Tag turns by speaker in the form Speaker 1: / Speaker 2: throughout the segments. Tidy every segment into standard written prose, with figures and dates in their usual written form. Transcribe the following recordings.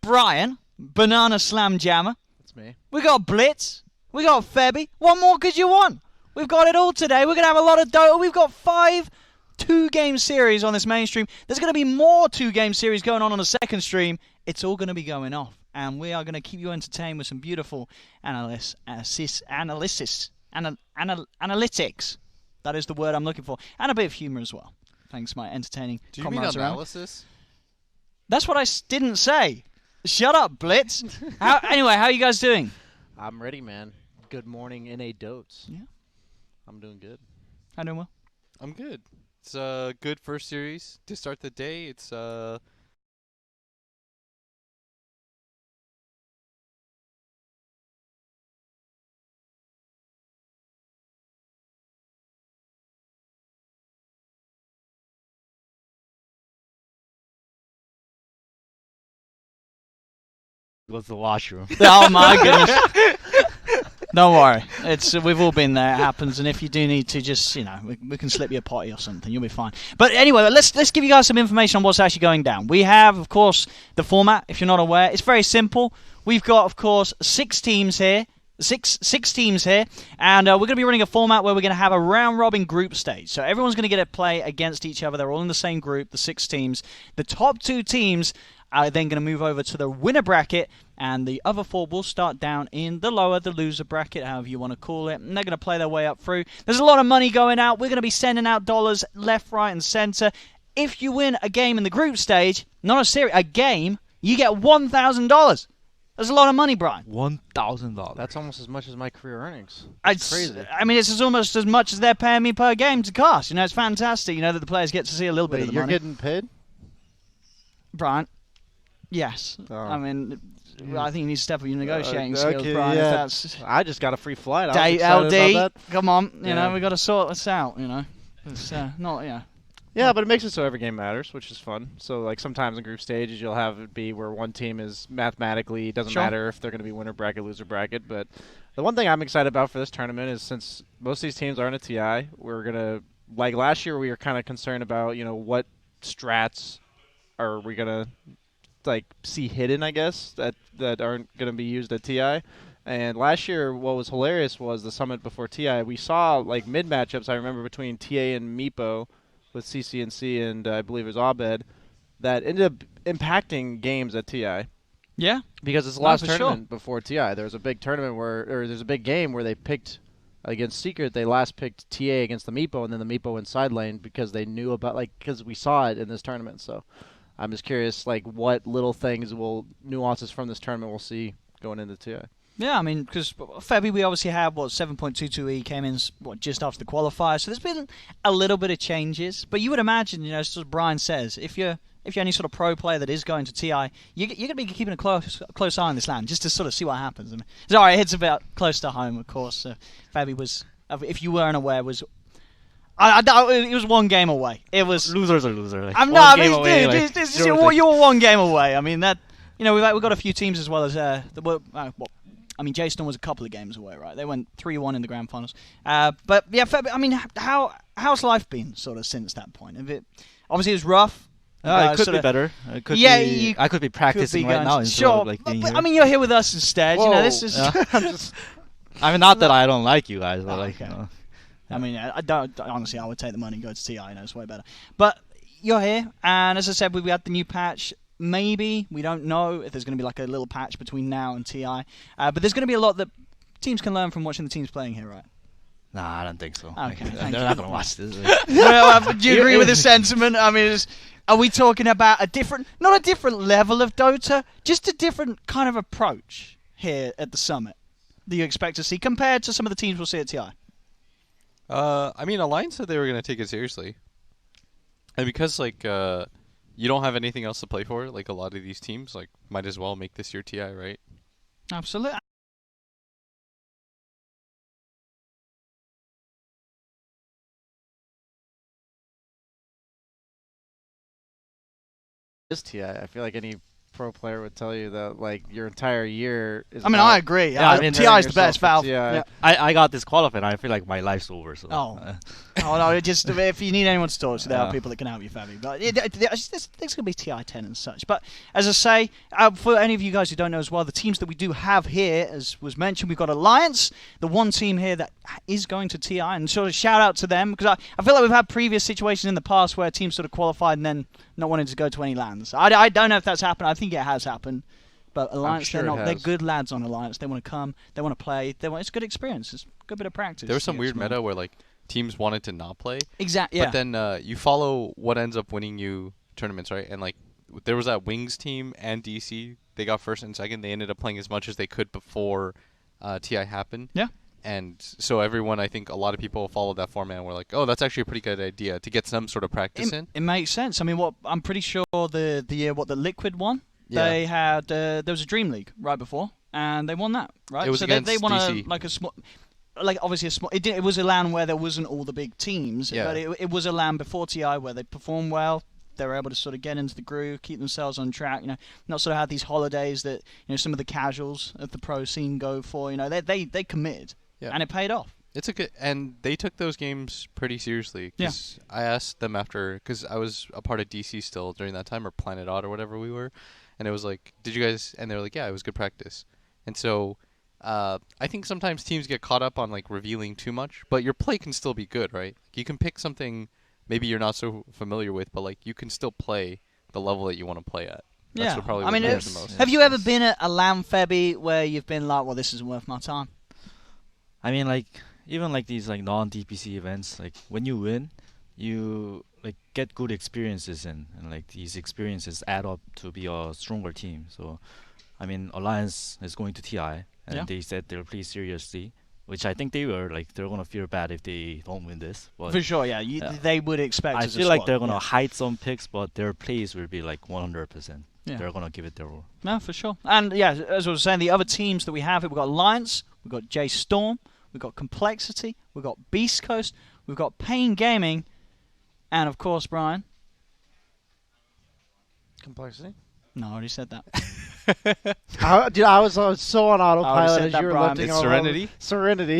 Speaker 1: Brian, Banana Slam Jammer.
Speaker 2: That's me.
Speaker 1: We got Blitz. We got Febby. What more could you want? We've got it all today. We're going to have a lot of Dota. We've got 5 2-game series on this main stream. There's going to be more 2-game series going on the second stream. It's all going to be going off. And we are going to keep you entertained with some beautiful analytics. That is the word I'm looking for. And a bit of humor as well. Thanks to my entertaining
Speaker 3: Do you mean analysis?
Speaker 1: That's what I didn't say. Shut up, Blitz. Anyway, how are you guys doing?
Speaker 2: I'm ready, man. Good morning in a dotes.
Speaker 1: Yeah.
Speaker 2: I'm doing good.
Speaker 1: How doing, Will?
Speaker 3: I'm good. It's a good first series to start the day. It's
Speaker 4: Go to the washroom.
Speaker 1: Oh my goodness. Don't worry. We've all been there. It happens. And if you do need to, just we can slip you a potty or something. You'll be fine. But anyway, let's give you guys some information on what's actually going down. We have, of course, the format. If you're not aware, it's very simple. We've got, of course, 6 teams here. Six teams here, and we're going to be running a format where we're going to have a round-robin group stage. So everyone's going to get to play against each other. They're all in the same group, the 6 teams. The top 2 teams are then going to move over to the winner bracket, and the other 4 will start down in the loser bracket, however you want to call it, and they're going to play their way up through. There's a lot of money going out. We're going to be sending out dollars left, right, and center. If you win a game in the group stage, not a series, a game, you get $1,000. That's a lot of money, Brian.
Speaker 4: $1,000.
Speaker 2: That's almost as much as my career earnings.
Speaker 1: It's
Speaker 2: crazy.
Speaker 1: I mean, it's almost as much as they're paying me per game to cast. It's fantastic. That the players get to see a little bit of the money.
Speaker 2: You're getting paid?
Speaker 1: Brian? Yes.
Speaker 2: Oh.
Speaker 1: I mean, I think you need to step up your negotiating skills, Brian.
Speaker 2: Yeah.
Speaker 1: If that's
Speaker 2: I just got a free flight.
Speaker 1: LD, come on.
Speaker 2: Yeah.
Speaker 1: We got to sort this out, It's not,
Speaker 2: Yeah, but it makes it so every game matters, which is fun. So, like, sometimes in group stages, you'll have it be where one team is mathematically, it doesn't matter if they're going to be winner bracket, loser bracket. But the one thing I'm excited about for this tournament is since most of these teams are in a TI, we're going to, like last year, we were kind of concerned about, what strats are we going to, see hidden, I guess, that aren't going to be used at TI. And last year, what was hilarious was the summit before TI. We saw, mid matchups, I remember, between TA and Meepo, with CCNC and I believe it was Abed, that ended up impacting games at TI.
Speaker 1: Yeah.
Speaker 2: Because it's the last tournament before TI. There was a big tournament there's a big game where they picked against Secret. They last picked TA against the Meepo, and then the Meepo went side lane because they knew about because we saw it in this tournament. So I'm just curious, what little things nuances from this tournament we'll see going into TI.
Speaker 1: Yeah, I mean, because Febby, we obviously had, 7.22E came in, just after the qualifier. So there's been a little bit of changes. But you would imagine, as Brian says, if you're any sort of pro player that is going to TI, you're going to be keeping a close eye on this land, just to sort of see what happens. I mean, sorry, it hits about close to home, of course. Febby was, if you weren't aware, was... it was 1 game away. It was...
Speaker 4: Losers are losers.
Speaker 1: I'm not... You were 1 game away. I mean, that... we've got a few teams as well as... J.Storm was a couple of games away, right? They went 3-1 in the grand finals. But yeah, how's life been sort of since that point? Obviously, it was rough.
Speaker 4: It could be better. I could be practicing right now.
Speaker 1: Sure, but you're here with us instead.
Speaker 2: Whoa.
Speaker 1: This is.
Speaker 4: Yeah. Not that I don't like you guys, but
Speaker 1: okay. I don't. Honestly, I would take the money and go to TI. It's way better. But you're here, and as I said, we had the new patch. Maybe, we don't know if there's going to be a little patch between now and TI. But there's going to be a lot that teams can learn from watching the teams playing here, right?
Speaker 4: Nah, I don't think so.
Speaker 1: Okay,
Speaker 4: They're not going to watch this.
Speaker 1: Do you agree with the sentiment? Are we talking about not a different level of Dota, just a different kind of approach here at the Summit that you expect to see compared to some of the teams we'll see at TI?
Speaker 3: Alliance said they were going to take it seriously. And because, you don't have anything else to play for, a lot of these teams, might as well make this your TI, right?
Speaker 1: Absolutely.
Speaker 2: This TI, I feel like any pro player would tell you that like your entire year is.
Speaker 1: I mean, I agree.
Speaker 4: Yeah, I mean,
Speaker 1: TI is the best. Valve.
Speaker 2: Yeah.
Speaker 4: I got disqualified. I feel like my life's over. So.
Speaker 1: Oh no! Just if you need anyone to talk to, there are people that can help you, Fabi. But there's going to be TI 10 and such. But as I say, for any of you guys who don't know as well, the teams that we do have here, as was mentioned, we've got Alliance, the one team here that is going to TI, and sort of shout out to them because I feel like we've had previous situations in the past where teams sort of qualified and then not wanting to go to any lands. I don't know if that's happened. I think it has happened. But Alliance, they're good lads on Alliance. They want to come. They want to play. It's a good experience. It's a good bit of practice.
Speaker 3: There was some weird meta where like teams wanted to not play.
Speaker 1: Exactly.
Speaker 3: But then you follow what ends up winning you tournaments, right? And like there was that Wings team and DC. They got first and second. They ended up playing as much as they could before TI happened.
Speaker 1: Yeah.
Speaker 3: And so everyone, I think a lot of people followed that format and were like, oh, that's actually a pretty good idea to get some sort of practice in.
Speaker 1: It makes sense. I mean, I'm pretty sure the year the Liquid won, they had there was a Dream League right before, and they won that, right?
Speaker 3: It was against
Speaker 1: they won
Speaker 3: DC.
Speaker 1: a small. Like obviously a small. It was a LAN where there wasn't all the big teams, but it was a LAN before TI where they performed well. They were able to sort of get into the groove, keep themselves on track. Not sort of have these holidays that some of the casuals of the pro scene go for. They committed, and it paid off.
Speaker 3: It's a good, and they took those games pretty seriously. Cause I asked them after, because I was a part of DC still during that time, or Planet Odd or whatever we were, and it was like, did you guys? And they were like, yeah, it was good practice. And so. I think sometimes teams get caught up on like revealing too much, but your play can still be good, right? You can pick something maybe you're not so familiar with, but like you can still play the level that you want to play at. That's what probably matters the most.
Speaker 1: Have you ever been at a LAN, Febby, where you've been like, well, this isn't worth my time?
Speaker 4: I mean, like even like these like non-DPC events, like when you win, you like get good experiences and like these experiences add up to be a stronger team. So, I mean, Alliance is going to TI. And they said they'll play seriously, which I think they were. Like, they're going to feel bad if they don't win this. But
Speaker 1: for sure, they would expect
Speaker 4: I feel like they're going to hide some picks, but their plays will be like 100%. Yeah. They're going to give it their all.
Speaker 1: No, for sure. And, as I was saying, the other teams that we have, we've got Alliance, we've got J.Storm, we've got Complexity, we've got Beastcoast, we've got Pain Gaming, and, of course, Brian.
Speaker 2: Complexity?
Speaker 1: No, I already said that.
Speaker 2: I was so on autopilot as you were lifting all
Speaker 3: Serenity?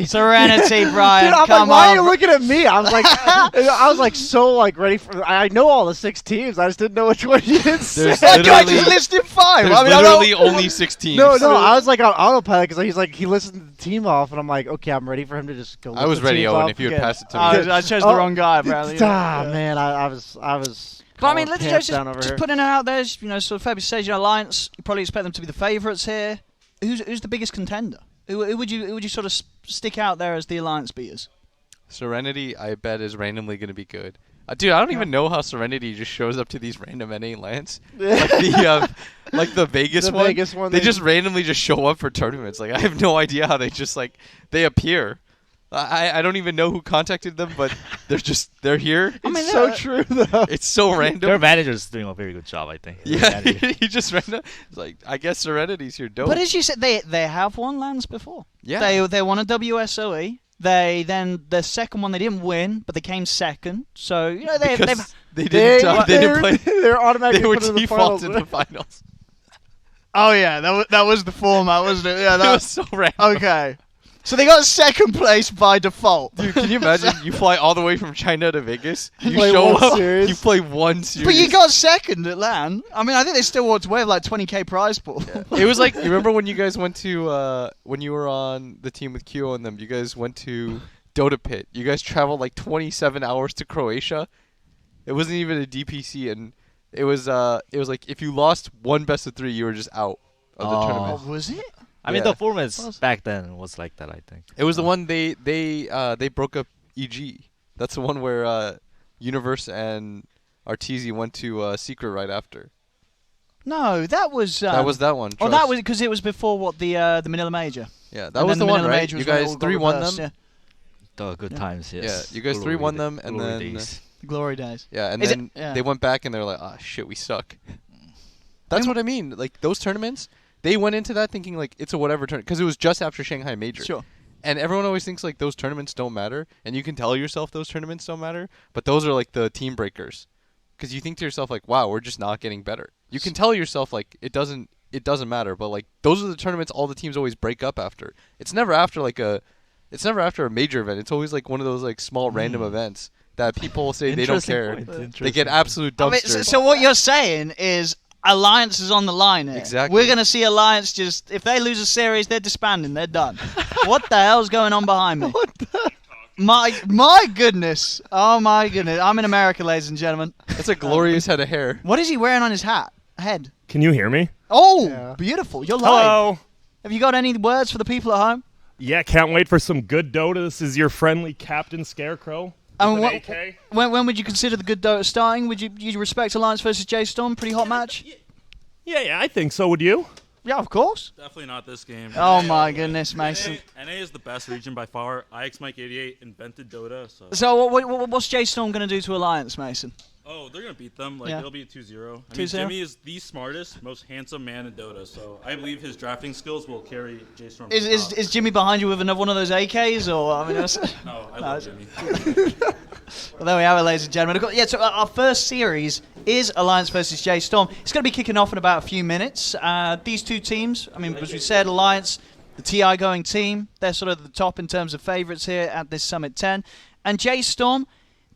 Speaker 2: Serenity,
Speaker 1: Brian.
Speaker 2: Dude, I'm
Speaker 1: come
Speaker 2: like, why
Speaker 1: on.
Speaker 2: are you looking at me? I was like, I was like so like ready for. I know all the 6 teams. I just didn't know which one you didn't say.
Speaker 1: I just listed 5.
Speaker 3: There's literally only 6 teams.
Speaker 2: No, I was like on autopilot because he listened to the team off, and I'm like, okay, I'm ready for him to just go.
Speaker 3: I was ready, Owen. If you had passed it to me,
Speaker 1: I chose the wrong guy, apparently.
Speaker 2: Man, I was.
Speaker 1: But I mean, let's just putting it out there. So Fabi says Alliance. You probably expect them to be the favourites here. Who's the biggest contender? Who would you sort of stick out there as the Alliance beaters?
Speaker 3: Serenity, I bet, is randomly going to be good. Dude, I don't even know how Serenity just shows up to these random NA lands. Like the Vegas one.
Speaker 2: Vegas one.
Speaker 3: They just randomly just show up for tournaments. Like I have no idea how they just they appear. I don't even know who contacted them, but they're here.
Speaker 2: It's so true though.
Speaker 3: It's so random.
Speaker 4: Their manager's doing a very good job, I think.
Speaker 3: Yeah, he just random. It's like, I guess Serenity's here. Dope.
Speaker 1: But as you said, they have won lands before.
Speaker 3: Yeah.
Speaker 1: They won a WSOE. The second one they didn't win, but they came second. So they're
Speaker 2: automatically
Speaker 3: they were
Speaker 2: put in the
Speaker 3: default
Speaker 2: finals.
Speaker 3: in the finals.
Speaker 1: Oh yeah, that was the format, wasn't it? Yeah,
Speaker 3: that was so random.
Speaker 1: Okay. So they got second place by default.
Speaker 3: Dude, can you imagine? You fly all the way from China to Vegas. You
Speaker 2: play
Speaker 3: show
Speaker 2: one
Speaker 3: up.
Speaker 2: series.
Speaker 3: You play one series.
Speaker 1: But you got second at LAN. I mean, I think they still walked away with like 20k prize pool.
Speaker 3: Yeah. It was like, you remember when you guys went to when you were on the team with Q and them? You guys went to DOTA Pit. You guys traveled like 27 hours to Croatia. It wasn't even a DPC, and it was like if you lost one best of 3, you were just out of the tournament.
Speaker 1: Oh, was it?
Speaker 4: I mean, the formats back then was like that, I think.
Speaker 3: It was the one they broke up EG. That's the one where Universe and Arteezy went to Secret right after.
Speaker 1: No, that was...
Speaker 3: that was that one.
Speaker 1: Oh, that was because it was before the Manila Major.
Speaker 3: Yeah, that was the one, right? You guys 3-1 them?
Speaker 1: Yeah.
Speaker 4: The good times, yes.
Speaker 3: Yeah, you guys 3-1 them, and then...
Speaker 4: Days.
Speaker 1: The glory days.
Speaker 3: Yeah, and then they went back and they were like, ah, shit, we suck. That's what I mean. Like, those tournaments... They went into that thinking like it's a whatever tournament because it was just after Shanghai Major.
Speaker 1: Sure.
Speaker 3: And everyone always thinks like those tournaments don't matter, and you can tell yourself those tournaments don't matter, but those are like the team breakers. because you think to yourself like, wow, we're just not getting better. You can tell yourself like it doesn't matter, but like those are the tournaments all the teams always break up after. It's never after a major event. It's always like one of those like small random events that people say they don't care. They get absolute dumpsters.
Speaker 1: So what you're saying is Alliance is on the line here.
Speaker 3: Exactly.
Speaker 1: We're going to see Alliance just, if they lose a series, they're disbanding. They're done. What the hell's going on behind me?
Speaker 5: What the?
Speaker 1: My goodness. Oh, my goodness. I'm in America, ladies and gentlemen.
Speaker 3: That's a glorious head of hair.
Speaker 1: What is he wearing on his head?
Speaker 5: Can you hear me?
Speaker 1: Oh,
Speaker 5: Yeah.
Speaker 1: beautiful. You're live.
Speaker 5: Hello.
Speaker 1: Have you got any words for the people at home?
Speaker 5: Yeah, can't wait for some good Dota. This is your friendly Captain Scarecrow.
Speaker 1: And
Speaker 5: with an AK.
Speaker 1: when would you consider the good Dota starting? Would you respect Alliance versus J.Storm? Pretty hot match?
Speaker 5: Yeah, I think so. Would you?
Speaker 1: Yeah, of course.
Speaker 6: Definitely not this game.
Speaker 1: Oh, my goodness, Mason.
Speaker 6: NA is the best region by far. IX Mike 88 invented Dota.
Speaker 1: So what's J.Storm going to do to Alliance, Mason?
Speaker 6: Oh, they're going to beat them.
Speaker 1: Yeah.
Speaker 6: It'll be 2-0.
Speaker 1: 2-0?
Speaker 6: Jimmy is the smartest, most handsome man in Dota, so I believe his drafting skills will carry J.Storm.
Speaker 1: Is Jimmy behind you with another one of those AKs? Or, I mean, that's...
Speaker 6: No, I love Jimmy.
Speaker 1: Well, there we have it, ladies and gentlemen. Yeah, so our first series is Alliance versus J.Storm. It's going to be kicking off in about a few minutes. These two teams, I mean, as we said, Alliance, the TI going team, they're sort of the top in terms of favourites here at this Summit 10. And J.Storm,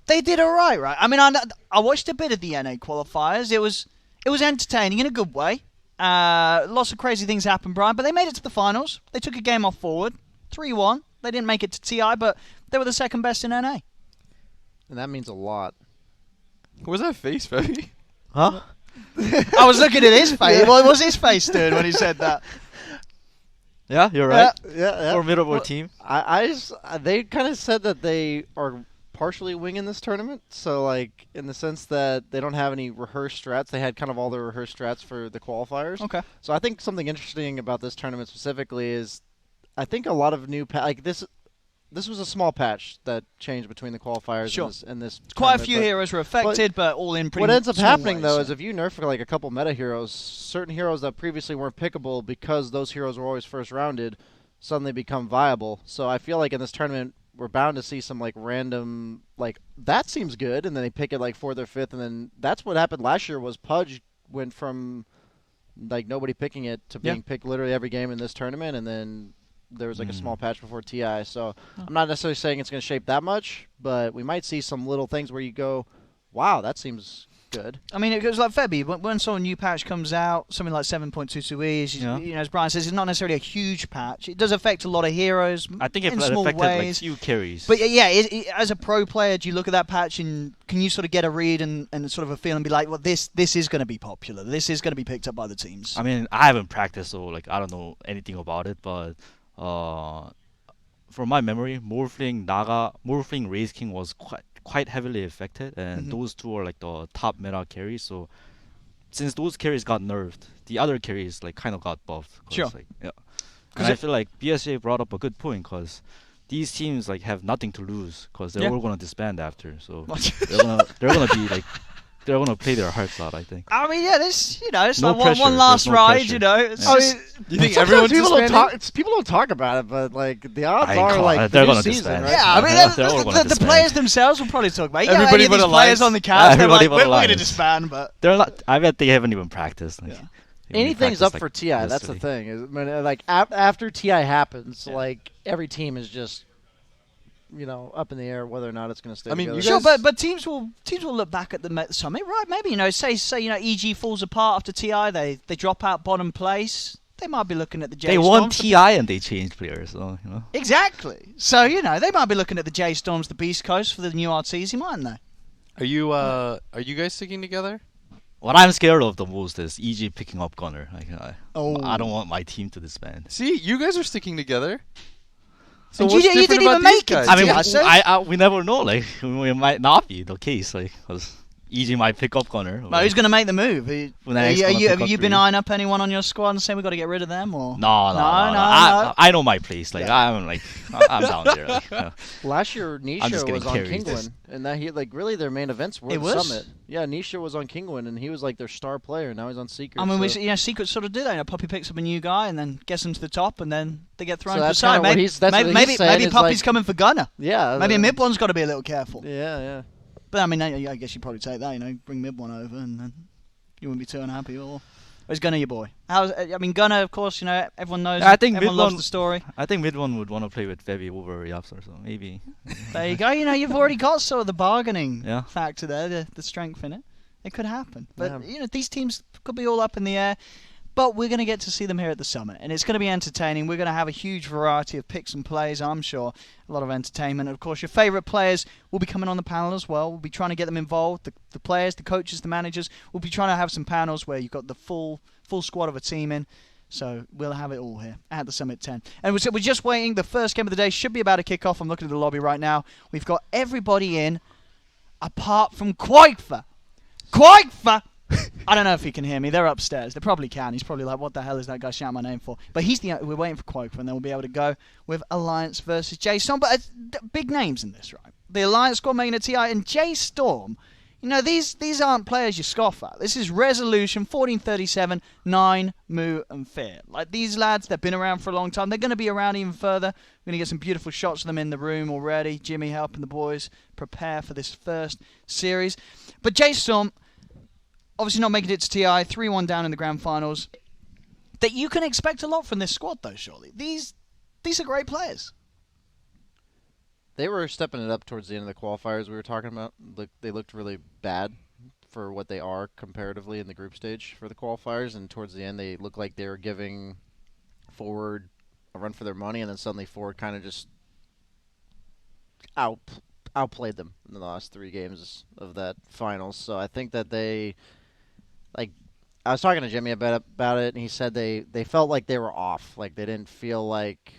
Speaker 1: they did all right? I mean, I watched a bit of the NA qualifiers. It was entertaining in a good way. Lots of crazy things happened, Brian, but they made it to the finals. They took a game off forward, 3-1. They didn't make it to TI, but they were the second best in NA.
Speaker 2: And that means a lot.
Speaker 3: What was that face, baby?
Speaker 2: Huh?
Speaker 1: I was looking at his face. What was his face doing when he said that?
Speaker 4: Yeah, you're right.
Speaker 2: Yeah.
Speaker 4: Formidable team.
Speaker 2: They kind of said that they are partially winging this tournament. So, like, in the sense that they don't have any rehearsed strats. They had kind of all their rehearsed strats for the qualifiers.
Speaker 1: Okay.
Speaker 2: So I think something interesting about this tournament specifically is I think a lot of new this was a small patch that changed between the qualifiers and this
Speaker 1: Quite a few heroes were affected, but all in pretty
Speaker 2: What ends up
Speaker 1: small
Speaker 2: happening,
Speaker 1: ways,
Speaker 2: though,
Speaker 1: so.
Speaker 2: is if you nerf like a couple meta heroes, certain heroes that previously weren't pickable because those heroes were always first rounded suddenly become viable. So I feel like in this tournament, we're bound to see some like random, like, that seems good, and then they pick it like 4th or 5th, and then that's what happened last year was Pudge went from like nobody picking it to being picked literally every game in this tournament, and then there was like a small patch before TI. So I'm not necessarily saying it's going to shape that much, but we might see some little things where you go, wow, that seems good.
Speaker 1: I mean, it goes like Febby. When some new patch comes out, something like 7.22e, you know, as Brian says, it's not necessarily a huge patch. It does affect a lot of heroes.
Speaker 4: I think it
Speaker 1: in small
Speaker 4: affected
Speaker 1: ways.
Speaker 4: like few carries.
Speaker 1: But yeah, as a pro player, do you look at that patch and can you sort of get a read and sort of a feel and be like, well, this is going to be popular. This is going to be picked up by the teams.
Speaker 4: I mean, I haven't practiced, so like I don't know anything about it, but from my memory, Morphling Raze King was quite heavily affected, and those two are like the top meta carries. So since those carries got nerfed, the other carries like kind of got buffed.
Speaker 1: Sure.
Speaker 4: Like, yeah. And I feel like BSJ brought up a good point because these teams like have nothing to lose because they're all gonna disband after. So they're gonna be like. They're going to play their hearts out, I think.
Speaker 1: I mean, yeah, it's
Speaker 4: no
Speaker 1: like one last
Speaker 4: no
Speaker 1: ride,
Speaker 4: pressure.
Speaker 1: you know. It's
Speaker 2: I
Speaker 1: just,
Speaker 2: mean,
Speaker 3: You think
Speaker 2: sometimes
Speaker 3: everyone's
Speaker 2: people don't
Speaker 3: disbanding?
Speaker 2: people don't talk about it, but like the odds
Speaker 4: I
Speaker 2: are
Speaker 4: call
Speaker 2: like
Speaker 4: it. They're
Speaker 2: the new
Speaker 4: gonna
Speaker 2: season,
Speaker 4: disband.
Speaker 2: right?
Speaker 1: yeah, I mean,
Speaker 4: They're all gonna
Speaker 1: the
Speaker 4: disband.
Speaker 1: players themselves will probably talk about it.
Speaker 3: Everybody
Speaker 1: Any of
Speaker 3: but
Speaker 1: these
Speaker 3: Alliance.
Speaker 1: players on the cast, they're
Speaker 4: Everybody
Speaker 1: like,
Speaker 4: but
Speaker 1: we're going to
Speaker 4: Alliance.
Speaker 1: disband, but...
Speaker 4: They're not. I bet they haven't even practiced. Like,
Speaker 1: Yeah.
Speaker 4: they only
Speaker 2: Anything's up
Speaker 4: practiced,
Speaker 2: for
Speaker 4: like,
Speaker 2: TI. That's the
Speaker 4: yesterday.
Speaker 2: thing. I mean, like after TI happens, like every team is just, you know, up in the air whether or not it's going to stay.
Speaker 3: I mean,
Speaker 2: together.
Speaker 3: you
Speaker 1: Sure,
Speaker 3: guys-
Speaker 1: but teams will look back at the summit, right? Maybe, you know, say you know EG falls apart after TI, they drop out bottom place. They might be looking at the
Speaker 4: They
Speaker 1: J-Storms.
Speaker 4: won TI and they changed players, so you know.
Speaker 1: Exactly. So, you know, they might be looking at the J-Storms, the Beastcoast for the new RTs, mightn't they?
Speaker 3: Are you guys sticking together?
Speaker 4: What I'm scared of the most is EG picking up Gunner. Like,
Speaker 1: Oh.
Speaker 4: I don't want my team to disband.
Speaker 3: See, you guys are sticking together. So
Speaker 1: And
Speaker 3: what's
Speaker 1: you
Speaker 3: different
Speaker 1: didn't
Speaker 3: about
Speaker 1: even
Speaker 3: these
Speaker 1: make it
Speaker 3: guys?
Speaker 1: to
Speaker 4: I mean,
Speaker 1: Yeah, so-
Speaker 4: we never know. Like, it might not be the case. Like, because EG might pick up Gunner.
Speaker 1: Well, who's going to make the move? Have
Speaker 4: next gonna pick
Speaker 1: you
Speaker 4: up
Speaker 1: been
Speaker 4: three.
Speaker 1: eyeing up anyone on your squad and saying we've got to get rid of them? Or
Speaker 4: No.
Speaker 1: no.
Speaker 4: I know my place. Like, I'm down there. Like, yeah.
Speaker 2: last year
Speaker 4: I'm
Speaker 2: Nisha
Speaker 4: just
Speaker 2: was
Speaker 4: getting
Speaker 2: on
Speaker 4: carried.
Speaker 2: Kingwin, and that he like really their main events were
Speaker 1: It
Speaker 2: the
Speaker 1: was?
Speaker 2: Summit. Yeah, Nisha was on Kingwin, and he was like their star player. Now he's on Secret.
Speaker 1: I mean,
Speaker 2: so.
Speaker 1: Secrets sort of do that. You know, Puppy picks up a new guy and then gets them to the top, and then they get thrown
Speaker 2: So
Speaker 1: to the
Speaker 2: that's
Speaker 1: side.
Speaker 2: kinda what
Speaker 1: Maybe,
Speaker 2: he's- that's what he's
Speaker 1: maybe
Speaker 2: saying is
Speaker 1: Puppy's
Speaker 2: like-
Speaker 1: coming for Gunner.
Speaker 2: Yeah,
Speaker 1: Maybe Mid one's got to be a little careful.
Speaker 2: Yeah.
Speaker 1: But I mean, I guess you'd probably take that. Bring Mid One over, and then you wouldn't be too unhappy at all. Is Gunnar your boy? Gunnar, of course, everyone knows.
Speaker 4: I think
Speaker 1: everyone loves the story.
Speaker 4: I think Mid One would want to play with Febby over Yapsar, so maybe.
Speaker 1: There you go. You've already got sort of the bargaining factor there, the strength in it. It could happen. But, these teams could be all up in the air. But we're going to get to see them here at the Summit, and it's going to be entertaining. We're going to have a huge variety of picks and plays, I'm sure. A lot of entertainment. And of course, your favourite players will be coming on the panel as well. We'll be trying to get them involved. The players, the coaches, the managers. We'll be trying to have some panels where you've got the full squad of a team in. So we'll have it all here at the Summit 10. And we're just waiting. The first game of the day should be about to kick off. I'm looking at the lobby right now. We've got everybody in apart from Quakefer. Quakefer! I don't know if he can hear me. They're upstairs. They probably can. He's probably like, what the hell is that guy shouting my name for? But we're waiting for Quakefer, and then we'll be able to go with Alliance versus J.Storm. But big names in this, right? The Alliance squad making a TI, and J.Storm, these aren't players you scoff at. This is Resolution, 1437, 9, Moo, and Fear. Like, these lads, they've been around for a long time. They're going to be around even further. We're going to get some beautiful shots of them in the room already. Jimmy helping the boys prepare for this first series. But J.Storm, obviously not making it to TI, 3-1 down in the grand finals. That you can expect a lot from this squad, though, surely. These are great players.
Speaker 2: They were stepping it up towards the end of the qualifiers we were talking about. They looked really bad for what they are comparatively in the group stage for the qualifiers, and towards the end they looked like they were giving Forward a run for their money, and then suddenly Forward kind of just outplayed them in the last 3 games of that finals. So I think that they... I was talking to Jimmy about it, and he said they felt like they were off. Like, they didn't feel like...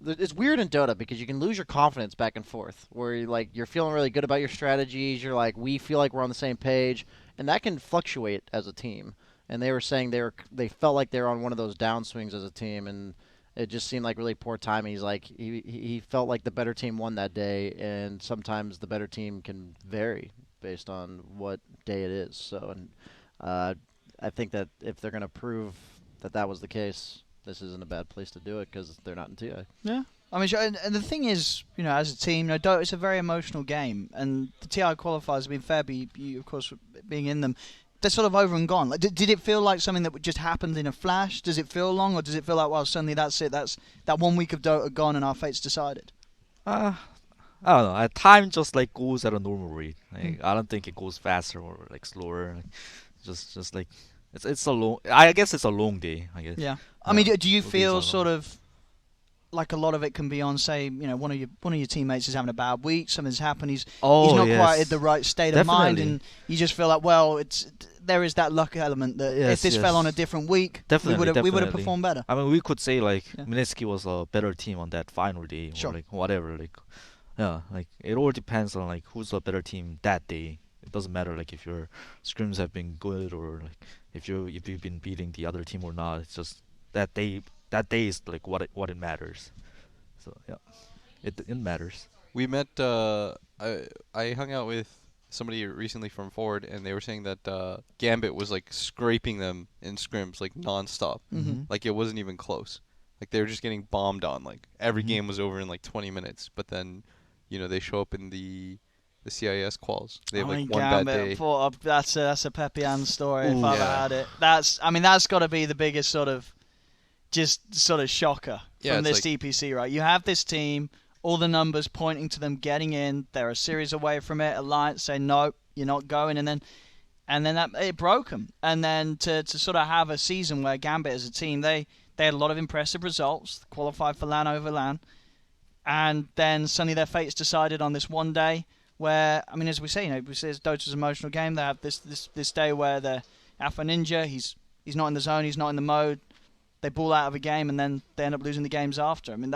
Speaker 2: It's weird in Dota because you can lose your confidence back and forth, where you're feeling really good about your strategies. You're like, we feel like we're on the same page, and that can fluctuate as a team. And they were saying they felt like they were on one of those downswings as a team, and it just seemed like really poor timing. He's like, he felt like the better team won that day, and sometimes the better team can vary based on what day it is. So, and I think that if they're going to prove that was the case, this isn't a bad place to do it because they're not in TI.
Speaker 1: Yeah. I mean, and the thing is, as a team, Dota is a very emotional game, and the TI qualifiers have been fair, but you, of course, being in them, they're sort of over and gone. Like, did it feel like something that just happened in a flash? Does it feel long, or does it feel like, well, suddenly that's it, that's that 1 week of Dota gone and our fate's decided?
Speaker 4: I don't know. Time just goes at a normal rate. I don't think it goes faster or slower. Just like it's a long. I guess it's a long day. I guess.
Speaker 1: Yeah. I mean, do you feel sort of like a lot of it can be on, say, one of your teammates is having a bad week, something's happened, he's not quite in the right state of mind, and you just feel like, well, there is that luck element that if this fell on a different week, we would have performed better.
Speaker 4: I mean, we could say Mineski was a better team on that final day, or whatever. It all depends on who's a better team that day. It doesn't matter if your scrims have been good or if you've been beating the other team or not. It's just that day. That day is what it matters. So yeah, it matters.
Speaker 3: We met. I hung out with somebody recently from Forward, and they were saying that Gambit was scraping them in scrims nonstop.
Speaker 1: Mm-hmm.
Speaker 3: It wasn't even close. They were just getting bombed on. Every game was over in 20 minutes. But then, they show up in the CIS quals. They have one bad day.
Speaker 1: That's a Pepian story.
Speaker 3: Ooh,
Speaker 1: if I've had it. That's got to be the biggest sort of shocker from this DPC, right? You have this team, all the numbers pointing to them getting in. They're a series away from it. Alliance say no, you're not going, and then that it broke them. And then to sort of have a season where Gambit as a team, they had a lot of impressive results, qualified for LAN over LAN, and then suddenly their fate's decided on this one day where, I mean, as we say, we say it's Dota's emotional game. They have this day where the Alpha Ninja, he's not in the zone, he's not in the mode. They ball out of a game, and then they end up losing the games after. I mean,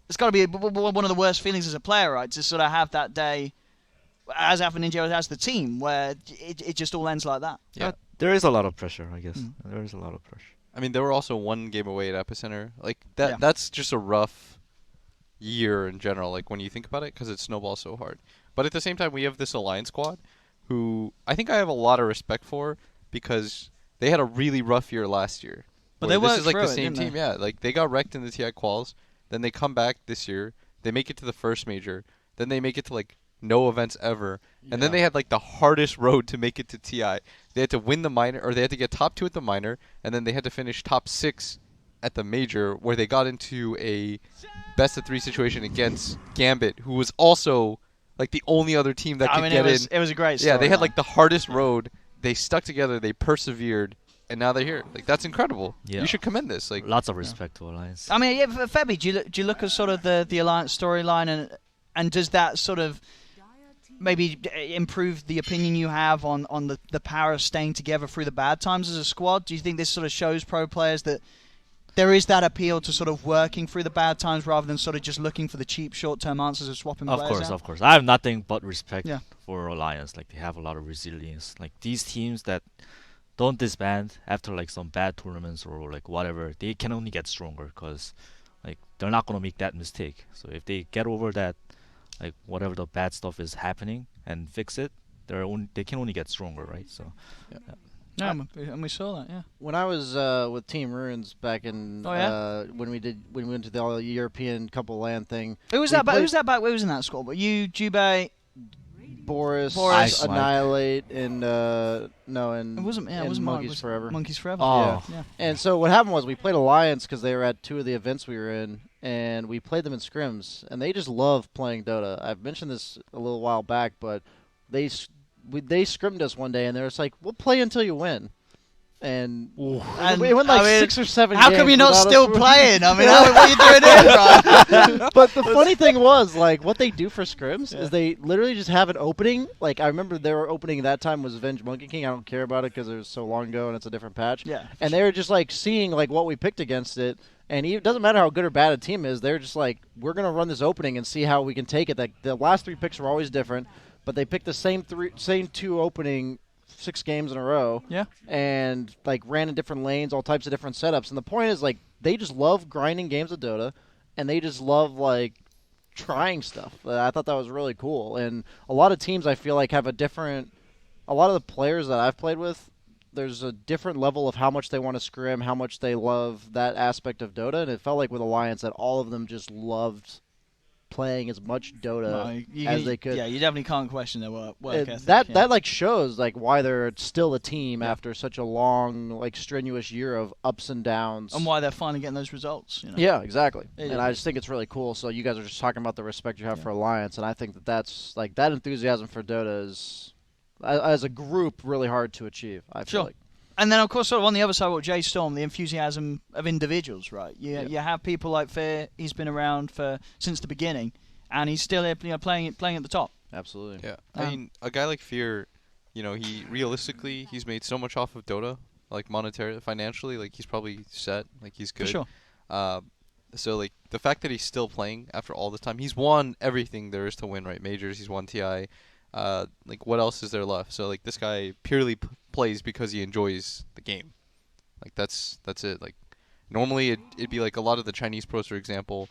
Speaker 1: it's got to be one of the worst feelings as a player, right? To sort of have that day, as Alpha Ninja, as the team, where it just all ends like that.
Speaker 4: Yeah, there is a lot of pressure, I guess. There is a lot of pressure.
Speaker 3: I mean, they were also one game away at Epicenter. That's just a rough year in general, when you think about it, because it snowballs so hard. But at the same time, we have this Alliance squad, who I think I have a lot of respect for, because they had a really rough year last year.
Speaker 1: But they worked
Speaker 3: this is
Speaker 1: through
Speaker 3: the
Speaker 1: it,
Speaker 3: same
Speaker 1: didn't
Speaker 3: team,
Speaker 1: they?
Speaker 3: yeah. They got wrecked in the TI quals, then they come back this year, they make it to the first major, then they make it to no events ever. And then they had like the hardest road to make it to TI. They had to win the minor, or they had to get top 2 at the minor, and then they had to finish top 6 at the major, where they got into a best of 3 situation against Gambit, who was also like the only other team that could get in.
Speaker 1: It was a great story.
Speaker 3: Yeah, they had like the hardest road. They stuck together. They persevered. And now they're here. Like, that's incredible.
Speaker 4: Yeah.
Speaker 3: You should commend this. Like,
Speaker 4: lots of respect to Alliance.
Speaker 1: I mean, Febby, do you look at sort of the Alliance storyline, and does that sort of maybe improve the opinion you have on the power of staying together through the bad times as a squad? Do you think this sort of shows pro players that there is that appeal to sort of working through the bad times rather than sort of just looking for the cheap short-term answers of swapping players out?
Speaker 4: Of course. I have nothing but respect for Alliance. Like, they have a lot of resilience. Like, these teams that don't disband after like some bad tournaments or like whatever, they can only get stronger because like they're not going to make that mistake. So if they get over that, like whatever the bad stuff is happening and fix it, they can only get stronger, right? So
Speaker 1: and we saw that. Yeah,
Speaker 2: when I was with Team Ruins back in when we went to the all European couple LAN thing.
Speaker 1: Who was that back? Who was in that squad? But you, Jubei,
Speaker 2: Boris, Annihilate, and
Speaker 1: it wasn't
Speaker 2: Monkeys Forever.
Speaker 1: Monkeys Forever.
Speaker 4: Oh.
Speaker 1: Yeah.
Speaker 2: And so what happened was we played Alliance because they were at 2 of the events we were in, and we played them in scrims, and they just love playing Dota. I've mentioned this a little while back, but they scrimmed us one day, and they're just like, "We'll play until you win." And we went like 6 or 7
Speaker 1: How
Speaker 2: games
Speaker 1: come you're not
Speaker 2: without
Speaker 1: still
Speaker 2: us
Speaker 1: playing? I mean, what are you doing here, right?
Speaker 2: But the funny thing was, like, what they do for scrims is they literally just have an opening. Like, I remember their opening that time was Avenge Monkey King. I don't care about it because it was so long ago and it's a different patch.
Speaker 1: Yeah.
Speaker 2: And they were just, like, seeing, like, what we picked against it. And it doesn't matter how good or bad a team is. They're just like, we're going to run this opening and see how we can take it. Like, the last 3 picks were always different, but they picked the same 2 opening 6 games in a row.
Speaker 1: Yeah.
Speaker 2: And, like, ran in different lanes, all types of different setups. And the point is, like, they just love grinding games of Dota, and they just love, like, trying stuff. I thought that was really cool. And a lot of teams, I feel like, have a lot of the players that I've played with, there's a different level of how much they want to scrim, how much they love that aspect of Dota. And it felt like with Alliance that all of them just loved playing as much Dota as they could.
Speaker 1: Yeah, you definitely can't question their work ethic.
Speaker 2: That like shows like why they're still a team after such a long, like strenuous year of ups and downs,
Speaker 1: and why they're finally getting those results. You know?
Speaker 2: Yeah, exactly. And I just think it's really cool. So you guys are just talking about the respect you have for Alliance, and I think that's like that enthusiasm for Dota is, as a group, really hard to achieve. I feel like.
Speaker 1: And then, of course, sort of on the other side, J.Storm, the enthusiasm of individuals, right? You have people like Fear. He's been around since the beginning, and he's still playing at the top.
Speaker 2: Absolutely.
Speaker 3: Yeah. I mean, a guy like Fear, he realistically he's made so much off of Dota, like monetarily, financially, like he's probably set, like he's good.
Speaker 1: For sure.
Speaker 3: So like the fact that he's still playing after all this time, he's won everything there is to win, right? Majors, he's won TI. Like what else is there left? So like this guy purely plays because he enjoys the game. Like that's it. Like normally it'd be like a lot of the Chinese pros, for example,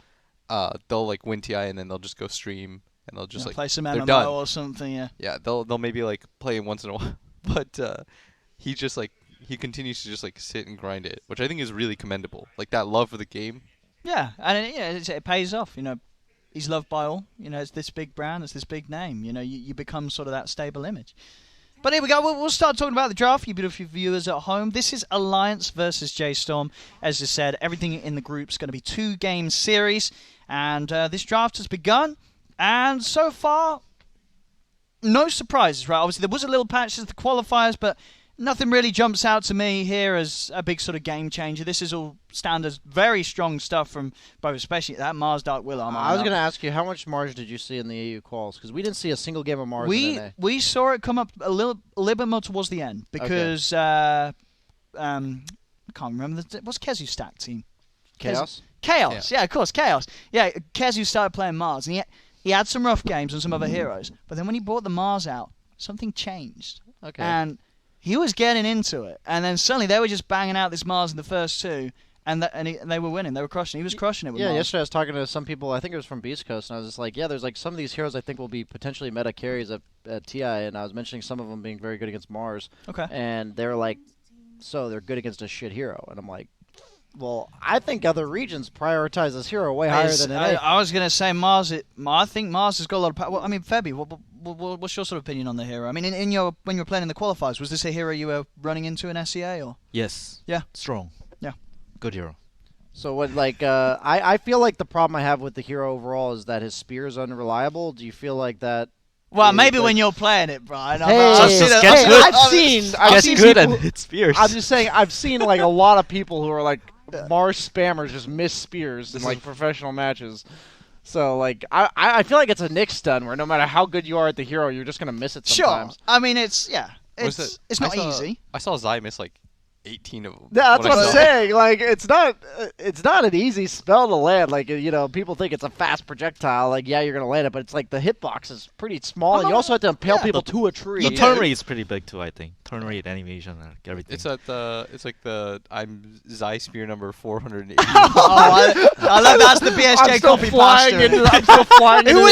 Speaker 3: they'll like win TI and then they'll just go stream and they'll just like
Speaker 1: play some
Speaker 3: they're
Speaker 1: MMO
Speaker 3: done.
Speaker 1: or something.
Speaker 3: Yeah, they'll maybe like play once in a while, but he just like he continues to just like sit and grind it, which I think is really commendable. Like that love for the game.
Speaker 1: Yeah, and it pays off. He's loved by all. It's this big brand, it's this big name. You become sort of that stable image. But here we go. We'll start talking about the draft, you beautiful viewers at home. This is Alliance versus J.Storm. As I said, everything in the group's going to be 2-game series. And this draft has begun. And so far, no surprises, right? Obviously, there was a little patch as the qualifiers, but nothing really jumps out to me here as a big sort of game changer. This is all standard, very strong stuff from both, especially that Mars Dark Willow.
Speaker 2: I was going to ask you, how much Mars did you see in the EU quals? Because we didn't see a single game of Mars in NA.
Speaker 1: We saw it come up a little bit more towards the end because I can't remember. What's Kezu's stack team?
Speaker 2: Chaos?
Speaker 1: Chaos, yeah, of course, Chaos. Yeah, Kezu started playing Mars, and he had some rough games on some other heroes. But then when he brought the Mars out, something changed.
Speaker 2: Okay.
Speaker 1: And he was getting into it, and then suddenly they were just banging out this Mars in the first 2, and they were winning. They were crushing. He was crushing it with Mars.
Speaker 2: Yesterday I was talking to some people, I think it was from Beastcoast, and I was just like, there's like some of these heroes I think will be potentially meta carries at TI, and I was mentioning some of them being very good against Mars.
Speaker 1: Okay.
Speaker 2: And they're like, so they're good against a shit hero. And I'm like, Well, I think other regions prioritize this hero way higher than NA.
Speaker 1: I was going to say Mars. I think Mars has got a lot of power. Well, I mean, Febby, what's your sort of opinion on the hero? I mean, when you were playing in the qualifiers, was this a hero you were running into in SEA or?
Speaker 4: Yes.
Speaker 1: Yeah.
Speaker 4: Strong.
Speaker 1: Yeah.
Speaker 4: Good hero.
Speaker 2: So what? I feel like the problem I have with the hero overall is that his spear is unreliable. Do you feel like that?
Speaker 1: Well, maybe when you're playing it, Brian.
Speaker 2: I've seen
Speaker 4: good
Speaker 2: people,
Speaker 4: and hit spears.
Speaker 2: I'm just saying, I've seen like a lot of people who are like Mars spammers just miss spears in like professional matches. So like, I feel like it's a Nick stun where no matter how good you are at the hero, you're just gonna miss it sometimes.
Speaker 1: Sure. I mean, it's not easy.
Speaker 3: I saw Zai miss like 18 of them.
Speaker 2: Yeah, that's what I'm saying. Like, it's not an easy spell to land. Like, people think it's a fast projectile. Like, yeah, you're gonna land it, but it's like the hitbox is pretty small, and you also have to impale people to a tree.
Speaker 4: The turn rate is pretty big too, I think. Turn rate, animation, and everything.
Speaker 3: It's like the I'm Zai spear number 480.
Speaker 1: I love that's the BSJ copy pasta.
Speaker 2: I'm still flying.
Speaker 1: Where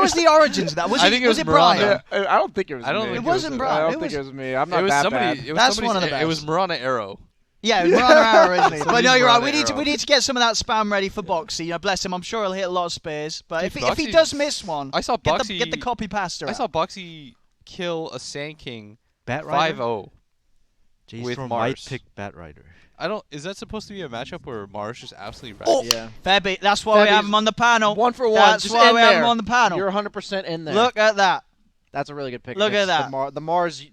Speaker 1: was the origins of that?
Speaker 3: I think it was
Speaker 1: Brian?
Speaker 2: I don't think it was.
Speaker 1: It wasn't Brian.
Speaker 2: I don't think it was me. I'm not that bad.
Speaker 1: That's one of the best.
Speaker 3: It was Marana Arrow.
Speaker 1: Yeah, it was Marana Arrow originally. But no, you're right. We need to get some of that spam ready for Boxy. Bless him. I'm sure he'll hit a lot of spears. But if he does miss one,
Speaker 3: I saw Boxy
Speaker 1: get the copy pasta.
Speaker 3: I saw Boxy kill a Sand King
Speaker 4: Bat Rider?
Speaker 3: 5-0.
Speaker 4: J.Storm might pick Bat Rider.
Speaker 3: Is that supposed to be a matchup where Mars just absolutely wrecked?
Speaker 1: Oh,
Speaker 2: yeah.
Speaker 1: Febby, that's why we have him on the panel.
Speaker 2: 1 for 1.
Speaker 1: That's
Speaker 2: just
Speaker 1: why
Speaker 2: in
Speaker 1: we
Speaker 2: there.
Speaker 1: have him on the panel.
Speaker 2: You're 100% in there.
Speaker 1: Look at that.
Speaker 2: That's a really good pick.
Speaker 1: Look at that.
Speaker 2: The Mars.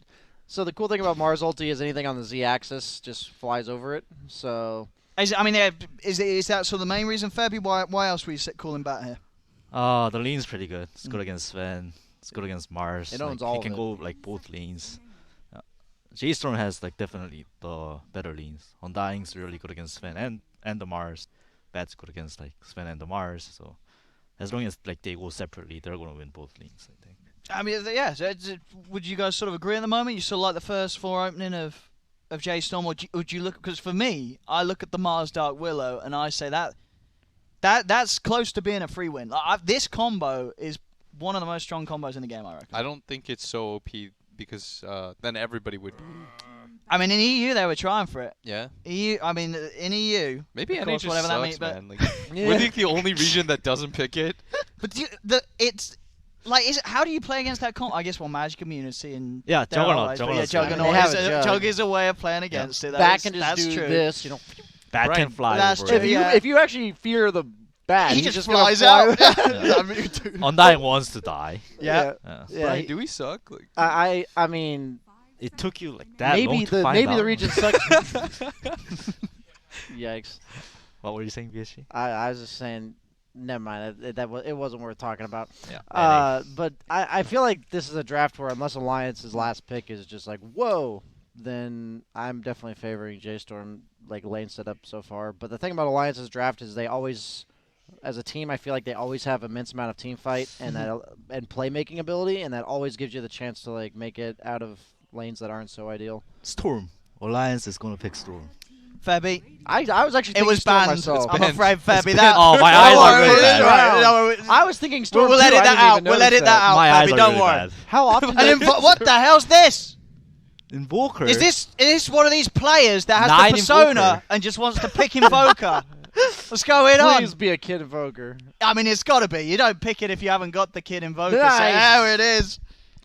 Speaker 2: So the cool thing about Mars ulti is anything on the Z-axis just flies over it. So.
Speaker 1: Is that sort of the main reason, Febby? Why else were you calling Bat here?
Speaker 4: The lane's pretty good. It's good against Sven. It's good against Mars.
Speaker 2: It owns all
Speaker 4: he can
Speaker 2: of
Speaker 4: go like both lanes. J.Storm has like definitely the better lanes. Undying's really good against Sven and the Mars. Bat's good against like Sven and the Mars. So as long as like they go separately, they're gonna win both lanes, I think.
Speaker 1: I mean, yeah. Would you guys sort of agree at the moment? You still like the first 4 opening of J.Storm, or would you look? Because for me, I look at the Mars Dark Willow and I say that's close to being a free win. This combo is one of the most strong combos in the game, I reckon.
Speaker 3: I don't think it's so OP because then everybody would.
Speaker 1: I mean, in EU they were trying for it.
Speaker 3: Yeah.
Speaker 1: In EU.
Speaker 3: Maybe NA just
Speaker 1: whatever
Speaker 3: sucks,
Speaker 1: that
Speaker 3: man. Like, we're the only region that doesn't pick it.
Speaker 1: But how do you play against that comp? I guess Magic Community and
Speaker 4: Juggernaut.
Speaker 1: Jug is a way of playing against it.
Speaker 2: Bat can just
Speaker 1: that's
Speaker 2: do
Speaker 1: true.
Speaker 2: this,
Speaker 4: Bat can fly.
Speaker 1: That's
Speaker 4: over
Speaker 1: true.
Speaker 4: it.
Speaker 2: If you actually fear the bat,
Speaker 1: he
Speaker 2: he's
Speaker 1: just
Speaker 2: gonna
Speaker 1: flies
Speaker 2: fly
Speaker 1: out.
Speaker 4: Undying wants to die.
Speaker 1: Yeah.
Speaker 3: Brian, do we suck? Like,
Speaker 2: I mean,
Speaker 4: it took you like that long to find
Speaker 2: maybe
Speaker 4: out.
Speaker 2: the region sucks. Yikes!
Speaker 4: What were you saying, BSG?
Speaker 2: I was just saying. Never mind. It wasn't worth talking about.
Speaker 4: Yeah.
Speaker 2: But I feel like this is a draft where unless Alliance's last pick is just like whoa, then I'm definitely favoring J.Storm like lane setup so far. But the thing about Alliance's draft is they always, as a team, I feel like they always have immense amount of team fight and and playmaking ability, and that always gives you the chance to like make it out of lanes that aren't so ideal.
Speaker 4: Storm. Alliance is gonna pick Storm.
Speaker 1: Febby.
Speaker 2: I was actually
Speaker 1: It was
Speaker 2: Storm
Speaker 1: banned.
Speaker 2: myself.
Speaker 1: I'm afraid, Febby. That.
Speaker 4: Oh, my eyes are really bad.
Speaker 2: I was thinking Storm.
Speaker 1: We'll edit that out. We'll edit that out,
Speaker 4: My eyes
Speaker 1: Febby.
Speaker 4: are
Speaker 1: Don't
Speaker 4: really
Speaker 1: worry.
Speaker 4: bad.
Speaker 2: How often?
Speaker 1: What the hell's this?
Speaker 4: Invoker.
Speaker 1: Is this one of these players that has
Speaker 4: 9
Speaker 1: the persona
Speaker 4: Invoker.
Speaker 1: and just wants to pick Invoker? What's going on?
Speaker 2: Please be a Kid Invoker.
Speaker 1: I mean, it's got to be. You don't pick it if you haven't got the Kid Invoker.
Speaker 2: Nice.
Speaker 1: So there it is.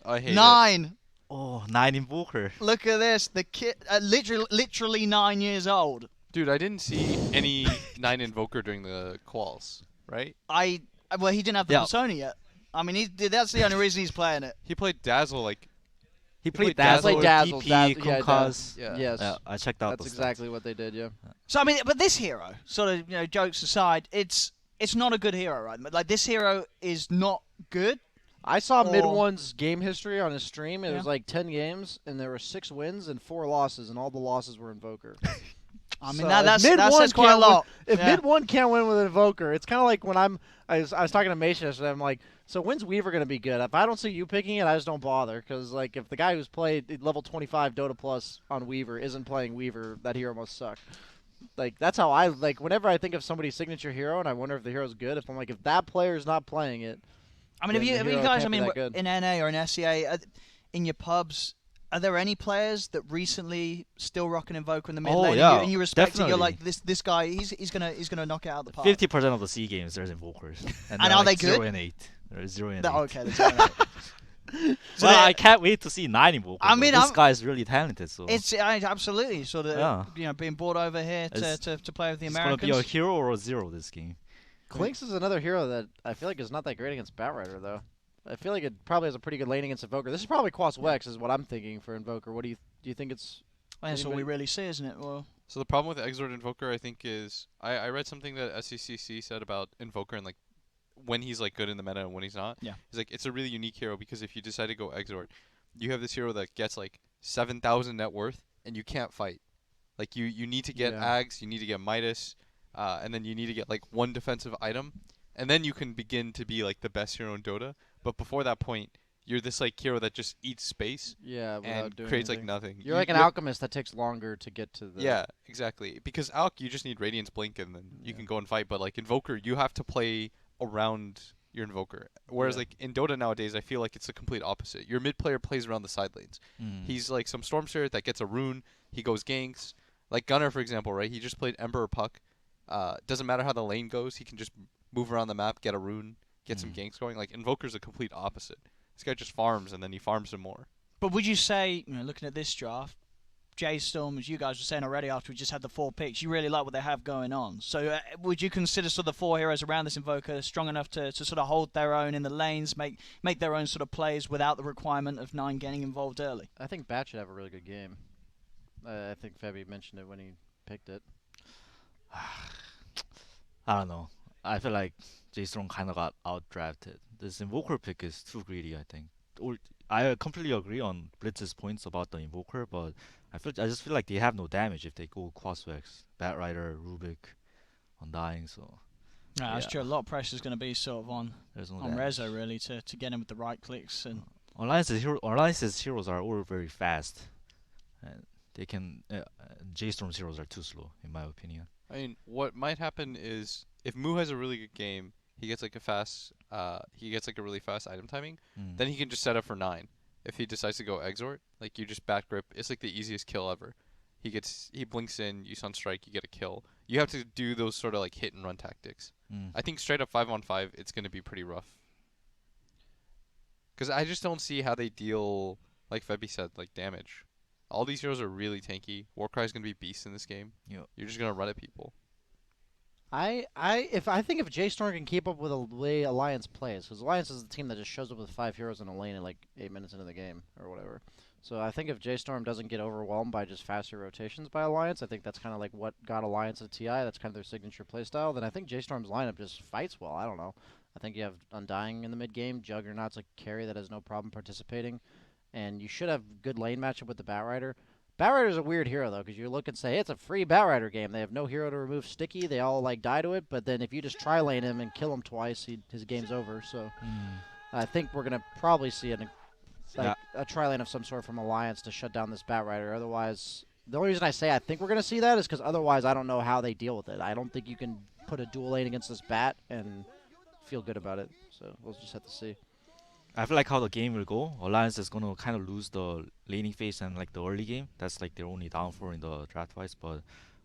Speaker 3: I hate
Speaker 1: 9.
Speaker 4: Oh, 9 Invoker.
Speaker 1: Look at this. The kid, literally 9 years old.
Speaker 3: Dude, I didn't see any 9 Invoker during the quals, right?
Speaker 1: Well, he didn't have the persona yet. I mean, that's the only reason he's playing it.
Speaker 3: He played Dazzle like.
Speaker 4: He played
Speaker 3: Dazzle,
Speaker 2: Dazzle,
Speaker 4: DP,
Speaker 2: yeah,
Speaker 4: Conquest.
Speaker 3: Yeah.
Speaker 2: Yes.
Speaker 4: Yeah, I checked out
Speaker 2: That's
Speaker 4: those
Speaker 2: exactly what they did, yeah.
Speaker 1: So I mean, but this hero, sort of, jokes aside, it's not a good hero, right? Like this hero is not good.
Speaker 2: I saw
Speaker 1: Or-
Speaker 2: Mid One's game history on his stream. It
Speaker 1: Yeah.
Speaker 2: was like 10 games, and there were 6 wins and 4 losses, and all the losses were Invoker.
Speaker 1: I mean,
Speaker 2: So
Speaker 1: that
Speaker 2: if
Speaker 1: says quite a lot.
Speaker 2: If
Speaker 1: Yeah.
Speaker 2: Mid One can't win with Invoker, it's kind of like when I was talking to Mason yesterday. I'm like, so when's Weaver going to be good? If I don't see you picking it, I just don't bother. Because like, if the guy who's played level 25 Dota Plus on Weaver isn't playing Weaver, that hero must suck. Like that's how I like. Whenever I think of somebody's signature hero, and I wonder if the hero's good, if I'm like, if that player's not playing it.
Speaker 1: I mean, if
Speaker 2: then
Speaker 1: you
Speaker 2: the hero
Speaker 1: guys,
Speaker 2: can't be that good.
Speaker 1: in NA or in SEA, in your pubs, Are there any players that recently still rocking Invoker in the mid
Speaker 4: Oh,
Speaker 1: lane,
Speaker 4: yeah,
Speaker 1: and you respect it? You're
Speaker 4: definitely.
Speaker 1: like this guy. He's gonna knock it out of the park.
Speaker 4: 50% of the C games there's Invokers,
Speaker 1: And
Speaker 4: they're
Speaker 1: are
Speaker 4: like
Speaker 1: they good?
Speaker 4: 0 and 8. They're 0 and 8.
Speaker 1: Okay, that's all right. So
Speaker 4: Well, I can't wait to see 9 Invokers.
Speaker 1: I mean,
Speaker 4: this
Speaker 1: I'm-
Speaker 4: guy's really talented. So
Speaker 1: It's absolutely sort of being brought over here to play with the
Speaker 4: it's
Speaker 1: Americans.
Speaker 4: gonna be a hero or a 0 this game.
Speaker 2: Clinks is another hero that I feel like is not that great against Batrider, though. I feel like it probably has a pretty good lane against Invoker. This is probably Quas Wex, is what I'm thinking for Invoker. What do you think it's?
Speaker 1: That's all we really see, isn't it? Well,
Speaker 3: So the problem with Exort Invoker, I think, is I read something that SCCC said about Invoker and like when he's like good in the meta and when he's not.
Speaker 1: Yeah.
Speaker 3: He's like, it's a really unique hero because if you decide to go Exort, you have this hero that gets like 7,000 net worth and you can't fight. Like you need to get Ags, you need to get Midas, and then you need to get like one defensive item, and then you can begin to be like the best hero in Dota. But before that point, you're this like hero that just eats space and
Speaker 2: doing
Speaker 3: creates
Speaker 2: anything.
Speaker 3: like nothing.
Speaker 2: You're like an alchemist that takes longer to get to the.
Speaker 3: Yeah, exactly. Because Alk, you just need Radiance Blink and then you can go and fight. But like Invoker, you have to play around your Invoker. Whereas like in Dota nowadays, I feel like it's the complete opposite. Your mid player plays around the side lanes. He's like some Storm Spirit that gets a rune. He goes ganks. Like Gunnar, for example, right? He just played Emperor Puck. Doesn't matter how the lane goes. He can just move around the map, get a rune, get some ganks going. Like Invoker's a complete opposite. This guy just farms and then he farms some more.
Speaker 1: but would you say, looking at this draft, J.Storm, as you guys were saying already after we just had the 4 picks, you really like what they have going on. So would you consider sort of the 4 heroes around this Invoker strong enough to sort of hold their own in the lanes, make their own sort of plays without the requirement of 9 getting involved early?
Speaker 2: I think Bat should have a really good game. I think Fabi mentioned it when he picked it.
Speaker 4: I don't know. I feel like J.Storm kind of got outdrafted. This Invoker pick is too greedy, I think. I completely agree on Blitz's points about the Invoker, but I just feel like they have no damage if they go Quaswex, Batrider, Rubik, Undying, so...
Speaker 1: No, that's true. A lot of pressure is going to be sort of on
Speaker 4: damage.
Speaker 1: Rezo, really, to get him with the right clicks. And
Speaker 4: Alliance's heroes are all very fast. And they can... J.Storm's heroes are too slow, in my opinion.
Speaker 3: I mean, what might happen is if Mu has a really good game, he gets like a really fast item timing. Then he can just set up for 9. If he decides to go Exort, like you just back grip, it's like the easiest kill ever. He blinks in, you stun strike, you get a kill. You have to do those sort of like hit and run tactics. I think straight up 5-on-5, it's going to be pretty rough. Because I just don't see how they deal, like Febby said, like damage. All these heroes are really tanky. Warcry is going to be beast in this game.
Speaker 4: Yep.
Speaker 3: You're just going to run at people.
Speaker 2: I think if J.Storm can keep up with the way Alliance plays, because Alliance is the team that just shows up with 5 heroes in a lane in like 8 minutes into the game or whatever. So I think if J.Storm doesn't get overwhelmed by just faster rotations by Alliance, I think that's kind of like what got Alliance at TI. That's kind of their signature playstyle. Then I think J.Storm's lineup just fights well. I don't know. I think you have Undying in the mid game, Juggernaut's a carry that has no problem participating, and you should have good lane matchup with the Batrider. Batrider's a weird hero, though, because you look and say, hey, it's a free Batrider game. They have no hero to remove Sticky. They all, like, die to it. But then if you just tri-lane him and kill him twice, his game's over. So I think we're going to probably see a tri-lane of some sort from Alliance to shut down this Batrider. Otherwise, the only reason I say I think we're going to see that is because otherwise I don't know how they deal with it. I don't think you can put a dual lane against this Bat and feel good about it. So we'll just have to see.
Speaker 4: I feel like how the game will go, Alliance is going to kind of lose the laning phase and like the early game. That's like their only downfall in the draft wise. But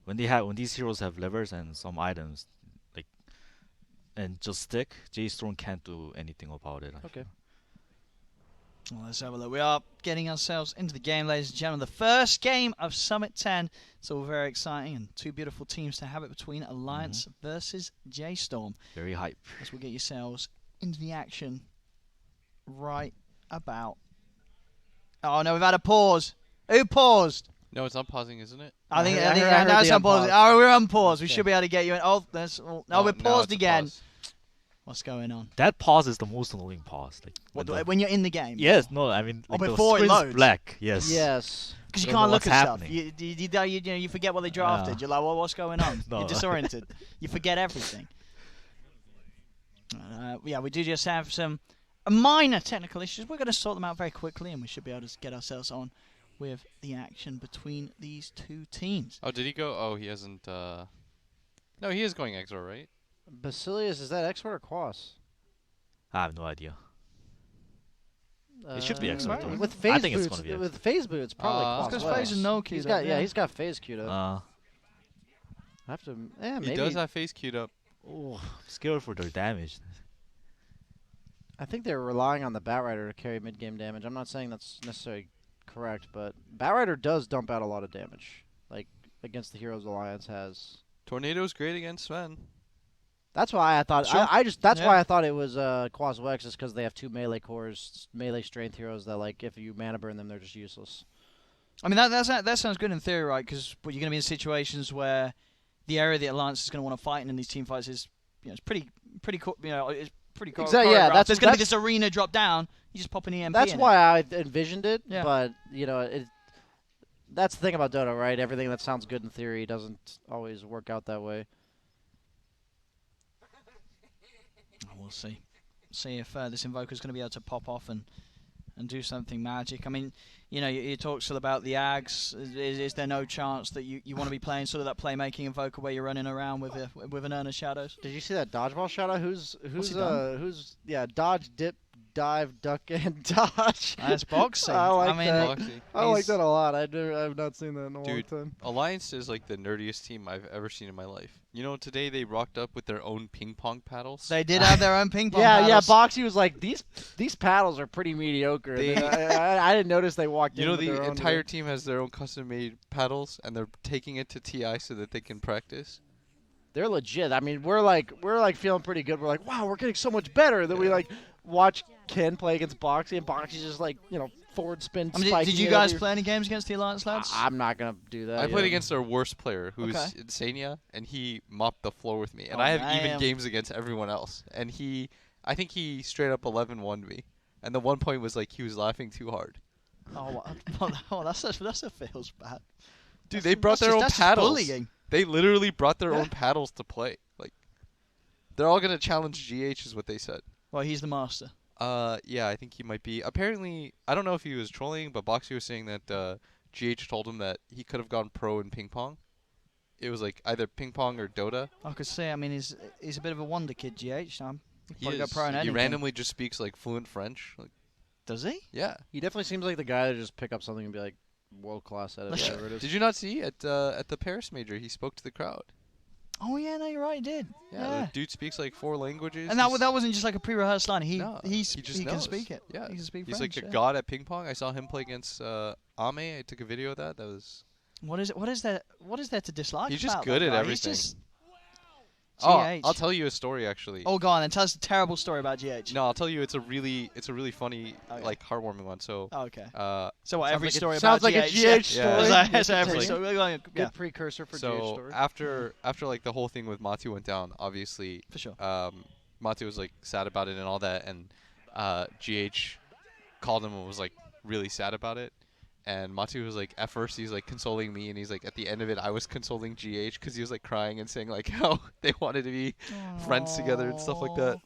Speaker 4: when these heroes have levers and some items, like and just stick, J.Storm can't do anything about it.
Speaker 2: Okay.
Speaker 1: Well, let's have a look. We are getting ourselves into the game, ladies and gentlemen. The first game of Summit 10. It's all very exciting and 2 beautiful teams to have it between Alliance versus J.Storm.
Speaker 4: Very hype.
Speaker 1: As we get yourselves into the action right about... Oh, no, we've had a pause. Who paused?
Speaker 3: No, it's not pausing, isn't it?
Speaker 1: I think
Speaker 2: heard
Speaker 1: that's
Speaker 2: the
Speaker 1: unpaused.
Speaker 2: unpause.
Speaker 1: Oh, we're unpaused. We
Speaker 2: Okay.
Speaker 1: should be able to get you in. Oh, we're
Speaker 3: now
Speaker 1: paused
Speaker 3: it's a
Speaker 1: again.
Speaker 3: pause.
Speaker 1: What's going on?
Speaker 4: That pause is the most annoying pause. Like
Speaker 1: When you're in the game?
Speaker 4: yes, no, I mean
Speaker 1: Or
Speaker 4: like
Speaker 1: before it
Speaker 4: the screen's
Speaker 1: loads.
Speaker 4: black. Yes.
Speaker 2: Yes.
Speaker 1: Because you
Speaker 4: Don't know
Speaker 1: can't look
Speaker 4: what's
Speaker 1: at
Speaker 4: happening.
Speaker 1: stuff. You forget what they drafted.
Speaker 4: Yeah.
Speaker 1: You're like, well, what's going on?
Speaker 4: No.
Speaker 1: You're disoriented. You forget everything. We do just have some minor technical issues. We're going to sort them out very quickly, and we should be able to get ourselves on with the action between these 2 teams.
Speaker 3: Oh, did he go? Oh, he hasn't. No, he is going Exor, right?
Speaker 2: Basilius, is that Expert or Quas?
Speaker 4: I have no idea. It should be acceptable.
Speaker 7: With phase
Speaker 4: I think
Speaker 7: boots,
Speaker 4: it's gonna be
Speaker 7: with phase boots, probably.
Speaker 1: Because
Speaker 7: Quas
Speaker 1: phase and no
Speaker 7: He's
Speaker 1: queued
Speaker 7: got
Speaker 1: up,
Speaker 7: yeah, he's got phase queued up. I have to. Yeah, maybe.
Speaker 3: He does have phase queued up.
Speaker 4: Oh, scared for their damage.
Speaker 7: I think they're relying on the Batrider to carry mid-game damage. I'm not saying that's necessarily correct, but Batrider does dump out a lot of damage, like against the Heroes Alliance has.
Speaker 3: Tornado's great against Sven.
Speaker 7: That's why I thought.
Speaker 1: Sure.
Speaker 7: That's why I thought it was Quas Wex, is because they have 2 melee cores, melee strength heroes that, like, if you mana burn them, they're just useless.
Speaker 1: I mean, that sounds good in theory, right? Because you're going to be in situations where the area the Alliance is going to want to fight in these team fights is, it's pretty cool. It's pretty cool.
Speaker 7: Exactly. Yeah,
Speaker 1: there's going to be this arena drop down. You just pop an EMP.
Speaker 7: That's why I envisioned it.
Speaker 1: Yeah.
Speaker 7: But that's the thing about Dota, right? Everything that sounds good in theory doesn't always work out that way.
Speaker 1: We'll see. See if this Invoker's going to be able to pop off and do something magic. I mean, you talk still about the Ags. Is there no chance that you want to be playing sort of that playmaking Invoker where you're running around with an Urn of Shadows?
Speaker 7: Did you see that dodgeball shadow? Who's dodge, dip, dive, duck, and dodge?
Speaker 1: That's boxing.
Speaker 7: I like
Speaker 1: that.
Speaker 7: I like that a lot. I've not seen that in a long time.
Speaker 3: Alliance is like the nerdiest team I've ever seen in my life. Today they rocked up with their own ping pong paddles.
Speaker 1: They did have their own ping pong paddles.
Speaker 7: Yeah, Boxy was like, these paddles are pretty mediocre. I didn't notice they walked in with their
Speaker 3: the
Speaker 7: own
Speaker 3: entire team has their own custom-made paddles, and they're taking it to TI so that they can practice.
Speaker 7: They're legit. I mean, we're like feeling pretty good. We're like, wow, we're getting so much better. Then we watch Ken play against Boxy, and Boxy's just forward spin.
Speaker 1: I mean, did you guys play any games against the Alliance lads?
Speaker 7: I'm not gonna do that.
Speaker 3: I played against our worst player, who's Insania, and he mopped the floor with me. And I have even games against everyone else. And I think he straight up 11-1'd me. And the one point was he was laughing too hard.
Speaker 1: That feels bad.
Speaker 3: Dude, they brought their own paddles.
Speaker 1: Bullying.
Speaker 3: They literally brought their own paddles to play. They're all gonna challenge GH, is what they said.
Speaker 1: Well, he's the master.
Speaker 3: Yeah, I think he might be. Apparently, I don't know if he was trolling, but Boxy was saying that GH told him that he could have gone pro in ping pong. It was either ping pong or Dota.
Speaker 1: I could say. I mean, he's a bit of a wonder kid, GH.
Speaker 3: He is. He randomly just speaks fluent French.
Speaker 1: Does he?
Speaker 3: Yeah.
Speaker 7: He definitely seems like the guy to just pick up something and be world class at it. Whatever it is.
Speaker 3: Did you not see at the Paris major? He spoke to the crowd.
Speaker 1: Oh yeah, no, you're right. He did.
Speaker 3: Yeah. The dude speaks 4 languages.
Speaker 1: And that wasn't just a pre-rehearsed line. He
Speaker 3: just
Speaker 1: can speak it.
Speaker 3: Yeah.
Speaker 1: He can speak
Speaker 3: He's
Speaker 1: French.
Speaker 3: a god at ping pong. I saw him play against Ame. I took a video of that. That was.
Speaker 1: What is there to dislike?
Speaker 3: He's just
Speaker 1: about
Speaker 3: good
Speaker 1: that
Speaker 3: at
Speaker 1: guy?
Speaker 3: everything.
Speaker 1: He's just
Speaker 3: Oh,
Speaker 1: GH.
Speaker 3: I'll tell you a story actually.
Speaker 1: Oh, go on and tell us a terrible story about GH.
Speaker 3: No, I'll tell you. It's a really funny, heartwarming one. So.
Speaker 1: Oh, okay.
Speaker 3: So
Speaker 1: every story
Speaker 7: sounds
Speaker 1: about
Speaker 7: like
Speaker 1: GH.
Speaker 7: a GH story.
Speaker 1: Yeah. So every story.
Speaker 7: Good precursor for GH story.
Speaker 3: So after the whole thing with Matu went down, obviously.
Speaker 1: For sure.
Speaker 3: Matu was sad about it and all that, and GH called him and was really sad about it. And Matu was at first he's consoling me, and he's at the end of it I was consoling GH because he was crying and saying how they wanted to be friends together and stuff like that.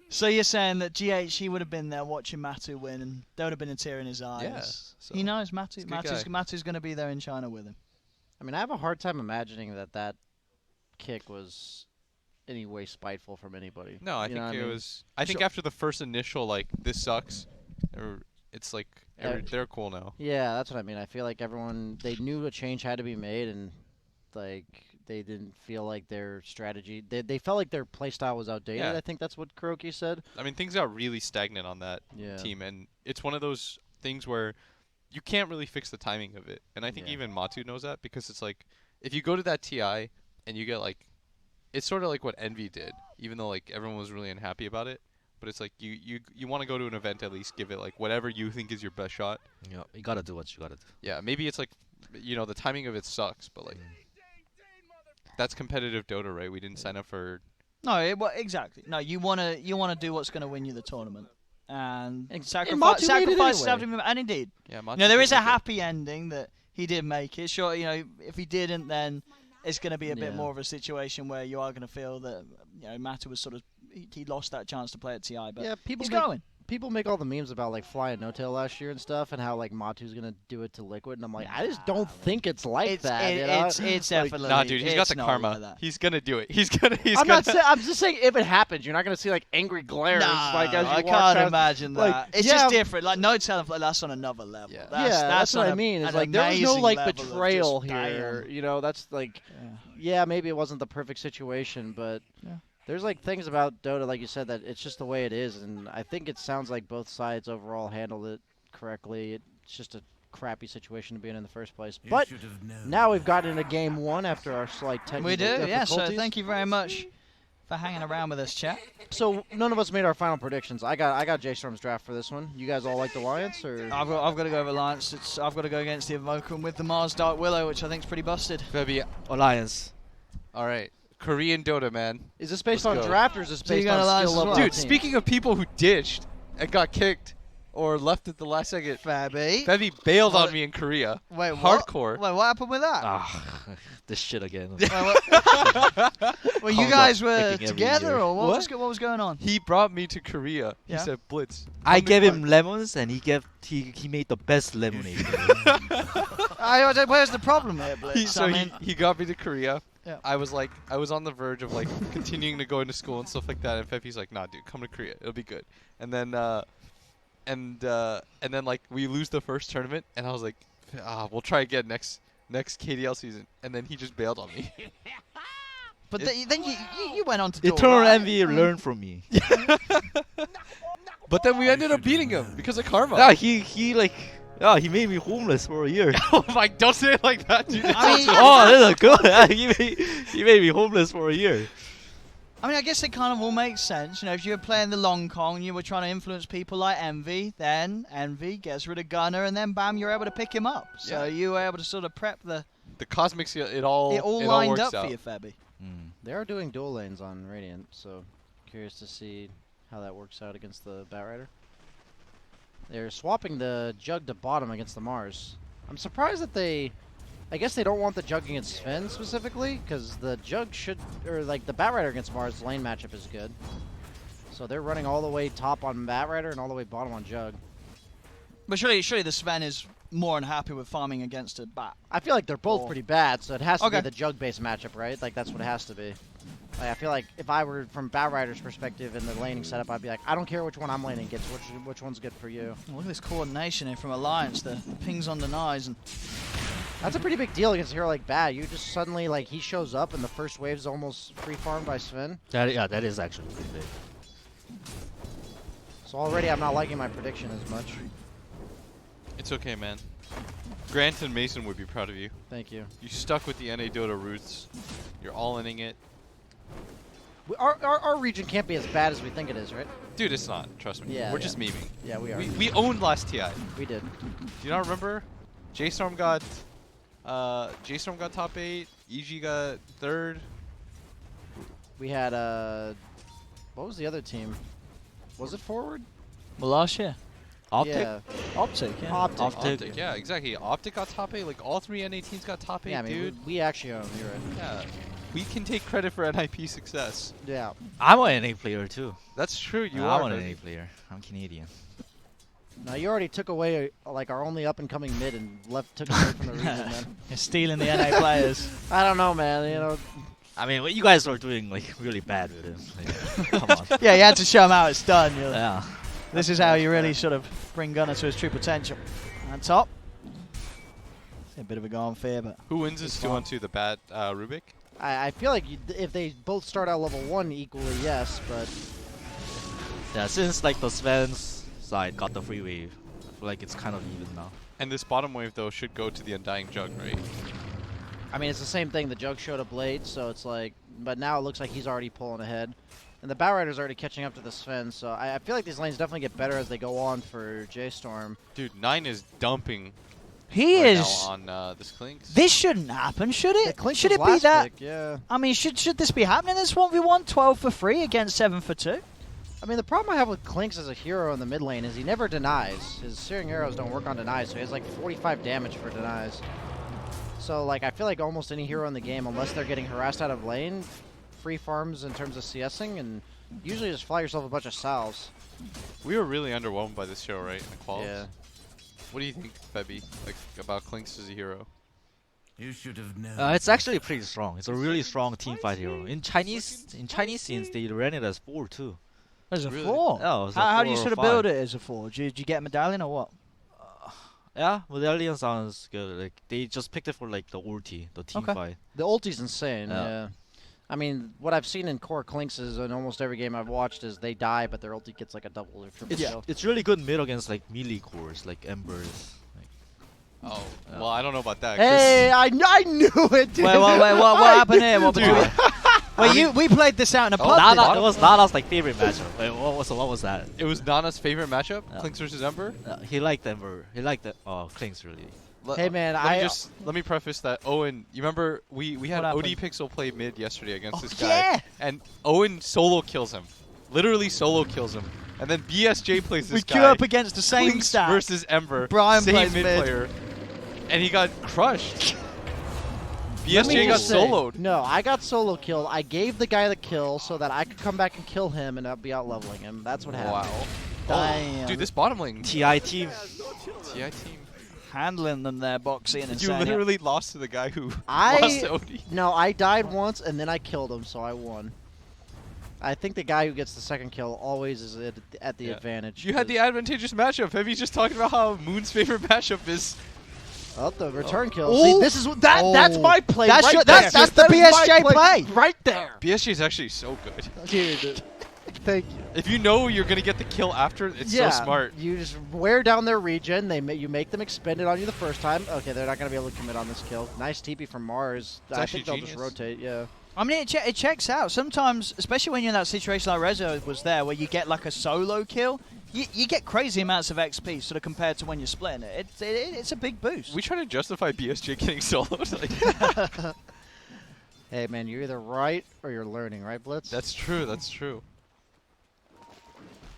Speaker 1: So you're saying that GH, he would have been there watching Matu win, and there would have been a tear in his eyes.
Speaker 3: Yeah, so
Speaker 1: he knows Matu.
Speaker 3: Matu's
Speaker 1: Matu's going to be there in China with him.
Speaker 7: I mean, I have a hard time imagining that kick was any way spiteful from anybody.
Speaker 3: No, I think it was. I think after the first initial this sucks, it's they're cool now.
Speaker 7: Yeah, that's what I mean. I feel like everyone, they knew a change had to be made, and they didn't feel like their strategy. They felt like their playstyle was outdated.
Speaker 3: Yeah.
Speaker 7: I think that's what Kuroki said.
Speaker 3: I mean, things got really stagnant on that team, and it's one of those things where you can't really fix the timing of it. And I think even Matu knows that, because it's if you go to that TI and you get it's sort of like what Envy did, even though everyone was really unhappy about it. But it's you want to go to an event, at least give it whatever you think is your best shot.
Speaker 4: Yeah, you gotta do what you gotta do.
Speaker 3: Yeah, maybe it's the timing of it sucks, but that's competitive Dota, right? We didn't sign up for.
Speaker 1: No, exactly. No, you wanna do what's gonna win you the tournament, and
Speaker 7: Matu made it
Speaker 1: sacrifices have
Speaker 7: anyway.
Speaker 1: to be, and he did.
Speaker 3: Yeah, Matu
Speaker 1: there
Speaker 3: did
Speaker 1: is a
Speaker 3: make it.
Speaker 1: happy ending that he did make it. Sure, if he didn't, then it's going to be a bit more of a situation where you are going to feel that Matu was he lost that chance to play at TI, but
Speaker 7: Yeah,
Speaker 1: he's going.
Speaker 7: people make all the memes about like Fly and No Tail last year and stuff, and how like Matu's gonna do it to Liquid, and I'm like, I just don't think it's like that.
Speaker 1: It's definitely.
Speaker 3: Nah, dude, he's got the
Speaker 1: not
Speaker 3: karma.
Speaker 1: like that.
Speaker 3: He's gonna do it. He's gonna.
Speaker 7: I'm just saying if it happens, you're not gonna see like angry glares.
Speaker 1: No,
Speaker 7: like as you
Speaker 1: I
Speaker 7: walk
Speaker 1: can't
Speaker 7: past-
Speaker 1: imagine that.
Speaker 7: like,
Speaker 1: It's
Speaker 7: yeah,
Speaker 1: just different. Like No Tail, that's on another level.
Speaker 3: Yeah.
Speaker 7: That's what
Speaker 1: on
Speaker 7: I mean. It's
Speaker 1: an
Speaker 7: like there was no
Speaker 1: amazing
Speaker 7: like
Speaker 1: level of
Speaker 7: betrayal
Speaker 1: just,
Speaker 7: here.
Speaker 1: damn.
Speaker 7: You know, that's like, yeah, maybe it wasn't the perfect situation, but there's like things about Dota, like you said, that it's just the way it is, and I think it sounds like both sides overall handled it correctly. It's just a crappy situation to be in the first place. But now we've gotten into game one after our slight technical
Speaker 1: We do, yeah. So
Speaker 7: difficulties.
Speaker 1: thank you very much for hanging around with us, chat.
Speaker 7: So none of us made our final predictions. I got J.Storm's draft for this one. You guys all like the Alliance, or
Speaker 1: I've got to go with Alliance. I've got to go against the Invoker with the Mars Dark Willow, which I think is pretty busted.
Speaker 3: Febby,
Speaker 4: Alliance.
Speaker 3: all right. Korean Dota, man.
Speaker 7: is this based
Speaker 3: Let's
Speaker 7: on
Speaker 3: go.
Speaker 7: draft, or is this
Speaker 1: So you
Speaker 7: based
Speaker 1: got
Speaker 7: on
Speaker 1: Alliance
Speaker 7: skill
Speaker 1: as
Speaker 7: level?
Speaker 1: well?
Speaker 7: of
Speaker 3: Dude,
Speaker 7: the team?
Speaker 3: speaking of people who ditched and got kicked or left at the last second,
Speaker 1: Fabby.
Speaker 3: Febby bailed
Speaker 1: What?
Speaker 3: on me in Korea.
Speaker 1: Wait, what?
Speaker 3: Hardcore.
Speaker 1: Wait, what happened with that?
Speaker 4: Ah, this shit again.
Speaker 1: Well, you
Speaker 4: Comes
Speaker 1: guys
Speaker 4: up
Speaker 1: were
Speaker 4: freaking every
Speaker 1: together,
Speaker 4: year.
Speaker 1: or what
Speaker 3: What?
Speaker 1: was going on?
Speaker 3: He brought me to Korea.
Speaker 1: Yeah.
Speaker 3: He said, Blitz.
Speaker 4: I
Speaker 3: come to
Speaker 4: gave him
Speaker 3: Clark."
Speaker 4: lemons, and he made the best lemonade.
Speaker 1: Where's the problem here, Blitz?
Speaker 3: He got me to Korea.
Speaker 1: Yeah.
Speaker 3: I was on the verge of like continuing to go into school and stuff like that. And Febby's like, nah, dude, come to Korea. It'll be good. And then like we lose the first tournament, and I was like, we'll try again next KDL season. And then he just bailed on me.
Speaker 1: But then you went on to do
Speaker 4: Eternal
Speaker 1: alright.
Speaker 4: Envy learned from me.
Speaker 3: But then we ended up beating him because of karma.
Speaker 4: Yeah, he made me homeless for a year.
Speaker 3: Oh my, don't say it like that, dude.
Speaker 1: I mean,
Speaker 4: Oh, that's good. He made me homeless for a year.
Speaker 1: I guess it kind of all makes sense. You know, if you were playing the long con and you were trying to influence people like Envy, then Envy gets rid of Gunner, and then bam, you're able to pick him up. So you were able to sort of prep the.
Speaker 3: The cosmics, it all
Speaker 1: lined
Speaker 3: works
Speaker 1: up
Speaker 3: out.
Speaker 1: for you, Febby.
Speaker 7: They are doing dual lanes on Radiant, so curious to see how that works out against the Batrider. They're swapping the Jug to bottom against the Mars. I'm surprised that I guess they don't want the Jug against Sven specifically, because the Jug the Batrider against Mars lane matchup is good. So they're running all the way top on Batrider and all the way bottom on Jug.
Speaker 1: But surely the Sven is more unhappy with farming against a Bat.
Speaker 7: I feel like they're both pretty bad, so it has to
Speaker 1: Okay.
Speaker 7: be the Jug-based matchup, right? Like, that's what it has to be. Like, I feel like if I were from Batrider's perspective in the laning setup, I'd be like, I don't care which one I'm laning against, which one's good for you.
Speaker 1: Look at this coordination here from Alliance. The pings on denies and.
Speaker 7: That's a pretty big deal against a hero like Bat. You just suddenly, like, he shows up and the first wave's almost free farmed by Sven.
Speaker 4: That is actually pretty big.
Speaker 7: So already I'm not liking my prediction as much.
Speaker 3: It's okay, man. Grant and Mason would be proud of you.
Speaker 7: Thank you.
Speaker 3: You stuck with the NA Dota roots. You're all-inning it.
Speaker 7: Our region can't be as bad as we think it is, right?
Speaker 3: Dude, it's not. Trust me.
Speaker 7: Yeah,
Speaker 3: We're just memeing.
Speaker 7: Yeah, we are.
Speaker 3: We owned last TI.
Speaker 7: We did.
Speaker 3: Do you not remember? J.Storm got top 8. EG got 3rd.
Speaker 7: We had, what was the other team? Was it Forward?
Speaker 1: Well, last year.
Speaker 4: Optic?
Speaker 7: Yeah.
Speaker 1: Optic, yeah.
Speaker 7: Optic.
Speaker 3: Yeah, exactly. Optic got top 8. Like all 3 NA teams got top 8,
Speaker 7: Yeah, I mean,
Speaker 3: dude.
Speaker 7: we actually own, you're right.
Speaker 3: Yeah. We can take credit for NIP success.
Speaker 7: Yeah.
Speaker 4: I'm an NA player too.
Speaker 3: That's true. You
Speaker 4: I'm
Speaker 3: are.
Speaker 4: an
Speaker 3: baby.
Speaker 4: NA player. I'm Canadian.
Speaker 7: Now you already took away like our only up and coming mid and took it away from the region, man.
Speaker 1: You're stealing the NA players.
Speaker 7: I don't know, man. You know,
Speaker 4: I mean, what you guys are doing like really bad with him. Like, come on.
Speaker 1: Yeah, you had to show him how it's done.
Speaker 4: Yeah.
Speaker 1: This is how you really sort of bring Gunner to his true potential. On top. A bit of a go on fear, but.
Speaker 3: Who wins this 2-on-2? The Bat Rubik?
Speaker 7: I feel like if they both start out level 1 equally, yes, but
Speaker 4: Yeah, since like the Sven's side got the free wave, I feel like it's kind of even now.
Speaker 3: And this bottom wave, though, should go to the Undying Jug, right?
Speaker 7: I mean, it's the same thing. The Jug showed up late, so it's like, but now it looks like he's already pulling ahead. And the Batrider's already catching up to the Sven, so I feel like these lanes definitely get better as they go on for J.Storm.
Speaker 3: Dude, 9 is dumping
Speaker 1: He
Speaker 3: right
Speaker 1: is.
Speaker 3: now on this Clinks.
Speaker 1: This shouldn't happen, should
Speaker 7: Yeah,
Speaker 1: it?
Speaker 7: Clinks
Speaker 1: Should
Speaker 7: was
Speaker 1: it be
Speaker 7: last
Speaker 1: that?
Speaker 7: pick, yeah.
Speaker 1: I mean, should this be happening? This 1v1, 12 for 3 against 7 for 2.
Speaker 7: I mean, the problem I have with Clinks as a hero in the mid lane is he never denies. His searing arrows don't work on denies, so he has like 45 damage for denies. So, like, I feel like almost any hero in the game, unless they're getting harassed out of lane, free farms in terms of CSing, and usually just fly yourself a bunch of salves.
Speaker 3: We were really underwhelmed by this show, right? In the quals.
Speaker 7: Yeah.
Speaker 3: What do you think, Febby, like about Clinks as a hero?
Speaker 8: You should have known.
Speaker 4: It's actually pretty strong. It's a really strong team fight hero. In Chinese scenes, they ran it as 4 too.
Speaker 1: As a
Speaker 3: Really?
Speaker 1: 4?
Speaker 4: Oh, it's a
Speaker 1: How do you
Speaker 4: 4 or
Speaker 1: sort of
Speaker 4: 5.
Speaker 1: build it as a 4? Did you get a medallion or what?
Speaker 4: Yeah, Medallion sounds good. Like they just picked it for like the ulti, the team
Speaker 1: Okay.
Speaker 4: fight.
Speaker 7: The ulti's insane.
Speaker 4: Yeah.
Speaker 7: Yeah. I mean, what I've seen in core Clinks is in almost every game I've watched is they die, but their ulti gets like a double or triple kill.
Speaker 4: It's really good mid against like melee cores like Embers.
Speaker 3: Oh,
Speaker 4: Yeah.
Speaker 3: well, I don't know about that. 'cause
Speaker 7: Hey, I knew it, dude.
Speaker 1: Wait, what happened here? What between? Wait, we played this out in a pub.
Speaker 3: Nana-
Speaker 1: didn't we?
Speaker 4: It was Nana's like favorite matchup. Wait, what was that?
Speaker 3: It was Nana's favorite matchup,
Speaker 4: Yeah.
Speaker 3: Clinks versus Ember.
Speaker 4: He liked Ember. He liked the Clinks really.
Speaker 7: Hey, man,
Speaker 3: Let me preface that Owen. You remember we had
Speaker 1: What
Speaker 3: OD
Speaker 1: happened?
Speaker 3: Pixel play mid yesterday against this guy,
Speaker 1: yeah!
Speaker 3: and Owen solo kills him, literally solo kills him, and then BSJ plays this
Speaker 1: We
Speaker 3: guy.
Speaker 1: queue up against the same
Speaker 3: Clinks
Speaker 1: stack.
Speaker 3: versus Ember.
Speaker 1: Brian
Speaker 3: same
Speaker 1: plays
Speaker 3: mid
Speaker 1: mid.
Speaker 3: player, and he got crushed.
Speaker 7: Let me
Speaker 3: BSJ got
Speaker 7: just say,
Speaker 3: soloed.
Speaker 7: No, I got solo killed. I gave the guy the kill so that I could come back and kill him and I'd be out leveling him. That's what happened.
Speaker 3: Wow.
Speaker 1: Damn.
Speaker 3: Dude, this bottom lane
Speaker 4: TI team.
Speaker 3: TI team.
Speaker 1: Handling them there, Boxy and
Speaker 3: You
Speaker 1: Insania.
Speaker 3: literally lost to the guy who lost to
Speaker 7: I
Speaker 3: OD.
Speaker 7: no, I died once and then I killed him, so I won. I think the guy who gets the second kill always is at the
Speaker 3: Yeah.
Speaker 7: advantage.
Speaker 3: You had the
Speaker 7: 'cause-
Speaker 3: advantageous matchup. Heavy's just talking about how Moon's favorite matchup is.
Speaker 7: Oh, the return kill.
Speaker 1: Ooh.
Speaker 7: See, this is that's my play.
Speaker 1: That's
Speaker 7: right
Speaker 1: your-
Speaker 7: there.
Speaker 1: that's the
Speaker 7: That is
Speaker 1: BSJ
Speaker 7: my
Speaker 1: play.
Speaker 7: right there.
Speaker 3: BSJ is actually so good.
Speaker 7: Dude, thank you.
Speaker 3: If you know you're gonna get the kill after, it's so smart.
Speaker 7: You just wear down their regen. You make them expend it on you the first time. Okay, they're not gonna be able to commit on this kill. Nice TP from Mars.
Speaker 3: It's
Speaker 7: I
Speaker 3: actually
Speaker 7: think they'll just
Speaker 3: genius.
Speaker 7: rotate. Yeah.
Speaker 1: I mean, it checks out. Sometimes, especially when you're in that situation like Rezo was there, where you get like a solo kill, you get crazy amounts of XP sort of compared to when you're splitting it. It's a big boost.
Speaker 3: We try to justify BSJ getting soloed. Like,
Speaker 7: Hey man, you're either right or you're learning, right, Blitz?
Speaker 3: that's true. That's true.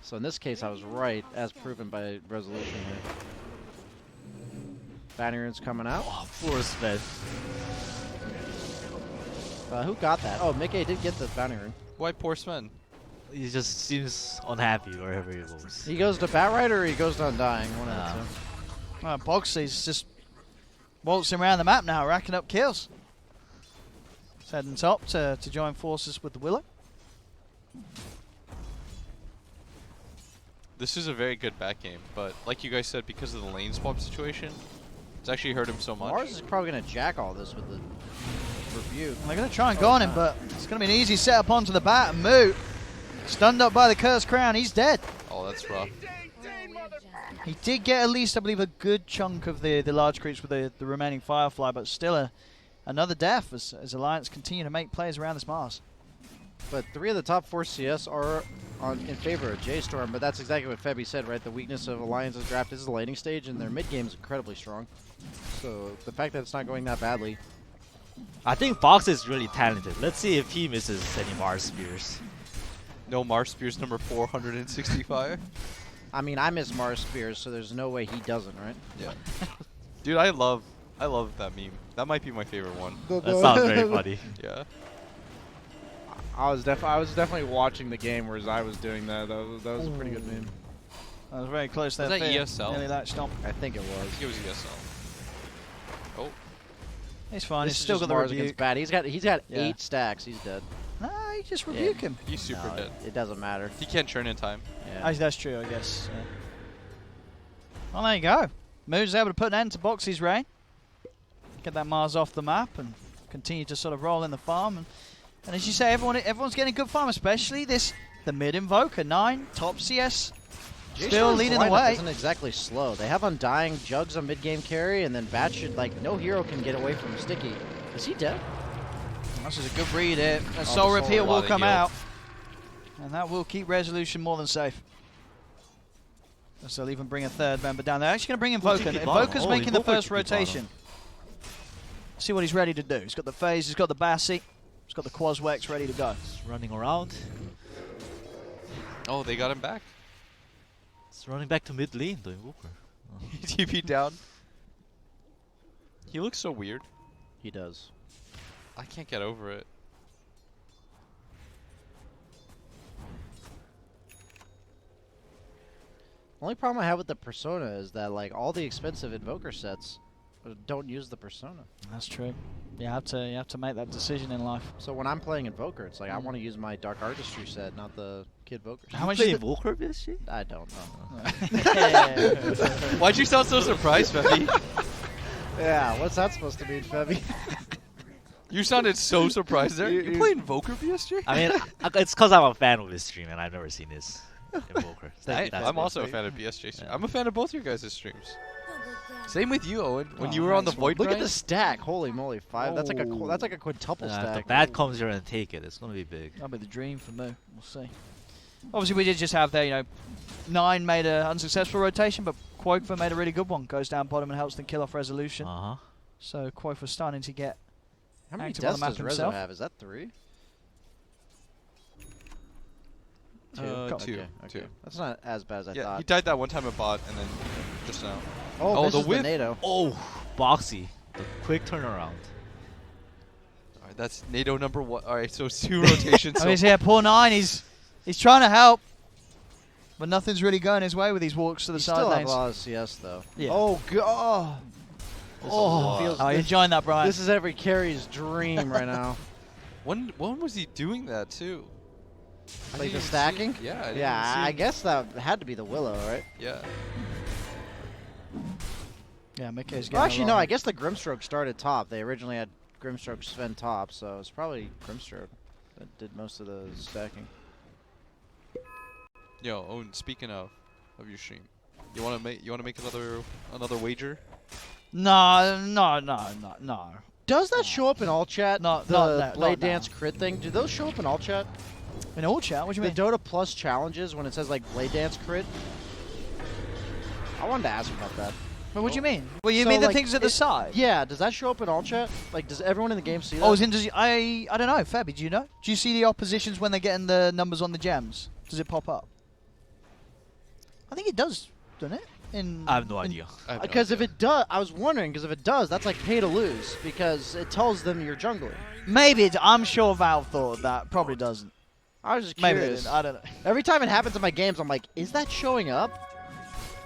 Speaker 7: So in this case, I was right, as proven by resolution here. Banner's coming out.
Speaker 4: Oh, force fed.
Speaker 7: Who got that? Oh, Mickey did get the bounty rune.
Speaker 3: Why poor Sven?
Speaker 4: He just seems unhappy wherever he goes.
Speaker 7: He goes to Batrider or he goes to Undying. One of the two.
Speaker 1: Boxy's just waltzing around the map now, racking up kills. He's heading top to join forces with the Willow.
Speaker 3: This is a very good back game, but like you guys said, because of the lane swap situation, it's actually hurt him so much.
Speaker 7: Mars is probably going to jack all this with the rebuke.
Speaker 1: They're going to try and go on him, but it's going to be an easy setup onto the bat and Moot. Stunned up by the Cursed Crown, he's dead.
Speaker 3: Oh, that's rough.
Speaker 1: He did get at least, I believe, a good chunk of the large creeps with the remaining Firefly, but still another death as Alliance continue to make plays around this Mars.
Speaker 7: But 3 of the top 4 CS are in favor of J.Storm, but that's exactly what Febby said, right? The weakness of Alliance's draft is the laning stage, and their mid game is incredibly strong. So the fact that it's not going that badly.
Speaker 4: I think Fox is really talented. Let's see if he misses any Mars Spears.
Speaker 3: No Mars Spears number 465.
Speaker 7: I mean, I miss Mars Spears, so there's no way he doesn't, right?
Speaker 3: Yeah. Dude, I love that meme. That might be my favorite one.
Speaker 4: That sounds very funny.
Speaker 3: Yeah.
Speaker 2: I was definitely watching the game whereas I was doing that. That was a pretty good meme.
Speaker 1: That was very close there.
Speaker 3: Was that
Speaker 1: Finn.
Speaker 3: ESL?
Speaker 1: Nearly that stomp.
Speaker 7: I think it
Speaker 3: I
Speaker 7: was.
Speaker 3: think it was ESL. Oh.
Speaker 1: He's fine.
Speaker 7: This
Speaker 1: He's
Speaker 7: is
Speaker 1: still
Speaker 7: just
Speaker 1: got the
Speaker 7: Mars
Speaker 1: rebuke.
Speaker 7: against Bat. He's got
Speaker 1: Yeah.
Speaker 7: 8 stacks. He's dead.
Speaker 1: No, he just rebuke him.
Speaker 3: He's super
Speaker 7: No,
Speaker 3: dead.
Speaker 7: It doesn't matter.
Speaker 3: He can't churn in time.
Speaker 7: Yeah.
Speaker 1: That's true, I guess. Yeah. Well, there you go. Moon's able to put an end to Boxy's reign. Get that Mars off the map and continue to sort of roll in the farm. And as you say, everyone's getting a good farm, especially the mid Invoker 9 top CS. Still
Speaker 7: J.Storm's
Speaker 1: leading the
Speaker 7: lineup
Speaker 1: way.
Speaker 7: Isn't exactly slow. They have Undying, Jugs on mid game carry, and then Bat should no hero can get away from Sticky. Is he dead?
Speaker 1: This is a good read here. A
Speaker 7: the
Speaker 1: Soul
Speaker 7: Soul
Speaker 1: Repeal
Speaker 3: a lot
Speaker 1: will
Speaker 3: of
Speaker 1: come
Speaker 3: heal.
Speaker 1: out. And that will keep Resolution more than safe. So they'll even bring a third member down. They're actually going to bring Invoker.
Speaker 4: TP bottom.
Speaker 1: Invoker's
Speaker 4: Oh,
Speaker 1: making the
Speaker 4: Invoker
Speaker 1: first
Speaker 4: TP bottom.
Speaker 1: rotation. See what he's ready to do. He's got the phase, he's got the Bassi, he's got the Quaswex ready to go.
Speaker 4: Just running around.
Speaker 3: Oh, they got him back.
Speaker 4: It's running back to mid lane, the Invoker.
Speaker 3: He TP'd down. He looks so weird.
Speaker 7: He does.
Speaker 3: I can't get over it.
Speaker 7: Only problem I have with the Persona is that like all the expensive Invoker sets don't use the Persona.
Speaker 1: That's true. You have to make that decision in life.
Speaker 7: So when I'm playing Invoker, it's like I want to use my Dark Artistry set, not the Kid Vokers.
Speaker 1: How much
Speaker 4: play
Speaker 1: is the
Speaker 4: Invoker, BSG?
Speaker 7: I don't know.
Speaker 3: Why'd you sound so surprised, Febby?
Speaker 7: Yeah, what's that supposed to mean, Febby?
Speaker 3: You sounded so surprised there. You play Invoker, BSG?
Speaker 4: I mean, it's because I'm a fan of this stream and I've never seen this Invoker.
Speaker 3: I'm also a fan of BSJ. Yeah. I'm a fan of both your guys' streams. Same with you, Owen. When you were on the Void
Speaker 7: Look
Speaker 3: grind.
Speaker 7: at the stack. Holy moly, 5. That's like a quintuple
Speaker 4: If
Speaker 7: stack.
Speaker 4: the bat comes here and take it, it's gonna be big.
Speaker 1: That'll be the dream for me. We'll see. Obviously, we did just have there, 9 made an unsuccessful rotation, but Quofa made a really good one. Goes down bottom and helps them kill off Resolution. So Quofa's starting to get
Speaker 7: How many
Speaker 1: active on
Speaker 7: deaths
Speaker 1: the map
Speaker 7: does Rezo
Speaker 1: himself.
Speaker 7: have? Is that 3?
Speaker 3: 2.
Speaker 7: Okay.
Speaker 3: Two.
Speaker 7: That's not as bad as I
Speaker 3: Yeah,
Speaker 7: thought.
Speaker 3: he died that one time at bot, and then just now.
Speaker 7: Oh, this
Speaker 3: the
Speaker 7: is
Speaker 3: whip.
Speaker 7: the NATO.
Speaker 4: Oh, Boxy. The quick turnaround.
Speaker 3: Alright, that's NATO number 1. Alright, so it's 2 rotations.
Speaker 1: I mean, yeah, poor 9. He's trying to help, but nothing's really going his way with these walks to the
Speaker 7: You
Speaker 1: side
Speaker 7: still have
Speaker 1: lanes.
Speaker 7: a lot of CS though.
Speaker 1: Yeah.
Speaker 7: Oh god.
Speaker 1: Oh, you're enjoying that, Brian.
Speaker 7: This is every carry's dream right now.
Speaker 3: When was he doing that too? I
Speaker 7: Like
Speaker 3: didn't
Speaker 7: the
Speaker 3: even see
Speaker 7: stacking?
Speaker 3: it. Yeah.
Speaker 7: Yeah, I guess that had to be the Willow, right?
Speaker 3: Yeah.
Speaker 1: Yeah, Mickey's getting
Speaker 7: Well, actually, no.
Speaker 1: along.
Speaker 7: I guess the Grimstroke started top. They originally had Grimstroke Sven top, so it's probably Grimstroke that did most of the stacking.
Speaker 3: Yo, Owen, speaking of your stream, you wanna make another wager?
Speaker 1: No.
Speaker 7: Does that show up in all chat?
Speaker 1: Not
Speaker 7: the Blade Dance crit thing. Do those show up in all chat?
Speaker 1: In all chat? What do you
Speaker 7: The
Speaker 1: mean?
Speaker 7: Dota Plus challenges when it says like Blade Dance crit. I wanted to ask about that.
Speaker 1: But what do you mean? Well, you
Speaker 7: So,
Speaker 1: mean the
Speaker 7: like,
Speaker 1: things at the side?
Speaker 7: Yeah. Does that show up in all chat? Like, does everyone in the game see that?
Speaker 1: Oh, I don't know. Fabi, do you know? Do you see the oppositions when they're getting the numbers on the gems? Does it pop up? I think it does, doesn't it?
Speaker 4: I have no idea.
Speaker 7: Because if it does, I was wondering. Because if it does, that's like pay to lose because it tells them you're jungling.
Speaker 1: Maybe I'm sure Valve thought that. Probably doesn't.
Speaker 7: I was just
Speaker 1: Maybe
Speaker 7: curious.
Speaker 1: they didn't. I don't know.
Speaker 7: Every time it happens in my games, I'm like, is that showing up?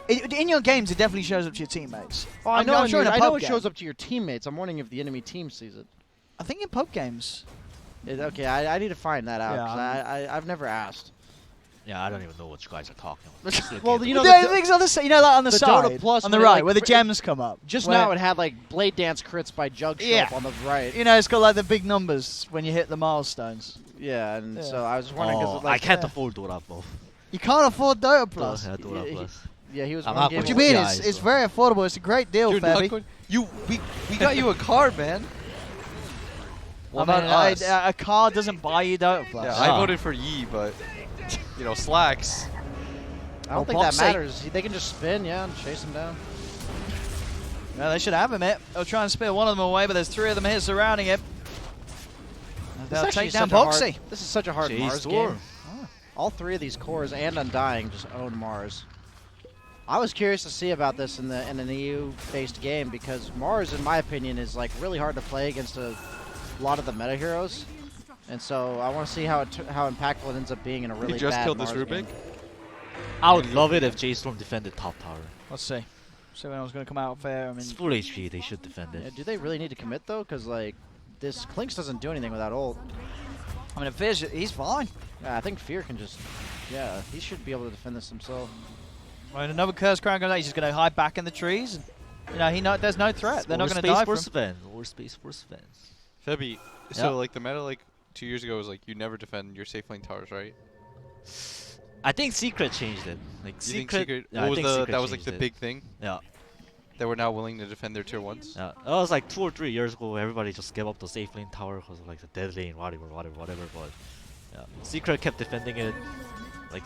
Speaker 1: In your games, it definitely shows up to your teammates.
Speaker 7: Oh, I know.
Speaker 1: I'm sure in a
Speaker 7: I know
Speaker 1: pub
Speaker 7: it shows
Speaker 1: game.
Speaker 7: up to your teammates. I'm wondering if the enemy team sees it.
Speaker 1: I think in pub games.
Speaker 7: Okay, I need to find that out.
Speaker 1: Yeah,
Speaker 7: 'Cause I've never asked.
Speaker 4: Yeah, I don't even know what you guys are talking about.
Speaker 7: Well, you know,
Speaker 1: the things on the side, like on the,
Speaker 7: the
Speaker 1: side,
Speaker 7: Dota Plus
Speaker 1: on the
Speaker 7: where,
Speaker 1: right,
Speaker 7: like,
Speaker 1: where the gems come up.
Speaker 7: just
Speaker 1: where-
Speaker 7: now it had like Blade Dance crits by Jug show up on the right.
Speaker 1: It's got like the big numbers when you hit the milestones.
Speaker 7: Yeah, and
Speaker 1: Yeah.
Speaker 7: so I was wondering because
Speaker 4: I can't afford Dota Plus.
Speaker 1: You can't afford Dota Plus.
Speaker 4: Yeah, Dota Plus.
Speaker 7: Yeah, he was.
Speaker 4: I'm
Speaker 7: one
Speaker 4: not
Speaker 7: game
Speaker 1: What do you
Speaker 7: away.
Speaker 1: mean?
Speaker 4: Yeah,
Speaker 1: It's
Speaker 4: so-
Speaker 1: very affordable. It's a great deal,
Speaker 3: Dude,
Speaker 1: Fabi.
Speaker 3: we got you a card, man. Well, not us.
Speaker 1: A card doesn't buy you Dota Plus.
Speaker 3: Yeah, I voted for Yi, but Slacks.
Speaker 7: I don't think that matters. They can just spin, and chase him down.
Speaker 1: Well, they should have him. They'll try and spear one of them away, but there's 3 of them here surrounding him. They'll take down Boxy.
Speaker 7: This is such a hard Mars
Speaker 4: J.Storm.
Speaker 7: game. All 3 of these cores and Undying just own Mars. I was curious to see about this in an EU-based game because Mars, in my opinion, is like really hard to play against a lot of the meta heroes, and so I want to see how impactful it ends up being in a really
Speaker 3: He just
Speaker 7: bad
Speaker 3: killed
Speaker 7: Mars
Speaker 3: this Rubik.
Speaker 7: game.
Speaker 4: I would love it if J.Storm defended top tower.
Speaker 1: Let's see. See when I was going to come out fair. I mean,
Speaker 4: It's full HP, they should defend it.
Speaker 7: Yeah, do they really need to commit though? Because like this Clinks doesn't do anything without ult.
Speaker 1: I mean, if Fizz, he's fine.
Speaker 7: Yeah, I think Fear can just. Yeah, he should be able to defend this himself.
Speaker 1: When another Curse Crown goes out, he's just going to hide back in the trees. And, there's no threat. They're not going to die for him.
Speaker 4: Sven. More space for Sven.
Speaker 3: Febby, so like the meta 2 years ago was like you never defend your safe lane towers, right?
Speaker 4: I think Secret changed it. Like
Speaker 3: You think
Speaker 4: Secret. Yeah, I
Speaker 3: what was
Speaker 4: think
Speaker 3: the
Speaker 4: Secret
Speaker 3: that was like
Speaker 4: changed
Speaker 3: the
Speaker 4: it.
Speaker 3: big thing?
Speaker 4: Yeah.
Speaker 3: They were now willing to defend their tier 1s?
Speaker 4: Yeah. That was like 2 or 3 years ago. Everybody just gave up the safe lane tower because of like the dead lane, whatever. But yeah, Secret kept defending it. Like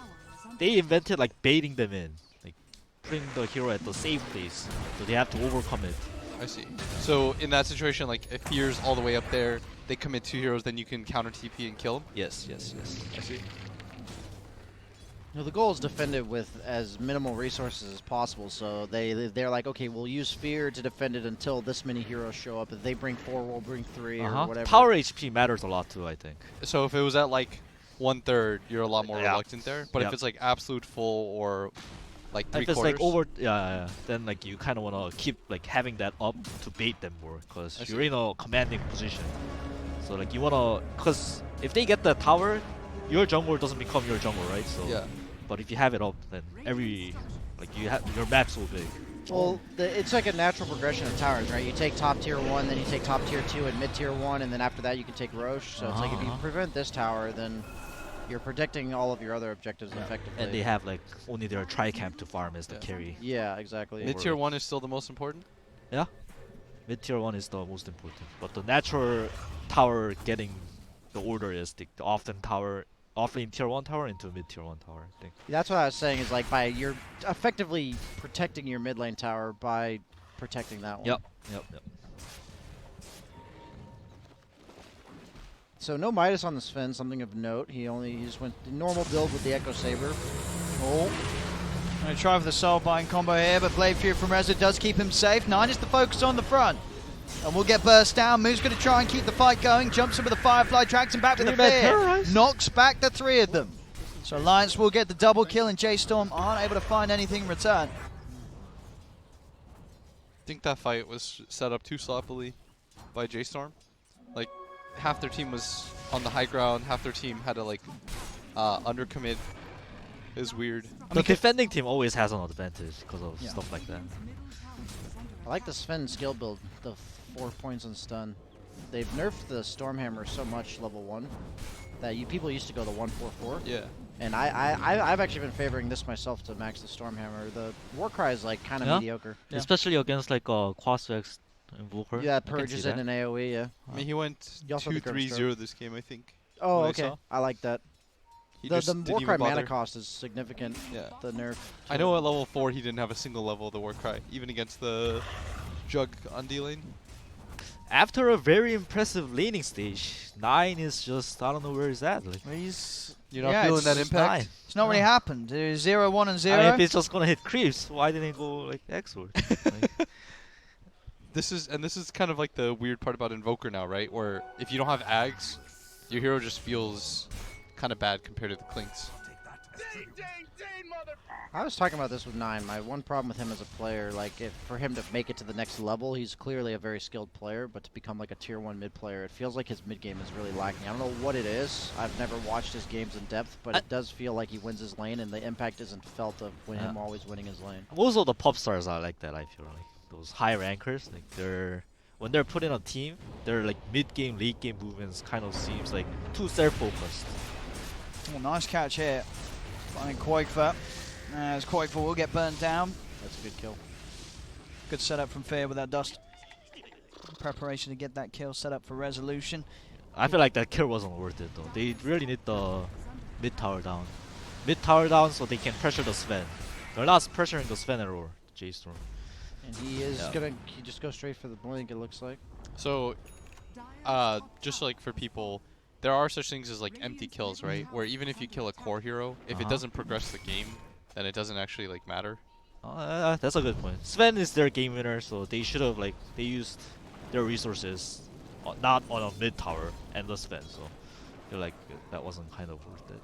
Speaker 4: they invented like baiting them in, like putting the hero at the safe place, so they have to overcome it.
Speaker 3: I see. So in that situation, like if Fear's all the way up there, they commit 2 heroes, then you can counter TP and kill them?
Speaker 4: Yes.
Speaker 3: I see.
Speaker 7: The goal is defend it with as minimal resources as possible. So they're like, okay, we'll use Fear to defend it until this many heroes show up. If they bring 4, we'll bring 3 or whatever.
Speaker 4: Tower HP matters a lot too, I think.
Speaker 3: So if it was at like 1/3, you're a lot more
Speaker 4: Yeah.
Speaker 3: reluctant there. But if
Speaker 4: Yep.
Speaker 3: it's like absolute full or like
Speaker 4: If it's
Speaker 3: three-quarters?
Speaker 4: like over, yeah, then like you kind of want to keep like having that up to bait them more, because
Speaker 3: I
Speaker 4: you're
Speaker 3: see.
Speaker 4: in a commanding position. So like you wanna, because if they get the tower, your jungle doesn't become your jungle, right? So
Speaker 3: Yeah.
Speaker 4: but if you have it up, then you have your map's so big.
Speaker 7: Well, it's like a natural progression of towers, right? You take top tier 1, then you take top tier 2 and mid tier 1, and then after that you can take Roche. So it's like if you prevent this tower, then you're protecting all of your other objectives effectively.
Speaker 4: And they have like only their tri-camp to farm as the carry.
Speaker 7: Yeah, exactly.
Speaker 3: Mid tier 1 is still the most important?
Speaker 4: Yeah, mid tier 1 is the most important, but the natural tower getting the order is the offlane tier 1 tower into mid tier 1 tower, I think.
Speaker 7: That's what I was saying, is like you're effectively protecting your mid lane tower by protecting that one.
Speaker 4: Yep.
Speaker 7: So no Midas on the Sven, something of note. He just went the normal build with the Echo Saber.
Speaker 1: Oh. Going to try for the soul bind combo here, but Blade Fury from Reza does keep him safe. 9 is the focus on the front. And we'll get burst down. Moon's going to try and keep the fight going. Jumps in with the Firefly, drags him back with the fear. Knocks back the 3 of them. So Alliance will get the double kill, and J.Storm aren't able to find anything in return.
Speaker 3: I think that fight was set up too sloppily by J.Storm. Like, half their team was on the high ground, half their team had to, like, undercommit. It was weird.
Speaker 4: The defending team always has an advantage because of stuff like that.
Speaker 7: I like the Sven skill build, the 4 points on stun. They've nerfed the Stormhammer so much level 1 that people used to go the 1-4-4.
Speaker 3: Yeah.
Speaker 7: And I've actually been favoring this myself to max the Stormhammer. The Warcry is like kind of mediocre.
Speaker 4: Yeah. Especially against like Quasvex Invoker.
Speaker 7: Yeah, purges it in AoE, yeah.
Speaker 3: I mean, he went 2-3-0 this game, I think.
Speaker 7: Oh, okay. I like that. The Warcry mana
Speaker 3: bother.
Speaker 7: cost is significant, the nerf.
Speaker 3: I know at level 4 he didn't have a single level of the Warcry, even against the Jug on D-lane.
Speaker 4: After a very impressive laning stage, 9 is just, I don't know where he's at. Like,
Speaker 3: you're not feeling that impact?
Speaker 4: 9.
Speaker 1: It's not really happened. It was 0, 1, and 0.
Speaker 4: I mean, if it's just gonna hit creeps, why didn't it go like X-Word? Like,
Speaker 3: This is kind of like the weird part about Invoker now, right? Where if you don't have Ags, your hero just feels kind of bad compared to the Clinks.
Speaker 7: I was talking about this with 9. My one problem with him as a player, like for him to make it to the next level, he's clearly a very skilled player, but to become like a tier 1 mid player, it feels like his mid game is really lacking. I don't know what it is. I've never watched his games in depth, but it does feel like he wins his lane, and the impact isn't felt of him always winning his lane.
Speaker 4: most of the pop stars are like that, I feel like. Those high rankers, like when they're put in a team, their like mid game, late game movements kind of seems like too self-focused.
Speaker 1: Oh, nice catch here. Finding Quakefer. As Quakefer will get burnt down.
Speaker 7: That's a good kill.
Speaker 1: Good setup from Fear with that dust. Preparation to get that kill set up for Resolution.
Speaker 4: I feel like that kill wasn't worth it though. They really need the mid tower down. Mid tower down so they can pressure the Sven. They're not pressuring the Sven at all, J.Storm.
Speaker 7: And he just goes straight for the blink, it looks like.
Speaker 3: So, just like for people, there are such things as like empty kills, right? Where even if you kill a core hero, if it doesn't progress the game, then it doesn't actually like matter.
Speaker 4: That's a good point. Sven is their game winner, so they should have they used their resources not on a mid tower and the Sven. So I feel like that wasn't kind of worth it.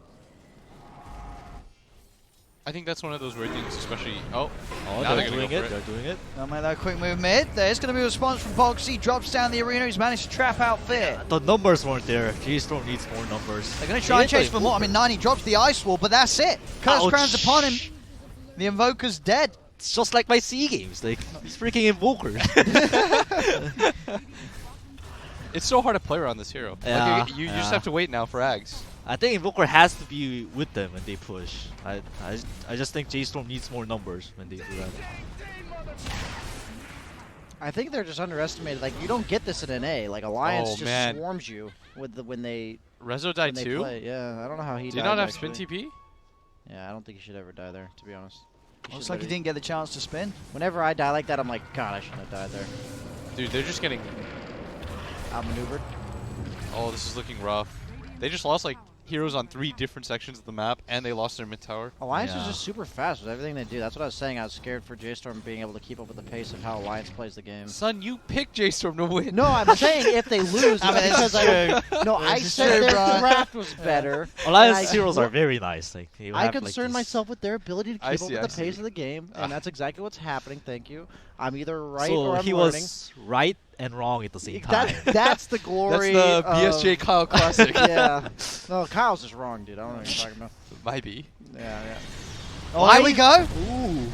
Speaker 3: I think that's one of those weird things, especially. Oh,
Speaker 4: they're doing it. They're doing it.
Speaker 1: They'll make that quick move mid. There's going to be a response from Boxy. Drops down the arena. He's managed to trap out Fear.
Speaker 4: The numbers weren't there. J.Storm needs more numbers.
Speaker 1: They're going to try and chase for more. I mean, 90 drops the Ice Wall, but that's it. Curse crowns upon him. The Invoker's dead.
Speaker 4: It's just like my C games. Like, he's freaking Invokers.
Speaker 3: It's so hard to play around this hero.
Speaker 4: Yeah,
Speaker 3: like you just have to wait now for Ags.
Speaker 4: I think Invoker has to be with them when they push. I just think J.Storm needs more numbers when they do that.
Speaker 7: I think they're just underestimated. Like, you don't get this in NA. Like, Alliance just swarms you with when they
Speaker 3: Rezo died too?
Speaker 7: play. Yeah, I don't know how he died.
Speaker 3: Do you not have
Speaker 7: actually.
Speaker 3: spin TP?
Speaker 7: Yeah, I don't think he should ever die there, to be honest.
Speaker 1: Looks like he didn't get the chance to spin.
Speaker 7: Whenever I die like that, I'm like, God, I shouldn't have died there.
Speaker 3: Dude, they're just getting
Speaker 7: outmaneuvered.
Speaker 3: Oh, this is looking rough. They just lost like heroes on 3 different sections of the map, and they lost their mid tower.
Speaker 7: Alliance is just super fast with everything they do. That's what I was saying. I was scared for J.Storm being able to keep up with the pace of how Alliance plays the game.
Speaker 3: Son, you picked J.Storm to win.
Speaker 7: No, I'm saying if they lose,
Speaker 1: I mean,
Speaker 7: because I said their draft was better.
Speaker 4: Alliance heroes are very nice. Like
Speaker 7: I concern myself with their ability to keep up with the pace
Speaker 3: see.
Speaker 7: of the game, and that's exactly what's happening. Thank you. I'm either right
Speaker 4: so
Speaker 7: or I'm
Speaker 4: he
Speaker 7: learning.
Speaker 4: was right and wrong at the same time.
Speaker 7: That's the glory.
Speaker 3: That's the BSJ Kyle Classic.
Speaker 7: Yeah. No, Kyle's just wrong, dude. I don't know what you're talking about.
Speaker 3: Might be.
Speaker 7: Yeah.
Speaker 1: Oh, here we go.
Speaker 7: Ooh.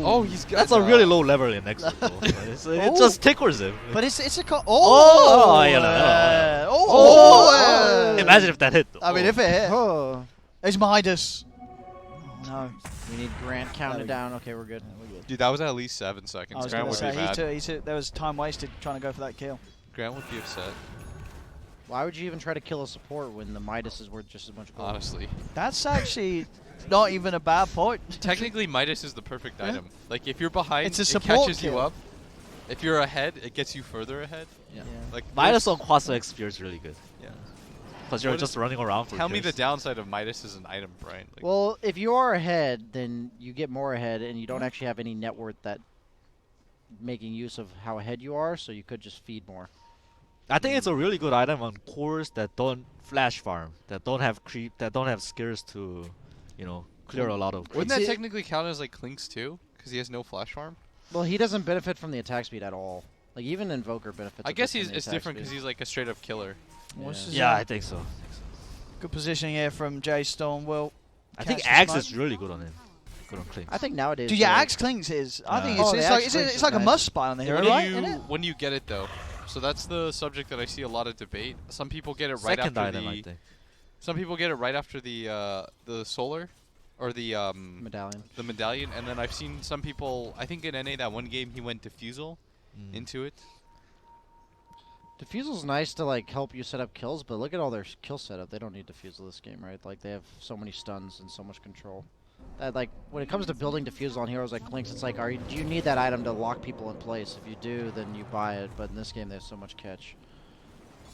Speaker 3: Oh, he's good.
Speaker 4: That's a really low level in X. It just tickles him.
Speaker 1: But it's a
Speaker 4: Oh, you know. Imagine if that hit. Though.
Speaker 1: I mean, if it hit.
Speaker 7: Oh.
Speaker 1: It's Midas. No.
Speaker 7: We need Grant counted down. Okay, we're good.
Speaker 3: Dude, that was at least 7
Speaker 1: I
Speaker 3: seconds.
Speaker 1: was
Speaker 3: Grant
Speaker 1: going to
Speaker 3: would be
Speaker 1: say,
Speaker 3: mad.
Speaker 1: there was time wasted trying to go for that kill.
Speaker 3: Grant would be upset.
Speaker 7: Why would you even try to kill a support when the Midas is worth just as much gold?
Speaker 3: Honestly.
Speaker 1: That's actually not even a bad point.
Speaker 3: Technically, Midas is the perfect item. Like, if you're behind,
Speaker 1: It's a
Speaker 3: it
Speaker 1: support
Speaker 3: catches you
Speaker 1: kill.
Speaker 3: up. If you're ahead, it gets you further ahead.
Speaker 7: Yeah.
Speaker 3: Like
Speaker 4: Midas on Quasa X feels really good.
Speaker 3: Yeah.
Speaker 4: Because you're just running around for
Speaker 3: Tell me the
Speaker 4: kills.
Speaker 3: downside of Midas as an item, Brian. Like,
Speaker 7: Well, if you are ahead, then you get more ahead, and you don't actually have any net worth that making use of how ahead you are, so you could just feed more.
Speaker 4: I think it's a really good item on cores that don't flash farm, that don't have creep, that don't have skills to, clear a lot of creep.
Speaker 3: wouldn't that technically count as like Klink's too? Because he has no flash farm.
Speaker 7: Well, he doesn't benefit from the attack speed at all. Like, even Invoker benefits.
Speaker 3: I
Speaker 7: a
Speaker 3: guess
Speaker 7: bit from the
Speaker 3: it's
Speaker 7: attack
Speaker 3: different because
Speaker 7: speed.
Speaker 3: he's like a straight up killer.
Speaker 4: Yeah, I think so.
Speaker 1: Good positioning here from J.Storm. Will
Speaker 4: I think
Speaker 1: catch the
Speaker 4: Axe
Speaker 1: smoke.
Speaker 4: is really good on him. Good on Klink.
Speaker 7: I think nowadays.
Speaker 1: Dude, yeah, Axe Clinks is. I think
Speaker 7: Oh,
Speaker 1: it's,
Speaker 7: the
Speaker 1: it's
Speaker 7: Axe
Speaker 1: like
Speaker 7: Clinks
Speaker 1: it's
Speaker 7: is
Speaker 1: like a
Speaker 7: nice.
Speaker 1: must buy on the hero,
Speaker 3: When
Speaker 1: right?
Speaker 3: do
Speaker 1: Isn't
Speaker 3: you
Speaker 1: it?
Speaker 3: when do you get it though? So that's the subject that I see a lot of debate. Some people get it right
Speaker 4: Second
Speaker 3: after
Speaker 4: item, I
Speaker 3: the.
Speaker 4: think.
Speaker 3: Some people get it right after the solar, or the medallion, and then I've seen some people. I think in NA that one game he went diffusal into it.
Speaker 7: Diffusal's nice to like help you set up kills, but look at all their kill setup. They don't need Diffusal this game, right? Like, they have so many stuns and so much control. That, like, when it comes to building Diffusal on heroes like Klinks, it's like, do you need that item to lock people in place? If you do, then you buy it. But in this game, there's so much catch.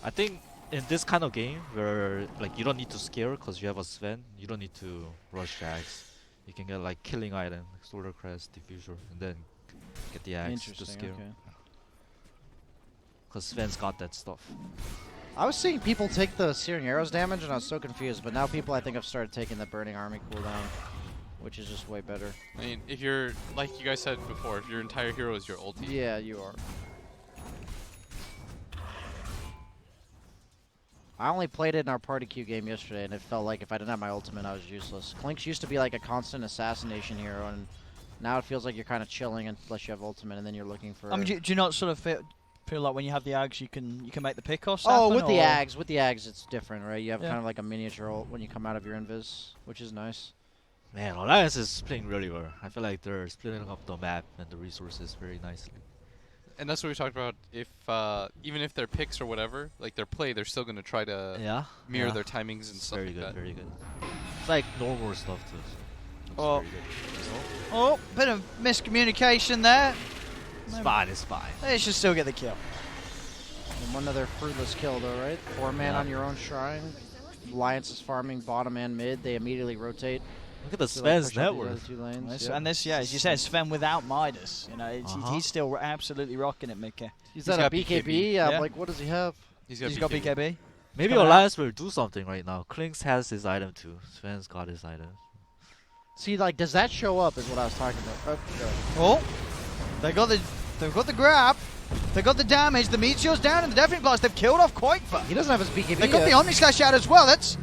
Speaker 4: I think in this kind of game where like you don't need to scare because you have a Sven, you don't need to rush Axe. You can get like killing item, like Solar Crest, Diffuser, and then get the Axe to
Speaker 7: Interesting.
Speaker 4: scare.
Speaker 7: Okay.
Speaker 4: Because Sven's got that stuff.
Speaker 7: I was seeing people take the Searing Arrows damage, and I was so confused. But now people, I think, have started taking the Burning Army cooldown, which is just way better.
Speaker 3: I mean, if you're like you guys said before, if your entire hero is your ulti.
Speaker 7: Yeah, you are. I only played it in our party queue game yesterday, and it felt like if I didn't have my ultimate, I was useless. Klinks used to be like a constant assassination hero, and now it feels like you're kind of chilling unless you have ultimate, and then you're looking for.
Speaker 1: I mean, do you not sort of feel like when you have the Ags, you can make the pickoffs?
Speaker 7: Oh,
Speaker 1: happen,
Speaker 7: with the Ags, it's different, right? You have
Speaker 1: Yeah.
Speaker 7: kind of like a miniature ult when you come out of your invis, which is nice.
Speaker 4: Man, Alliance is playing really well. I feel like they're splitting up the map and the resources very nicely.
Speaker 3: And that's what we talked about. If even if they're picks or whatever, like their play, they're still gonna try to mirror their timings and stuff
Speaker 4: very
Speaker 3: like
Speaker 4: good,
Speaker 3: that.
Speaker 4: very good. It's like normal stuff too. So
Speaker 1: Oh.
Speaker 4: very good.
Speaker 1: Oh, bit of miscommunication there.
Speaker 4: It's fine, it's fine.
Speaker 1: They should still get the kill.
Speaker 7: And one other fruitless kill, though, right? 4-man on your own shrine. Alliance is farming bottom and mid. They immediately rotate.
Speaker 4: Look at the
Speaker 7: to, like,
Speaker 4: Sven's
Speaker 7: push up
Speaker 4: net
Speaker 7: these other
Speaker 4: worth.
Speaker 7: 2 lanes.
Speaker 1: This-
Speaker 7: Yep.
Speaker 1: And this, yeah, as you said, Sven without Midas.
Speaker 4: Uh-huh.
Speaker 1: He's still absolutely rocking it, Mickey.
Speaker 7: He's
Speaker 3: got
Speaker 7: that a
Speaker 3: BKB.
Speaker 7: BKB? Yeah,
Speaker 1: Yeah.
Speaker 7: I'm like, what does he have?
Speaker 3: He's
Speaker 1: He's got BKB.
Speaker 4: Maybe
Speaker 1: coming
Speaker 4: Alliance will do something right now. Klinks has his item too. Sven's got his item.
Speaker 7: See, like, does that show up is what I was talking about.
Speaker 1: Oh, they've got the grab. They got the damage. The Meteor's down and the Deafening Blast. They've killed off Koifa.
Speaker 7: He doesn't have his BKB
Speaker 1: They got
Speaker 7: yet.
Speaker 1: the Omni Slash out as well. That's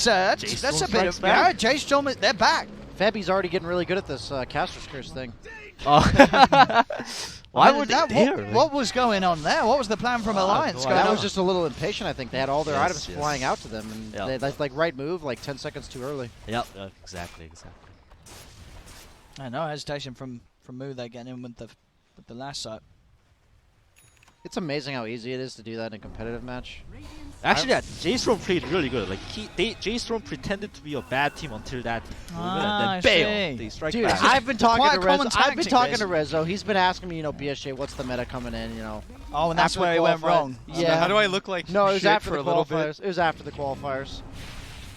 Speaker 1: a
Speaker 4: J.Storm
Speaker 1: bit of
Speaker 4: strikes back.
Speaker 1: J.Storm. They're back.
Speaker 7: Febby's already getting really good at this Caster's Curse thing.
Speaker 4: Oh. Why would
Speaker 1: that?
Speaker 4: that?
Speaker 1: What was going on there? What was the plan from Alliance?
Speaker 4: no
Speaker 1: going
Speaker 7: That
Speaker 1: on?
Speaker 7: was just a little impatient, I think. They had all their
Speaker 4: Yes,
Speaker 7: items
Speaker 4: yes.
Speaker 7: flying out to them, and
Speaker 4: Yeah.
Speaker 7: they like right move, like 10 seconds too early.
Speaker 4: Yep, exactly.
Speaker 1: No hesitation from Moo there getting in with the last side.
Speaker 7: It's amazing how easy it is to do that in a competitive match.
Speaker 4: Actually, J.Storm played really good. Like J.Storm pretended to be a bad team until that moment, and then bam, they strike
Speaker 7: Dude,
Speaker 4: back.
Speaker 7: I've been talking
Speaker 1: quite
Speaker 7: to
Speaker 1: a common
Speaker 7: Rezo. I've been
Speaker 1: tactic,
Speaker 7: talking to
Speaker 1: Rezo.
Speaker 7: Rezo. He's been asking me, BSJ, what's the meta coming in?
Speaker 1: Oh, and that's
Speaker 7: after
Speaker 1: where
Speaker 7: the
Speaker 1: he went
Speaker 7: qualifiers.
Speaker 1: wrong.
Speaker 7: Yeah.
Speaker 3: How do I look like
Speaker 7: No, it was
Speaker 3: shit
Speaker 7: after
Speaker 3: for
Speaker 7: the
Speaker 3: a little
Speaker 7: qualifiers.
Speaker 3: bit?
Speaker 7: It was after the qualifiers.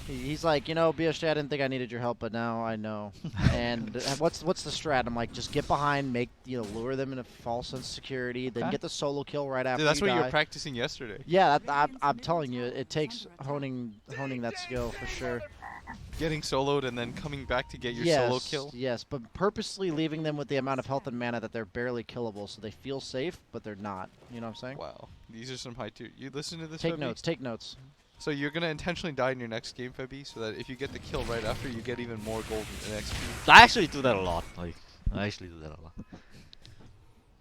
Speaker 7: He's like, BSJ, I didn't think I needed your help, but now I know. And what's the strat? I'm like, just get behind, lure them into false sense of security, then get the solo kill right after.
Speaker 3: Dude, that's
Speaker 7: you
Speaker 3: what you
Speaker 7: die.
Speaker 3: were practicing yesterday.
Speaker 7: Yeah, I'm telling you, it takes honing that skill for sure.
Speaker 3: Getting soloed and then coming back to get your solo kill.
Speaker 7: Yes, but purposely leaving them with the amount of health and mana that they're barely killable, so they feel safe, but they're not. You know what I'm saying?
Speaker 3: Wow, these are some high tier. You listen to this.
Speaker 7: Take
Speaker 3: Febby?
Speaker 7: notes. Take notes.
Speaker 3: So you're gonna intentionally die in your next game, Febby, so that if you get the kill right after, you get even more gold in the XP.
Speaker 4: I actually do that a lot. I actually do that a lot.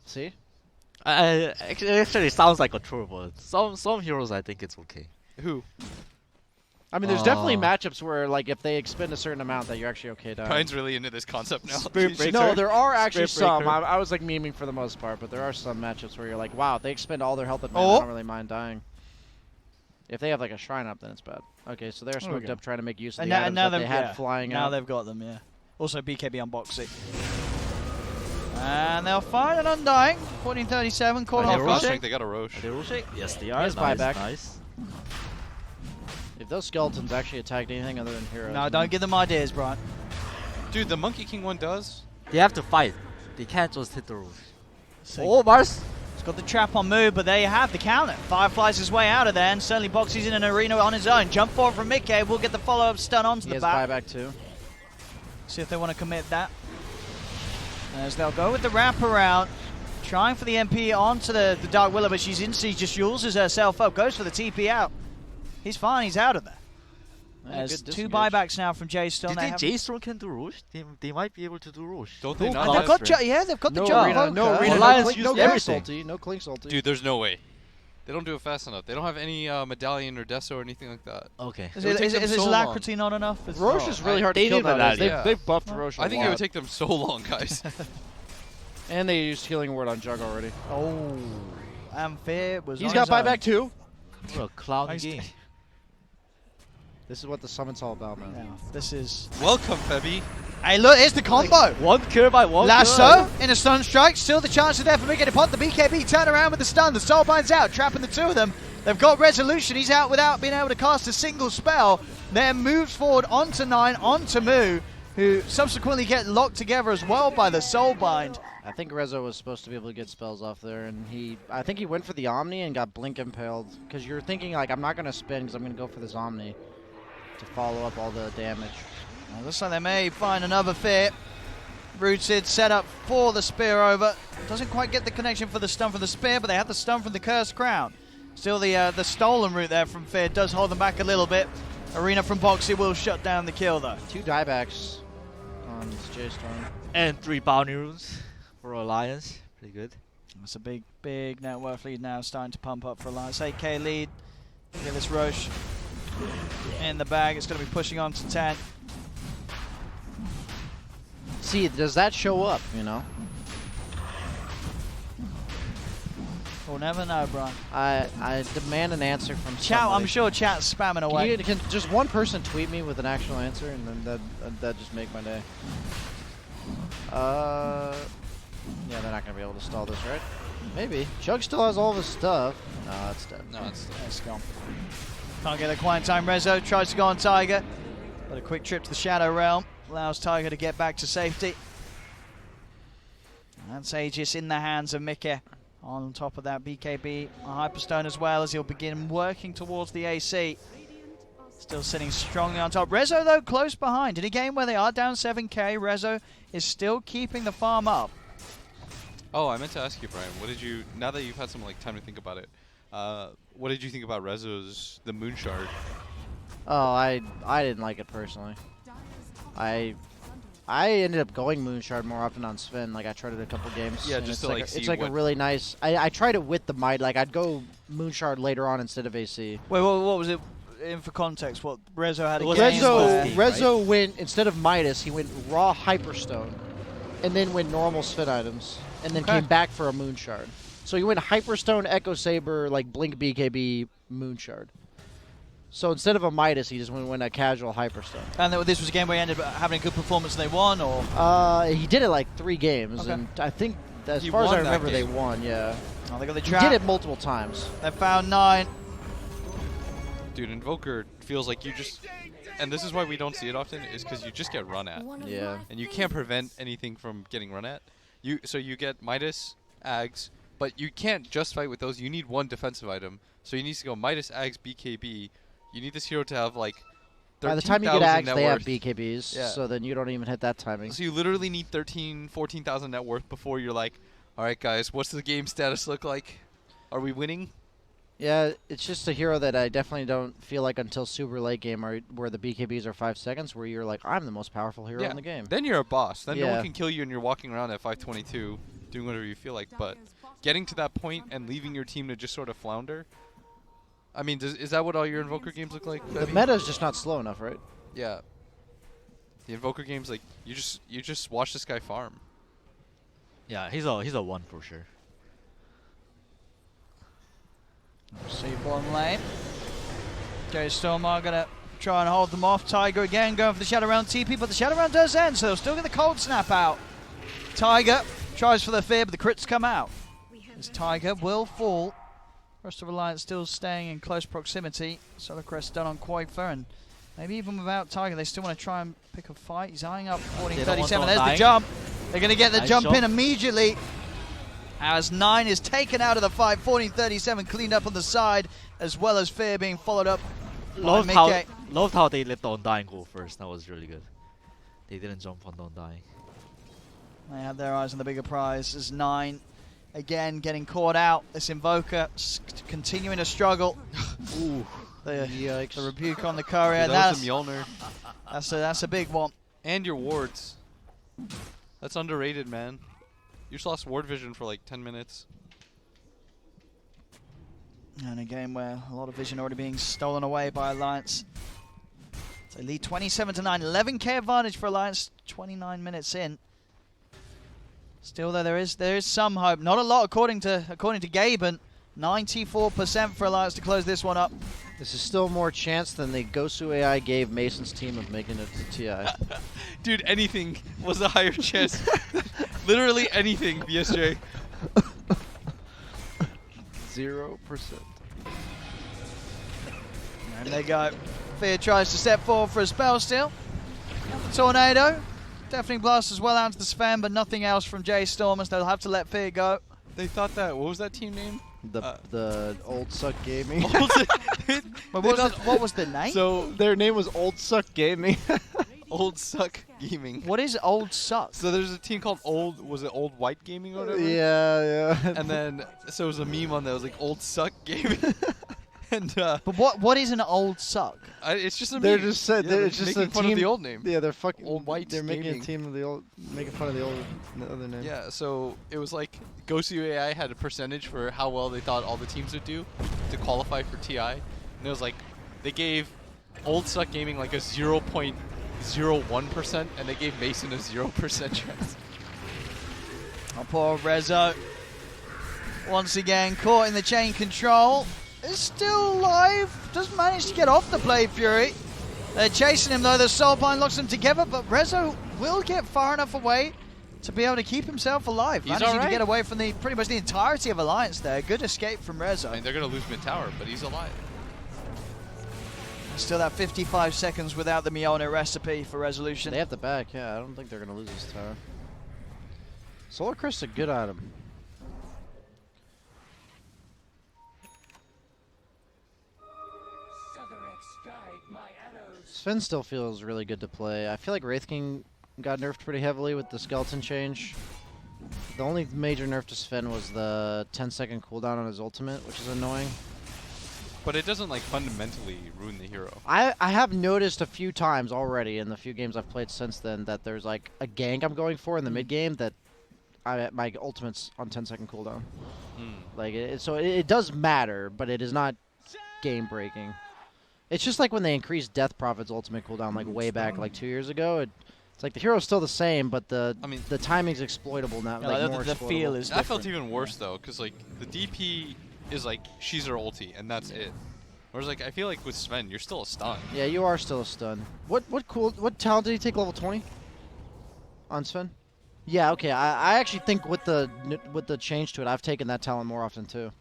Speaker 7: See?
Speaker 4: It actually sounds like a troll, but some heroes I think it's okay.
Speaker 3: Who?
Speaker 7: I mean, there's definitely matchups where, if they expend a certain amount, that you're actually okay dying.
Speaker 3: Brian's really into this concept now.
Speaker 4: Spirit Breaker.
Speaker 7: No, there are actually
Speaker 4: Spirit
Speaker 7: some.
Speaker 4: Breaker.
Speaker 7: I was memeing for the most part, but there are some matchups where you're like, wow, if they expend all their health and mana, I don't really mind dying. If they have a shrine up, then it's bad. Okay, so they're smoked up trying to make use of the items that they had flying out.
Speaker 1: Now they've got them, yeah. Also, BKB unbox it. And they'll find an Undying. 1437, caught
Speaker 3: They
Speaker 1: off
Speaker 3: got
Speaker 1: Roche.
Speaker 3: Roche. They got a Roche.
Speaker 4: Are they Roche? Yes, they are.
Speaker 7: Here's
Speaker 4: Nice,
Speaker 7: buyback.
Speaker 4: nice.
Speaker 7: If those skeletons actually attacked anything other than heroes.
Speaker 1: No, don't give them ideas, Brian.
Speaker 3: Dude, the Monkey King one does.
Speaker 4: They have to fight. They can't just hit the Roche.
Speaker 1: See.
Speaker 4: Oh, Mars!
Speaker 1: He's got the trap on move, but there you have the counter. Fireflies his way out of there, and certainly Boxy's in an arena on his own. Jump forward from Mickey, will get the follow-up stun onto
Speaker 7: He
Speaker 1: the
Speaker 7: has
Speaker 1: back.
Speaker 7: buyback too.
Speaker 1: See if they want to commit that. As they'll go with the wraparound, trying for the MP onto the Dark Willow, but she's instantly just uses herself up, goes for the TP out. He's fine, he's out of there.
Speaker 7: Yeah,
Speaker 1: There's
Speaker 7: good
Speaker 1: 2
Speaker 7: disengage.
Speaker 1: buybacks now from J.Storm.
Speaker 4: Do you think J.Storm can do Roche? They might be able to do Roche.
Speaker 3: Don't they
Speaker 1: And
Speaker 3: not?
Speaker 1: they've got they've got the jump poker.
Speaker 7: No arena,
Speaker 4: Alliance
Speaker 7: no
Speaker 4: used everything.
Speaker 7: salty, no clink salty.
Speaker 3: Dude, there's no way. They don't do it fast enough. They don't have any medallion or deso or anything like that.
Speaker 4: Okay.
Speaker 1: Is
Speaker 3: It would take them
Speaker 1: his
Speaker 3: so
Speaker 1: alacrity not enough? It's
Speaker 7: Roche
Speaker 1: not.
Speaker 7: is really hard
Speaker 4: They
Speaker 7: to kill
Speaker 4: need
Speaker 7: nowadays.
Speaker 4: medallion.
Speaker 7: They've buffed Roche a
Speaker 3: I think
Speaker 7: lot.
Speaker 3: it would take them so long, guys.
Speaker 7: And they used Healing Word on Jug already.
Speaker 1: Oh, Amphere was.
Speaker 7: He's
Speaker 1: on
Speaker 7: got
Speaker 1: his own.
Speaker 7: buyback too.
Speaker 4: What a clown
Speaker 1: Nice.
Speaker 4: game.
Speaker 7: This is what the summit's all about, man.
Speaker 1: Yeah, this is.
Speaker 3: Welcome, Febby.
Speaker 1: Hey, look, here's the combo.
Speaker 4: One kill by one.
Speaker 1: Lasso in a stun strike. Still the chance there for Mickey to pop the BKB. Turn around with the stun. The Soulbind's out, trapping the two of them. They've got resolution. He's out without being able to cast a single spell. Then moves forward onto 9, onto Moo, who subsequently get locked together as well by the Soulbind.
Speaker 7: I think Rezo was supposed to be able to get spells off there, and I think he went for the Omni and got Blink impaled. Because you're thinking, I'm not going to spin because I'm going to go for this Omni to follow up all the damage.
Speaker 1: Well, looks like they may find another fit. Rooted set up for the spear over. Doesn't quite get the connection for the stun from the spear, but they have the stun from the Cursed Crown. Still the stolen route there from Fear does hold them back a little bit. Arena from Boxy will shut down the kill though.
Speaker 7: 2 diebacks on J.Storm.
Speaker 4: And 3 bounty runes for Alliance. Pretty good.
Speaker 1: That's a big net worth lead now, starting to pump up for Alliance. 8k lead. Get this Roche in the bag. It's going to be pushing on to 10.
Speaker 7: See, does that show up,
Speaker 1: We'll never know, Brian.
Speaker 7: I demand an answer from
Speaker 1: Chat,
Speaker 7: somebody.
Speaker 1: I'm sure chat's spamming away.
Speaker 7: Can just one person tweet me with an actual answer, and then that just make my day. Yeah, they're not gonna be able to stall this, right? Maybe. Chug still has all of his stuff. No, it's dead.
Speaker 3: No, it's
Speaker 1: It's gone. Can't get a quiet time. Rezo tries to go on Tiger, but a quick trip to the Shadow Realm allows Tiger to get back to safety. That's Aegis in the hands of Mickey. On top of that, BKB a Hyperstone as well, as he'll begin working towards the AC. Still sitting strongly on top. Rezo, though, close behind. In a game where they are down 7k, Rezo is still keeping the farm up.
Speaker 3: Oh, I meant to ask you, Brian. What did you? Now that you've had some time to think about it, what did you think about Rezo's the Moon Shard?
Speaker 7: Oh, I didn't like it personally. I ended up going Moonshard more often on Sven. I tried it a couple games.
Speaker 3: Yeah,
Speaker 7: and
Speaker 3: just
Speaker 7: it's
Speaker 3: to
Speaker 7: it's
Speaker 3: see
Speaker 7: a
Speaker 3: what
Speaker 7: really nice. I tried it with the Might. I'd go Moonshard later on instead of AC.
Speaker 1: Wait, what was it? In for context, what Rezo had a game where-
Speaker 7: Rezo went, instead of Midas, he went raw Hyperstone, and then went normal Sven items, and then came back for a Moonshard. So you went Hyperstone, Echo Saber, like Blink BKB, Moonshard. So instead of a Midas, he just went a casual Hyperstone.
Speaker 1: And this was a game where he ended up having a good performance and they won, or?
Speaker 7: He did it like 3 games, and I think as far as I remember, they won. Yeah.
Speaker 1: Oh, they got the
Speaker 7: he did it multiple times.
Speaker 1: They found 9.
Speaker 3: Dude, Invoker feels like you just, and this is why we don't see it often, is because you just get run at.
Speaker 7: Yeah.
Speaker 3: And you can't prevent anything from getting run at. So you get Midas, Ags, but you can't just fight with those. You need one defensive item. So you need to go Midas, Ags, BKB. You need this hero to have like 13,000
Speaker 7: By the time you get Ags, they have
Speaker 3: worth.
Speaker 7: BKBs,
Speaker 3: Yeah.
Speaker 7: so then you don't even hit that timing.
Speaker 3: So you literally need 14,000 net worth before you're like, all right, guys, what's the game status look like? Are we winning?
Speaker 7: Yeah, it's just a hero that I definitely don't feel like until super late game where the BKBs are 5 seconds, where you're like, I'm the most powerful hero in the game.
Speaker 3: Then you're a boss. Then no
Speaker 7: Yeah.
Speaker 3: one can kill you and you're walking around at 522 doing whatever you feel like. But getting to that point and leaving your team to just sort of flounder, I mean, is that what all your Invoker games look like?
Speaker 7: The meta is just not slow enough, right?
Speaker 3: Yeah. The Invoker games, like, you just watch this guy farm.
Speaker 4: Yeah, he's a 1 for sure.
Speaker 1: See bottom lane. J.Storm are going to try and hold them off. Tiger again going for the Shadow Realm TP, but the Shadow Realm does end, so they'll still get the Cold Snap out. Tiger tries for the fear, but the crits come out. This Tiger will fall. Rest of Alliance still staying in close proximity. Solar Crest done on Quaver, and maybe even without Tiger, they still want to try and pick a fight. He's eyeing up 14-37. There's the jump. They're going to get the jump in immediately. As 9 is taken out of the fight, 14-37 cleaned up on the side, as well as Fear being followed up.
Speaker 4: Loved how they let the Undying go first. That was really good. They didn't jump on the Undying.
Speaker 1: They have their eyes on the bigger prize as 9 again getting caught out. This Invoker continuing to struggle. Ooh, the rebuke on the courier.
Speaker 3: Dude, that was the Mjolnir.
Speaker 1: That's a big one.
Speaker 3: And your wards. That's underrated, man. You just lost ward vision for like 10 minutes.
Speaker 1: And a game where a lot of vision already being stolen away by Alliance. So they lead 27-9, 11k advantage for Alliance, 29 minutes in. Still, though, there is some hope. Not a lot, according to Gaben. 94% for Alliance to close this one up.
Speaker 7: This is still more chance than the Gosu AI gave Mason's team of making it to TI.
Speaker 3: Dude, anything was a higher chance. Literally anything, BSJ.
Speaker 7: 0%.
Speaker 1: And they go. Fear tries to step forward for a spell steal. Tornado. Deafening Blast as well out to the Sven, but nothing else from J.Storm, as they'll have to let Fear go.
Speaker 3: They thought that, what was that team name?
Speaker 7: The Old Suck Gaming.
Speaker 1: But what was the name?
Speaker 7: So their name was Old Suck Gaming.
Speaker 3: Old Suck Gaming.
Speaker 1: What is Old Suck?
Speaker 3: So there's a team called was it Old White Gaming or whatever?
Speaker 7: Yeah.
Speaker 3: And then, so it was a meme on there, it was like Old Suck Gaming. And
Speaker 1: but what is an Old Suck?
Speaker 3: It's just a
Speaker 7: They're
Speaker 3: meme.
Speaker 7: just said
Speaker 3: Yeah,
Speaker 7: it's just
Speaker 3: making
Speaker 7: a
Speaker 3: fun
Speaker 7: team
Speaker 3: of the old name.
Speaker 7: Yeah, they're fucking
Speaker 3: Old White.
Speaker 7: They're making
Speaker 3: Gaming.
Speaker 7: a team of the old, making fun of the other name.
Speaker 3: Yeah, so it was like Gosu AI had a percentage for how well they thought all the teams would do to qualify for TI, and it was like they gave Old Suck Gaming like a 0.01%, and they gave Mason a 0% chance.
Speaker 1: Oh, poor Rezo. Once again, caught in the chain control. Is still alive. Doesn't manage to get off the Blade Fury. They're chasing him though. The Soulbind locks them together, but Rezo will get far enough away to be able to keep himself alive.
Speaker 3: He's
Speaker 1: Managing to
Speaker 3: alright.
Speaker 1: get away from pretty much the entirety of Alliance there. Good escape from Rezo.
Speaker 3: I mean, they're gonna lose mid tower, but he's alive.
Speaker 1: Still that 55 seconds without the Mjolnir recipe for resolution.
Speaker 7: They have the back. Yeah, I don't think they're gonna lose this tower. Solar Cryst's a good item. Sven still feels really good to play. I feel like Wraith King got nerfed pretty heavily with the skeleton change. The only major nerf to Sven was the 10-second cooldown on his ultimate, which is annoying.
Speaker 3: But it doesn't like fundamentally ruin the hero.
Speaker 7: I have noticed a few times already in the few games I've played since then that there's like a gank I'm going for in the mid game that my ultimate's on 10-second cooldown. Like so it does matter, but it is not game breaking. It's just like when they increased Death Prophet's ultimate cooldown like way back like 2 years ago. It's like the hero's still the same, but the
Speaker 3: I mean,
Speaker 7: the timing's exploitable now.
Speaker 1: Yeah,
Speaker 7: more
Speaker 1: the feel
Speaker 7: exploitable.
Speaker 1: is
Speaker 3: that felt
Speaker 1: different.
Speaker 3: even worse though, because like the DP is like she's her ulti and that's it. Whereas like I feel like with Sven, you're still a stun.
Speaker 7: Yeah, you are still a stun. What talent did he take level 20? On Sven? Yeah, okay. I actually think with the change to it, I've taken that talent more often too.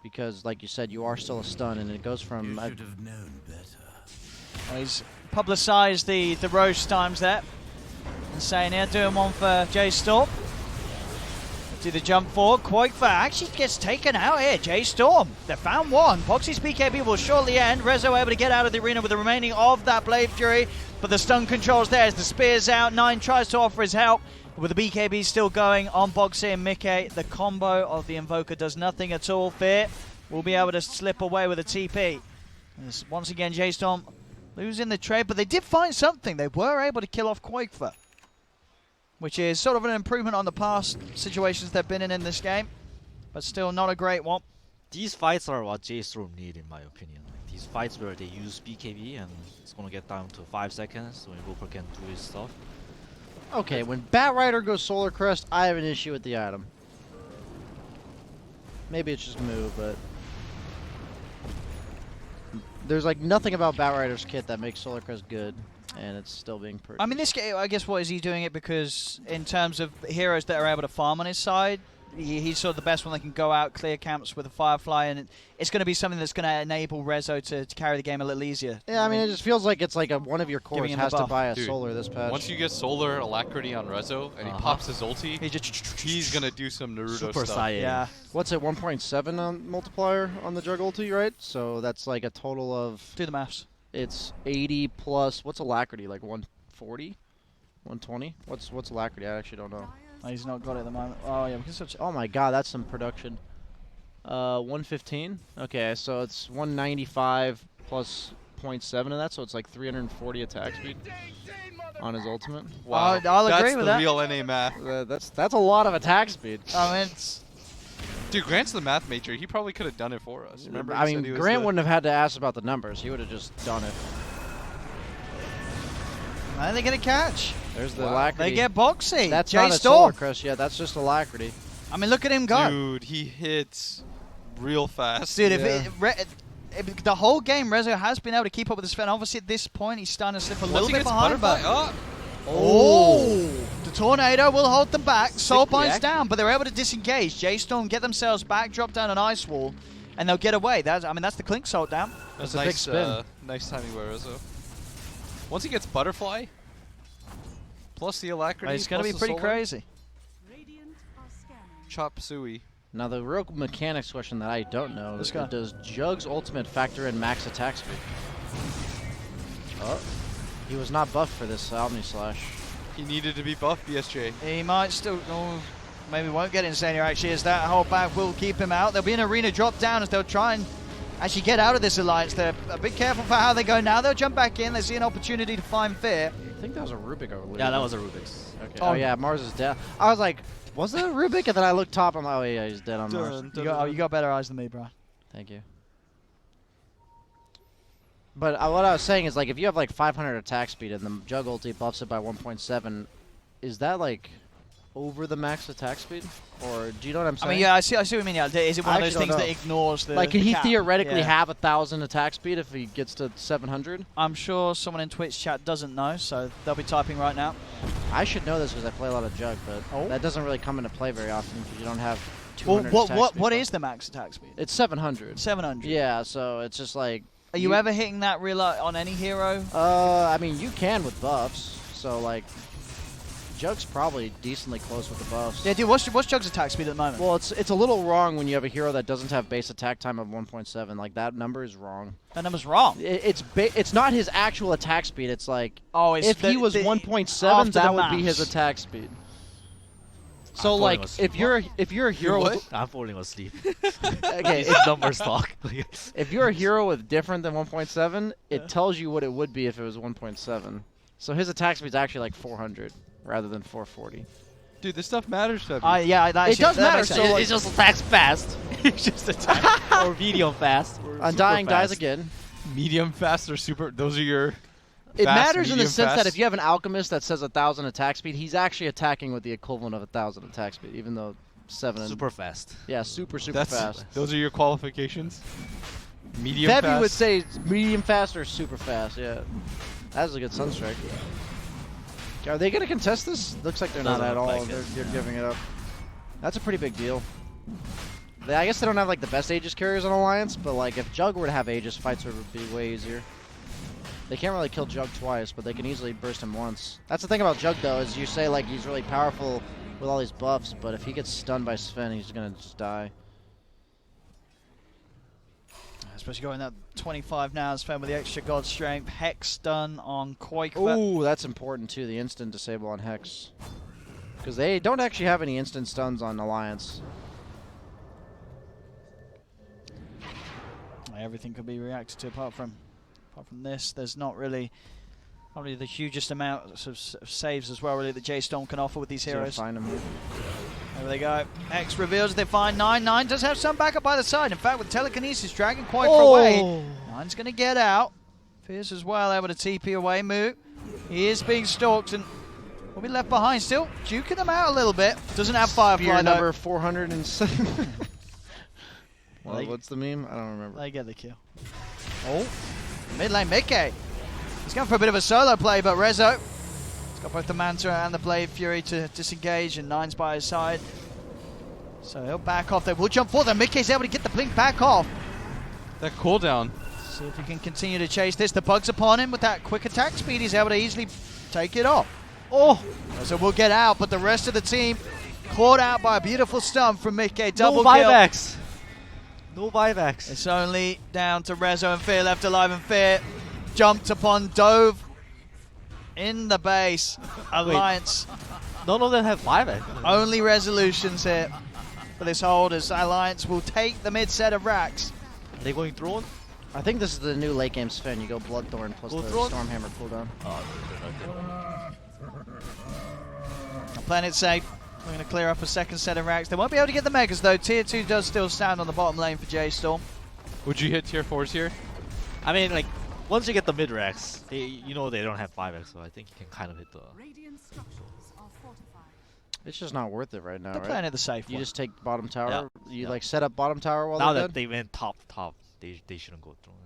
Speaker 7: Because like you said, you are still a stun, and it goes from.
Speaker 8: You should have known better.
Speaker 1: Well, he's publicised the Roche times there. And saying here, doing one for J.Storm. Do the jump forward. Quoifer actually gets taken out here. J.Storm, they found one. Boxy's BKB will shortly end. Rezo able to get out of the arena with the remaining of that Blade Fury. But the stun controls there as the spear's out. 9 tries to offer his help. With the BKB still going on Boxy and Mickey, the combo of the Invoker does nothing at all. Fear will be able to slip away with a TP. As once again, J.Storm losing the trade, but they did find something. They were able to kill off Quakefer, which is sort of an improvement on the past situations they've been in this game, but still not a great one.
Speaker 4: These fights are what J.Storm need, in my opinion. Like these fights where they use BKB and it's gonna get down to 5 seconds when Invoker can do his stuff.
Speaker 7: Okay, when Batrider goes Solar Crest, I have an issue with the item. Maybe it's just move, but there's like nothing about Batrider's kit that makes Solar Crest good, and it's still being purchased.
Speaker 1: I mean, this game, I guess, what is he doing it because in terms of heroes that are able to farm on his side, he's sort of the best one that can go out, clear camps with a Firefly, and it's going to be something that's going to enable Rezo to carry the game a little easier.
Speaker 7: Yeah, I mean, it just feels like it's like one of your cores
Speaker 1: him
Speaker 7: has
Speaker 1: the
Speaker 7: to
Speaker 1: buff.
Speaker 7: buy a
Speaker 3: Dude,
Speaker 7: Solar this patch.
Speaker 3: Once you get Solar Alacrity on Rezo and he pops his ulti, he's gonna do some Naruto
Speaker 4: Super
Speaker 3: stuff.
Speaker 4: Saiyan.
Speaker 1: Yeah.
Speaker 7: What's it, 1.7 on multiplier on the Jug ulti, right? So that's like a total of,
Speaker 1: Do the maths.
Speaker 7: it's 80 plus, what's Alacrity, like 140? 120? What's Alacrity? I actually don't know.
Speaker 1: Oh, he's not got it at the moment. Oh, yeah. Because such.
Speaker 7: Oh my god, that's some production. 115? Okay, so it's 195 plus 0.7 of that, so it's like 340 attack speed on his ultimate.
Speaker 3: Wow,
Speaker 1: I'll agree
Speaker 3: that's
Speaker 1: with
Speaker 3: the
Speaker 1: that.
Speaker 3: real NA math.
Speaker 7: That's a lot of attack speed.
Speaker 1: I mean, it's.
Speaker 3: Dude, Grant's the math major. He probably could have done it for us. Remember?
Speaker 7: I
Speaker 3: he
Speaker 7: mean,
Speaker 3: said he was
Speaker 7: Grant
Speaker 3: the-
Speaker 7: wouldn't have had to ask about the numbers. He would have just done it.
Speaker 1: Are they going to catch?
Speaker 7: There's the
Speaker 3: Wow.
Speaker 7: Alacrity.
Speaker 1: They get Boxy.
Speaker 7: That's not a Solar
Speaker 1: J.Storm.
Speaker 7: Crest yet. That's just Alacrity.
Speaker 1: I mean, look at him go.
Speaker 3: Dude, he hits real fast.
Speaker 1: Dude, if
Speaker 7: Yeah.
Speaker 1: the whole game, Rezo has been able to keep up with the Sven. Obviously, at this point, he's starting to slip a
Speaker 3: Once
Speaker 1: little
Speaker 3: he
Speaker 1: bit
Speaker 3: gets
Speaker 1: behind.
Speaker 3: Butterfly
Speaker 1: But
Speaker 3: up,
Speaker 1: oh, the Tornado will hold them back. Soul Binds
Speaker 7: reaction.
Speaker 1: down, but they're able to disengage. J.Storm get themselves back, drop down an Ice Wall, and they'll get away. That's the Clink Salt down.
Speaker 3: that's
Speaker 7: a big
Speaker 3: nice,
Speaker 7: spin.
Speaker 3: nice timing by Rezo. Once he gets Butterfly, plus the Alacrity,
Speaker 1: It's going to
Speaker 3: plus
Speaker 1: be
Speaker 3: the
Speaker 1: pretty
Speaker 3: Solar,
Speaker 1: crazy.
Speaker 3: Chop Suey.
Speaker 7: Now, the real mechanics question that I don't know
Speaker 1: Let's
Speaker 7: is,
Speaker 1: go.
Speaker 7: does Jug's ultimate factor in max attack speed? Oh, he was not buffed for this Omni Slash.
Speaker 3: He needed to be buffed, BSJ.
Speaker 1: He might still. Oh, maybe won't get Insania actually, as that hold back will keep him out. There'll be an arena drop down as they'll try and actually get out of this alliance. They're a bit careful for how they go now. They'll jump back in. They see an opportunity to find Fear.
Speaker 7: I think that was a Rubik over
Speaker 4: Yeah, that was a Rubik's.
Speaker 7: Okay.
Speaker 1: Oh.
Speaker 7: Oh, yeah, Mars is dead. I was like, was it a Rubik? And then I looked top. I'm like, oh, yeah, he's dead on Mars.
Speaker 1: You got better eyes than me, Brian.
Speaker 7: Thank you. But what I was saying is, like, if you have like 500 attack speed and the Jug ulti buffs it by 1.7, is that like over the max attack speed, or do you know what I'm saying?
Speaker 1: I mean, yeah, I see what you mean. Yeah, is it one
Speaker 7: I
Speaker 1: of those
Speaker 7: actually
Speaker 1: things
Speaker 7: don't
Speaker 1: that
Speaker 7: know.
Speaker 1: ignores the
Speaker 7: Like, can
Speaker 1: the
Speaker 7: he
Speaker 1: cap?
Speaker 7: theoretically
Speaker 1: Yeah.
Speaker 7: have 1,000 attack speed if he gets to 700?
Speaker 1: I'm sure someone in Twitch chat doesn't know, so they'll be typing right now.
Speaker 7: I should know this because I play a lot of Jug, but
Speaker 1: Oh.
Speaker 7: that doesn't really come into play very often because you don't have
Speaker 1: Well,
Speaker 7: 200 attack speed
Speaker 1: what
Speaker 7: buff.
Speaker 1: is the max attack speed?
Speaker 7: It's 700.
Speaker 1: 700.
Speaker 7: Yeah, so it's just like.
Speaker 1: Are you ever hitting that real on any hero?
Speaker 7: I mean, you can with buffs. So like, Jug's probably decently close with the buffs.
Speaker 1: Yeah, dude. What's Jug's attack speed at the moment?
Speaker 7: Well, it's a little wrong when you have a hero that doesn't have base attack time of 1.7. Like, that number is wrong.
Speaker 1: That number's wrong.
Speaker 7: It's not his actual attack speed. It's like,
Speaker 1: Oh, it's
Speaker 7: if he was
Speaker 1: after
Speaker 7: 1.7, that
Speaker 1: the
Speaker 7: would be
Speaker 1: maths.
Speaker 7: his attack speed. So
Speaker 4: I'm
Speaker 7: like,
Speaker 4: falling
Speaker 7: if you're a hero,
Speaker 3: what?
Speaker 7: with,
Speaker 4: I'm falling asleep.
Speaker 7: okay,
Speaker 4: These numbers talk.
Speaker 7: if you're a hero with different than 1.7, it tells you what it would be if it was 1.7. So his attack speed is actually like 400 rather than 440.
Speaker 3: Dude, this stuff matters, Febby.
Speaker 1: Yeah, that
Speaker 7: It does
Speaker 1: that
Speaker 7: matter,
Speaker 1: makes
Speaker 7: so,
Speaker 1: sense.
Speaker 7: like-
Speaker 4: It just attacks fast. It's just attack or medium fast. Or
Speaker 7: Undying
Speaker 4: super
Speaker 7: dies
Speaker 4: fast.
Speaker 7: again.
Speaker 3: Medium, fast, or super. Those are your
Speaker 7: It
Speaker 3: fast,
Speaker 7: matters in the
Speaker 3: medium
Speaker 7: sense that
Speaker 3: fast.
Speaker 7: if you have an alchemist that says 1,000 attack speed, he's actually attacking with the equivalent of 1,000 attack speed, even though 7 and
Speaker 4: Super fast.
Speaker 7: yeah, super
Speaker 3: That's
Speaker 7: fast.
Speaker 3: Those are your qualifications. Medium
Speaker 7: Febby
Speaker 3: fast.
Speaker 7: would say medium fast or super fast. Yeah, that's a good Sunstrike. Are they going to contest this? Looks like they're not
Speaker 4: Doesn't
Speaker 7: at
Speaker 4: look
Speaker 7: all.
Speaker 4: like it.
Speaker 7: They're giving it up. That's a pretty big deal. I guess they don't have like the best Aegis carriers on Alliance, but like if Jug were to have Aegis, fights would be way easier. They can't really kill Jug twice, but they can easily burst him once. That's the thing about Jug though, is you say like he's really powerful with all these buffs, but if he gets stunned by Sven, he's gonna just die.
Speaker 1: Especially going up 25 now, Sven with the extra God Strength. Hex stun on Koik.
Speaker 7: Ooh, that's important too, the instant disable on Hex. Because they don't actually have any instant stuns on Alliance.
Speaker 1: Everything could be reacted to apart from this. There's not really the hugest amount of saves as well really that J.Storm can offer with these heroes.
Speaker 7: Find him here.
Speaker 1: There they go. X reveals they find 9. 9 does have some backup by the side. In fact, with telekinesis dragging Koik away, 9's going to get out. Fierce as well, able to TP away. Moo. He is being stalked and will be left behind still. Duking them out a little bit. Doesn't have Firefly
Speaker 7: Spear
Speaker 1: though.
Speaker 7: number 407.
Speaker 1: Well,
Speaker 7: What's the meme? I don't remember.
Speaker 1: They get the kill. Oh, mid lane Mickey. He's going for a bit of a solo play, but Rezo, he's got both the Manta and the Blade Fury to disengage, and 9's by his side. So he'll back off. They will jump forward. Mickey's able to get the blink back off.
Speaker 3: That cooldown.
Speaker 1: See if he can continue to chase this. The bug's upon him with that quick attack speed. He's able to easily take it off. Oh, Rezo will get out, but the rest of the team caught out by a beautiful stun from Mickey. Double
Speaker 4: no
Speaker 1: kill.
Speaker 4: buybacks. No buybacks.
Speaker 1: It's only down to Rezo and Fear left alive, and Fear jumped upon, dove in the base. Alliance.
Speaker 4: None of them have buybacks.
Speaker 1: Only resolutions here for this hold as Alliance will take the mid set of racks.
Speaker 4: Are they going throne?
Speaker 7: I think this is the new late game Sven. You go Bloodthorn plus
Speaker 4: Go
Speaker 7: the
Speaker 4: Throne?
Speaker 7: Stormhammer cooldown.
Speaker 1: Playing it safe. We're going to clear up a second set of racks. They won't be able to get the Megas though. Tier 2 does still stand on the bottom lane for J.Storm.
Speaker 3: Would you hit tier 4s here?
Speaker 4: I mean, like, once you get the mid racks, you know they don't have buybacks, so I think you can kind of hit the.
Speaker 9: Radiant structures are fortified.
Speaker 7: It's just not worth it right now,
Speaker 1: They're
Speaker 7: right?
Speaker 1: playing it the safe
Speaker 7: You
Speaker 1: one.
Speaker 7: just take bottom tower. You
Speaker 4: Yeah.
Speaker 7: like set up bottom tower while
Speaker 4: Now
Speaker 7: they're
Speaker 4: that
Speaker 7: dead?
Speaker 4: they went top, they shouldn't go throne.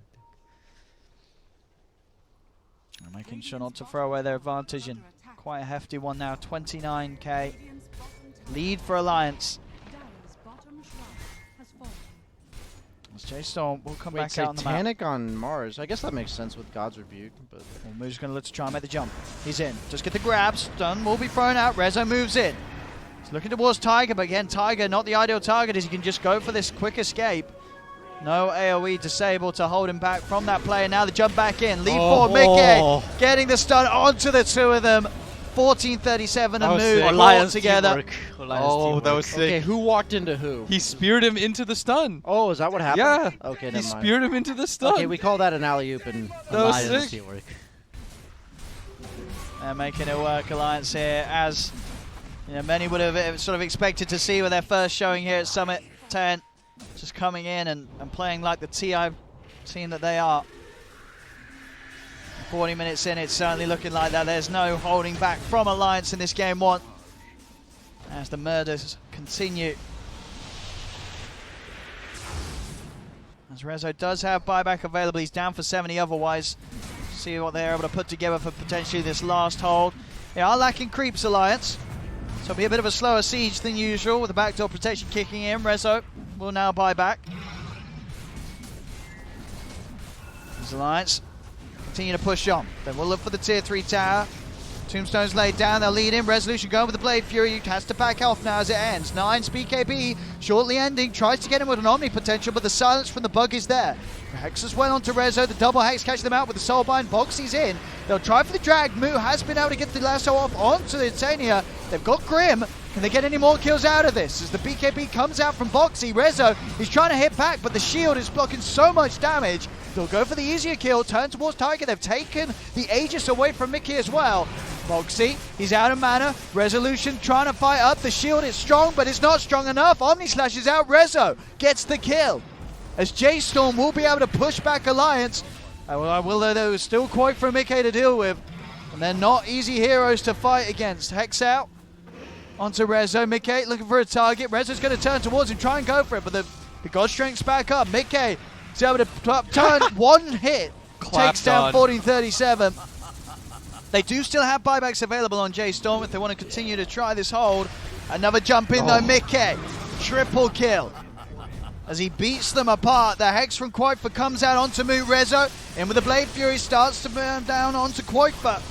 Speaker 4: I think.
Speaker 1: Making sure not to throw away their advantage, and quite a hefty one now. 29k
Speaker 9: Radiant's bottom tower.
Speaker 1: lead for Alliance.
Speaker 9: Dire's bottom shrine has fallen.
Speaker 1: As J.Storm will come
Speaker 7: Wait,
Speaker 1: back out on the map.
Speaker 7: Satanic on Mars. I guess that makes sense with God's Rebuke, but
Speaker 1: Well, Moo's going to look to try and make the jump. He's in. Just get the grab. Stun will be thrown out. Rezo moves in. He's looking towards Tiger, but again, Tiger not the ideal target as he can just go for this quick escape. No AoE disable to hold him back from that play. And now the jump back in. Lead forward, Mickey getting the stun onto the two of them. 14:37 and
Speaker 3: was
Speaker 1: Moo
Speaker 3: sick.
Speaker 1: all together.
Speaker 4: Teamwork. Alliance
Speaker 3: Oh,
Speaker 4: teamwork.
Speaker 3: that was sick.
Speaker 7: okay, who walked into who?
Speaker 3: He speared him into the stun.
Speaker 7: Oh, is that what happened?
Speaker 3: Yeah.
Speaker 7: Okay,
Speaker 3: He
Speaker 7: never mind.
Speaker 3: speared him into the stun.
Speaker 7: Okay, we call that an alley-oop and
Speaker 3: That was
Speaker 4: Alliance
Speaker 3: sick.
Speaker 4: teamwork.
Speaker 1: They're making it work, Alliance here, as you know, many would have sort of expected to see with their first showing here at Summit 10. Just coming in and playing like the TI team that they are. 40 minutes in, it's certainly looking like that. There's no holding back from Alliance in this game one. As the murders continue. As Rezo does have buyback available, he's down for 70 otherwise. See what they're able to put together for potentially this last hold. They are lacking creeps, Alliance. So it'll be a bit of a slower siege than usual with the backdoor protection kicking in. Rezo will now buy back. As Alliance continue to push on. Then we'll look for the tier 3 tower. Tombstone's laid down, they'll lead in. Resolution going with the Blade Fury, has to back off now as it ends. 9's BKB shortly ending, tries to get him with an Omni potential, but the silence from the bug is there. Hex as well onto Rezo, the double Hex catches them out with the Soulbind. Boxy's in, they'll try for the drag. Moo has been able to get the lasso off onto the Titania. They've got Grim. Can they get any more kills out of this? As the BKB comes out from Boxy, Rezo is trying to hit back, but the shield is blocking so much damage. They'll go for the easier kill, turn towards Tiger. They've taken the Aegis away from Mickey as well. Boxy, he's out of mana. Resolution trying to fight up. The shield is strong, but it's not strong enough. Omni Slash is out. Rezo gets the kill. As J.Storm will be able to push back Alliance. Will there is still quite for Mickey to deal with. And they're not easy heroes to fight against. Hex out onto Rezo. Mickey looking for a target. Rezo's going to turn towards him, try and go for it, but the God Strength's back up. Mickey is able to turn one hit. Takes down 1437. They do still have buybacks available on J.Storm if they want to continue to try this hold. Another jump in though, Mickey. Triple kill. As he beats them apart, the Hex from Quoifer comes out onto Moot Rezo. In with the Blade Fury, starts to burn down onto Quoifer.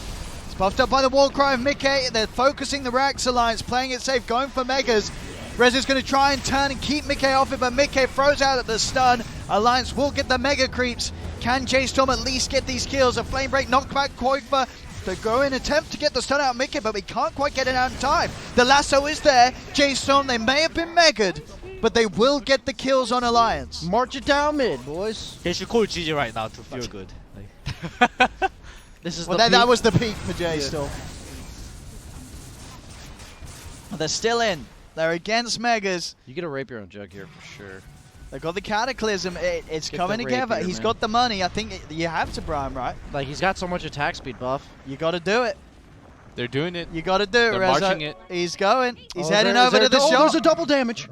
Speaker 1: It's buffed up by the Warcry of Mickey. They're focusing the Rax Alliance, playing it safe, going for Megas. Rezo's going to try and turn and keep Mickey off it, but Mickey throws out at the stun. Alliance will get the Mega Creeps. Can J.Storm at least get these kills? A Flame Break knocked back Quoifer. They go in attempt to get the stun out of Mickey, but we can't quite get it out in time. The lasso is there. J.Storm, they may have been megaed, but they will get the kills on Alliance.
Speaker 7: March it down mid, boys.
Speaker 4: They should call GG right now to feel good.
Speaker 7: This is
Speaker 1: Well,
Speaker 7: the
Speaker 1: that
Speaker 7: peak.
Speaker 1: was the peak for J.Storm. They're still in. They're against Megas.
Speaker 7: You get a rapier on Jug here for sure.
Speaker 1: They've got the Cataclysm. It's
Speaker 7: Get
Speaker 1: coming
Speaker 7: the
Speaker 1: together.
Speaker 7: rapier,
Speaker 1: He's
Speaker 7: man.
Speaker 1: got the money. I think you have to, Brian, right?
Speaker 7: Like, he's got so much attack speed buff.
Speaker 1: You got to do it.
Speaker 3: They're doing it.
Speaker 1: You got to do it,
Speaker 3: They're
Speaker 1: Rezo.
Speaker 3: marching it.
Speaker 1: He's going. He's
Speaker 7: Oh,
Speaker 1: heading
Speaker 7: there-
Speaker 1: over
Speaker 7: there-
Speaker 1: to the
Speaker 7: oh,
Speaker 1: shot.
Speaker 7: there's a double damage.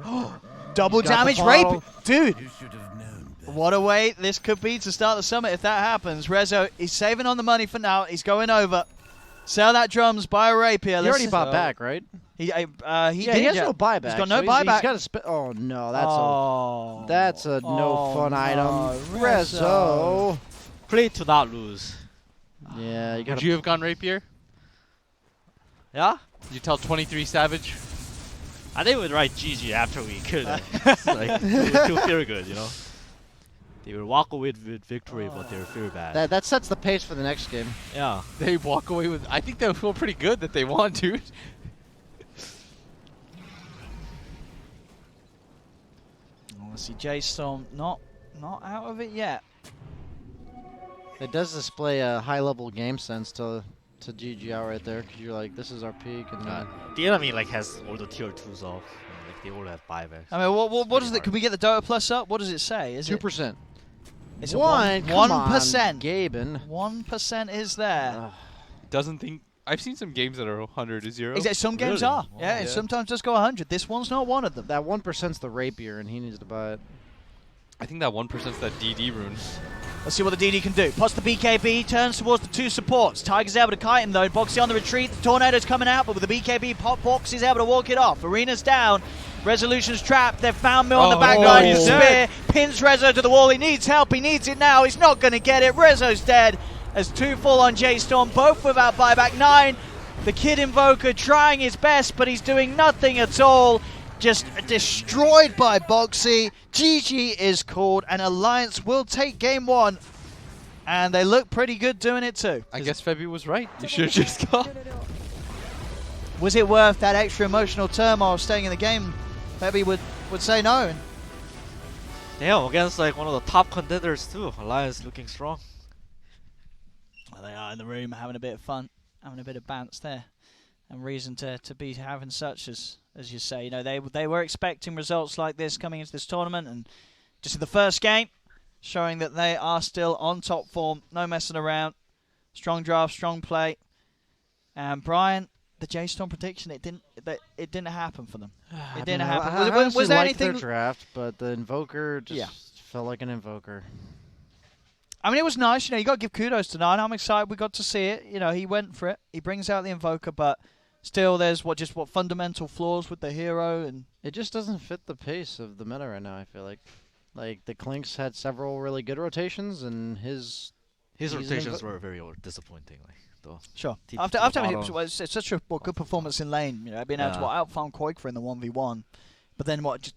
Speaker 1: Double
Speaker 7: He's got the
Speaker 1: damage rape.
Speaker 7: bottle.
Speaker 1: Dude,
Speaker 8: You should have known better.
Speaker 1: what a way this could be to start the summit if that happens. Rezo, he's saving on the money for now. He's going over. Sell that drums, buy a rapier.
Speaker 7: He already bought back, right?
Speaker 1: He
Speaker 7: Yeah,
Speaker 1: did.
Speaker 7: he has no buyback.
Speaker 1: He's got no
Speaker 7: so
Speaker 1: buyback.
Speaker 7: He's got to oh, no.
Speaker 1: Oh.
Speaker 7: That's a no fun
Speaker 1: no,
Speaker 7: item.
Speaker 1: Rezo.
Speaker 7: Rezo.
Speaker 4: Play to not lose.
Speaker 7: Yeah, you
Speaker 3: Would
Speaker 7: got
Speaker 3: you have gone rapier?
Speaker 4: Yeah?
Speaker 3: You tell 23 Savage?
Speaker 4: I think we'd write GG after we kill them. It's like, it will feel good, you know? They will walk away with victory, but they'll feel bad.
Speaker 7: that sets the pace for the next game.
Speaker 4: Yeah.
Speaker 3: They walk away with. I think they'll feel pretty good that they won, dude.
Speaker 1: Let's see, J.Storm not out of it yet.
Speaker 7: It does display a high-level game sense to GG out right there, because you're like, this is our peak, and
Speaker 4: The enemy like has all the tier 2s off. And, like, they all have buybacks.
Speaker 1: I mean, what
Speaker 4: Pretty
Speaker 1: is it?
Speaker 4: hard.
Speaker 1: Could we get the Dota Plus up? What does it say? Is
Speaker 7: 2%.
Speaker 1: It's
Speaker 7: One, come
Speaker 1: 1%.
Speaker 7: on, Gaben.
Speaker 1: 1% is there.
Speaker 3: Doesn't think. I've seen some games that are 100 to 0.
Speaker 1: Exactly. Some games
Speaker 4: Really?
Speaker 1: are.
Speaker 4: Wow.
Speaker 1: Yeah, it
Speaker 3: Yeah.
Speaker 1: sometimes does go 100. This one's not one of them.
Speaker 7: That 1%'s the rapier, and he needs to buy it.
Speaker 3: I think that 1%'s that DD rune.
Speaker 1: Let's see what the DD can do. Plus the BKB turns towards the two supports. Tiger's able to kite him though. Boxy on the retreat. The Tornado's coming out, but with the BKB pop, Boxy's able to walk it off. Arena's down. Resolution's trapped. They've found Mill on the back line.
Speaker 3: he's
Speaker 1: Spear
Speaker 3: dead.
Speaker 1: pins Rezo to the wall. He needs help. He needs it now. He's not going to get it. Rezo's dead. As two fall on J.Storm, both without buyback. 9. The Kid Invoker trying his best, but he's doing nothing at all. Just destroyed by Boxy. GG is called, and Alliance will take game 1. And they look pretty good doing it too.
Speaker 3: I guess Febby was right. You should have just gone.
Speaker 1: Was it worth that extra emotional turmoil of staying in the game? Febby would say no.
Speaker 4: Damn, against like one of the top contenders too. Alliance looking strong.
Speaker 1: Well, they are in the room having a bit of fun, having a bit of bounce there, and reason to be having such as you say. You know, they were expecting results like this coming into this tournament, and just in the first game, showing that they are still on top form, no messing around, strong draft, strong play. And Brian, the J.Storm prediction, it didn't happen for them. It didn't happen.
Speaker 7: I
Speaker 1: Was there
Speaker 7: liked their
Speaker 1: anything?
Speaker 7: draft, but the Invoker just felt like an Invoker.
Speaker 1: I mean, it was nice. You know, you got to give kudos to Nine. I'm excited we got to see it. You know, he went for it. He brings out the Invoker, but still, there's what fundamental flaws with the hero, and
Speaker 7: It just doesn't fit the pace of the meta right now, I feel like. Like, the Clinks had several really good rotations, and his
Speaker 4: His
Speaker 7: He's
Speaker 4: rotations
Speaker 7: an
Speaker 4: were very disappointing. Like, though.
Speaker 1: sure.
Speaker 4: Deep
Speaker 1: After
Speaker 4: to the
Speaker 1: having
Speaker 4: bottom.
Speaker 1: it's such a good performance in lane, you know, being able to
Speaker 4: Yeah.
Speaker 1: outfarm Quaker in the 1v1, but then just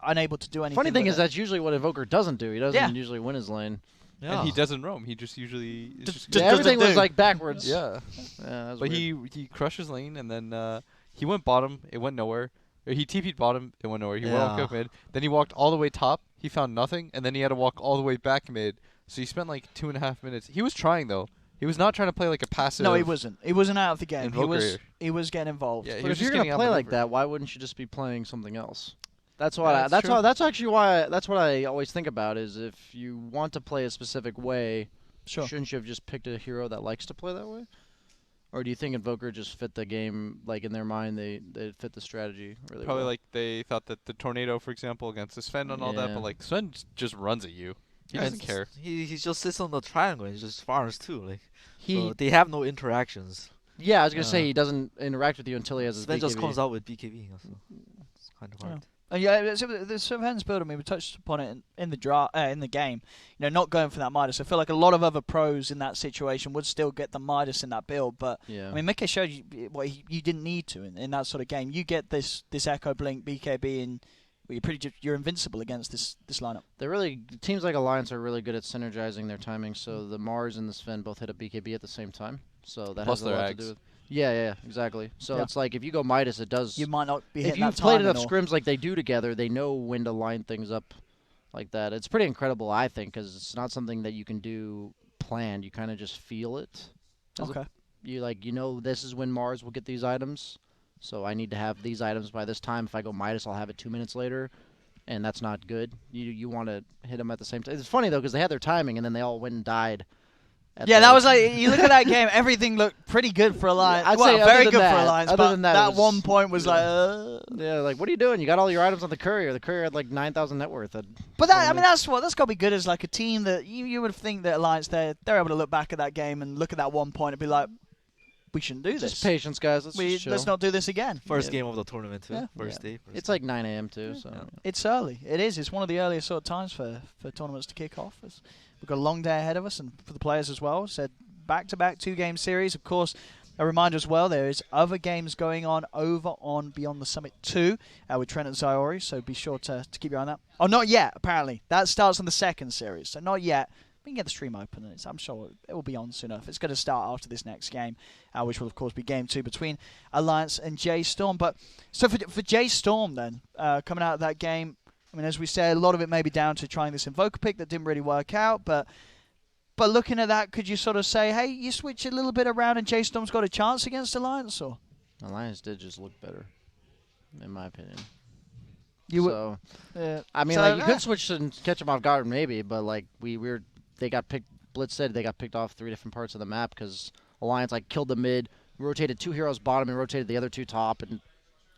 Speaker 1: unable to do anything.
Speaker 7: funny thing
Speaker 1: with
Speaker 7: is
Speaker 1: it.
Speaker 7: that's usually what Invoker doesn't do. He doesn't
Speaker 1: Yeah.
Speaker 7: usually win his lane.
Speaker 4: Yeah.
Speaker 3: And he doesn't roam. He just usually. It's
Speaker 1: Just
Speaker 3: just
Speaker 1: does
Speaker 7: everything
Speaker 1: the
Speaker 7: was
Speaker 1: do.
Speaker 7: like backwards.
Speaker 3: yeah.
Speaker 7: That's
Speaker 3: But
Speaker 7: weird.
Speaker 3: he crushes lane, and then he went bottom. It went nowhere. Or he TP'd bottom. It went nowhere. He walked
Speaker 4: Yeah.
Speaker 3: up mid. Then he walked all the way top. He found nothing, and then he had to walk all the way back mid. So he spent like 2.5 minutes. He was trying though. He was not trying to play like a passive.
Speaker 1: No, he wasn't. He wasn't out of the game.
Speaker 3: Invoker.
Speaker 1: He was getting involved.
Speaker 3: Yeah, he
Speaker 7: But
Speaker 3: was
Speaker 7: if you're
Speaker 3: just
Speaker 7: gonna
Speaker 3: getting
Speaker 7: play like
Speaker 3: outmaneuvered.
Speaker 7: that, why wouldn't you just be playing something else? That's
Speaker 3: Yeah,
Speaker 7: what.
Speaker 3: that's true.
Speaker 7: That's actually why. That's what I always think about is if you want to play a specific way,
Speaker 1: Sure.
Speaker 7: Shouldn't you have just picked a hero that likes to play that way? Or do you think Invoker just fit the game, like in their mind, they fit the strategy really
Speaker 3: Probably
Speaker 7: well?
Speaker 3: like they thought that the Tornado, for example, against the Sven and all that,
Speaker 7: Yeah.
Speaker 3: but like Sven just runs at you. He
Speaker 4: Yeah,
Speaker 3: doesn't
Speaker 4: it's
Speaker 3: care.
Speaker 4: He just sits on the triangle and just farms too. Like
Speaker 7: He,
Speaker 4: so they have no interactions.
Speaker 7: yeah, I was gonna say
Speaker 4: Uh,
Speaker 7: he doesn't interact with you until he has his
Speaker 4: Sven just
Speaker 7: BKB.
Speaker 4: comes out with BKB. So it's kind of hard.
Speaker 1: Yeah, so the Sven's build, I mean, we touched upon it in the game. You know, not going for that Midas. I feel like a lot of other pros in that situation would still get the Midas in that build, but
Speaker 7: Yeah.
Speaker 1: I mean, Mickey showed you what you didn't need to in that sort of game. You get this Echo Blink BKB, and well, you're invincible against this lineup.
Speaker 7: Teams like Alliance are really good at synergizing their timing. So the Mars and the Sven both hit a BKB at the same time. So that
Speaker 3: Plus
Speaker 7: has a
Speaker 3: their
Speaker 7: lot
Speaker 3: eggs.
Speaker 7: to do with. Yeah, exactly. So
Speaker 1: Yeah.
Speaker 7: it's like if you go Midas, it does.
Speaker 1: You might not be
Speaker 7: if
Speaker 1: hitting
Speaker 7: you've
Speaker 1: that
Speaker 7: played
Speaker 1: timing
Speaker 7: enough
Speaker 1: or-
Speaker 7: scrims like they do together, they know when to line things up like that. It's pretty incredible, I think, because it's not something that you can do planned. You kind of just feel it.
Speaker 1: Okay.
Speaker 7: You know this is when Mars will get these items, so I need to have these items by this time. If I go Midas, I'll have it 2 minutes later, and that's not good. You want to hit them at the same time. It's funny though because they had their timing and then they all went and died.
Speaker 1: Yeah, that was like, you look at that game, everything looked pretty good for Alliance.
Speaker 7: I'd
Speaker 1: well,
Speaker 7: say
Speaker 1: very
Speaker 7: other than
Speaker 1: good for
Speaker 7: that-
Speaker 1: Alliance,
Speaker 7: other
Speaker 1: but
Speaker 7: than that, it was-
Speaker 1: one point was like,
Speaker 7: Yeah, like, what are you doing? You got all your items on the courier. The courier had like 9,000 net worth.
Speaker 1: But that, I mean, that's got to be good as like a team that you would think that Alliance, they're able to look back at that game and look at that one point and be like, we shouldn't do this.
Speaker 7: Just patience, guys.
Speaker 1: Let's not do this again.
Speaker 4: First game of the tournament too.
Speaker 1: Yeah.
Speaker 4: First day.
Speaker 7: It's like 9 a.m. too, so.
Speaker 4: Yeah.
Speaker 1: It's early. It is. It's one of the earliest sort of times for tournaments to kick off. We've got a long day ahead of us, and for the players as well. Said back-to-back 2-game series. Of course, a reminder as well, there is other games going on over on Beyond the Summit 2 with Trent and Ziori, so be sure to keep your eye on that. Oh, not yet, apparently. That starts on the second series, so not yet. We can get the stream open, and I'm sure it will be on soon enough. It's going to start after this next game, which will, of course, be Game 2 between Alliance and J.Storm. But so for J.Storm, then, coming out of that game, I mean, as we said, a lot of it may be down to trying this Invoker pick that didn't really work out, but looking at that, could you sort of say, hey, you switch a little bit around and J-Storm's got a chance against Alliance? Or
Speaker 7: Alliance did just look better, in my opinion.
Speaker 1: I
Speaker 7: mean, like, you could switch and catch them off guard maybe, but like they got picked. Blitz said they got picked off 3 different parts of the map because Alliance like killed the mid, rotated 2 heroes bottom, and rotated the other 2 top, and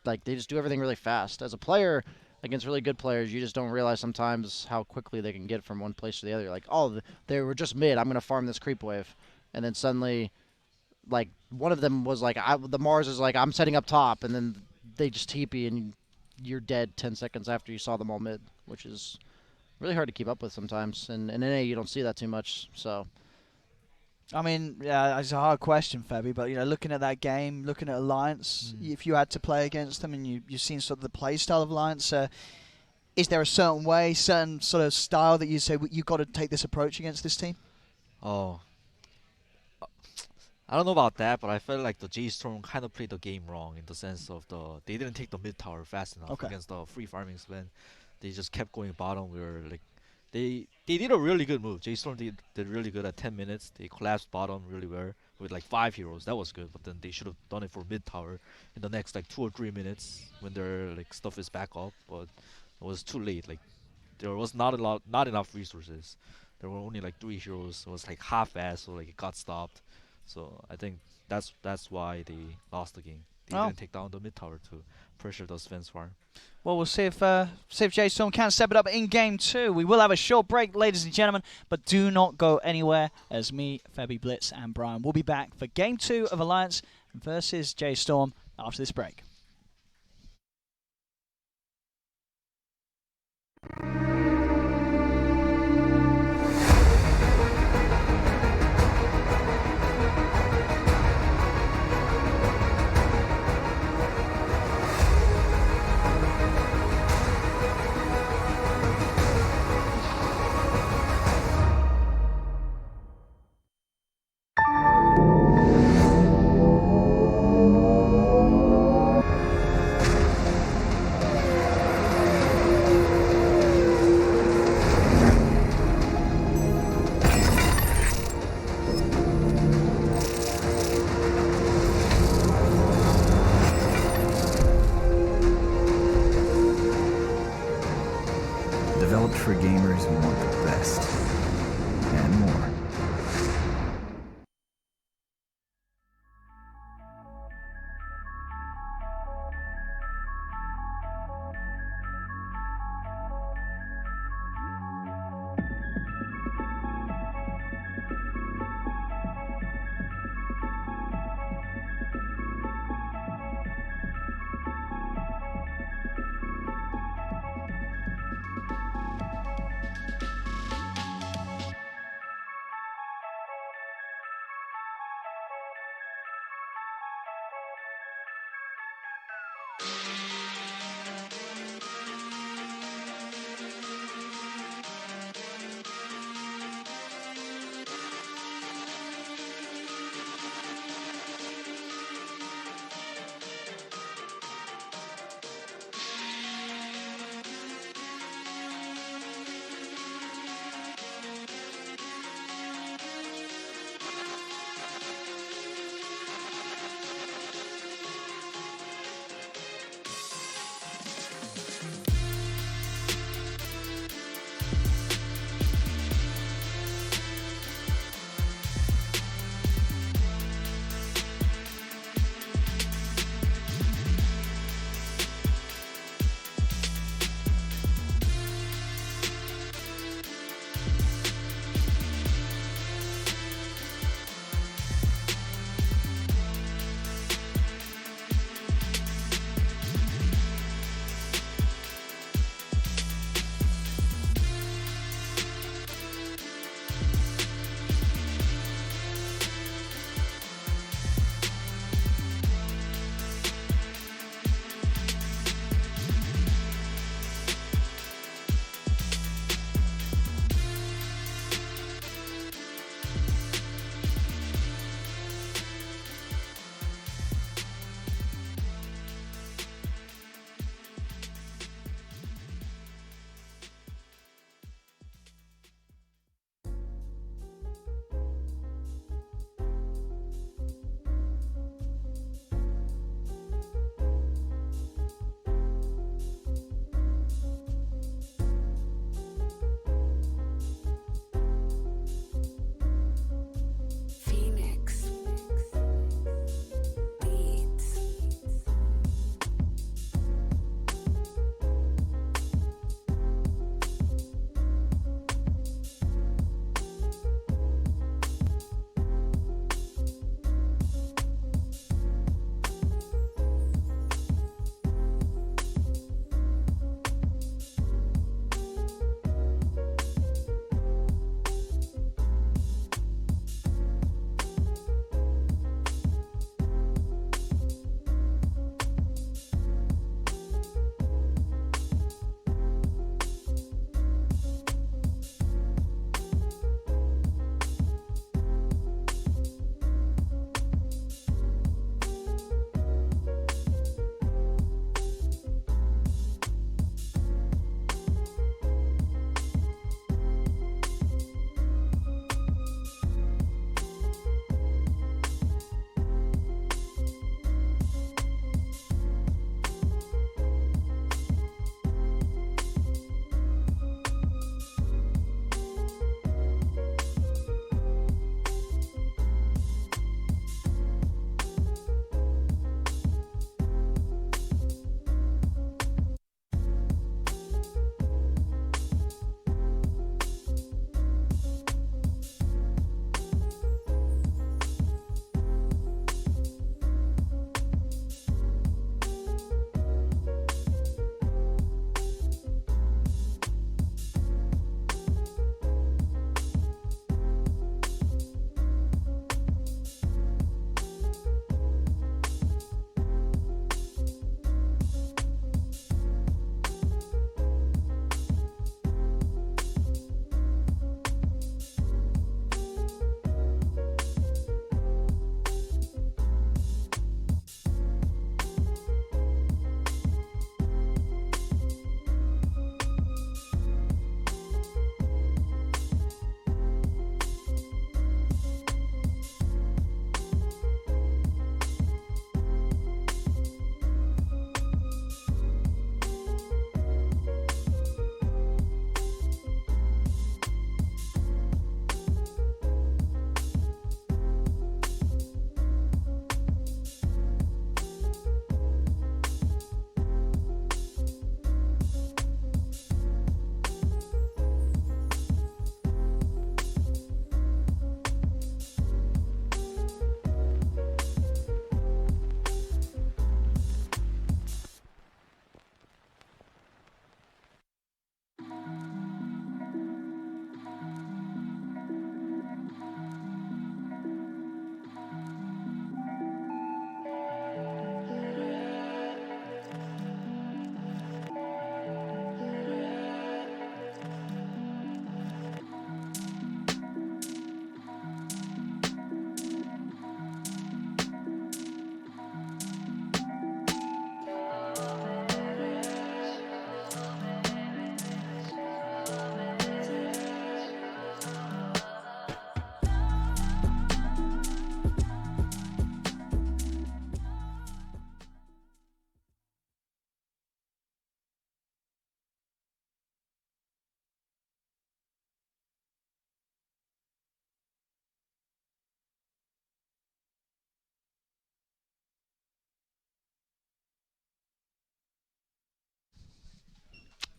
Speaker 7: like they just do everything really fast. As a player against really good players, you just don't realize sometimes how quickly they can get from one place to the other. Like, oh, they were just mid. I'm gonna farm this creep wave, and then suddenly, like one of them was like, the Mars is like, I'm setting up top, and then they just TP and you're dead 10 seconds after you saw them all mid, which is really hard to keep up with sometimes. And in NA, you don't see that too much. So,
Speaker 1: I mean, yeah, it's a hard question, Fabi, but looking at that game, looking at Alliance, if you had to play against them and you've seen sort of the play style of Alliance, is there a certain way, certain sort of style that you say you've got to take this approach against this team?
Speaker 4: Oh. I don't know about that, but I felt like the J.Storm kind of played the game wrong in the sense of they didn't take the mid tower fast enough against the free farming Sven. They just kept going bottom. We were like, they did a really good move. J.Storm did really good at 10 minutes. They collapsed bottom really well with like 5 heroes. That was good, but then they should have done it for mid tower in the next like 2 or 3 minutes when their like stuff is back up. But it was too late. Like there was not enough resources. There were only like 3 heroes. It was like half-assed, so like it got stopped. So I think that's why they lost the game. They didn't take down the mid tower to pressure those Sven's farm.
Speaker 1: Well, we'll see if J-Storm can step it up in Game 2. We will have a short break, ladies and gentlemen, but do not go anywhere as me, Fabi, Blitz, and Brian will be back for Game 2 of Alliance versus J-Storm after this break.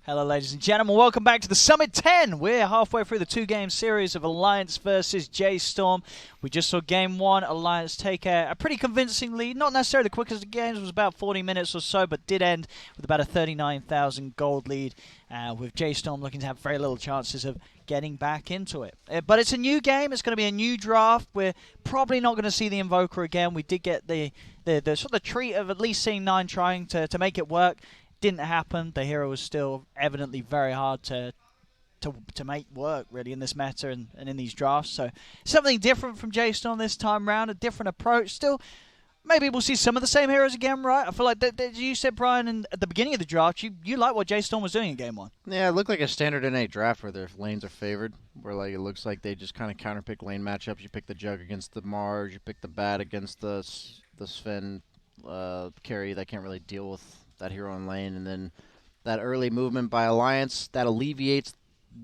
Speaker 1: Hello, ladies and gentlemen. Welcome back to the Summit 10. We're halfway through the two-game series of Alliance versus J.Storm. We just saw Game 1. Alliance take a pretty convincing lead. Not necessarily the quickest of games. It was about 40 minutes or so, but did end with about a 39,000 gold lead, with J.Storm looking to have very little chances of getting back into it. But it's a new game. It's going to be a new draft. We're probably not going to see the Invoker again. We did get the sort of treat of at least seeing 9 trying to make it work. Didn't happen. The hero was still evidently very hard to make work, really, in this meta and in these drafts. So something different from J.Storm this time round, a different approach. Still, maybe we'll see some of the same heroes again, right? I feel like you said, Brian, at the beginning of the draft, you like what J.Storm was doing in Game 1.
Speaker 7: Yeah, it looked like a standard NA draft where their lanes are favored, where like it looks like they just kind of counterpick lane matchups. You pick the Jug against the Mars, you pick the Bat against the Sven carry that can't really deal with that hero in lane, and then that early movement by Alliance that alleviates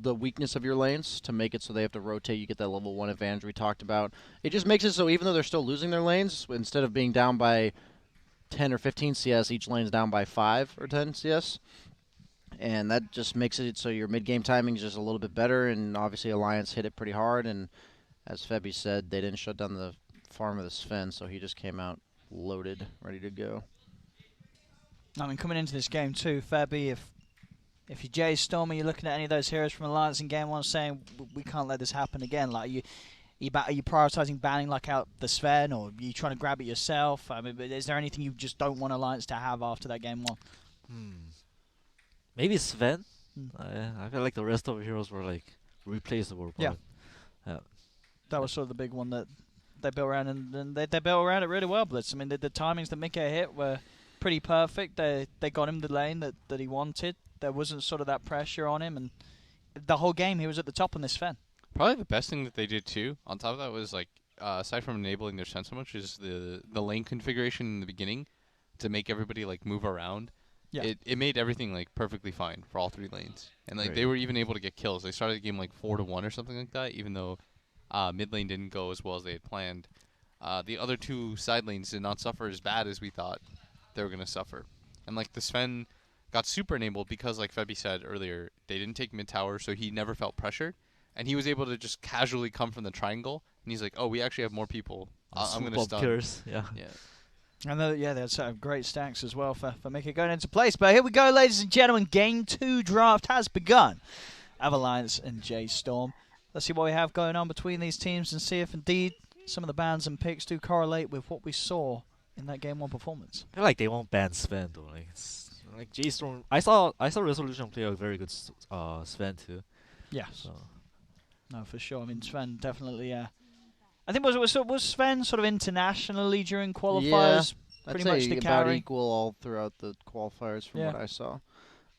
Speaker 7: the weakness of your lanes to make it so they have to rotate. You get that level 1 advantage we talked about. It just makes it so even though they're still losing their lanes, instead of being down by 10 or 15 CS, each lane's down by 5 or 10 CS. And that just makes it so your mid-game timing is just a little bit better, and obviously Alliance hit it pretty hard, and as Febby said, they didn't shut down the farm of the Sven, so he just came out loaded, ready to go.
Speaker 1: I mean, coming into this game too, Fabby, if you're J.Storm, you're looking at any of those heroes from Alliance in Game 1 saying, we can't let this happen again. Like, are you prioritizing banning like out the Sven, or are you trying to grab it yourself? I mean, is there anything you just don't want Alliance to have after that Game 1?
Speaker 4: Maybe Sven. I feel like the rest of the heroes were like replaceable.
Speaker 1: Yeah. That was sort of the big one that they built around, and they built around it really well, Blitz. I mean, the timings that Mika hit were pretty perfect. They got him the lane that he wanted. There wasn't sort of that pressure on him, and the whole game he was at the top on this Sven.
Speaker 3: Probably the best thing that they did too, on top of that, was like aside from enabling their Sven so much, is the lane configuration in the beginning to make everybody like move around.
Speaker 1: Yeah.
Speaker 3: It made everything like perfectly fine for all 3 lanes, and like they were even able to get kills. They started the game like 4-1 or something like that, even though mid lane didn't go as well as they had planned. The other 2 side lanes did not suffer as bad as we thought they were going to suffer. And like the Sven got super enabled because, like Febby said earlier, they didn't take mid tower, so he never felt pressured. And he was able to just casually come from the triangle, and he's like, oh, we actually have more people. I'm going to stun.
Speaker 4: Pures. Yeah.
Speaker 1: And there's great stacks as well for Mika going into place. But here we go, ladies and gentlemen. Game 2 draft has begun. Alliance and J.Storm. Let's see what we have going on between these teams and see if indeed some of the bans and picks do correlate with what we saw in that Game 1 performance.
Speaker 4: I feel like they won't ban Sven though. Like J.Storm, I saw Resolution play a very good Sven too.
Speaker 1: Yeah. So. No, for sure. I mean, Sven definitely. I think was Sven sort of internationally during qualifiers?
Speaker 7: Yeah,
Speaker 1: pretty
Speaker 7: I'd
Speaker 1: much
Speaker 7: say
Speaker 1: the
Speaker 7: about
Speaker 1: carry.
Speaker 7: equal all throughout the qualifiers from what I saw.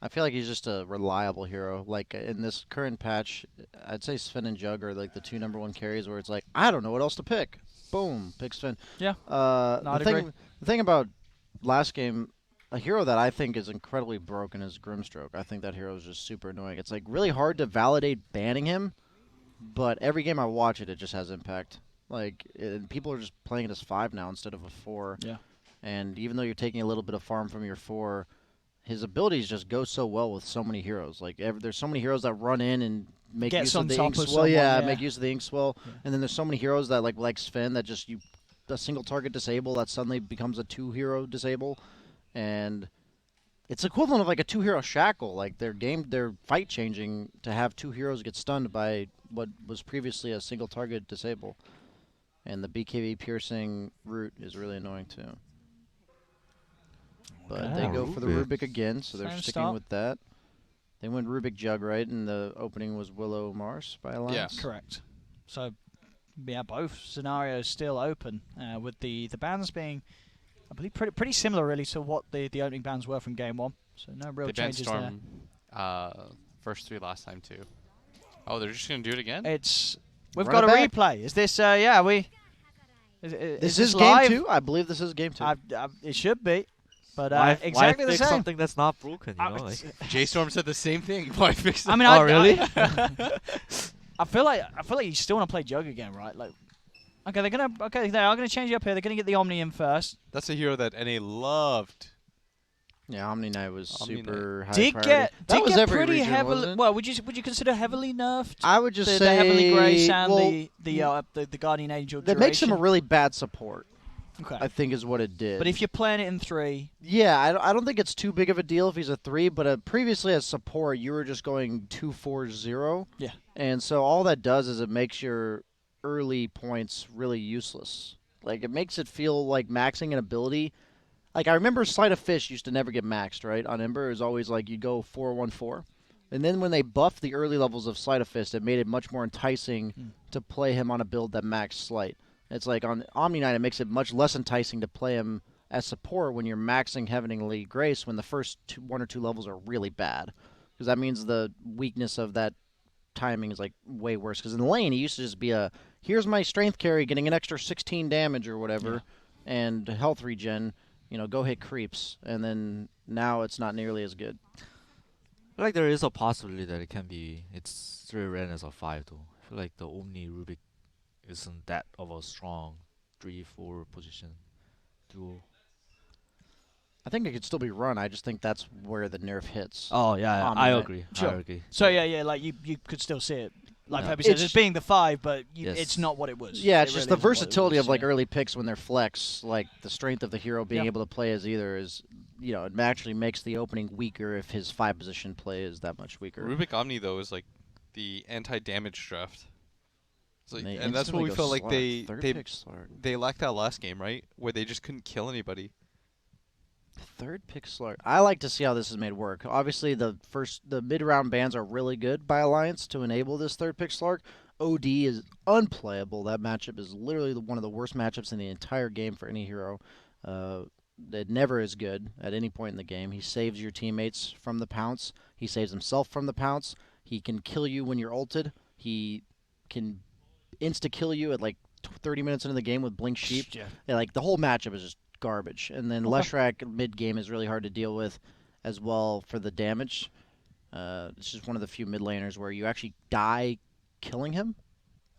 Speaker 7: I feel like he's just a reliable hero. Like in this current patch, I'd say Sven and Jug are like the 2 #1 carries where it's like, I don't know what else to pick. Boom, pick Sven.
Speaker 1: Yeah.
Speaker 7: The thing about last game, a hero that I think is incredibly broken is Grimstroke. I think that hero is just super annoying. It's like really hard to validate banning him, but every game I watch it just has impact. Like people are just playing it as 5 now instead of a 4.
Speaker 1: Yeah.
Speaker 7: And even though you're taking a little bit of farm from your 4, his abilities just go so well with so many heroes. Like there's so many heroes that run in and make use of the ink swell. Make use of the ink swell. Yeah. And then there's so many heroes that like Sven that just a single target disable that suddenly becomes a 2-hero disable, and it's equivalent of like a 2-hero shackle. Like their fight changing to have 2 heroes get stunned by what was previously a single target disable. And the BKB piercing route is really annoying too. But they go for the Rubik again, so they're sticking with that. They went Rubik Jug, right? And the opening was Willow Mars by Alliance?
Speaker 1: Yeah, correct. So, yeah, both scenarios still open, with the bans being, I believe, pretty similar, really, to what the opening bans were from Game 1. So no real changes there.
Speaker 3: They banned Storm first 3 last time, too. Oh, they're just going to do it again?
Speaker 1: We've got a replay. Is this,
Speaker 7: This is Game 2? I believe this is Game 2.
Speaker 1: It should be. But
Speaker 4: why
Speaker 1: exactly the
Speaker 4: fix
Speaker 1: same.
Speaker 4: something that's not broken, you know? Like.
Speaker 3: J.Storm said the same thing. Why fix it?
Speaker 1: I mean,
Speaker 4: oh, really?
Speaker 1: I feel like you still want to play Jug again, right? Like, they are gonna change it up here. They're gonna get the Omni in first.
Speaker 3: That's a hero that NA loved.
Speaker 7: Yeah, Omni Knight was
Speaker 3: Omni
Speaker 7: super high
Speaker 1: Did
Speaker 7: priority.
Speaker 1: get
Speaker 7: That
Speaker 1: did
Speaker 7: was
Speaker 1: get
Speaker 7: every
Speaker 1: pretty
Speaker 7: region,
Speaker 1: heavily.
Speaker 7: wasn't it?
Speaker 1: Well, would you consider heavily nerfed?
Speaker 7: I would just
Speaker 1: the
Speaker 7: say
Speaker 1: Heavenly Grace and
Speaker 7: well,
Speaker 1: the Guardian Angel.
Speaker 7: that makes him a
Speaker 1: duration?
Speaker 7: really bad support.
Speaker 1: Okay.
Speaker 7: I think is what it did.
Speaker 1: But if you're playing it in 3,
Speaker 7: yeah, I don't think it's too big of a deal if he's a 3. But previously as support, you were just going 2-4-0.
Speaker 1: Yeah.
Speaker 7: And so all that does is it makes your early points really useless. Like it makes it feel like maxing an ability. Like I remember Sleight of Fish used to never get maxed, right? On Ember it was always like you'd go 4-1-4. And then when they buffed the early levels of Sleight of Fist, it made it much more enticing to play him on a build that maxed Sleight. It's like on Omni Knight, it makes it much less enticing to play him as support when you're maxing Heavenly Grace when the first 1 or 2 levels are really bad. Because that means the weakness of that timing is like way worse. Because in the lane, he used to just be here's my strength carry getting an extra 16 damage or whatever, and health regen, go hit creeps. And then now it's not nearly as good.
Speaker 4: I feel like there is a possibility that it's 3 ran as a 5 though. I feel like the Omni Rubik isn't that of a strong 3-4 position duo.
Speaker 7: I think it could still be run. I just think that's where the nerf hits.
Speaker 4: Oh yeah,
Speaker 7: Omni
Speaker 4: I
Speaker 7: Knight.
Speaker 4: agree.
Speaker 1: Sure.
Speaker 4: I agree.
Speaker 1: So yeah, like you could still see it. Like
Speaker 4: Yeah.
Speaker 1: Pepe says,
Speaker 7: It's-
Speaker 1: it's being the 5, but
Speaker 4: Yes.
Speaker 1: it's not what it was.
Speaker 7: Yeah,
Speaker 1: It
Speaker 7: it's just
Speaker 1: really
Speaker 7: the
Speaker 1: isn't what it
Speaker 7: versatility
Speaker 1: was,
Speaker 7: of like
Speaker 1: yeah.
Speaker 7: early picks when they're flex, like the strength of the hero being able to play as either is, it actually makes the opening weaker if his 5 position play is that much weaker.
Speaker 3: Rubik Omni though is like the anti-damage draft. It's like,
Speaker 7: They
Speaker 3: and that's what
Speaker 7: instantly
Speaker 3: we
Speaker 7: go
Speaker 3: felt like
Speaker 7: Slark. Third pick Slark.
Speaker 3: they lacked that last game, right? Where they just couldn't kill anybody.
Speaker 7: Third pick Slark. I like to see how this is made work. Obviously, the mid-round bans are really good by Alliance to enable this third pick Slark. OD is unplayable. That matchup is literally one of the worst matchups in the entire game for any hero. It never is good at any point in the game. He saves your teammates from the pounce. He saves himself from the pounce. He can kill you when you're ulted. He can insta-kill you at like 30 minutes into the game with Blink Sheep.
Speaker 1: Yeah.
Speaker 7: Yeah, like the whole matchup is just garbage. And then Leshrac mid-game is really hard to deal with as well for the damage. It's just one of the few mid laners where you actually die killing him.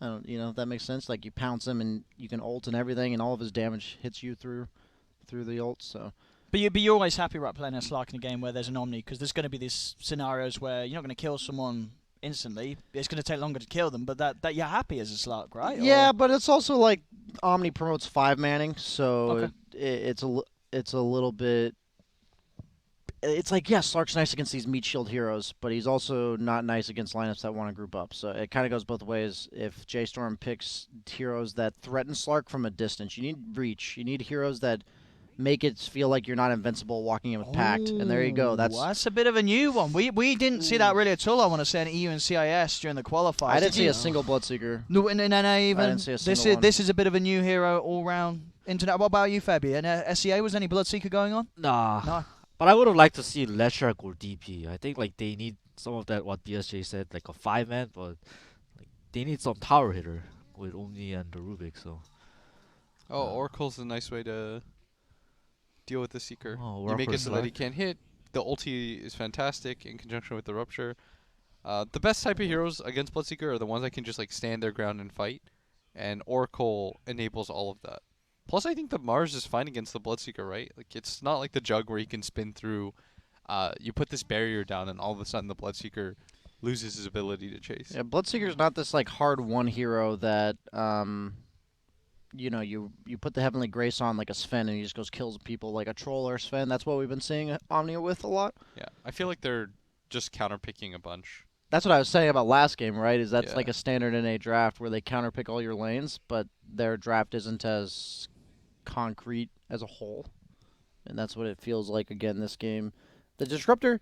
Speaker 7: I don't, if that makes sense. Like you pounce him and you can ult and everything, and all of his damage hits you through the ult. So,
Speaker 1: But you're always happy about playing a Slark in a game where there's an Omni, because there's going to be these scenarios where you're not going to kill someone instantly. It's going to take longer to kill them, but that you're happy as a Slark, right?
Speaker 7: yeah, but it's also like Omni promotes 5 manning, so
Speaker 1: Okay.
Speaker 7: it's a little bit. It's like, yes, Slark's nice against these meat shield heroes, but he's also not nice against lineups that want to group up. So it kind of goes both ways. If J.Storm picks heroes that threaten Slark from a distance, you need reach. You need heroes that make it feel like you're not invincible walking in with Pact. And there you go.
Speaker 1: That's a bit of a new one. We didn't see that really at all, I want to say, in EU and CIS during the qualifiers.
Speaker 7: I didn't see
Speaker 1: you?
Speaker 7: a single Bloodseeker.
Speaker 1: No, in NA even.
Speaker 7: I didn't see a single one.
Speaker 1: This is a bit of a new hero all round internet. What about you, Fabi? And SEA, was any Bloodseeker going on?
Speaker 4: Nah.
Speaker 1: No.
Speaker 4: But I would have liked to see Leshrac or DP. I think like they need some of that, what BSJ said, like a 5-man, but like they need some tower hitter with Omni and the Rubik. So
Speaker 3: Oracle's a nice way to deal with the Seeker.
Speaker 4: Oh,
Speaker 3: you make it
Speaker 4: Oracle's
Speaker 3: so that he
Speaker 4: like-
Speaker 3: can't hit. The ulti is fantastic in conjunction with the Rupture. The best type of heroes against Bloodseeker are the ones that can just like stand their ground and fight, and Oracle enables all of that. Plus, I think the Mars is fine against the Bloodseeker, right? Like it's not like the Jug where he can spin through. You put this barrier down, and all of a sudden the Bloodseeker loses his ability to chase.
Speaker 7: Yeah, Bloodseeker's not this like hard one hero that you put the Heavenly Grace on like a Sven and he just goes kills people like a Troll or Sven. That's what we've been seeing Omnia with a lot.
Speaker 3: Yeah, I feel like they're just counterpicking a bunch.
Speaker 7: That's what I was saying about last game, right? Is that's
Speaker 3: Yeah.
Speaker 7: like a standard NA draft where they counterpick all your lanes, but their draft isn't as concrete as a whole. And that's what it feels like again this game. The Disruptor,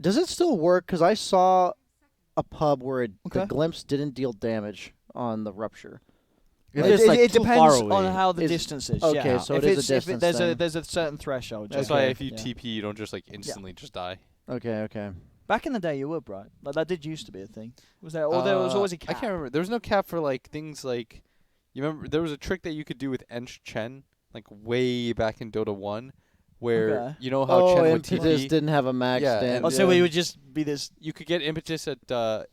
Speaker 7: does it still work? Because I saw a pub where the Glimpse didn't deal damage on the Rupture.
Speaker 1: It
Speaker 4: too
Speaker 1: depends
Speaker 4: far away.
Speaker 1: on how the
Speaker 7: Is-
Speaker 1: distance is.
Speaker 7: okay,
Speaker 1: yeah.
Speaker 7: so
Speaker 1: if
Speaker 7: it is a
Speaker 1: it's,
Speaker 7: distance
Speaker 1: if
Speaker 7: then.
Speaker 1: there's a certain threshold.
Speaker 3: That's
Speaker 1: yeah.
Speaker 3: why if you
Speaker 1: Yeah.
Speaker 3: TP, you don't just like instantly just die.
Speaker 7: Okay.
Speaker 1: Back in the day, you would, right? Like that did used to be a thing. Was there? Or there was always a
Speaker 3: I
Speaker 1: cap.
Speaker 3: can't remember. There was no cap for like things like. You remember there was a trick that you could do with Ench Chen, like way back in Dota 1, where
Speaker 1: Okay.
Speaker 3: you know how Chen would
Speaker 7: Impetus
Speaker 3: TP.
Speaker 7: didn't have a max
Speaker 3: Yeah,
Speaker 7: damage.
Speaker 3: and-
Speaker 1: Oh, so we would just be this.
Speaker 3: You could get Impetus at.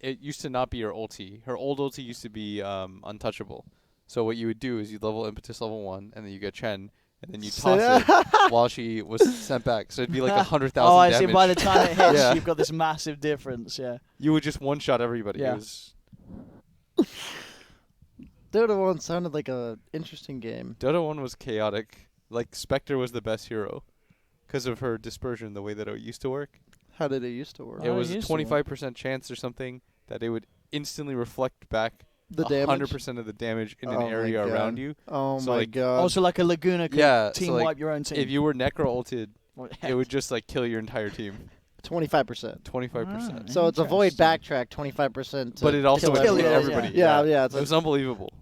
Speaker 3: It used to not be her ulti. Her old ulti used to be untouchable. So what you would do is you level Impetus level 1, and then you get Chen, and then you toss it while she was sent back. So it'd be like 100,000
Speaker 1: Oh, I
Speaker 3: damage.
Speaker 1: see. By the time it hits,
Speaker 3: Yeah.
Speaker 1: you've got this massive difference. Yeah.
Speaker 3: You would just one-shot everybody.
Speaker 1: Yeah.
Speaker 3: It was
Speaker 7: Dota 1 sounded like a interesting game.
Speaker 3: Dota 1 was chaotic. Like, Spectre was the best hero because of her dispersion, the way that it used to work.
Speaker 7: How did it used to work?
Speaker 1: Oh,
Speaker 3: It
Speaker 1: it
Speaker 3: was a
Speaker 1: used to work.
Speaker 3: 25% chance or something that it would instantly reflect back
Speaker 7: The damage?
Speaker 3: 100% of the damage in
Speaker 7: Oh
Speaker 3: an
Speaker 7: my
Speaker 3: area
Speaker 7: God.
Speaker 3: around you.
Speaker 7: Oh
Speaker 3: So,
Speaker 7: my
Speaker 3: like,
Speaker 7: god.
Speaker 1: Also, like a Laguna could
Speaker 3: Yeah,
Speaker 1: team
Speaker 3: so, like,
Speaker 1: wipe your own team.
Speaker 3: If you were necro ulted,
Speaker 1: Well,
Speaker 3: it would just like kill your entire team.
Speaker 7: 25%.
Speaker 3: 25%.
Speaker 7: So it's avoid
Speaker 1: Interesting.
Speaker 7: backtrack 25%.
Speaker 3: But it also
Speaker 7: kill
Speaker 3: would kill
Speaker 1: everyone.
Speaker 3: everybody.
Speaker 7: Yeah.
Speaker 3: It was unbelievable.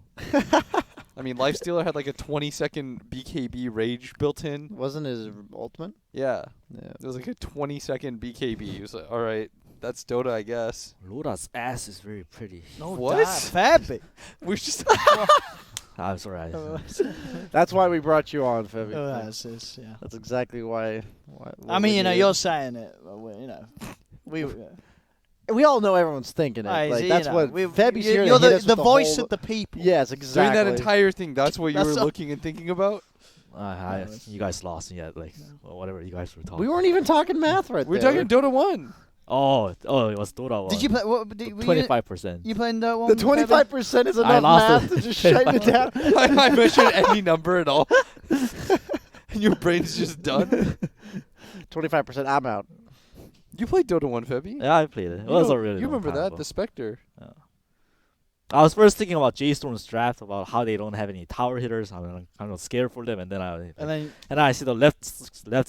Speaker 3: I mean, Lifestealer had like a 20-second BKB rage built in.
Speaker 7: Wasn't his ultimate?
Speaker 3: Yeah.
Speaker 7: Yeah.
Speaker 3: It was like a 20-second BKB. It was like, all right, that's Dota, I guess.
Speaker 4: Loda's ass is very pretty.
Speaker 1: No
Speaker 3: What?
Speaker 1: doubt. Fabby.
Speaker 3: We're just
Speaker 4: I'm sorry.
Speaker 7: That's why we brought you on, Febby.
Speaker 1: Oh, that's this, yeah.
Speaker 7: That's exactly why
Speaker 1: I mean, you know, you're saying it. But you know,
Speaker 7: we all know everyone's thinking it. Like, that's what Febby's here.
Speaker 1: You're
Speaker 7: to hit us
Speaker 1: the
Speaker 7: with
Speaker 1: voice
Speaker 7: whole-
Speaker 1: of the people.
Speaker 7: Yes, exactly.
Speaker 3: during that entire thing. That's what you
Speaker 1: That's
Speaker 3: were
Speaker 1: a-
Speaker 3: looking and thinking about.
Speaker 4: You guys lost me at well, whatever you guys were talking.
Speaker 7: We weren't even talking math right
Speaker 3: We're
Speaker 7: there.
Speaker 3: talking Dota 1.
Speaker 4: Oh, it was Dota 1.
Speaker 1: Did you play? What, were you,
Speaker 4: 25%.
Speaker 1: you playing that one?
Speaker 7: The 25% is enough
Speaker 4: lost
Speaker 7: math
Speaker 4: it.
Speaker 7: to just shut it down.
Speaker 3: I mentioned any number at all. And your brain's just done.
Speaker 7: 25%, I'm out.
Speaker 3: You played Dota 1, Febby?
Speaker 4: Yeah, I played it. It
Speaker 3: You
Speaker 4: was
Speaker 3: know-
Speaker 4: a really
Speaker 3: You
Speaker 4: long
Speaker 3: remember
Speaker 4: time
Speaker 3: that?
Speaker 4: ago.
Speaker 3: The Spectre.
Speaker 4: I was first thinking about J.Storm's draft, about how they don't have any tower hitters. I'm kind of scared for them, and then I see the left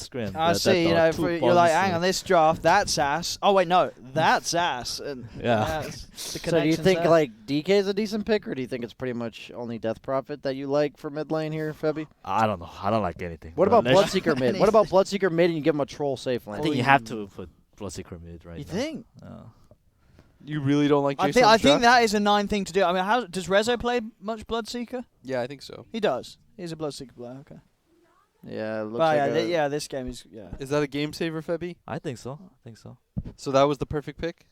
Speaker 4: screen.
Speaker 1: I see. You know, you're like, hang on, this draft, that's ass. Oh wait, no, that's ass. And
Speaker 4: Yeah.
Speaker 1: the
Speaker 7: So do you
Speaker 1: connection's
Speaker 7: think
Speaker 1: there.
Speaker 7: like DK is a decent pick, or do you think it's pretty much only Death Prophet that you like for mid lane here, Febby?
Speaker 4: I don't know. I don't like anything.
Speaker 7: What about
Speaker 4: Unless-
Speaker 7: Bloodseeker mid? What about Bloodseeker mid and you give him a troll safe
Speaker 4: I
Speaker 7: lane?
Speaker 4: think you have to put Bloodseeker mid right
Speaker 1: You
Speaker 4: now.
Speaker 1: think?
Speaker 3: You really don't like
Speaker 1: I
Speaker 3: Jason?
Speaker 1: think that is a 9 thing to do. I mean, how does Rezo play much Bloodseeker?
Speaker 3: Yeah, I think so.
Speaker 1: He does. He's a Bloodseeker player. Okay.
Speaker 7: Yeah, it looks
Speaker 1: But
Speaker 7: like
Speaker 1: yeah, this game is
Speaker 3: Is that a game saver, Febby?
Speaker 4: I think so.
Speaker 3: So that was the perfect pick?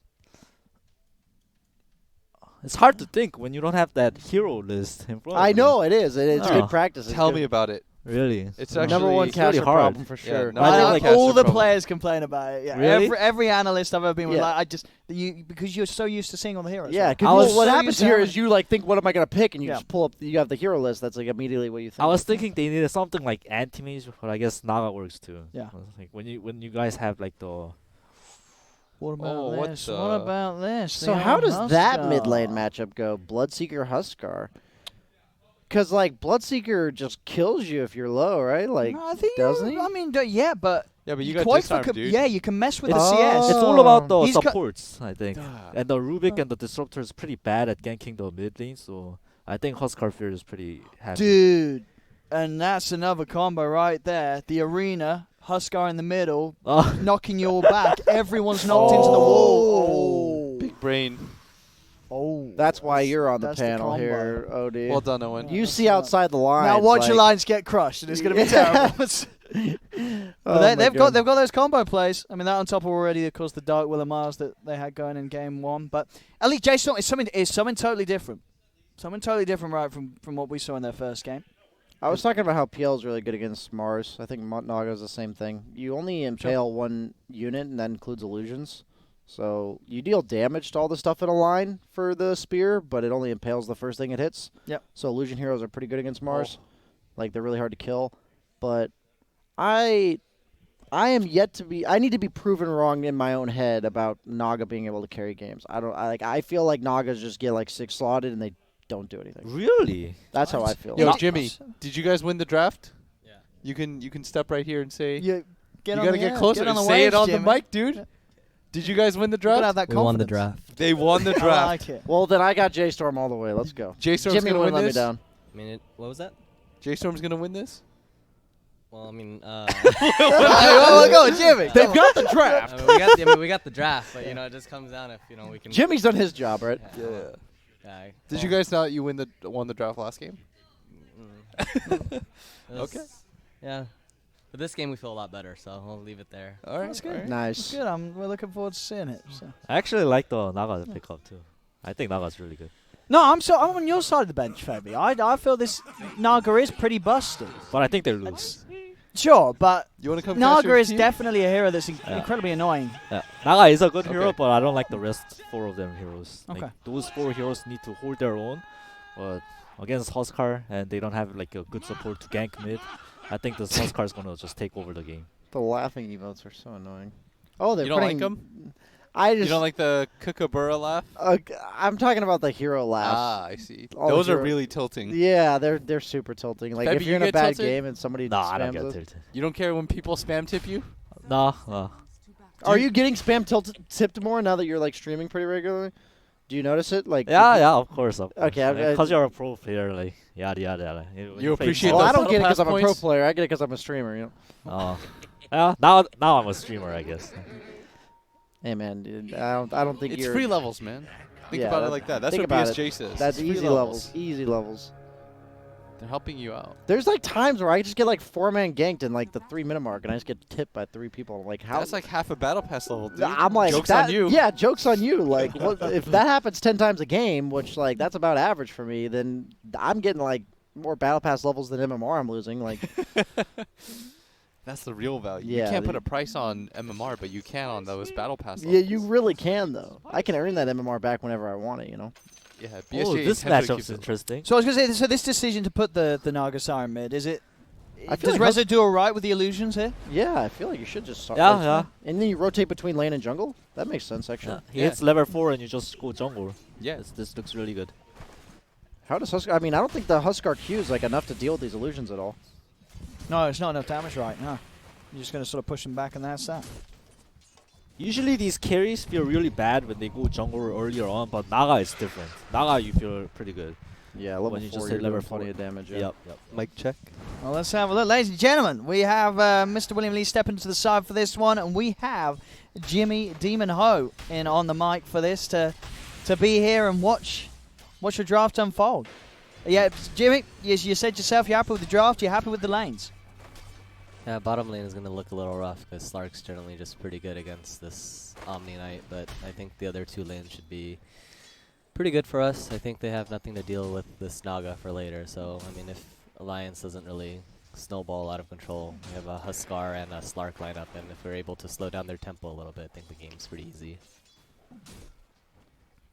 Speaker 4: It's hard to think when you don't have that hero list in front of
Speaker 7: I
Speaker 4: you.
Speaker 7: know it is. It's
Speaker 4: Oh.
Speaker 7: good practice. It's
Speaker 3: Tell
Speaker 7: good.
Speaker 3: me about it.
Speaker 4: Really?
Speaker 3: It's
Speaker 4: Oh.
Speaker 3: actually
Speaker 7: Number one
Speaker 3: it's
Speaker 7: caster
Speaker 4: really hard.
Speaker 7: problem for
Speaker 3: Yeah,
Speaker 7: sure.
Speaker 3: no,
Speaker 4: I think, like,
Speaker 3: caster
Speaker 1: all the
Speaker 3: problem.
Speaker 1: players complain about it. Yeah,
Speaker 4: Really?
Speaker 1: every analyst I've ever been with,
Speaker 7: Yeah.
Speaker 1: like, because you're so used to seeing all the heroes.
Speaker 7: Yeah,
Speaker 1: right?
Speaker 7: because
Speaker 4: I was
Speaker 7: what
Speaker 1: so
Speaker 7: happens
Speaker 1: used to
Speaker 7: here
Speaker 1: having-
Speaker 7: is you like think, what am I gonna pick, and you
Speaker 1: Yeah.
Speaker 7: just pull up. You have the hero list. That's like immediately what you think.
Speaker 4: I was thinking they needed something like anti-mage, but I guess Naga works too.
Speaker 1: Yeah.
Speaker 4: I was like when you guys have like the
Speaker 1: What about
Speaker 3: Oh, what
Speaker 1: this?
Speaker 3: the-
Speaker 1: What about this?
Speaker 7: So
Speaker 1: The
Speaker 7: how
Speaker 1: old
Speaker 7: does that
Speaker 1: Huskar.
Speaker 7: mid lane matchup go? Bloodseeker Huskar. Because like Bloodseeker just kills you if you're low, right? Like
Speaker 1: No, I think
Speaker 7: doesn't he?
Speaker 1: I mean, yeah, but
Speaker 3: Yeah, but you got
Speaker 1: quite
Speaker 3: disarmed, dude.
Speaker 1: yeah, you can mess with
Speaker 7: It's-
Speaker 1: the CS.
Speaker 4: it's all about the
Speaker 1: He's got-
Speaker 4: supports, I think. And the Rubik and the Disruptor is pretty bad at ganking the mid lane, so I think Huskar Fear is pretty happy.
Speaker 1: Dude, and that's another combo right there. The arena, Huskar in the middle,
Speaker 4: Oh.
Speaker 1: knocking you all back. Everyone's knocked into the wall.
Speaker 3: Big brain.
Speaker 1: Oh,
Speaker 7: That's why you're on the
Speaker 1: that's
Speaker 7: panel
Speaker 1: combo.
Speaker 7: here, OD.
Speaker 3: Well done, Owen.
Speaker 7: You
Speaker 1: that's
Speaker 7: see
Speaker 1: not-
Speaker 7: outside the lines.
Speaker 1: Now watch your
Speaker 7: like-
Speaker 1: lines get crushed, and it's going to be terrible. But
Speaker 7: Oh
Speaker 1: they,
Speaker 7: my
Speaker 1: they've
Speaker 7: God.
Speaker 1: got those combo plays. I mean, that on top of already, of course, the Dark Will of Mars that they had going in game 1. But at least J.Storm is something totally different. Something totally different, right, from what we saw in their first game.
Speaker 7: I was talking about how PL is really good against Mars. I think Naga is the same thing. You only impale one unit, and that includes illusions. So you deal damage to all the stuff in a line for the spear, but it only impales the first thing it hits.
Speaker 1: Yep.
Speaker 7: So illusion heroes are pretty good against Mars. Like they're really hard to kill. But I am yet to be. I need to be proven wrong in my own head about Naga being able to carry games. I feel like Nagas just get like 6 slotted and they don't do anything.
Speaker 4: Really?
Speaker 7: That's how I feel.
Speaker 3: Yo,
Speaker 1: Not-
Speaker 3: Jimmy, did you guys win the draft?
Speaker 10: Yeah.
Speaker 3: You can step right here and say
Speaker 1: You
Speaker 3: you gotta get closer.
Speaker 1: Get on the
Speaker 3: Say it
Speaker 1: waves,
Speaker 3: on
Speaker 1: Jimmy.
Speaker 3: the mic, dude. Did you guys win the
Speaker 1: You gotta have
Speaker 3: draft?
Speaker 1: that
Speaker 10: We won the
Speaker 1: confidence.
Speaker 10: draft.
Speaker 3: They won the
Speaker 1: I
Speaker 3: draft.
Speaker 1: like it.
Speaker 7: Well, then I got J.Storm all the way. Let's go.
Speaker 3: J-Storm's
Speaker 7: Jimmy
Speaker 3: gonna
Speaker 7: wouldn't
Speaker 3: win
Speaker 7: let me
Speaker 3: this.
Speaker 7: down.
Speaker 10: I mean, what was that?
Speaker 3: J-Storm's gonna win this.
Speaker 10: Well, I mean,
Speaker 1: Well, go on, Jimmy.
Speaker 7: They've got the draft.
Speaker 10: we got the draft, but it just comes down if we can.
Speaker 7: Jimmy's done his job, right?
Speaker 3: Yeah.
Speaker 10: Yeah,
Speaker 3: Did you guys know you won the draft last game? Okay.
Speaker 10: Yeah. But this game we feel a lot better, so we'll leave it there.
Speaker 3: All right.
Speaker 1: That's good.
Speaker 3: all right.
Speaker 7: Nice.
Speaker 1: Good. We're looking forward to seeing it. So.
Speaker 4: I actually like the Naga pickup too. I think Naga's really good.
Speaker 1: No, I'm on your side of the bench, Fabi. I feel this Naga is pretty busted.
Speaker 4: But I think they lose.
Speaker 1: Sure, but
Speaker 3: You want to come?
Speaker 1: Naga is definitely a hero that's incredibly annoying.
Speaker 4: Yeah. Naga is a good hero, but I don't like the rest 4 of them heroes.
Speaker 1: Okay.
Speaker 4: Like, those 4 heroes need to hold their own. But against Huskar, and they don't have like a good support to gank mid, I think this Huskar is gonna just take over the game.
Speaker 7: The laughing emotes are so annoying. Oh, they're
Speaker 3: You don't
Speaker 7: putting.
Speaker 3: like them?
Speaker 7: I just.
Speaker 3: You don't like the Kookaburra laugh?
Speaker 7: I'm talking about the hero laughs.
Speaker 3: Ah, I see.
Speaker 7: All the
Speaker 3: Those are
Speaker 7: hero-
Speaker 3: really tilting.
Speaker 7: Yeah, they're super tilting. Like
Speaker 3: Febby,
Speaker 7: if you're in
Speaker 3: you
Speaker 7: a
Speaker 3: get
Speaker 7: bad
Speaker 3: tilted?
Speaker 7: game and somebody
Speaker 4: Nah, I don't
Speaker 7: spams
Speaker 4: get
Speaker 7: it.
Speaker 4: tilted.
Speaker 3: You don't care when people spam tip you?
Speaker 4: Nah.
Speaker 7: Are you getting spam tipped more now that you're like streaming pretty regularly? Do you notice it? Like
Speaker 4: Yeah, of course.
Speaker 7: Okay,
Speaker 4: Because you're a pro player, like yada yada.
Speaker 3: You appreciate
Speaker 7: Well,
Speaker 3: those
Speaker 7: I don't get it
Speaker 3: battle
Speaker 7: because I'm
Speaker 3: pass
Speaker 7: a pro
Speaker 3: points?
Speaker 7: player. I get it because I'm a streamer. You know.
Speaker 4: Oh. Yeah. Now I'm a streamer, I guess.
Speaker 7: Hey man, dude, I don't think
Speaker 3: It's
Speaker 7: you're.
Speaker 3: free levels, man. Think
Speaker 7: Yeah,
Speaker 3: about it like that. That's
Speaker 7: think
Speaker 3: what
Speaker 7: about
Speaker 3: BSJ
Speaker 7: it.
Speaker 3: says.
Speaker 7: That's
Speaker 3: It's free
Speaker 7: easy levels. Easy levels.
Speaker 3: They're helping you out.
Speaker 7: There's like times where I just get like 4-man ganked in like the 3-minute mark, and I just get tipped by 3 people. I'm like, how?
Speaker 3: That's like half a battle pass level, dude.
Speaker 7: I'm like,
Speaker 3: Joke's
Speaker 7: that,
Speaker 3: on you.
Speaker 7: Yeah, joke's on you. Like, what, if that happens 10 times a game, which like that's about average for me, then I'm getting like more battle pass levels than MMR I'm losing. Like,
Speaker 3: That's the real value.
Speaker 7: Yeah,
Speaker 3: You can't put a price on MMR, but you can on those battle pass
Speaker 7: yeah,
Speaker 3: levels.
Speaker 7: you really can though. I can earn that MMR back whenever I want it. You know.
Speaker 3: Yeah,
Speaker 4: Oh,
Speaker 3: BSJ
Speaker 4: this
Speaker 3: intentionally
Speaker 4: matchup's
Speaker 3: keeps it low.
Speaker 4: interesting.
Speaker 1: So I was going to say, so this decision to put the Naga Siren mid, is it?
Speaker 7: I feel
Speaker 1: Does
Speaker 7: like
Speaker 1: Reza do alright with the illusions here?
Speaker 7: Yeah, I feel like you should just start.
Speaker 4: Yeah,
Speaker 7: like,
Speaker 4: yeah.
Speaker 7: And then you rotate between lane and jungle. That makes sense, actually.
Speaker 4: He hits level 4 and you just go jungle.
Speaker 3: Yeah.
Speaker 4: This looks really good.
Speaker 7: How does Huskar? I mean, I don't think the Huskar Q is like enough to deal with these illusions at all.
Speaker 1: No, it's not enough damage, right? No. You're just going to sort of push them back, and that's that.
Speaker 4: Usually these carries feel really bad when they go jungle earlier on, but Naga is different. Naga you feel pretty good.
Speaker 7: Yeah, level
Speaker 4: When you
Speaker 7: 4,
Speaker 4: just
Speaker 7: you're
Speaker 4: hit level
Speaker 7: doing plenty
Speaker 4: 4.
Speaker 7: of damage. Yeah.
Speaker 4: Yep.
Speaker 3: Mic check.
Speaker 1: Well, let's have a look. Ladies and gentlemen, we have Mr. William Lee stepping to the side for this one, and we have Jimmy Demon Ho in on the mic for this to be here and watch your draft unfold. Yeah, Jimmy, as you said yourself, you're happy with the draft, you're happy with the lanes.
Speaker 10: Yeah, bottom lane is going to look a little rough because Slark's generally just pretty good against this Omni Knight, but I think the other 2 lanes should be pretty good for us. I think they have nothing to deal with this Naga for later, so I mean if Alliance doesn't really snowball out of control, we have a Huskar and a Slark lineup, and if we're able to slow down their tempo a little bit, I think the game's pretty easy.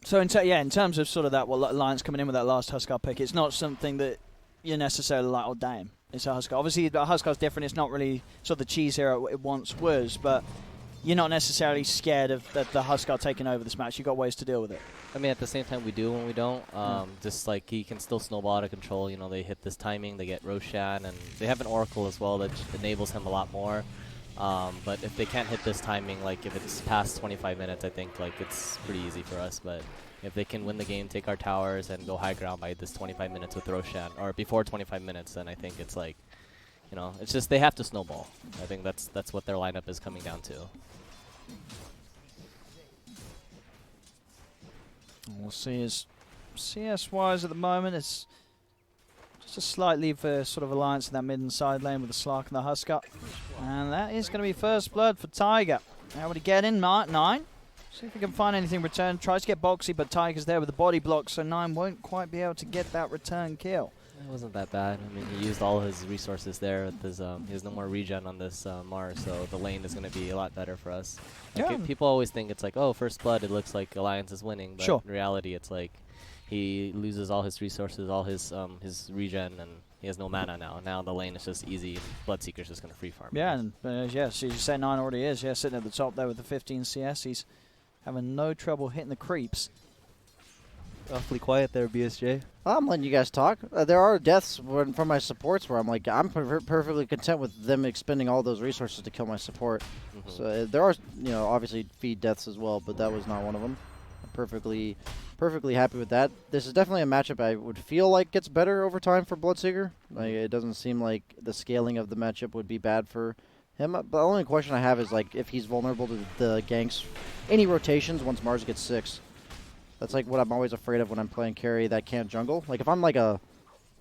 Speaker 1: So, in terms of sort of that, Alliance coming in with that last Huskar pick, it's not something that you're necessarily like, oh, damn, it's a Huskar. Obviously, the Huskar's different. It's not really sort of the cheese hero it once was, but you're not necessarily scared of the Huskar taking over this match. You've got ways to deal with it.
Speaker 10: I mean, at the same time, we do when we don't. Just like he can still snowball out of control. You know, they hit this timing, they get Roshan, and they have an Oracle as well that enables him a lot more. But if they can't hit this timing, like if it's past 25 minutes, I think like it's pretty easy for us. But if they can win the game, take our towers, and go high ground by this 25 minutes with Roshan, or before 25 minutes, then I think it's like, you know, it's just they have to snowball. I think that's what their lineup is coming down to.
Speaker 1: We'll see as CS-wise at the moment, it's just a slight lead for sort of Alliance in that mid and side lane with the Slark and the Huskar. And that is going to be first blood for Tiger. How would he get in? 9. See if we can find anything return. Tries to get boxy, but Tiger's there with the body block, so 9 won't quite be able to get that return kill.
Speaker 10: It wasn't that bad. I mean, he used all his resources there. With his, he has no more regen on this Mars, so the lane is going to be a lot better for us. Like,
Speaker 1: Yeah.
Speaker 10: People always think it's like, oh, first blood, it looks like Alliance is winning, but
Speaker 1: Sure.
Speaker 10: in reality, it's like he loses all his resources, all his regen, and he has no mana now. Now the lane is just easy. Bloodseeker's just going to free farm.
Speaker 1: Yeah, and so you say 9 already is. Yeah, sitting at the top there with the 15 CS. He's having no trouble hitting the creeps.
Speaker 2: Awfully quiet there, BSJ.
Speaker 7: I'm letting you guys talk. There are deaths from my supports where I'm like, I'm perfectly content with them expending all those resources to kill my support. So there are, you know, obviously feed deaths as well, but that was not one of them. I'm perfectly happy with that. This is definitely a matchup I would feel like gets better over time for Bloodseeker. Like, it doesn't seem like the scaling of the matchup would be bad for him. But the only question I have is like if he's vulnerable to the ganks, any rotations once Mars gets 6. That's like what I'm always afraid of when I'm playing carry that can't jungle. Like if I'm like a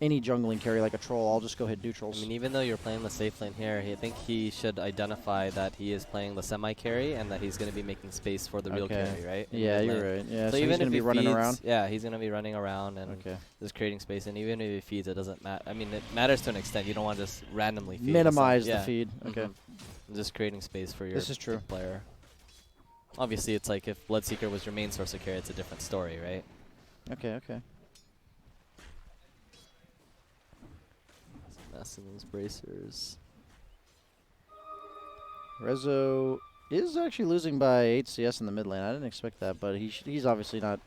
Speaker 7: any jungling carry like a troll, I'll just go hit neutrals.
Speaker 10: I mean, even though you're playing the safe lane here, I think he should identify that he is playing the semi-carry and that he's going to be making space for the real carry, right?
Speaker 7: Yeah, you're right. Yeah, so
Speaker 10: even
Speaker 7: he's going to be running around?
Speaker 10: Yeah, he's going to be running around and just creating space. And even if he feeds, it doesn't matter. I mean, it matters to an extent. You don't want to just randomly feed.
Speaker 7: Minimize the feed. Okay.
Speaker 10: Just creating space for your player. Obviously, it's like if Bloodseeker was your main source of carry, it's a different story, right?
Speaker 7: Okay.
Speaker 10: Messing those bracers.
Speaker 7: Rezo is actually losing by 8 CS in the mid lane. I didn't expect that, but he's obviously not.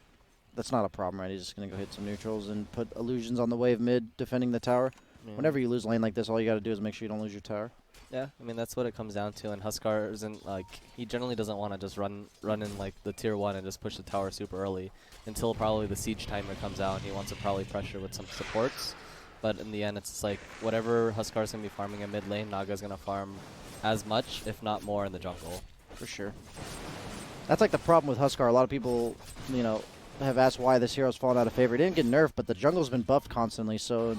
Speaker 7: That's not a problem, right? He's just going to go hit some neutrals and put illusions on the wave mid, defending the tower. Yeah. Whenever you lose lane like this, all you got to do is make sure you don't lose your tower.
Speaker 10: Yeah, I mean that's what it comes down to. And Huskar isn't like he generally doesn't want to just run in like the tier 1 and just push the tower super early until probably the siege timer comes out and he wants to probably pressure with some supports. But in the end, it's just like whatever Huskar's going to be farming in mid lane, Naga's going to farm as much, if not more, in the jungle.
Speaker 7: For sure. That's like the problem with Huskar. A lot of people, have asked why this hero's fallen out of favor. He didn't get nerfed, but the jungle's been buffed constantly. So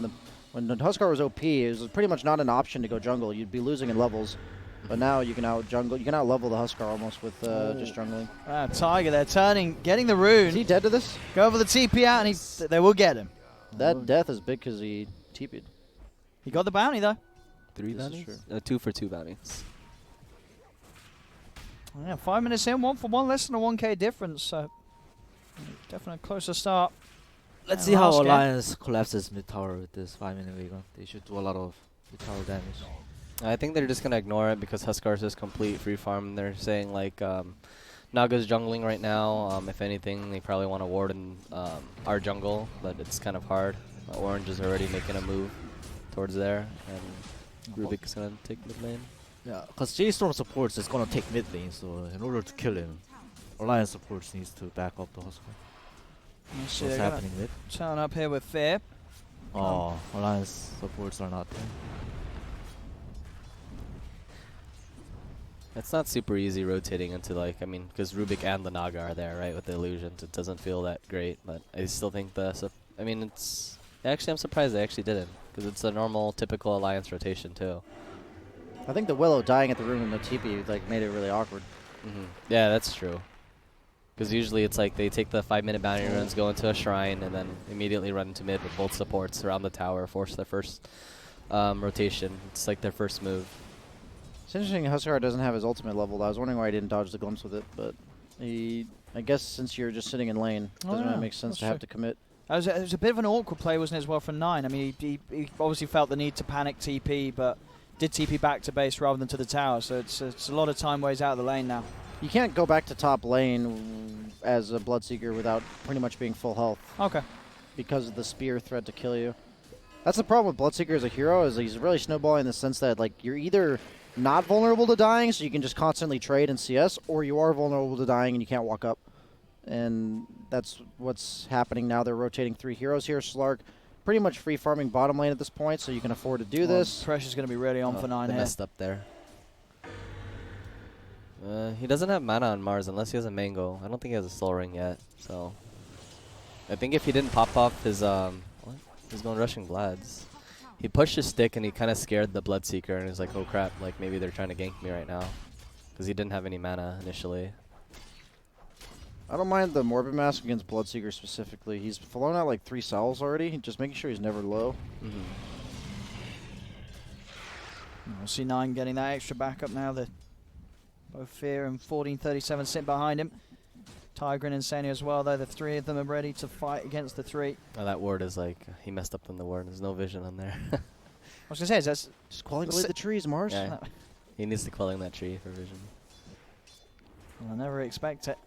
Speaker 7: when the Huskar was OP, it was pretty much not an option to go jungle. You'd be losing in levels. But now you can out level the Huskar almost with just jungling.
Speaker 1: Tiger, they're turning, getting the rune.
Speaker 7: Is he dead to this?
Speaker 1: Go over the TP out, and they will get him.
Speaker 7: That death is big because he TP'd.
Speaker 1: He got the bounty, though.
Speaker 10: 3 bounties? 2 for 2 bounties.
Speaker 1: Yeah, 5 minutes in, 1 for 1, less than a 1k difference. So definitely a closer start.
Speaker 4: Let's see how Alliance collapses mid tower with this 5-minute Vega. They should do a lot of mid tower damage.
Speaker 10: I think they're just going to ignore it because Huskar's is complete free farm. They're saying, like, Naga's jungling right now. If anything, they probably want to ward in our jungle, but it's kind of hard. Orange is already making a move towards there, and Rubik's going to take mid lane.
Speaker 4: Yeah, because J.Storm supports is going to take mid lane, so in order to kill him, Alliance supports needs to back up the Huskar.
Speaker 1: What's happening with? Turn up here with Fear.
Speaker 4: Oh, Alliance supports are not there.
Speaker 10: It's not super easy rotating into because Rubik and the Naga are there, right, with the illusions. It doesn't feel that great, but I still think I'm surprised they actually didn't, because it's a normal, typical Alliance rotation too.
Speaker 7: I think the Willow dying at the room in the TP made it really awkward.
Speaker 10: Yeah, that's true. Because usually it's like they take the 5-minute bounty runs, go into a shrine, and then immediately run into mid with both supports around the tower, force their first rotation. It's like their first move.
Speaker 7: It's interesting Huskar doesn't have his ultimate leveled. I was wondering why he didn't dodge the glimpse with it, but I guess since you're just sitting in lane, it doesn't really make sense to have to commit.
Speaker 1: It was a bit of an awkward play, wasn't it, as well, from 9? I mean, he obviously felt the need to panic TP, but did TP back to base rather than to the tower, so it's a lot of time where he's out of the lane now.
Speaker 7: You can't go back to top lane as a Bloodseeker without pretty much being full health.
Speaker 1: Okay.
Speaker 7: Because of the spear threat to kill you. That's the problem with Bloodseeker as a hero, is he's really snowballing in the sense that you're either not vulnerable to dying, so you can just constantly trade in CS, or you are vulnerable to dying and you can't walk up. And that's what's happening now. They're rotating 3 heroes here. Slark pretty much free farming bottom lane at this point, so you can afford to do this.
Speaker 1: Pressure's going to be really on for 9 here.
Speaker 10: Messed up there. He doesn't have mana on Mars unless he has a Mango. I don't think he has a Soul Ring yet, so I think if he didn't pop off his he's going Rushing Bloods. He pushed his stick and he kind of scared the Bloodseeker, and he's like, oh crap, maybe they're trying to gank me right now, because he didn't have any mana initially.
Speaker 7: I don't mind the Morbid Mask against Bloodseeker specifically. He's flown out 3 cells already, just making sure he's never low.
Speaker 1: We'll see 9 getting that extra backup now. Both Fear and 1437 sit behind him. Tiger and Insania as well, though. The 3 of them are ready to fight against the 3.
Speaker 10: Oh, that ward is he messed up on the ward. There's no vision on there.
Speaker 1: I was going to say, that's
Speaker 7: just quelling the trees, Mars.
Speaker 10: Yeah. He needs to quelling that tree for vision.
Speaker 1: I'll never expect it.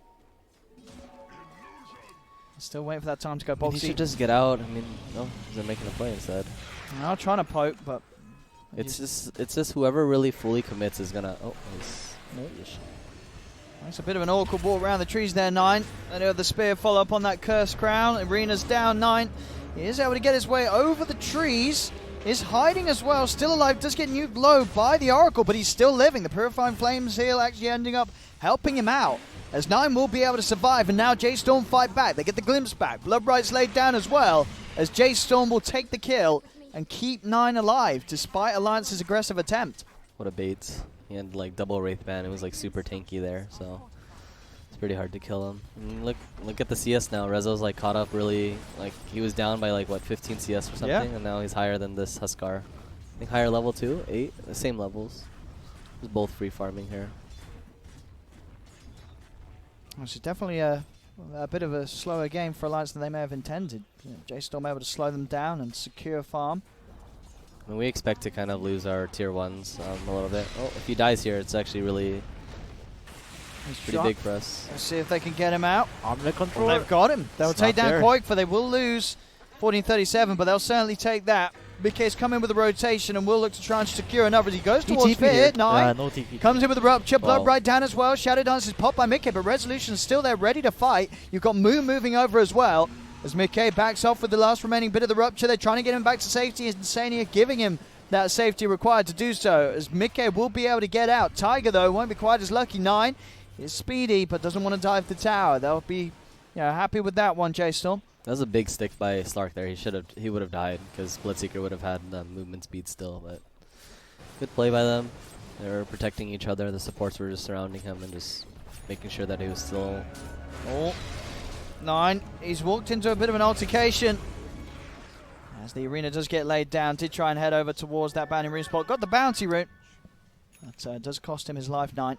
Speaker 1: Still waiting for that time to go. Boxy.
Speaker 10: He should just get out. I mean, no, he's making a play instead.
Speaker 1: I'm trying to poke, but
Speaker 10: it's just whoever really fully commits is gonna. Oh,
Speaker 1: it's a bit of an awkward walk around the trees there, 9. And the spear follow up on that cursed crown. Arena's down 9. He is able to get his way over the trees. Is hiding as well, still alive, does get nuked low by the Oracle, but he's still living. The Purifying Flames here actually ending up helping him out. as 9 will be able to survive, and now J.Storm fight back. They get the glimpse back. Bloodbright's laid down as well, as J.Storm will take the kill and keep 9 alive, despite Alliance's aggressive attempt.
Speaker 10: What a bait. He had like double Wraith Band. It was like super tanky there, so it's pretty hard to kill him. And look at the CS now. Rezo's like caught up really, like he was down by like what, 15 CS or something, and now he's higher than this Huskar. I think higher level too, 8, the same levels. It's both free farming here.
Speaker 1: It's definitely a bit of a slower game for Alliance than they may have intended. J.Storm able to slow them down and secure farm.
Speaker 10: I mean, we expect to kind of lose our tier 1s a little bit. Oh, if he dies here, it's actually really pretty big for us.
Speaker 1: Let's see if they can get him out.
Speaker 7: Omni control.
Speaker 1: They've got him. They'll
Speaker 7: It's
Speaker 1: take
Speaker 7: not
Speaker 1: down
Speaker 7: there.
Speaker 1: Koik, for they will lose 14-37, but they'll certainly take that. BK's come in with a rotation and will look to try and secure another as he goes towards
Speaker 7: TP here.
Speaker 1: Fear. 9
Speaker 4: no TP.
Speaker 1: comes in with a rupture.
Speaker 10: Wow.
Speaker 1: Bloodbright down as well. Shadow Dance is popped by Mickey, but Resolution's still there ready to fight. You've got Moon moving over as well as Mickey backs off with the last remaining bit of the rupture. They're trying to get him back to safety. Insania giving him that safety required to do so, as Mickey will be able to get out. Tiger, though, won't be quite as lucky. 9 is speedy, but doesn't want to dive the tower. They'll be happy with that one, J.Storm.
Speaker 10: That was a big stick by Slark there. He would have died because Bloodseeker would have had the movement speed still, but good play by them. They were protecting each other. The supports were just surrounding him and just making sure that he was still.
Speaker 1: Oh, 9. He's walked into a bit of an altercation. As the arena does get laid down, did try and head over towards that bounty room spot. Got the bounty route. That does cost him his life, 9.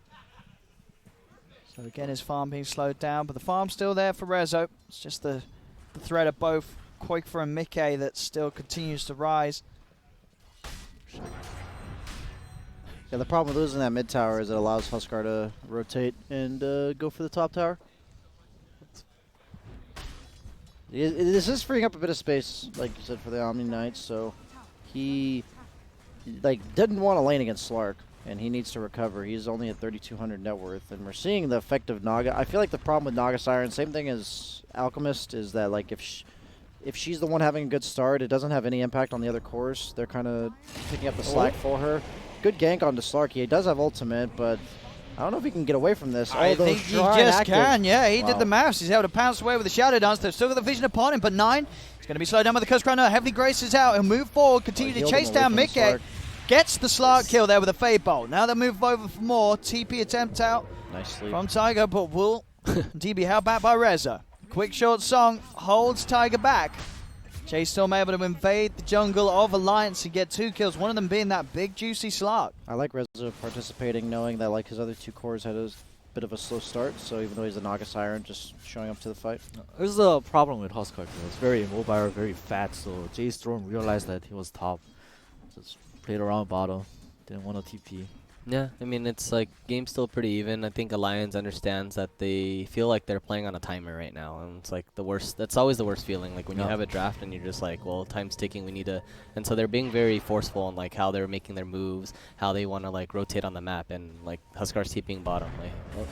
Speaker 1: So again, his farm being slowed down, but the farm's still there for Rezo. It's just the threat of both Quakefer and Mickey that still continues to rise.
Speaker 7: Yeah, the problem with losing that mid tower is it allows Huskar to rotate and go for the top tower. This is freeing up a bit of space, like you said, for the Omni Knights. So he didn't want to lane against Slark, and he needs to recover. He's only at 3,200 net worth, and we're seeing the effect of Naga. I feel like the problem with Naga Siren, same thing as Alchemist, is that like if she's the one having a good start, it doesn't have any impact on the other cores. They're kind of picking up the slack for her. Good gank onto Slark. He does have ultimate, but I don't know if he can get away from this.
Speaker 1: I think he just can, yeah. He did the maths. He's able to pounce away with the Shadow Dance. They've still got the vision upon him, but 9 is going to be slowed down by the Curse Crown. Heavily graces out. He'll move forward, continue to chase down Mickey. Gets the Slark kill there with a Fade Bolt. Now they'll move over for more. TP attempt out from Tiger, but will indeed be held back by Reza. Quick short song holds Tiger back. J.Storm able to invade the jungle of Alliance and get 2 kills, one of them being that big juicy Slark.
Speaker 7: I like Reza participating, knowing that like his other 2 cores had a bit of a slow start, so even though he's a Naga Siren, just showing up to the fight.
Speaker 4: There's a problem with Huskar. He was very immobile, very fat, so J.Storm realized that he was top. Just played around bottom, didn't want to TP.
Speaker 10: Yeah, I mean, it's like, game's still pretty even. I think Alliance understands that they feel like they're playing on a timer right now, and it's like the worst. That's always the worst feeling, like when you have a draft and you're just like, well, time's ticking, we need to. And so they're being very forceful on like how they're making their moves, how they want to like rotate on the map, and like Huskar's TPing bottom. Like,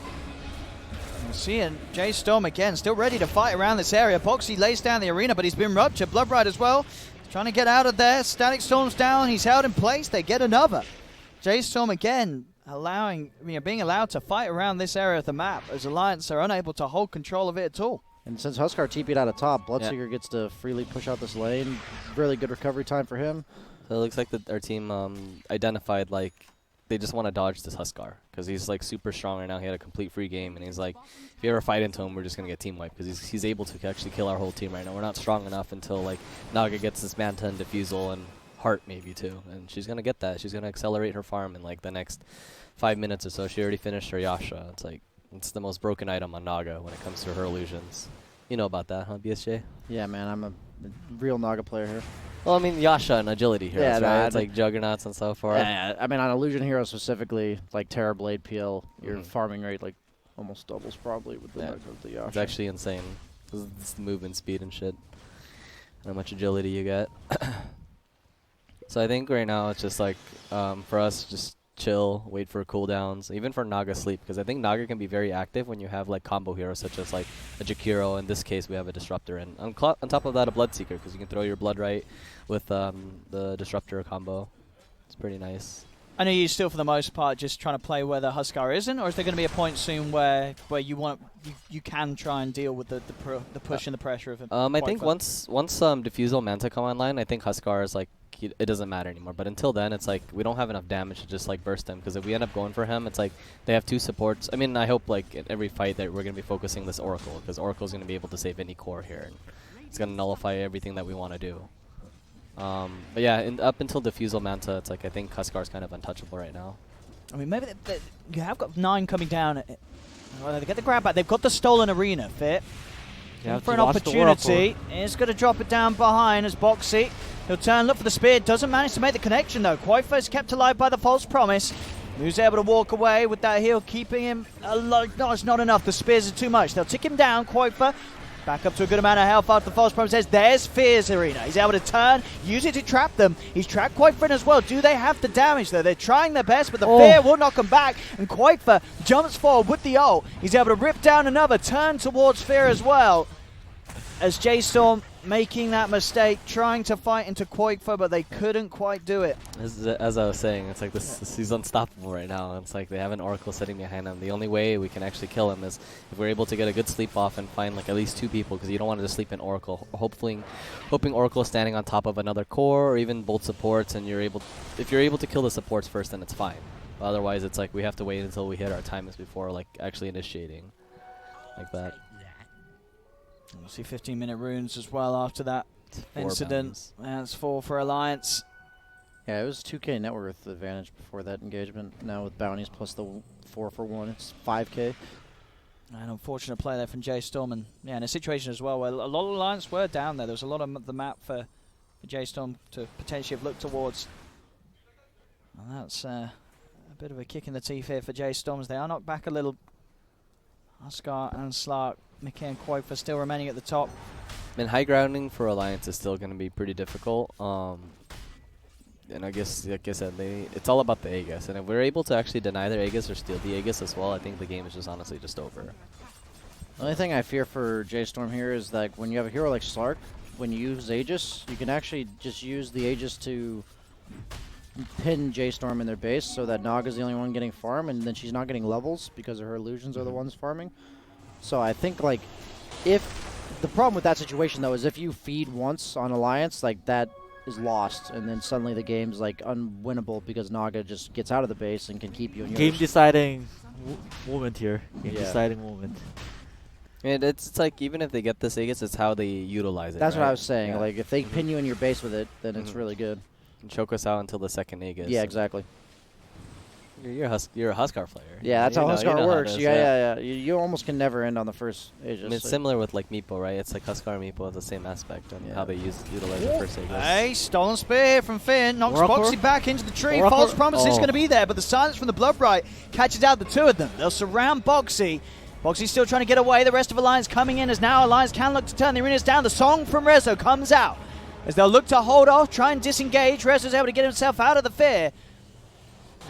Speaker 1: Seeing J.Storm again, still ready to fight around this area. Boxy lays down the arena, but he's been ruptured. Bloodbright as well, trying to get out of there. Static Storm's down, he's held in place. They get another. J.Storm again being allowed to fight around this area of the map, as Alliance are unable to hold control of it at all.
Speaker 7: And since Huskar TP'd out of top, Bloodseeker gets to freely push out this lane. Really good recovery time for him.
Speaker 10: So it looks like our team identified like they just want to dodge this Huskar because he's like super strong right now. He had a complete free game, and he's like, if you ever fight into him, we're just gonna get team wiped because he's able to actually kill our whole team right now. We're not strong enough until like Naga gets this Manta and Diffusal and Heart maybe too, and she's gonna get that. She's gonna accelerate her farm in like the next 5 minutes or so. She already finished her Yasha. It's like it's the most broken item on Naga when it comes to her illusions. You know about that, huh, BSJ?
Speaker 7: Yeah, man, I'm a real Naga player here.
Speaker 10: Well, I mean Yasha and agility heroes, right? It's like Juggernauts and so forth.
Speaker 7: Yeah, I mean on Illusion Hero specifically, like Terrorblade PL, your farming rate like almost doubles probably with the Yasha.
Speaker 10: It's actually insane. It's the movement speed and shit. And how much agility you get. So I think right now it's just like for us, just chill, wait for cooldowns, even for Naga sleep, because I think Naga can be very active when you have like combo heroes such as like a Jakiro. In this case, we have a Disruptor, and on top of that, a Bloodseeker, because you can throw your Blood right with the Disruptor combo. It's pretty nice.
Speaker 1: I know you still, for the most part, just trying to play where the Huskar isn't, or is there going to be a point soon where you can try and deal with the push and the pressure of him?
Speaker 10: I think once Diffusal Manta come online, I think Huskar is like it doesn't matter anymore. But until then, it's like we don't have enough damage to just like burst him, because if we end up going for him, it's like they have 2 supports. I mean, I hope like in every fight that we're going to be focusing this Oracle, because Oracle's going to be able to save any core here, and it's going to nullify everything that we want to do. But yeah, up until Diffusal Manta, it's like I think Huskar's kind of untouchable right now.
Speaker 1: I mean, maybe you have got 9 coming down. Well, they get the grab back. They've got the stolen arena, Fit. For an opportunity. He's going to drop it down behind as Boxy. He'll turn, look for the spear. Doesn't manage to make the connection, though. Quaifa is kept alive by the false promise. Who's able to walk away with that heal, keeping him alive. No, it's not enough. The spears are too much. They'll tick him down. Quaifa back up to a good amount of health after the false promise says, there's Fear's arena. He's able to turn, use it to trap them. He's trapped Quaifa as well. Do they have the damage, though? They're trying their best, but the Fear will knock him back, and Quaifa jumps forward with the ult. He's able to rip down another, turn towards Fear as well. As J.Storm making that mistake, trying to fight into Quaifa, but they couldn't quite do it.
Speaker 10: As I was saying, it's like this he's unstoppable right now. It's like they have an Oracle sitting behind him. The only way we can actually kill him is if we're able to get a good sleep off and find like at least 2 people, because you don't want to just sleep in Oracle. Hoping Oracle is standing on top of another core or even both supports, and if you're able to kill the supports first, then it's fine. But otherwise, it's like we have to wait until we hit our timers before like actually initiating like that.
Speaker 1: We'll see 15-minute runes as well after that incident. That's 4 for Alliance.
Speaker 7: Yeah, it was 2K net worth advantage before that engagement. Now with bounties plus the 4 for 1, it's 5K.
Speaker 1: An unfortunate play there from J.Storm, and yeah, in a situation as well where a lot of Alliance were down there. There was a lot of the map for J.Storm to potentially have looked towards. And that's a bit of a kick in the teeth here for J.Storm as they are knocked back a little. Huskar and Slark, Mickey and Quaifa still remaining at the top.
Speaker 10: I mean, high grounding for Alliance is still going to be pretty difficult. And I guess, like I said, it's all about the Aegis. And if we're able to actually deny their Aegis or steal the Aegis as well, I think the game is just honestly just over.
Speaker 7: The only thing I fear for J.Storm here is that when you have a hero like Slark, when you use Aegis, you can actually just use the Aegis to pin J.Storm in their base so that Naga's the only one getting farm, and then she's not getting levels because her illusions are the ones farming. So I think, like, if the problem with that situation, though, is if you feed once on Alliance, like, that is lost, and then suddenly the game's, like, unwinnable because Naga just gets out of the base and can keep you in yours.
Speaker 4: Game-deciding moment here. Game-deciding moment.
Speaker 10: And it's like, even if they get this Aegis, it's how they utilize it.
Speaker 7: That's
Speaker 10: right?
Speaker 7: what I was saying. Yeah. Like, if they pin you in your base with it, then it's really good.
Speaker 10: And choke us out until the second Aegis.
Speaker 7: Yeah, exactly.
Speaker 10: You're a Huskar player.
Speaker 7: Yeah, that's how Huskar works. Yeah. You almost can never end on the first Aegis.
Speaker 10: I mean, it's similar with like Meepo, right? It's like Huskar and Meepo have the same aspect on how they utilize the first Aegis.
Speaker 1: Hey, stolen spear from Finn. Knocks Boxy back into the tree. False promise is going to be there, but the silence from the Bloodbright catches out the 2 of them. They'll surround Boxy. Boxy's still trying to get away. The rest of Alliance coming in as now Alliance can look to turn the arenas down. The song from Rezo comes out as they'll look to hold off, try and disengage. Rezo's able to get himself out of the fear,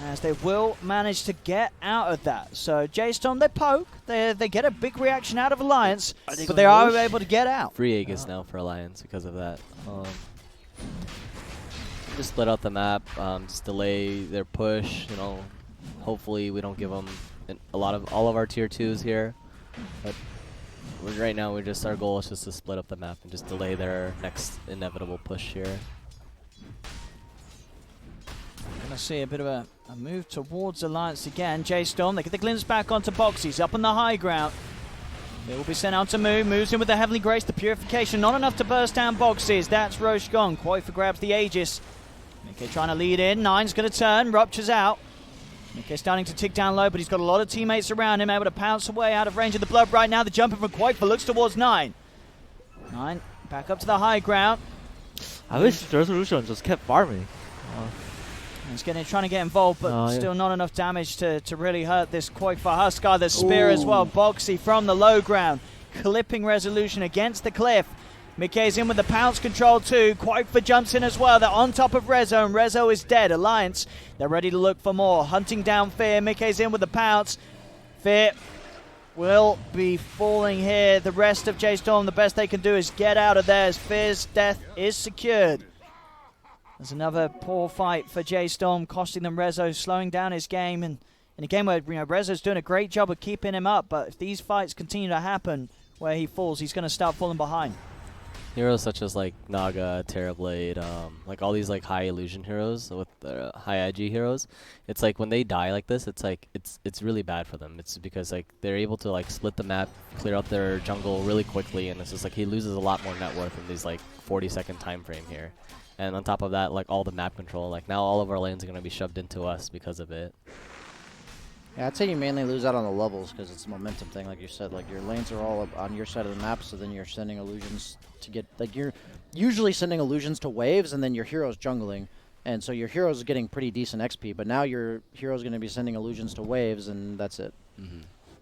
Speaker 1: as they will manage to get out of that. So J.Storm, they poke. They get a big reaction out of Alliance, but they are able to get out.
Speaker 10: Free Aegis now for Alliance because of that. Just split out the map, just delay their push. You know, hopefully we don't give them all of our tier 2s here. But right now, our goal is just to split up the map and just delay their next inevitable push here.
Speaker 1: Gonna see a bit of a move towards Alliance again. J.Storm, they get the glimpse back onto Box. He's up on the high ground. It will be sent out to move. Moves in with the Heavenly Grace, the Purification. Not enough to burst down Boxes. That's Roche gone. Quaifa grabs the Aegis. Mickey trying to lead in. Nine's gonna turn. Rupture's out. Mickey starting to tick down low, but he's got a lot of teammates around him, able to pounce away out of range of the blood right now. The jumping from Quaifa looks towards Nine. Nine back up to the high ground.
Speaker 4: I wish Resolution just kept farming.
Speaker 1: He's trying to get involved, but still not enough damage to really hurt this Quaifa Huskar. The spear as well. Boxy from the low ground, clipping Resolution against the cliff. Mickey's in with the pounce control too. Quaifa jumps in as well. They're on top of Rezo, and Rezo is dead. Alliance, they're ready to look for more. Hunting down Fear. Mickey's in with the pounce. Fear will be falling here. The rest of J.Storm, the best they can do is get out of there as Fear's death is secured. There's another poor fight for J.Storm, costing them Rezo, slowing down his game. And in a game where Rezo's doing a great job of keeping him up, but if these fights continue to happen where he falls, he's going to start falling behind.
Speaker 10: Heroes such as like Naga, Terrorblade, like all these like high illusion heroes with high IG heroes, it's like when they die like this, it's like it's really bad for them. It's because like they're able to like split the map, clear out their jungle really quickly, and it's just like he loses a lot more net worth in these like 40-second time frame here. And on top of that, like all the map control, like now all of our lanes are gonna be shoved into us because of it.
Speaker 7: Yeah, I'd say you mainly lose out on the levels because it's a momentum thing, like you said. Like your lanes are all up on your side of the map, so then you're sending illusions to get like you're usually sending illusions to waves, and then your hero's jungling, and so your hero's getting pretty decent XP. But now your hero's going to be sending illusions to waves, and that's it.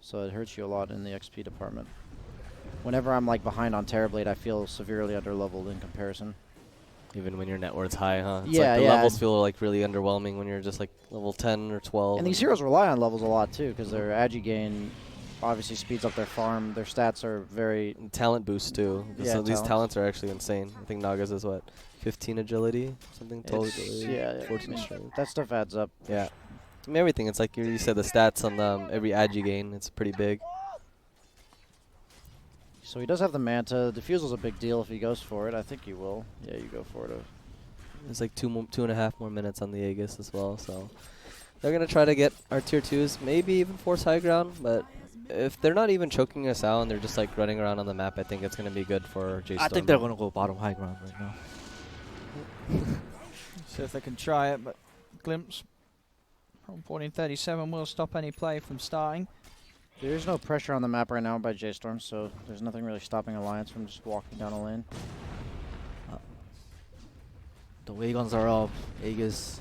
Speaker 7: So it hurts you a lot in the XP department. Whenever I'm like behind on Terrorblade, I feel severely underleveled in comparison.
Speaker 10: Even when your net worth's high, huh? It's
Speaker 7: Yeah,
Speaker 10: like the levels feel like really underwhelming when you're just like level 10 or 12.
Speaker 7: And these heroes rely on levels a lot too, because their agi gain obviously speeds up their farm. Their stats are very
Speaker 10: talent boost too.
Speaker 7: Yeah,
Speaker 10: so these talents are actually insane. I think Naga's is what, 15 agility, something total agility.
Speaker 7: Yeah,
Speaker 10: 14 strength.
Speaker 7: That stuff adds up.
Speaker 10: Yeah, I mean, everything. It's like you said, the stats on every agi gain. It's pretty big.
Speaker 7: So he does have the Manta. Diffusal's a big deal if he goes for it. I think he will. Yeah, you go for it.
Speaker 10: There's like 2.5 more minutes on the Aegis as well, so they're gonna try to get our tier 2s, maybe even force high ground. But if they're not even choking us out and they're just like running around on the map, I think it's gonna be good for J.Storm.
Speaker 4: I think they're gonna go bottom high ground right now.
Speaker 1: See if they can try it, but Glimpse from 1437 will stop any play from starting.
Speaker 7: There's no pressure on the map right now by J.Storm, so there's nothing really stopping Alliance from just walking down a lane.
Speaker 4: The Waygons are up. Aegis.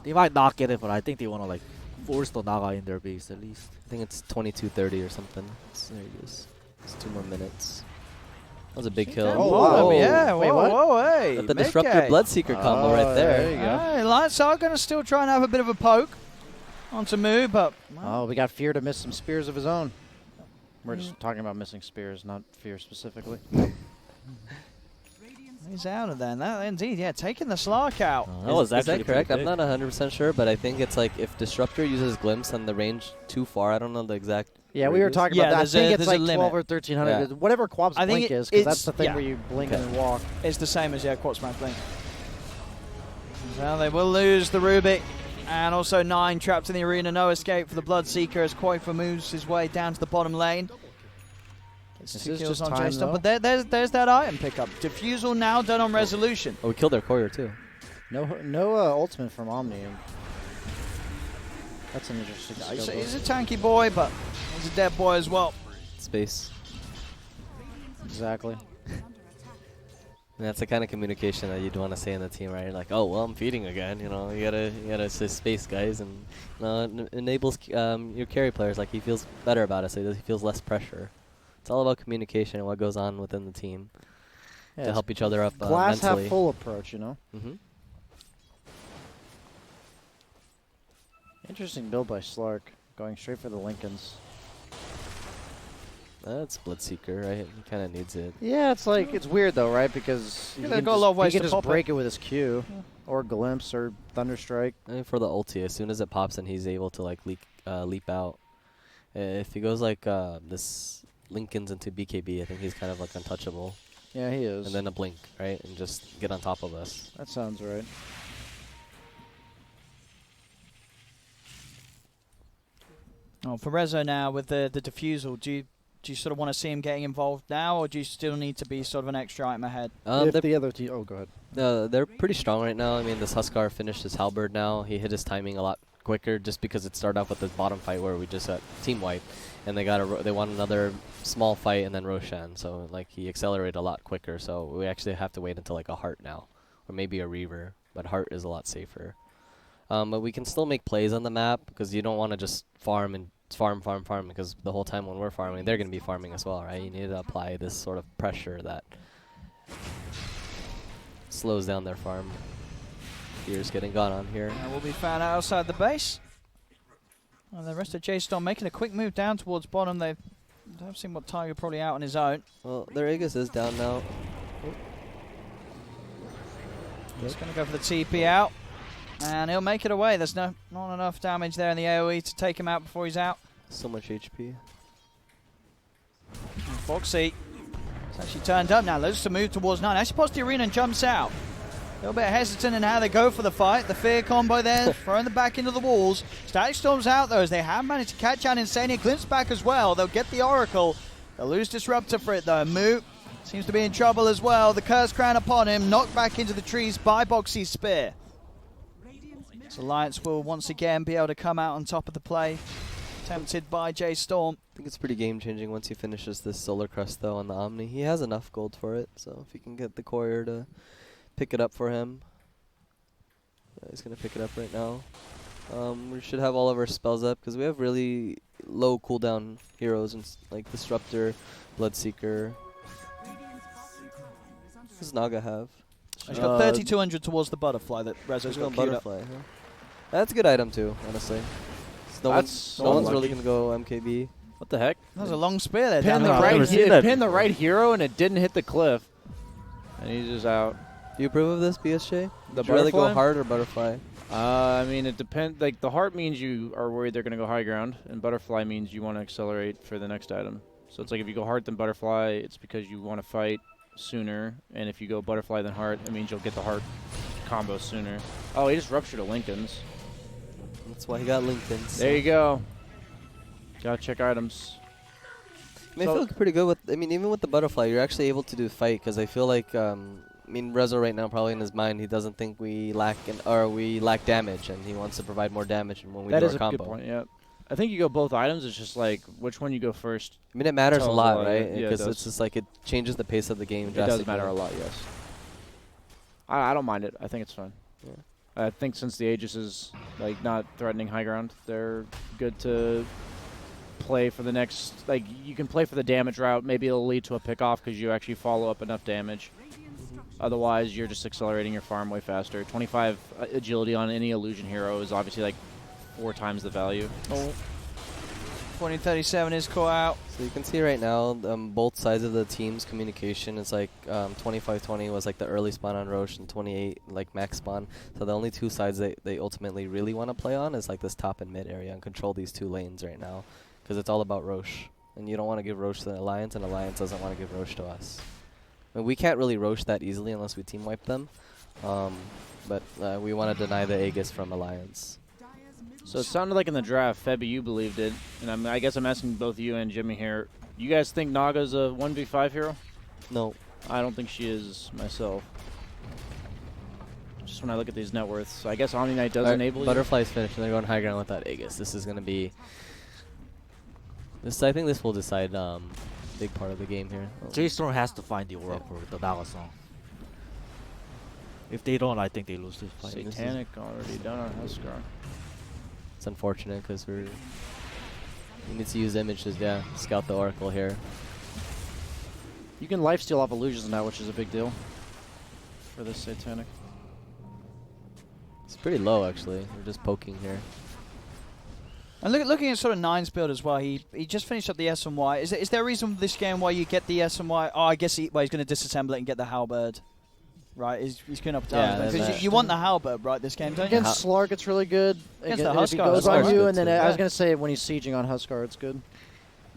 Speaker 4: They might not get it, but I think they want to like force the Naga in their base at least.
Speaker 10: I think it's 22:30 or something. There he is. It's 2 more minutes. That was a big kill.
Speaker 1: Oh, wow. Yeah,
Speaker 7: Wait,
Speaker 1: whoa,
Speaker 7: what?
Speaker 1: whoa, hey.
Speaker 10: Got the Disruptor Bloodseeker combo right there.
Speaker 7: There you go.
Speaker 1: Hey, Lights are going to still try and have a bit of a poke onto Moo, but...
Speaker 7: Oh, we got Fear to miss some spears of his own. We're just talking about missing spears, not Fear specifically.
Speaker 1: He's out of there. That, indeed, yeah, taking the Slark out.
Speaker 4: That was
Speaker 10: Is
Speaker 4: actually
Speaker 10: that correct?
Speaker 4: pretty
Speaker 10: I'm
Speaker 4: big.
Speaker 10: not 100% sure, but I think it's like if Disruptor uses Glimpse and the range too far, I don't know the exact...
Speaker 7: Yeah, we were talking
Speaker 1: Yeah,
Speaker 7: about that. I
Speaker 1: there's
Speaker 7: think
Speaker 1: a-
Speaker 7: it's
Speaker 1: there's a
Speaker 7: like
Speaker 1: limit.
Speaker 7: 12 or 1300.
Speaker 10: Yeah.
Speaker 7: Whatever Quab's
Speaker 1: I think
Speaker 7: blink is, because that's
Speaker 1: it's-
Speaker 7: the thing
Speaker 1: yeah.
Speaker 7: where you blink
Speaker 10: Okay.
Speaker 7: and walk.
Speaker 1: It's the same as, yeah, Quartzman's Blink. So they will lose the Rubik. And also 9 trapped in the arena. No escape for the Bloodseeker as Koifa moves his way down to the bottom lane. It's
Speaker 7: This
Speaker 1: 2
Speaker 7: is
Speaker 1: kills
Speaker 7: just
Speaker 1: on
Speaker 7: time,
Speaker 1: J.Storm,
Speaker 7: though.
Speaker 1: but there's that item pickup. Diffusal now done on Resolution.
Speaker 10: Oh, we killed their courier too.
Speaker 7: No ultimate from Omni. That's an interesting skill.
Speaker 1: He's a tanky boy, but he's a dead boy as well.
Speaker 10: Space.
Speaker 7: Exactly.
Speaker 10: And that's the kind of communication that you'd want to say in the team, right? Like, oh, well, I'm feeding again. You know, you gotta say space, guys, and you know, it enables your carry players. Like he feels better about it, so he feels less pressure. It's all about communication and what goes on within the team
Speaker 7: Yeah,
Speaker 10: to
Speaker 7: it's
Speaker 10: help each other up
Speaker 7: glass
Speaker 10: mentally.
Speaker 7: half full approach, you know? Interesting build by Slark, going straight for the Lincolns.
Speaker 10: That's Bloodseeker, right? He kind of needs it.
Speaker 7: Yeah, it's like, it's weird though, right? Because
Speaker 1: Yeah,
Speaker 7: he
Speaker 1: they've
Speaker 7: can
Speaker 1: got a lot of
Speaker 7: just,
Speaker 1: ways
Speaker 7: he
Speaker 1: to
Speaker 7: can
Speaker 1: pop
Speaker 7: just break it with his Q, or Glimpse, or Thunderstrike.
Speaker 10: And for the ulti, as soon as it pops and he's able to like leap out. If he goes like this Lincoln's into BKB, I think he's kind of like untouchable.
Speaker 7: Yeah, he is.
Speaker 10: And then a blink, right? And just get on top of us.
Speaker 7: That sounds right.
Speaker 1: Oh, for Rezo now with the diffusal, do you sort of want to see him getting involved now, or do you still need to be sort of an extra item ahead?
Speaker 7: If the other team, oh, go ahead.
Speaker 10: They're pretty strong right now. I mean, this Huskar finished his halberd now. He hit his timing a lot quicker just because it started off with the bottom fight where we just got team wipe, and they won another small fight and then Roshan. So like he accelerated a lot quicker. So we actually have to wait until like a Heart now, or maybe a Reaver. But Heart is a lot safer. But we can still make plays on the map because you don't want to just farm because the whole time when we're farming, they're going to be farming as well, right? You need to apply this sort of pressure that slows down their farm. Fear's getting gone on here.
Speaker 1: And will be found outside the base. And the rest of J.Storm making a quick move down towards bottom. They've seen what Tiger probably out on his own.
Speaker 10: Well, their Aegis is down now.
Speaker 1: He's going to go for the TP out. And he'll make it away. There's not enough damage there in the AoE to take him out before he's out.
Speaker 11: So much HP.
Speaker 1: And Foxy has actually turned up now. Looks to move towards 9. Actually pops the arena and jumps out. A little bit hesitant in how they go for the fight. The fear combo there, throwing them back into the walls. Static Storm's out though, as they have managed to catch out Insania. Glimpse back as well. They'll get the Oracle. They'll lose Disruptor for it though. Moo seems to be in trouble as well. The Curse Crown upon him, knocked back into the trees by Boxy's spear. So Alliance will once again be able to come out on top of the play. Tempted by J.Storm.
Speaker 11: I think it's pretty game-changing once he finishes this Solar Crest though on the Omni. He has enough gold for it, so if he can get the courier to pick it up for him. Yeah, he's going to pick it up right now. We should have all of our spells up because we have really low cooldown heroes and like Disruptor, Bloodseeker. What does Naga have?
Speaker 1: He's got 3,200 towards the Butterfly that Rezo's got queued up.
Speaker 11: Butterfly, huh? That's a good item too, honestly. No one's really going to go MKB.
Speaker 2: What the heck?
Speaker 1: That was a long spear there.
Speaker 2: Pinned the right hero and it didn't hit the cliff. And he's just out.
Speaker 11: Do you approve of this, BSJ?
Speaker 2: Would
Speaker 11: you rather go hard or Butterfly?
Speaker 2: I mean, it depends. Like, the heart means you are worried they're going to go high ground, and Butterfly means you want to accelerate for the next item. So it's like if you go heart then Butterfly, it's because you want to fight sooner, and if you go Butterfly then heart, it means you'll get the heart combo sooner. Oh, he just ruptured a Lincoln's.
Speaker 11: That's why he got Lincoln's.
Speaker 2: There you go. Gotta check items.
Speaker 11: I mean, I feel pretty good with. I mean, even with the Butterfly, you're actually able to do fight because I feel like. I mean, Rezo right now probably in his mind he doesn't think we lack damage, and he wants to provide more damage when we do our combo. That is a good point.
Speaker 2: Yeah, I think you go both items. It's just like which one you go first.
Speaker 11: I mean, it matters a lot, right? Because it's just like it changes the pace of the game.
Speaker 2: It does matter a lot, yes. I don't mind it. I think it's fine. Yeah. I think since the Aegis is like not threatening high ground, they're good to play for the next. Like you can play for the damage route. Maybe it'll lead to a pick off because you actually follow up enough damage. Otherwise, you're just accelerating your farm way faster. 25 agility on any illusion hero is obviously like 4 times the value.
Speaker 1: Oh. 2037 is caught out.
Speaker 11: So you can see right now both sides of the team's communication. It's like 25-20 was like the early spawn on Roche and 28 like max spawn. So the only 2 sides they ultimately really want to play on is like this top and mid area and control these 2 lanes right now. Because it's all about Roche. And you don't want to give Roche to the Alliance, and Alliance doesn't want to give Roche to us. I mean, we can't really Roche that easily unless we team wipe them. But we want to deny the Aegis from Alliance.
Speaker 2: So it sounded like in the draft, Febby, you believed it. And I guess I'm asking both you and Jimmy here. You guys think Naga's a 1v5 hero?
Speaker 11: No.
Speaker 2: I don't think she is myself. Just when I look at these net worths. So I guess Omni Knight does enable you.
Speaker 11: Butterfly's finished, and they're going high ground without Aegis. This is going to be... I think this will decide big part of the game here.
Speaker 4: J.Storm has to find the Oracle for the Naga song. If they don't, I think they lose this fight.
Speaker 2: Satanic already done on Huskar.
Speaker 11: It's unfortunate because we need to use images, scout the Oracle here.
Speaker 7: You can lifesteal off illusions now, which is a big deal for this Satanic.
Speaker 11: It's pretty low, actually. We're just poking here.
Speaker 1: And looking at sort of Nine's build as well, he just finished up the S and Y. Is there a reason for this game why you get the S and Y? Oh, I guess he's going to disassemble it and get the Halberd. Right, he's going up down. Because you want the Halberd, right, this game, don't you?
Speaker 7: Against Slark, it's really good.
Speaker 1: Against the
Speaker 7: Huskar,
Speaker 1: Huskar,
Speaker 7: it goes on you, and then I was going to say when he's sieging on Huskar, it's good.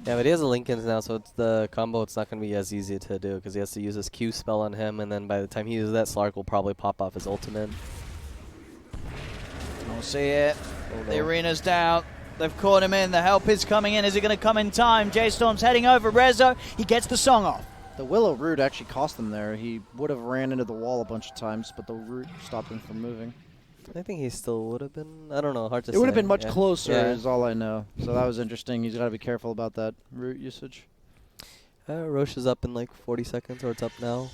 Speaker 11: Yeah, but he has a Lincoln's now, so it's the combo. It's not going to be as easy to do because he has to use his Q spell on him, and then by the time he uses that, Slark will probably pop off his ultimate.
Speaker 1: We'll see it. Oh, no. The arena's down. They've caught him in. The help is coming in. Is it going to come in time? J.Storm's heading over. Rezo, he gets the song off.
Speaker 7: The Willow Root actually cost them there. He would have ran into the wall a bunch of times, but the Root stopped him from moving.
Speaker 11: I think he still would have been, I don't know, hard to say.
Speaker 7: It would have been much closer is all I know. So that was interesting. He's got to be careful about that Root usage.
Speaker 11: Roche is up in like 40 seconds, or it's up now.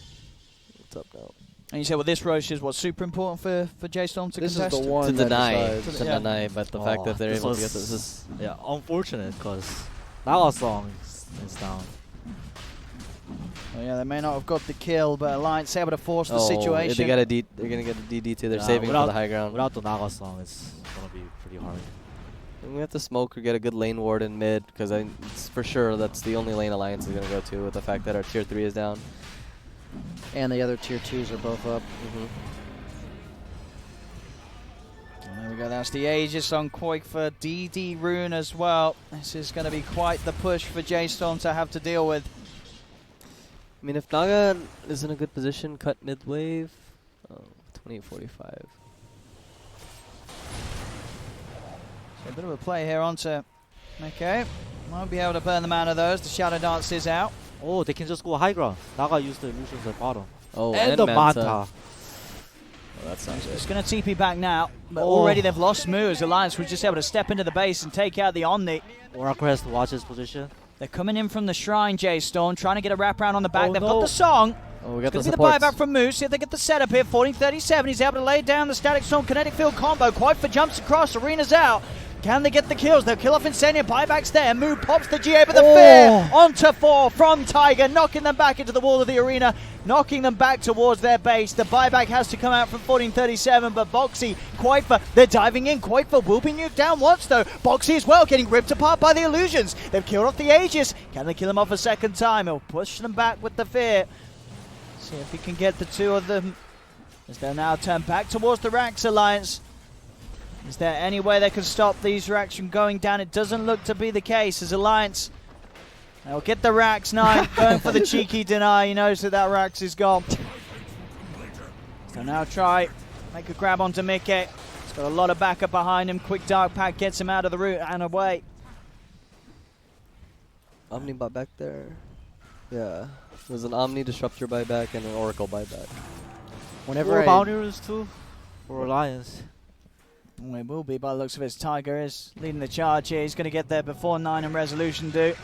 Speaker 11: It's up now.
Speaker 1: And you said, well, this Roche is what's super important for J.Storm to contest?
Speaker 7: This is the one
Speaker 11: to deny, but the fact that they're able to get this is...
Speaker 4: Yeah, unfortunate, because Naga song is down.
Speaker 1: Well, yeah, they may not have got the kill, but Alliance able to force the situation.
Speaker 11: They're going to get a DD too. They're saving it for the high ground.
Speaker 4: Without the Naga song, it's going to be pretty hard.
Speaker 11: And we have to smoke or get a good lane ward in mid, because it's for sure that's the only lane Alliance is going to go to with the fact that our tier 3 is down.
Speaker 7: And the other tier 2s are both up.
Speaker 1: There we go. That's the Aegis on Quake for DD Rune as well. This is going to be quite the push for J.Storm to have to deal with.
Speaker 11: I mean, if Naga is in a good position, cut mid-wave. 28-45.
Speaker 1: So a bit of a play here onto. Okay. Won't be able to burn them out of those. The Shadow Dance is out.
Speaker 4: Oh, they can just go high ground. Naga used the illusions at bottom.
Speaker 11: Oh,
Speaker 4: and the Manta.
Speaker 11: Oh, that sounds good.
Speaker 1: It's going to TP back now, but already they've lost moves. Alliance was just able to step into the base and take out the Omni.
Speaker 4: Oracle has to watch his position.
Speaker 1: They're coming in from the Shrine, J.Storm, trying to get a wraparound on the back. They've got the song.
Speaker 11: Oh, we got
Speaker 1: it's
Speaker 11: the
Speaker 1: going to be the
Speaker 11: supports.
Speaker 1: buyback from Moose. See if they get the setup here. 14-37. He's able to lay down the Static Storm Kinetic Field combo. Quite for jumps across. Arena's out. Can they get the kills? They'll kill off Insania. Buyback's there. Moo pops the GA, but the fear onto 4 from Tiger, knocking them back into the wall of the arena, knocking them back towards their base. The buyback has to come out from 14-37, but Boxy, Quaifa, they're diving in. Quaifa will be nuked down once, though. Boxy as well, getting ripped apart by the illusions. They've killed off the Aegis. Can they kill him off a second time? He'll push them back with the fear. See if he can get the two of them as they'll now turn back towards the Rax Alliance. Is there any way they can stop these racks from going down? It doesn't look to be the case as Alliance. They'll get the racks. 9 going for the cheeky deny. He knows that that racks is gone. So now try make a grab onto Mickey. He's got a lot of backup behind him. Quick Dark Pack gets him out of the route and away.
Speaker 11: Omni bot back there. Yeah. There's an Omni Disruptor buyback and an Oracle buyback.
Speaker 7: Whenever
Speaker 4: boundaries too for Alliance.
Speaker 1: Well, it will be by the looks of it. Tiger is leading the charge here. He's going to get there before 9 and Resolution do.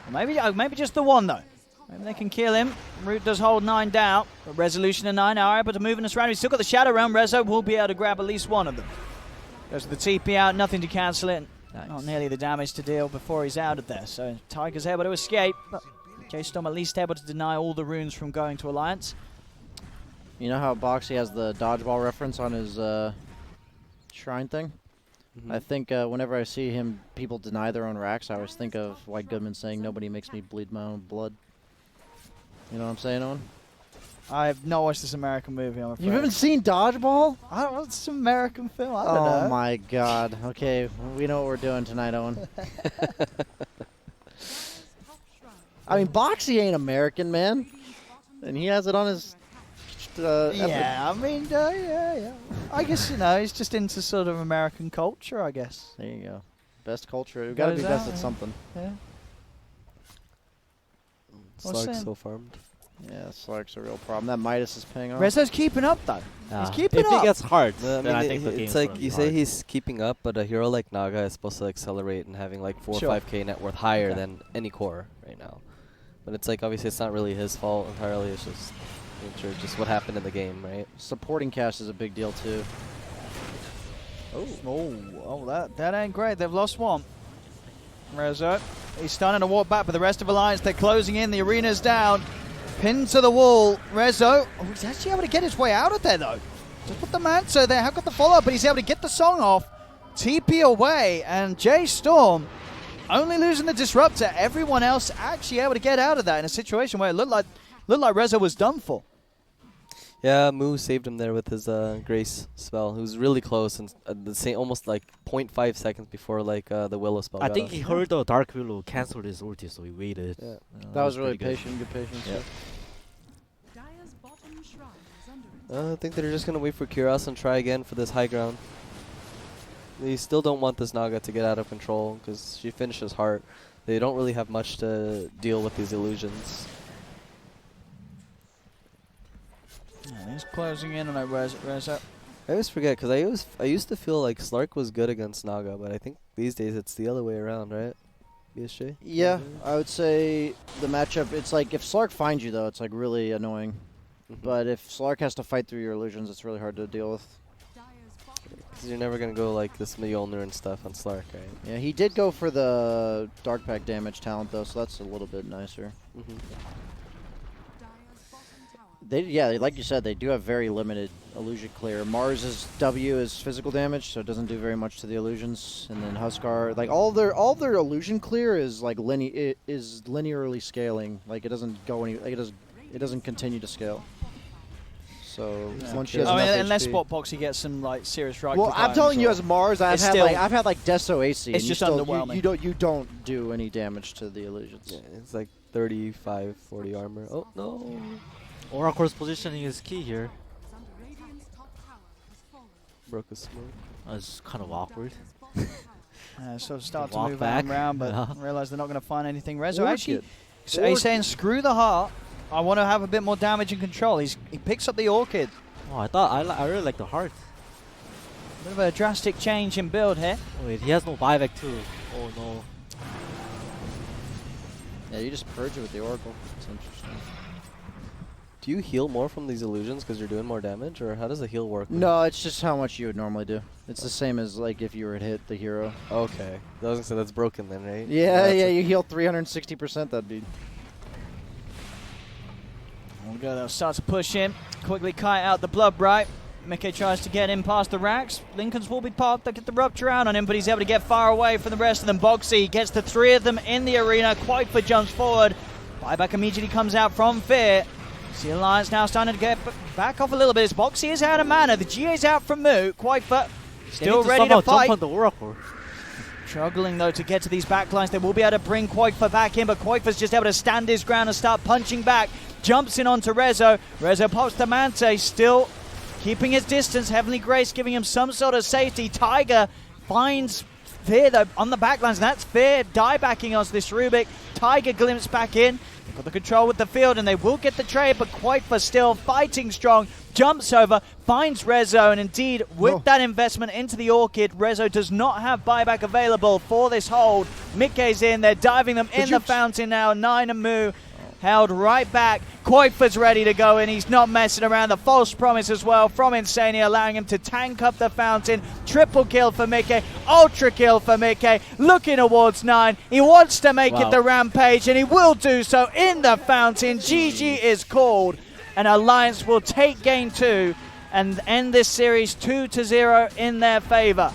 Speaker 1: Or maybe just the 1 though. Maybe they can kill him. Root does hold 9 down, but Resolution and 9 are able to move in this round. He's still got the Shadow Realm. Rezo will be able to grab at least 1 of them. Goes with the TP out, nothing to cancel it. Nice. Not nearly the damage to deal before he's out of there. So Tiger's able to escape, but J.Storm at least able to deny all the runes from going to Alliance.
Speaker 7: You know how Boxy has the dodgeball reference on his Shrine thing? I think whenever I see him, people deny their own racks, I always think of White Goodman saying, "Nobody makes me bleed my own blood." You know what I'm saying, Owen?
Speaker 1: I've not watched this American movie, I'm afraid.
Speaker 7: You haven't seen Dodgeball?
Speaker 1: I don't know, it's an American film, I don't know.
Speaker 7: Oh my god. Okay, we know what we're doing tonight, Owen. I mean, Boxy ain't American, man. And he has it on his...
Speaker 1: yeah, I mean, yeah. I guess, you know, he's just into sort of American culture, I guess.
Speaker 7: There you go. Best culture. We've got to be best at something.
Speaker 1: Yeah.
Speaker 11: Slark's so farmed.
Speaker 7: Yeah, Slark's a real problem. That Midas is paying off.
Speaker 1: Rezo's keeping up, though. He's keeping
Speaker 4: if
Speaker 1: up.
Speaker 4: If he gets hard,
Speaker 11: I
Speaker 4: then I think the game's
Speaker 11: it's like you say
Speaker 4: hard.
Speaker 11: he's keeping up, but a hero like Naga is supposed to accelerate and having like 4 or 5k net worth higher than any core right now. But it's like obviously it's not really his fault entirely. It's just nature, just what happened in the game, right?
Speaker 7: Supporting cash is a big deal too.
Speaker 1: That ain't great. They've lost 1. Rezo, he's starting to walk back, but the rest of Alliance, they're closing in. The arena's down. Pinned to the wall. Rezo, he's actually able to get his way out of there, though. Just put the Manso there. Have got the follow-up, but he's able to get the song off. TP away, and J.Storm only losing the Disruptor. Everyone else actually able to get out of that in a situation where it looked like Rezo was done for.
Speaker 11: Yeah, Moo saved him there with his Grace spell. He was really close and the same, almost like 0.5 seconds before like the Willow spell.
Speaker 4: I think he heard the Dark Willow canceled his ulti, so he waited.
Speaker 11: Yeah.
Speaker 7: That was really patient, good patience.
Speaker 11: Yeah. I think they're just gonna wait for Kyros and try again for this high ground. They still don't want this Naga to get out of control because she finishes hard. They don't really have much to deal with these illusions.
Speaker 1: Yeah, he's closing in on Rezo.
Speaker 11: I always forget because I used to feel like Slark was good against Naga, but I think these days it's the other way around, right? BSJ?
Speaker 7: Yeah, I would say the matchup, it's like if Slark finds you though, it's like really annoying. But if Slark has to fight through your illusions, it's really hard to deal with.
Speaker 11: Because you're never going to go like this Mjolnir and stuff on Slark, right?
Speaker 7: Yeah, he did go for the Dark Pack damage talent though, so that's a little bit nicer. Yeah, like you said, they do have very limited illusion clear. Mars's W is physical damage, so it doesn't do very much to the illusions. And then Huskar, like all their illusion clear is like linearly scaling. Like it doesn't go any, like it doesn't continue to scale. So
Speaker 1: Yeah.
Speaker 7: once she has
Speaker 1: I mean,
Speaker 7: enough
Speaker 1: unless
Speaker 7: HP.
Speaker 1: Boxy gets some like serious right.
Speaker 7: Well, I'm telling you, as Mars, I've had like Deso AC.
Speaker 1: It's
Speaker 7: and
Speaker 1: just
Speaker 7: you
Speaker 1: underwhelming.
Speaker 7: You don't do any damage to the illusions.
Speaker 11: Yeah, it's like 35, 40 armor. Oh no!
Speaker 4: Oracle's positioning is key here.
Speaker 11: Broke a smoke.
Speaker 4: That's kind of awkward.
Speaker 1: So start to
Speaker 4: Walk
Speaker 1: move
Speaker 4: back.
Speaker 1: around, but
Speaker 4: Yeah.
Speaker 1: realize they're not going to find anything. Rezo
Speaker 7: Orchid.
Speaker 1: actually, so he's saying screw the heart. I want to have a bit more damage and control. He picks up the Orchid.
Speaker 4: Oh, I thought I really like the heart.
Speaker 1: Bit of a drastic change in build here.
Speaker 4: Oh, wait, he has no buyback too. Oh no.
Speaker 7: Yeah, you just purge it with the Oracle. It's interesting.
Speaker 11: Do you heal more from these illusions because you're doing more damage, or how does the heal work?
Speaker 7: No, it's just how much you would normally do. It's the same as like if you were to hit the hero.
Speaker 11: Okay. I was gonna say that's broken then, right?
Speaker 7: Yeah, you heal 360%. That'd be.
Speaker 1: We'll go. They'll start to push in. Quickly kite out the blood bright. Mickey tries to get in past the racks. Lincoln's will be popped. They get the rupture out on him, but he's able to get far away from the rest of them. Boxy gets the three of them in the arena. Quitefor jumps forward. Buyback immediately comes out from Fear. See Alliance now starting to get back off a little bit. As Boxy is out of mana. The GA's out from Moo. Quitefor still ready to fight.
Speaker 4: Jump on the Oracle.
Speaker 1: Struggling though to get to these backlines. They will be able to bring Quitefor back in, but Quitefor's just able to stand his ground and start punching back. Jumps in onto Rezo. Rezo pops the Mante, still keeping his distance. Heavenly Grace giving him some sort of safety. Tiger finds Fear though on the backlines. That's Fear die backing onto this Rubik. Tiger glimpse back in. They've got the control with the field and they will get the trade, but Quitefor still fighting strong. Jumps over, finds Rezo, and indeed with that investment into the Orchid, Rezo does not have buyback available for this hold. Mickey's in, they're diving them in the fountain now. Nine and Moo held right back. Quitefor's ready to go in. He's not messing around. The false promise as well from Insania, allowing him to tank up the fountain. Triple kill for Mickey. Ultra kill for Mickey. Looking towards 9. He wants to make it the rampage, and he will do so in the fountain. GG is called, and Alliance will take game 2 and end this series 2-0 in their favor.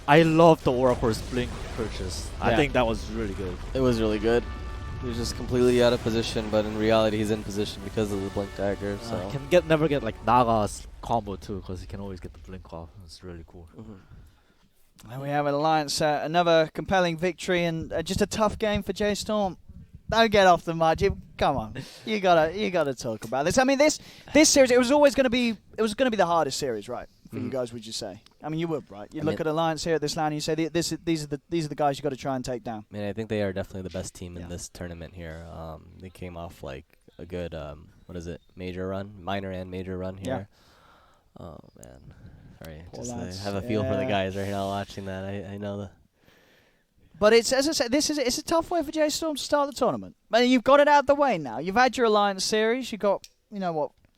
Speaker 4: I love the Oracle's blink purchase. I think that was really good.
Speaker 11: It was really good. He was just completely out of position, but in reality, he's in position because of the blink dagger. So
Speaker 4: Can never get like Naga's combo too, because he can always get the blink off. It's really cool.
Speaker 1: And we have an Alliance, another compelling victory, and just a tough game for J.Storm. Don't get off the mud. Come on, you gotta talk about this. I mean, this series, it was always going to be the hardest series, right? For you guys, would you say? I mean, you would, right? You look at Alliance here at this LAN, and you say these are the guys you got to try and take down.
Speaker 10: I mean, I think they are definitely the best team in this tournament here. They came off like a good major run, minor and major run here. Oh man, sorry, I have a feel for the guys right now watching that. I know the.
Speaker 1: But it's, as I said, it's a tough way for J.Storm to start the tournament. I mean, you've got it out of the way now. You've had your Alliance series. You've got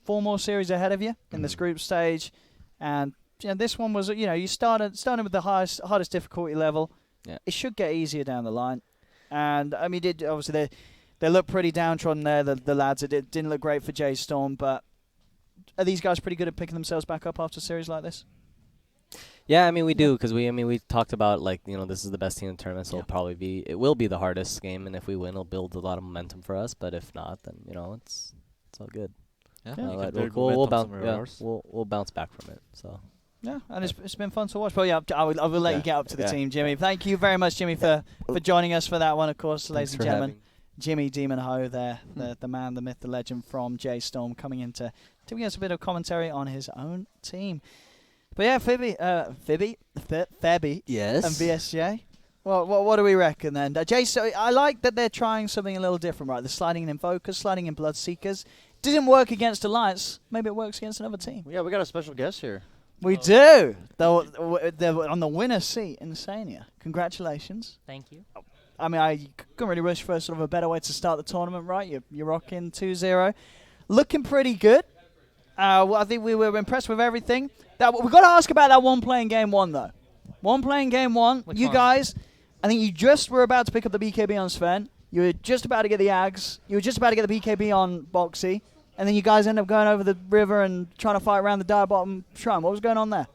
Speaker 1: 4 more series ahead of you in this group stage. And this one was, you started with the hardest difficulty level.
Speaker 10: Yeah.
Speaker 1: It should get easier down the line. And I mean, obviously they look pretty downtrodden there, the lads. It didn't look great for J.Storm, but are these guys pretty good at picking themselves back up after a series like this?
Speaker 10: Yeah, I mean we do, because we talked about this is the best team in the tournament, so it will be the hardest game, and if we win, it'll build a lot of momentum for us. But if not, then it's all good. We'll bounce back from it. So.
Speaker 1: Yeah, and it's been fun to watch. But yeah, I will let you get up to the team, Jimmy. Thank you very much, Jimmy, for joining us for that one, of course, ladies and gentlemen. Jimmy Demon Ho there, the man, the myth, the legend from J.Storm, coming in to giving us a bit of commentary on his own team. But yeah, Febby,
Speaker 4: yes,
Speaker 1: and VSJ. Well, what do we reckon then? So I like that they're trying something a little different, right? They're sliding in Focus, sliding in Bloodseekers. Didn't work against Alliance. Maybe it works against another team.
Speaker 7: Yeah, we got a special guest here.
Speaker 1: We do. They're on the winner's seat in Insania. Congratulations.
Speaker 12: Thank you.
Speaker 1: I mean, I couldn't really wish for sort of a better way to start the tournament, right? You're rocking 2-0. Looking pretty good. I think we were impressed with everything. We've got to ask about that one playing game 1, though. One playing game 1.
Speaker 12: Which
Speaker 1: you
Speaker 12: one?
Speaker 1: guys, I think you just were about to pick up the BKB on Sven. You were just about to get the Ags. You were just about to get the BKB on Boxy. And then you guys end up going over the river and trying to fight around the dire bottom shrine. What was going on there?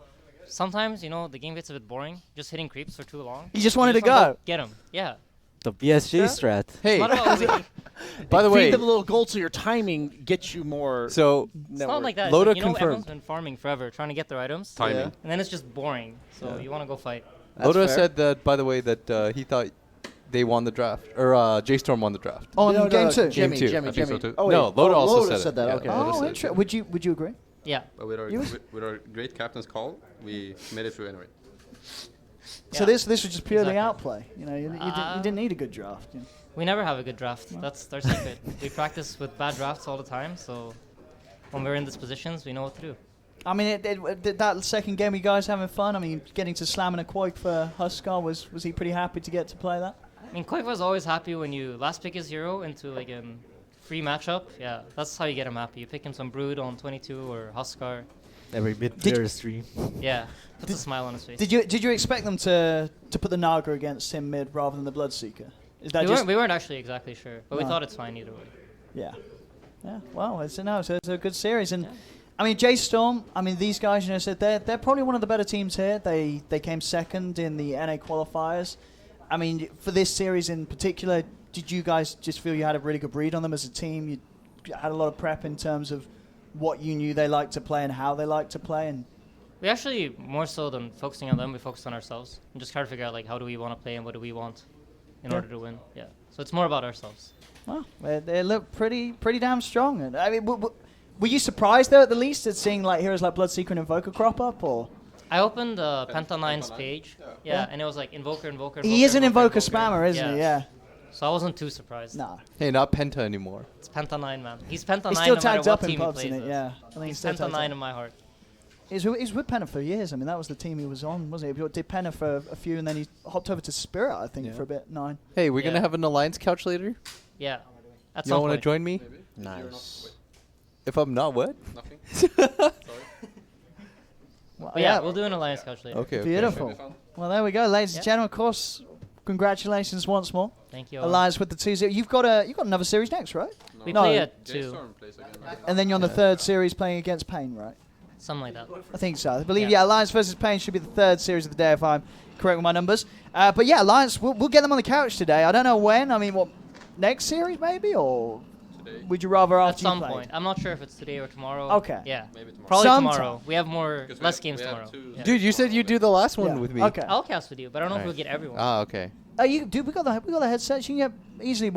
Speaker 12: Sometimes, the game gets a bit boring, just hitting creeps for too long.
Speaker 1: You just wanted to go?
Speaker 12: Get them, yeah.
Speaker 11: The BSJ strat.
Speaker 3: Hey,
Speaker 12: What about we-
Speaker 3: by the
Speaker 13: Feed
Speaker 3: way,
Speaker 13: them a little gold so your timing gets you more.
Speaker 3: so
Speaker 12: It's not like that. It's
Speaker 3: Lota
Speaker 12: like, you know, everyone's
Speaker 3: confirmed.
Speaker 12: been farming forever, trying to get their items.
Speaker 6: Timing.
Speaker 13: Yeah.
Speaker 12: And then it's just boring. So
Speaker 3: Yeah.
Speaker 12: you want to go fight.
Speaker 13: That's
Speaker 3: Lota
Speaker 13: fair.
Speaker 3: said that, by the way, that he thought they won the draft, or J.Storm won the draft.
Speaker 7: On
Speaker 13: No,
Speaker 7: game 2.
Speaker 3: Game two.
Speaker 13: Jimmy.
Speaker 3: I think so too.
Speaker 13: Oh,
Speaker 3: No,
Speaker 13: wait.
Speaker 3: Lota also
Speaker 13: Lota
Speaker 3: said it. Yeah,
Speaker 13: Okay.
Speaker 3: Lota
Speaker 7: Oh,
Speaker 3: said it.
Speaker 7: interesting. Would you agree?
Speaker 12: Yeah.
Speaker 14: But with our
Speaker 7: You was-
Speaker 14: with our great captain's call, we made it through anyway.
Speaker 7: So
Speaker 12: Yeah.
Speaker 7: this was just purely
Speaker 12: Exactly.
Speaker 7: outplay. You know, you didn't need a good draft. You know.
Speaker 12: We never have a good draft. That's our secret. We practice with bad drafts all the time. So when we're in these positions, we know what to do.
Speaker 7: I mean, that second game, you guys having fun? I mean, getting to slamming a Quake for Huskar, was he pretty happy to get to play that?
Speaker 12: I mean, Quake was always happy when you last pick his hero into like a free matchup. Yeah, that's how you get him happy. You pick him some Brood on 22 or Huskar.
Speaker 4: Every mid-tier stream.
Speaker 12: Yeah, puts a smile on his face.
Speaker 7: Did you expect them to put the Naga against him mid rather than the Bloodseeker? Is that
Speaker 12: We weren't actually exactly sure, but we
Speaker 7: No.
Speaker 12: thought it's fine either way.
Speaker 7: Yeah. Well, it's a good series, and I mean, J.Storm. I mean, these guys, you know, said they're probably one of the better teams here. They came second in the NA qualifiers. I mean, for this series in particular, did you guys just feel you had a really good read on them as a team? You had a lot of prep in terms of what you knew they liked to play and how they liked to play, and
Speaker 12: We actually, more so than focusing on them, we focused on ourselves and just trying to figure out like how do we want to play and what do we want in order to win. Yeah, so it's more about ourselves.
Speaker 7: well, they look pretty damn strong. And I mean, were you surprised though at the least at seeing like heroes like Bloodseeker and Invoker crop up, or?
Speaker 12: I opened Penta 9's page, yeah, and it was like Invoker.
Speaker 7: He is an Invoker spammer, isn't he? Yeah.
Speaker 12: So I wasn't too surprised.
Speaker 7: No.
Speaker 3: Hey, not Penta anymore.
Speaker 12: It's Penta 9, man. He's Penta 9
Speaker 7: He's still
Speaker 12: no matter
Speaker 7: tagged
Speaker 12: what
Speaker 7: up in
Speaker 12: team he
Speaker 7: pubs,
Speaker 12: plays
Speaker 7: isn't it?
Speaker 12: as.
Speaker 7: Yeah. I think
Speaker 12: He's
Speaker 7: still
Speaker 12: Penta
Speaker 7: tagged
Speaker 12: 9
Speaker 7: up.
Speaker 12: in my heart.
Speaker 7: He's with Penna for years. I mean, that was the team he was on, wasn't he? He did Penna for a few, and then he hopped over to Spirit, I think, for a bit. 9.
Speaker 3: Hey, we're
Speaker 12: Yeah.
Speaker 3: gonna have an alliance couch later.
Speaker 12: Yeah. At
Speaker 3: You
Speaker 12: some
Speaker 3: all want to
Speaker 12: point.
Speaker 3: join me?
Speaker 13: Nice.
Speaker 3: If I'm not what?
Speaker 14: Nothing.
Speaker 7: Well,
Speaker 12: But yeah, we'll do an alliance couch later.
Speaker 3: Okay.
Speaker 7: Beautiful. Well, there we go, ladies and gentlemen. Of course, congratulations once more.
Speaker 12: Thank you all.
Speaker 7: Alliance with the 2-0. You've got another series next, right?
Speaker 12: We
Speaker 7: No.
Speaker 12: play at 2.
Speaker 14: J.Storm plays again.
Speaker 7: And then you're on the third series playing against Pain, right?
Speaker 12: Something like that.
Speaker 7: I think so. I believe, Alliance versus Pain should be the third series of the day if I'm correct with my numbers. But yeah, Alliance, we'll get them on the couch today. I don't know when. I mean, what, next series maybe? Or would you rather
Speaker 12: At
Speaker 7: after you
Speaker 12: some
Speaker 7: played?
Speaker 12: point. I'm not sure if it's today or tomorrow.
Speaker 7: Okay.
Speaker 12: Yeah.
Speaker 14: Maybe tomorrow.
Speaker 12: Probably
Speaker 7: Sometime.
Speaker 12: tomorrow. We have less games
Speaker 14: we have
Speaker 12: tomorrow.
Speaker 14: two.
Speaker 12: Yeah.
Speaker 3: Dude, you said you'd do the last one
Speaker 7: Yeah.
Speaker 3: with me.
Speaker 7: Okay.
Speaker 12: I'll cast with you, but I don't know if
Speaker 3: Alright.
Speaker 12: we'll get everyone.
Speaker 3: Ah, okay.
Speaker 7: Dude, we got the headsets. You can get easily,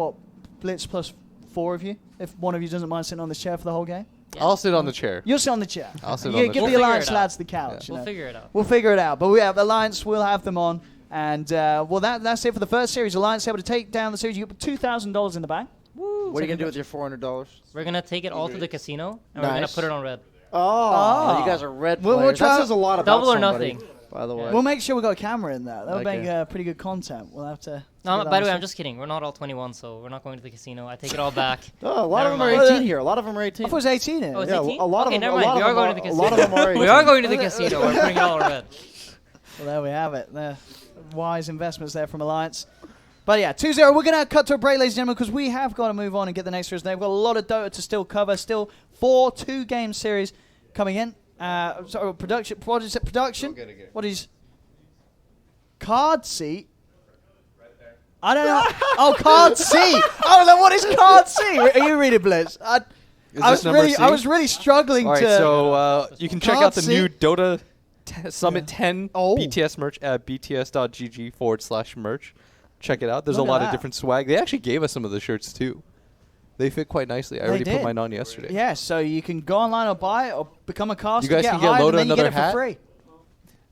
Speaker 7: Blitz plus 4 of you, if one of you doesn't mind sitting on this chair for the whole game.
Speaker 12: Yeah.
Speaker 3: I'll sit on the chair.
Speaker 7: You'll sit on the chair.
Speaker 3: I'll sit
Speaker 7: You
Speaker 3: on the
Speaker 7: give
Speaker 3: chair.
Speaker 7: the
Speaker 12: We'll
Speaker 7: Alliance
Speaker 12: figure it out.
Speaker 7: lads the couch. you
Speaker 12: We'll
Speaker 7: know.
Speaker 12: figure it out.
Speaker 7: We'll figure it out. But we have Alliance. We'll have them on. And, that's it for the first series. Alliance able to take down the series. You get $2,000 in the bank.
Speaker 12: Woo.
Speaker 13: What are you gonna do with your $400?
Speaker 12: We're going to take it all to the casino, and we're going to
Speaker 13: Nice.
Speaker 12: put it on red.
Speaker 13: Oh, you guys are red
Speaker 7: We'll
Speaker 13: players.
Speaker 7: try-
Speaker 13: That says a lot about
Speaker 12: Double or
Speaker 13: somebody,
Speaker 12: nothing.
Speaker 13: by the way.
Speaker 7: We'll make sure we got a camera in there. That'll
Speaker 13: Okay.
Speaker 7: make pretty good content. We'll have to.
Speaker 12: No,
Speaker 7: get
Speaker 12: by
Speaker 7: on
Speaker 12: the way,
Speaker 7: the
Speaker 12: I'm just kidding. We're not all 21, so we're not going to the casino. I take it all back.
Speaker 13: Oh, a lot
Speaker 12: Never
Speaker 13: of them are
Speaker 12: mind.
Speaker 13: 18 here. A lot of them are 18.
Speaker 7: I thought it was 18 in.
Speaker 12: Oh, it's
Speaker 13: Yeah,
Speaker 12: 18?
Speaker 13: a lot of
Speaker 12: Okay,
Speaker 13: them-
Speaker 12: never
Speaker 13: a
Speaker 12: mind.
Speaker 13: lot
Speaker 12: We
Speaker 13: of
Speaker 12: are
Speaker 13: them
Speaker 12: going
Speaker 13: are-
Speaker 12: to the
Speaker 13: a
Speaker 12: casino.
Speaker 13: lot of them are
Speaker 12: We
Speaker 13: 18.
Speaker 12: are going to the casino. We're putting it all red.
Speaker 7: Well, there we have it. Wise investments there from Alliance. But yeah, 2-0. We're going to cut to a break, ladies and gentlemen, because we have got to move on and get the next series. They've got a lot of Dota to still cover. Still 4 2-game series coming in. So production. What is it? Production? What is card seat? I don't know. Oh, card C. Oh, then what is card C? Are you reading, Blitz? I
Speaker 3: this number C?
Speaker 7: was really struggling
Speaker 3: All right,
Speaker 7: to.
Speaker 3: so you can check
Speaker 7: Can't
Speaker 3: out the
Speaker 7: see.
Speaker 3: new Dota Summit 10
Speaker 7: Oh.
Speaker 3: BTS merch at bts.gg/merch. Check it out. There's
Speaker 7: Look
Speaker 3: a
Speaker 7: at
Speaker 3: lot
Speaker 7: that.
Speaker 3: of different swag. They actually gave us some of the shirts too. They fit quite nicely. I
Speaker 7: They
Speaker 3: already
Speaker 7: did.
Speaker 3: put mine on yesterday.
Speaker 7: Yeah, so you can go online or buy it or become a caster.
Speaker 3: You guys
Speaker 7: get
Speaker 3: can get
Speaker 7: hired,
Speaker 3: Loda
Speaker 7: and then you get
Speaker 3: another
Speaker 7: it for
Speaker 3: hat?
Speaker 7: free.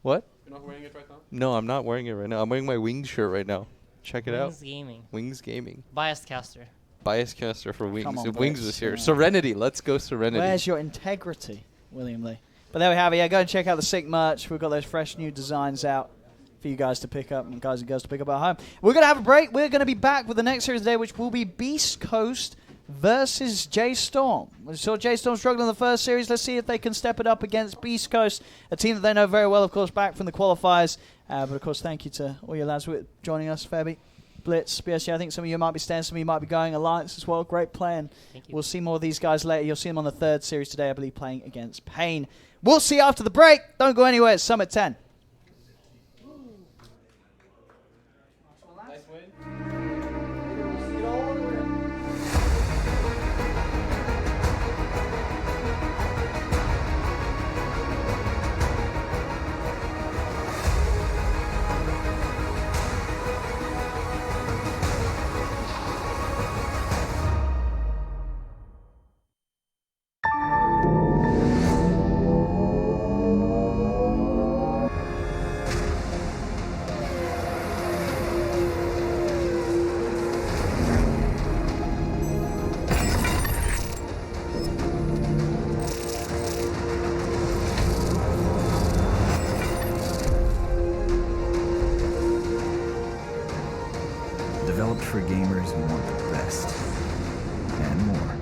Speaker 3: What?
Speaker 14: You're not wearing it right now?
Speaker 3: No, I'm not wearing it right now. I'm wearing my Wings shirt right now. Check it out.
Speaker 12: Wings Gaming.
Speaker 3: Wings Gaming.
Speaker 12: Biased caster.
Speaker 3: Bias caster for Wings.
Speaker 7: Come on,
Speaker 3: If Wings
Speaker 7: Blitz.
Speaker 3: was here.
Speaker 7: Yeah.
Speaker 3: Serenity. Let's go Serenity.
Speaker 7: Where's your integrity, William Lee? But there we have it. Yeah, go and check out the sick merch. We've got those fresh new designs out for you guys to pick up and guys and girls to pick up at home. We're going to have a break. We're going to be back with the next series today, which will be Beastcoast versus J.Storm. We saw J.Storm struggle in the first series. Let's see if they can step it up against Beastcoast, a team that they know very well, of course, back from the qualifiers. But, of course, thank you to all your lads for joining us, Fabi, Blitz, BSG. I think some of you might be staying, some of you might be going. Alliance as well. Great play. And we'll see more of these guys later. You'll see them on the third series today, I believe, playing against Pain. We'll see you after the break. Don't go anywhere. It's Summit 10.
Speaker 2: Nice win.
Speaker 8: built for gamers who want the best. And more.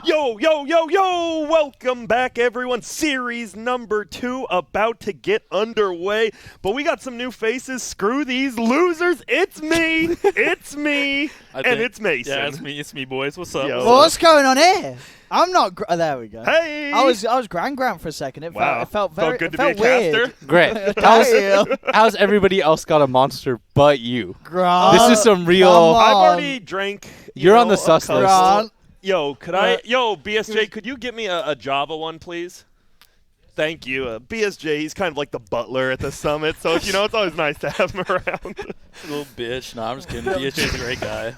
Speaker 5: Yo, yo, yo, yo! Welcome back, everyone. Series number 2 about to get underway. But we got some new faces. Screw these losers. It's me. It's me. And it's Mason.
Speaker 15: Yeah, it's me. It's me, boys. What's up?
Speaker 1: Well, what's going on here? I'm not. There we go.
Speaker 5: Hey!
Speaker 1: I was Grand for a second. It felt very.
Speaker 5: Good
Speaker 1: it
Speaker 5: to
Speaker 1: felt
Speaker 5: be a
Speaker 1: weird.
Speaker 5: caster.
Speaker 2: Great. How's everybody else got a monster but you?
Speaker 1: Grant,
Speaker 2: this is some real.
Speaker 5: I've already drank.
Speaker 2: You're on the sus list.
Speaker 1: Grant.
Speaker 5: Yo, BSJ, could you get me a Java one, please? Thank you. BSJ, he's kind of like the butler at the summit, so it's always nice to have him around.
Speaker 15: Little bitch. No, I'm just kidding. BSJ's a great guy.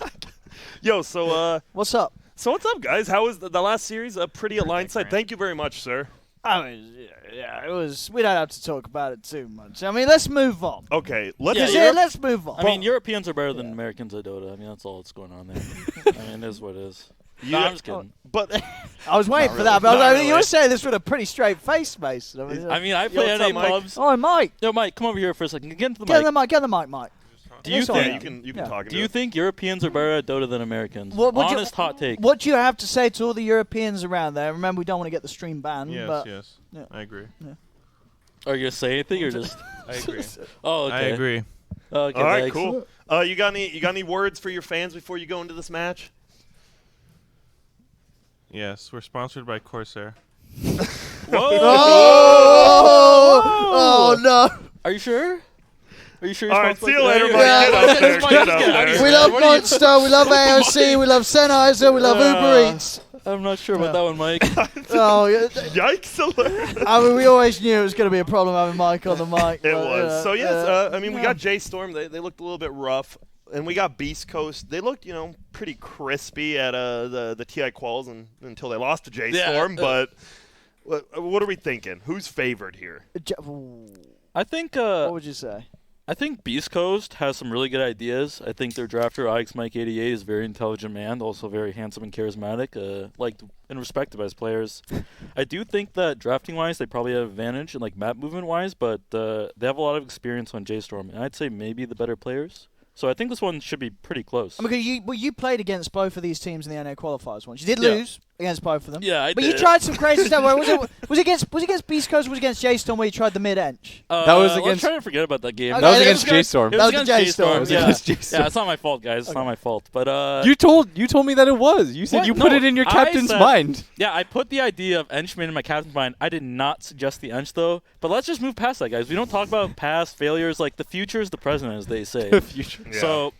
Speaker 5: Yo, so
Speaker 1: what's up?
Speaker 5: So what's up, guys? How was the last series? A pretty aligned side. Thank you very much, sir.
Speaker 1: I mean, yeah, it was. We don't have to talk about it too much. I mean, let's move on.
Speaker 5: Okay,
Speaker 1: let's move on.
Speaker 15: I mean, Europeans are better than Americans at Dota. I mean, that's all that's going on there. I mean, it is what it is. No, I'm just kidding.
Speaker 5: But
Speaker 1: I was waiting for that. But I was like, you were saying this with a pretty straight face, Mason.
Speaker 15: I mean, I play NA pubs.
Speaker 1: Oh, Mike.
Speaker 15: Yo, Mike, come over here for a second. Get into the mic.
Speaker 1: Get the mic, Mike.
Speaker 15: Do you think?
Speaker 5: You can talk.
Speaker 15: Do you think Europeans are better at Dota than Americans? Honest hot take.
Speaker 1: What do you have to say to all the Europeans around there? Remember, we don't want to get the stream banned.
Speaker 6: Yes,
Speaker 1: yeah.
Speaker 6: I agree.
Speaker 1: Yeah.
Speaker 15: Are you gonna say anything or just?
Speaker 6: I agree.
Speaker 15: Oh, okay.
Speaker 6: I agree.
Speaker 15: Okay,
Speaker 5: all right,
Speaker 15: thanks.
Speaker 5: cool. You got any words for your fans before you go into this match?
Speaker 6: Yes, we're sponsored by Corsair.
Speaker 5: Whoa!
Speaker 1: Oh no!
Speaker 15: Are you sure? Are you sure?
Speaker 5: All right, see you later, Mike. Get up there.
Speaker 1: We love Monster. We love AOC. We love Sennheiser. We love Uber Eats.
Speaker 15: I'm not sure about that one, Mike.
Speaker 5: Yikes alert.
Speaker 1: I mean, we always knew it was going to be a problem having Mike on the mic.
Speaker 5: It was. So, yes, I mean, we got J.Storm. They looked a little bit rough. And we got Beastcoast. They looked, pretty crispy at the TI quals until they lost to J.Storm. But what are we thinking? Who's favored here?
Speaker 15: I think.
Speaker 1: What would you say?
Speaker 15: I think Beastcoast has some really good ideas. I think their drafter, IXMike88, is a very intelligent man, also very handsome and charismatic, liked and respected by his players. I do think that drafting-wise, they probably have an advantage, and map movement-wise, but they have a lot of experience on J.Storm, and I'd say maybe the better players. So I think this one should be pretty close.
Speaker 1: I mean, you played against both of these teams in the NA qualifiers once. You did lose against both of them.
Speaker 15: Yeah, I
Speaker 1: but
Speaker 15: did.
Speaker 1: You tried some crazy stuff. Was it against Beastcoast or was it against J.Storm where you tried the mid-ench?
Speaker 2: That was against.
Speaker 15: I'm trying to forget about that game.
Speaker 1: Okay,
Speaker 2: that was against J.Storm.
Speaker 1: That was against J.Storm.
Speaker 15: Yeah,
Speaker 2: J.Storm.
Speaker 15: Yeah, it's not my fault, guys. It's not my fault. But
Speaker 2: you told me that it was. You said you put it in your captain's mind.
Speaker 15: Yeah, I put the idea of Enchman in my captain's mind. I did not suggest the Ench though. But let's just move past that, guys. We don't talk about past failures. Like the future is the present, as they say.
Speaker 2: The future.
Speaker 5: Yeah.
Speaker 15: So.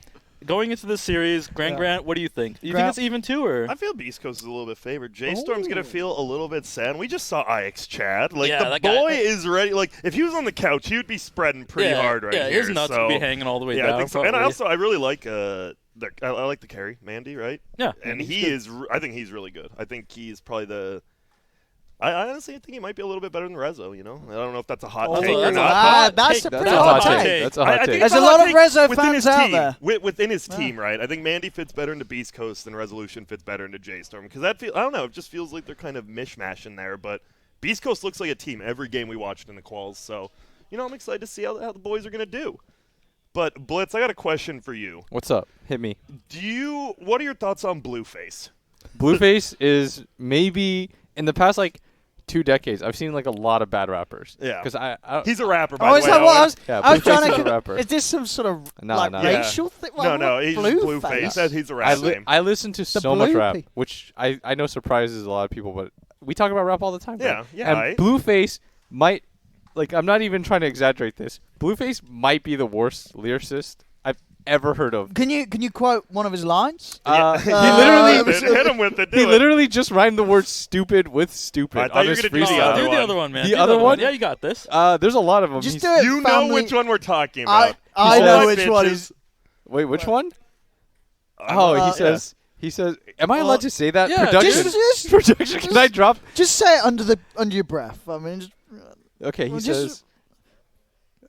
Speaker 15: Going into this series, Grant, what do you think? You think it's even too, or?
Speaker 5: I feel Beastcoast is a little bit favored. J.Storm's going to feel a little bit sad. We just saw IX Chad. The boy is ready. If he was on the couch, he would be spreading pretty hard right here.
Speaker 15: Yeah, his nuts would be hanging all the way down.
Speaker 5: I think so. And I really like I like the carry, Mandy, right?
Speaker 15: Yeah.
Speaker 5: And I think he's really good. I think he's probably the... I honestly think he might be a little bit better than Rezo, I don't know if that's a hot take or not.
Speaker 1: That's a pretty hot take.
Speaker 2: That's a hot take.
Speaker 1: There's a lot of Rezo fans out there.
Speaker 5: Within his team, right? I think Mandy fits better into Beastcoast and Resolution fits better into J.Storm. Because I don't know, it just feels like they're kind of mishmash in there. But Beastcoast looks like a team every game we watched in the quals. So, I'm excited to see how the boys are going to do. But, Blitz, I got a question for you.
Speaker 2: What's up? Hit me.
Speaker 5: What are your thoughts on Blueface?
Speaker 2: Blueface is maybe, in the past, 2 decades, I've seen a lot of bad rappers.
Speaker 5: Yeah,
Speaker 2: because
Speaker 5: he's a rapper. By the way.
Speaker 1: Is that what I was?
Speaker 2: Yeah,
Speaker 1: I was trying
Speaker 2: is a
Speaker 1: to.
Speaker 2: rapper.
Speaker 1: Is this some sort of racial thing?
Speaker 5: No, he's Blueface. He says he's a rap name.
Speaker 2: I listen to so much rap, which I know surprises a lot of people, but we talk about rap all the time.
Speaker 5: Yeah,
Speaker 2: right? And Blueface might, like, I'm not even trying to exaggerate this. Blueface might be the worst lyricist I've ever heard of.
Speaker 1: Can you quote one of his lines?
Speaker 2: He literally
Speaker 5: hit him with it.
Speaker 2: He literally just rhymed the word stupid with stupid.
Speaker 5: I thought you were
Speaker 2: going
Speaker 5: gonna
Speaker 2: to
Speaker 5: do the other
Speaker 15: Do
Speaker 5: one.
Speaker 15: the other one, man.
Speaker 2: The
Speaker 15: Do
Speaker 2: other one?
Speaker 15: Yeah, you got this.
Speaker 2: There's a lot of them.
Speaker 1: Just do it.
Speaker 5: You know
Speaker 1: family.
Speaker 5: which one we're talking about.
Speaker 1: I know which one is.
Speaker 2: Wait, which one? He says. He says, "Am I allowed to say that?"
Speaker 15: Yeah,
Speaker 2: production.
Speaker 1: just-
Speaker 2: Production. Can I drop?
Speaker 1: Just say it under your breath. I mean, just,
Speaker 2: Okay. He
Speaker 1: Well, just-
Speaker 2: says.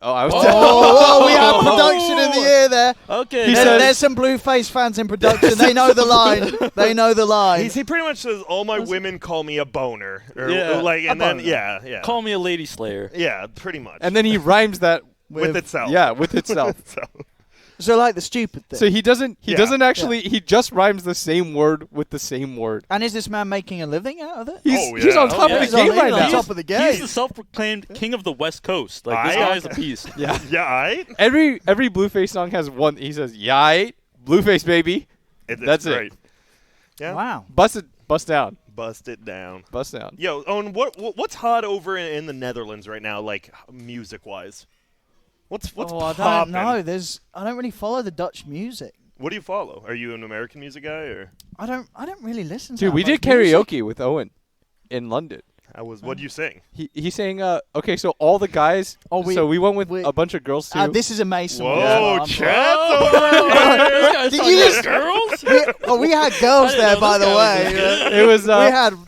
Speaker 2: Oh, I was.
Speaker 1: we have production in the air there.
Speaker 15: Okay.
Speaker 1: There's some Blueface fans in production. They know the line. They know the line.
Speaker 5: He pretty much says, "All my women call me a boner," or
Speaker 15: Yeah.
Speaker 5: like, and
Speaker 1: A
Speaker 5: then
Speaker 1: boner.
Speaker 5: yeah.
Speaker 15: Call me a lady slayer.
Speaker 5: Yeah, pretty much.
Speaker 2: And then he rhymes that
Speaker 5: with itself.
Speaker 2: Yeah, with itself.
Speaker 1: So like the stupid thing.
Speaker 2: So he doesn't. He
Speaker 5: Yeah.
Speaker 2: doesn't actually. He just rhymes the same word with the same word.
Speaker 1: And is this man making a living out of it?
Speaker 2: He's on top of the
Speaker 1: He's on-
Speaker 2: game
Speaker 1: he's
Speaker 2: right
Speaker 1: on
Speaker 2: now.
Speaker 1: top of the game.
Speaker 15: He's the self-proclaimed king of the West Coast. Like, this guy's a beast.
Speaker 2: Yeah.
Speaker 5: Yeah,
Speaker 2: Every Blueface song has one. He says, "Yeah, Blueface baby." That's
Speaker 5: great.
Speaker 2: it.
Speaker 5: Yeah.
Speaker 1: Wow.
Speaker 2: Bust down.
Speaker 5: Bust it down.
Speaker 2: Bust down.
Speaker 5: Yo, Owen, what's hot over in the Netherlands right now, like music-wise? What's
Speaker 1: I
Speaker 5: poppin'?
Speaker 1: don't know. I don't really follow the Dutch music.
Speaker 5: What do you follow? Are you an American music guy or?
Speaker 1: I don't really listen to
Speaker 2: Dude,
Speaker 1: that
Speaker 2: we did
Speaker 1: much music.
Speaker 2: karaoke with Owen in London.
Speaker 5: What do you sing?
Speaker 2: He sang. Okay, so all the guys. So we went with a bunch of girls too.
Speaker 1: This is a Mason.
Speaker 5: Whoa,
Speaker 1: one.
Speaker 5: Chad!
Speaker 1: Did you just
Speaker 15: girls?
Speaker 1: we had girls there, by the way.
Speaker 2: It was.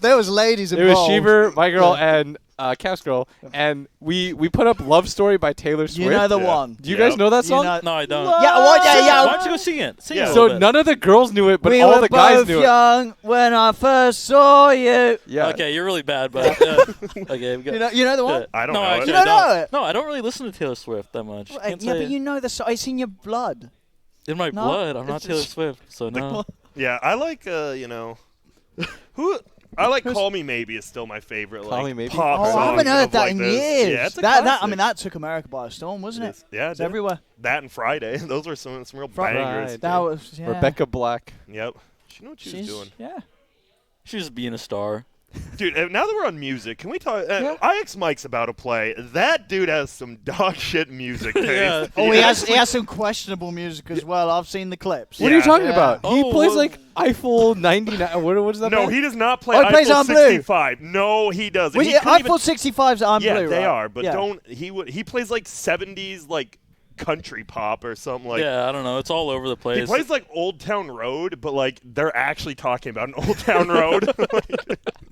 Speaker 1: There was ladies
Speaker 2: It
Speaker 1: involved.
Speaker 2: was Sheever, my girl, and Cass girl, and we put up "Love Story" by Taylor Swift.
Speaker 1: You know the one.
Speaker 2: Do you guys know that song?
Speaker 15: No, I don't.
Speaker 1: Yeah, yeah.
Speaker 15: Why don't you go sing it? Sing it a
Speaker 2: So
Speaker 15: little bit.
Speaker 2: none of the girls knew it, but
Speaker 1: we
Speaker 2: all
Speaker 1: were
Speaker 2: the guys
Speaker 1: both
Speaker 2: knew
Speaker 1: young when I first saw you.
Speaker 2: it. Yeah.
Speaker 15: Okay, you're really bad, but okay. We got,
Speaker 1: You know the one?
Speaker 5: I don't
Speaker 15: no,
Speaker 5: know
Speaker 15: actually,
Speaker 5: it.
Speaker 1: You don't
Speaker 15: I
Speaker 1: know it?
Speaker 15: No, I don't really listen to Taylor Swift that much. Can't
Speaker 1: Yeah,
Speaker 15: say
Speaker 1: but you know the song. It's in your blood.
Speaker 15: in my
Speaker 1: No,
Speaker 15: blood. I'm not
Speaker 1: it's
Speaker 15: Taylor
Speaker 1: just-
Speaker 15: Swift, so no.
Speaker 5: Yeah, I like who. I like "Call Me Maybe" is still my favorite.
Speaker 2: Call
Speaker 5: like,
Speaker 2: Me Maybe?
Speaker 5: Pop
Speaker 1: Oh,
Speaker 5: song
Speaker 1: I haven't
Speaker 5: of
Speaker 1: heard that
Speaker 5: like
Speaker 1: in
Speaker 5: this.
Speaker 1: years.
Speaker 5: Yeah, it's a
Speaker 1: that I
Speaker 5: classic.
Speaker 1: mean, that took America by storm, wasn't it?
Speaker 5: Yeah,
Speaker 1: It's
Speaker 5: dude.
Speaker 1: everywhere.
Speaker 5: That and Friday. Those were some real bangers.
Speaker 2: Friday.
Speaker 1: That was yeah.
Speaker 2: Rebecca Black.
Speaker 5: Yep. She knew what she was doing.
Speaker 1: Yeah.
Speaker 15: She's just being a star.
Speaker 5: Dude, now that we're on music, can we talk? IX Mike's about to play. That dude has some dog shit music taste.
Speaker 15: Yeah.
Speaker 1: Oh, he has some questionable music as well. I've seen the clips.
Speaker 2: What are you talking
Speaker 1: Yeah.
Speaker 2: about? He
Speaker 15: Oh,
Speaker 2: plays
Speaker 15: well-
Speaker 2: like Eiffel 99. What is that?
Speaker 5: No,
Speaker 2: band?
Speaker 5: he does not play
Speaker 1: Oh, he plays
Speaker 5: Eiffel
Speaker 1: On Blue.
Speaker 5: 65. No, he doesn't. He couldn't
Speaker 1: I
Speaker 5: even-
Speaker 1: thought 65's I'm
Speaker 5: yeah,
Speaker 1: blue.
Speaker 5: they
Speaker 1: right?
Speaker 5: are, but
Speaker 1: Yeah.
Speaker 5: don't. He plays like 70s like country pop or something like.
Speaker 15: Yeah, I don't know. It's all over the place.
Speaker 5: He plays like Old Town Road, but like they're actually talking about an Old Town Road.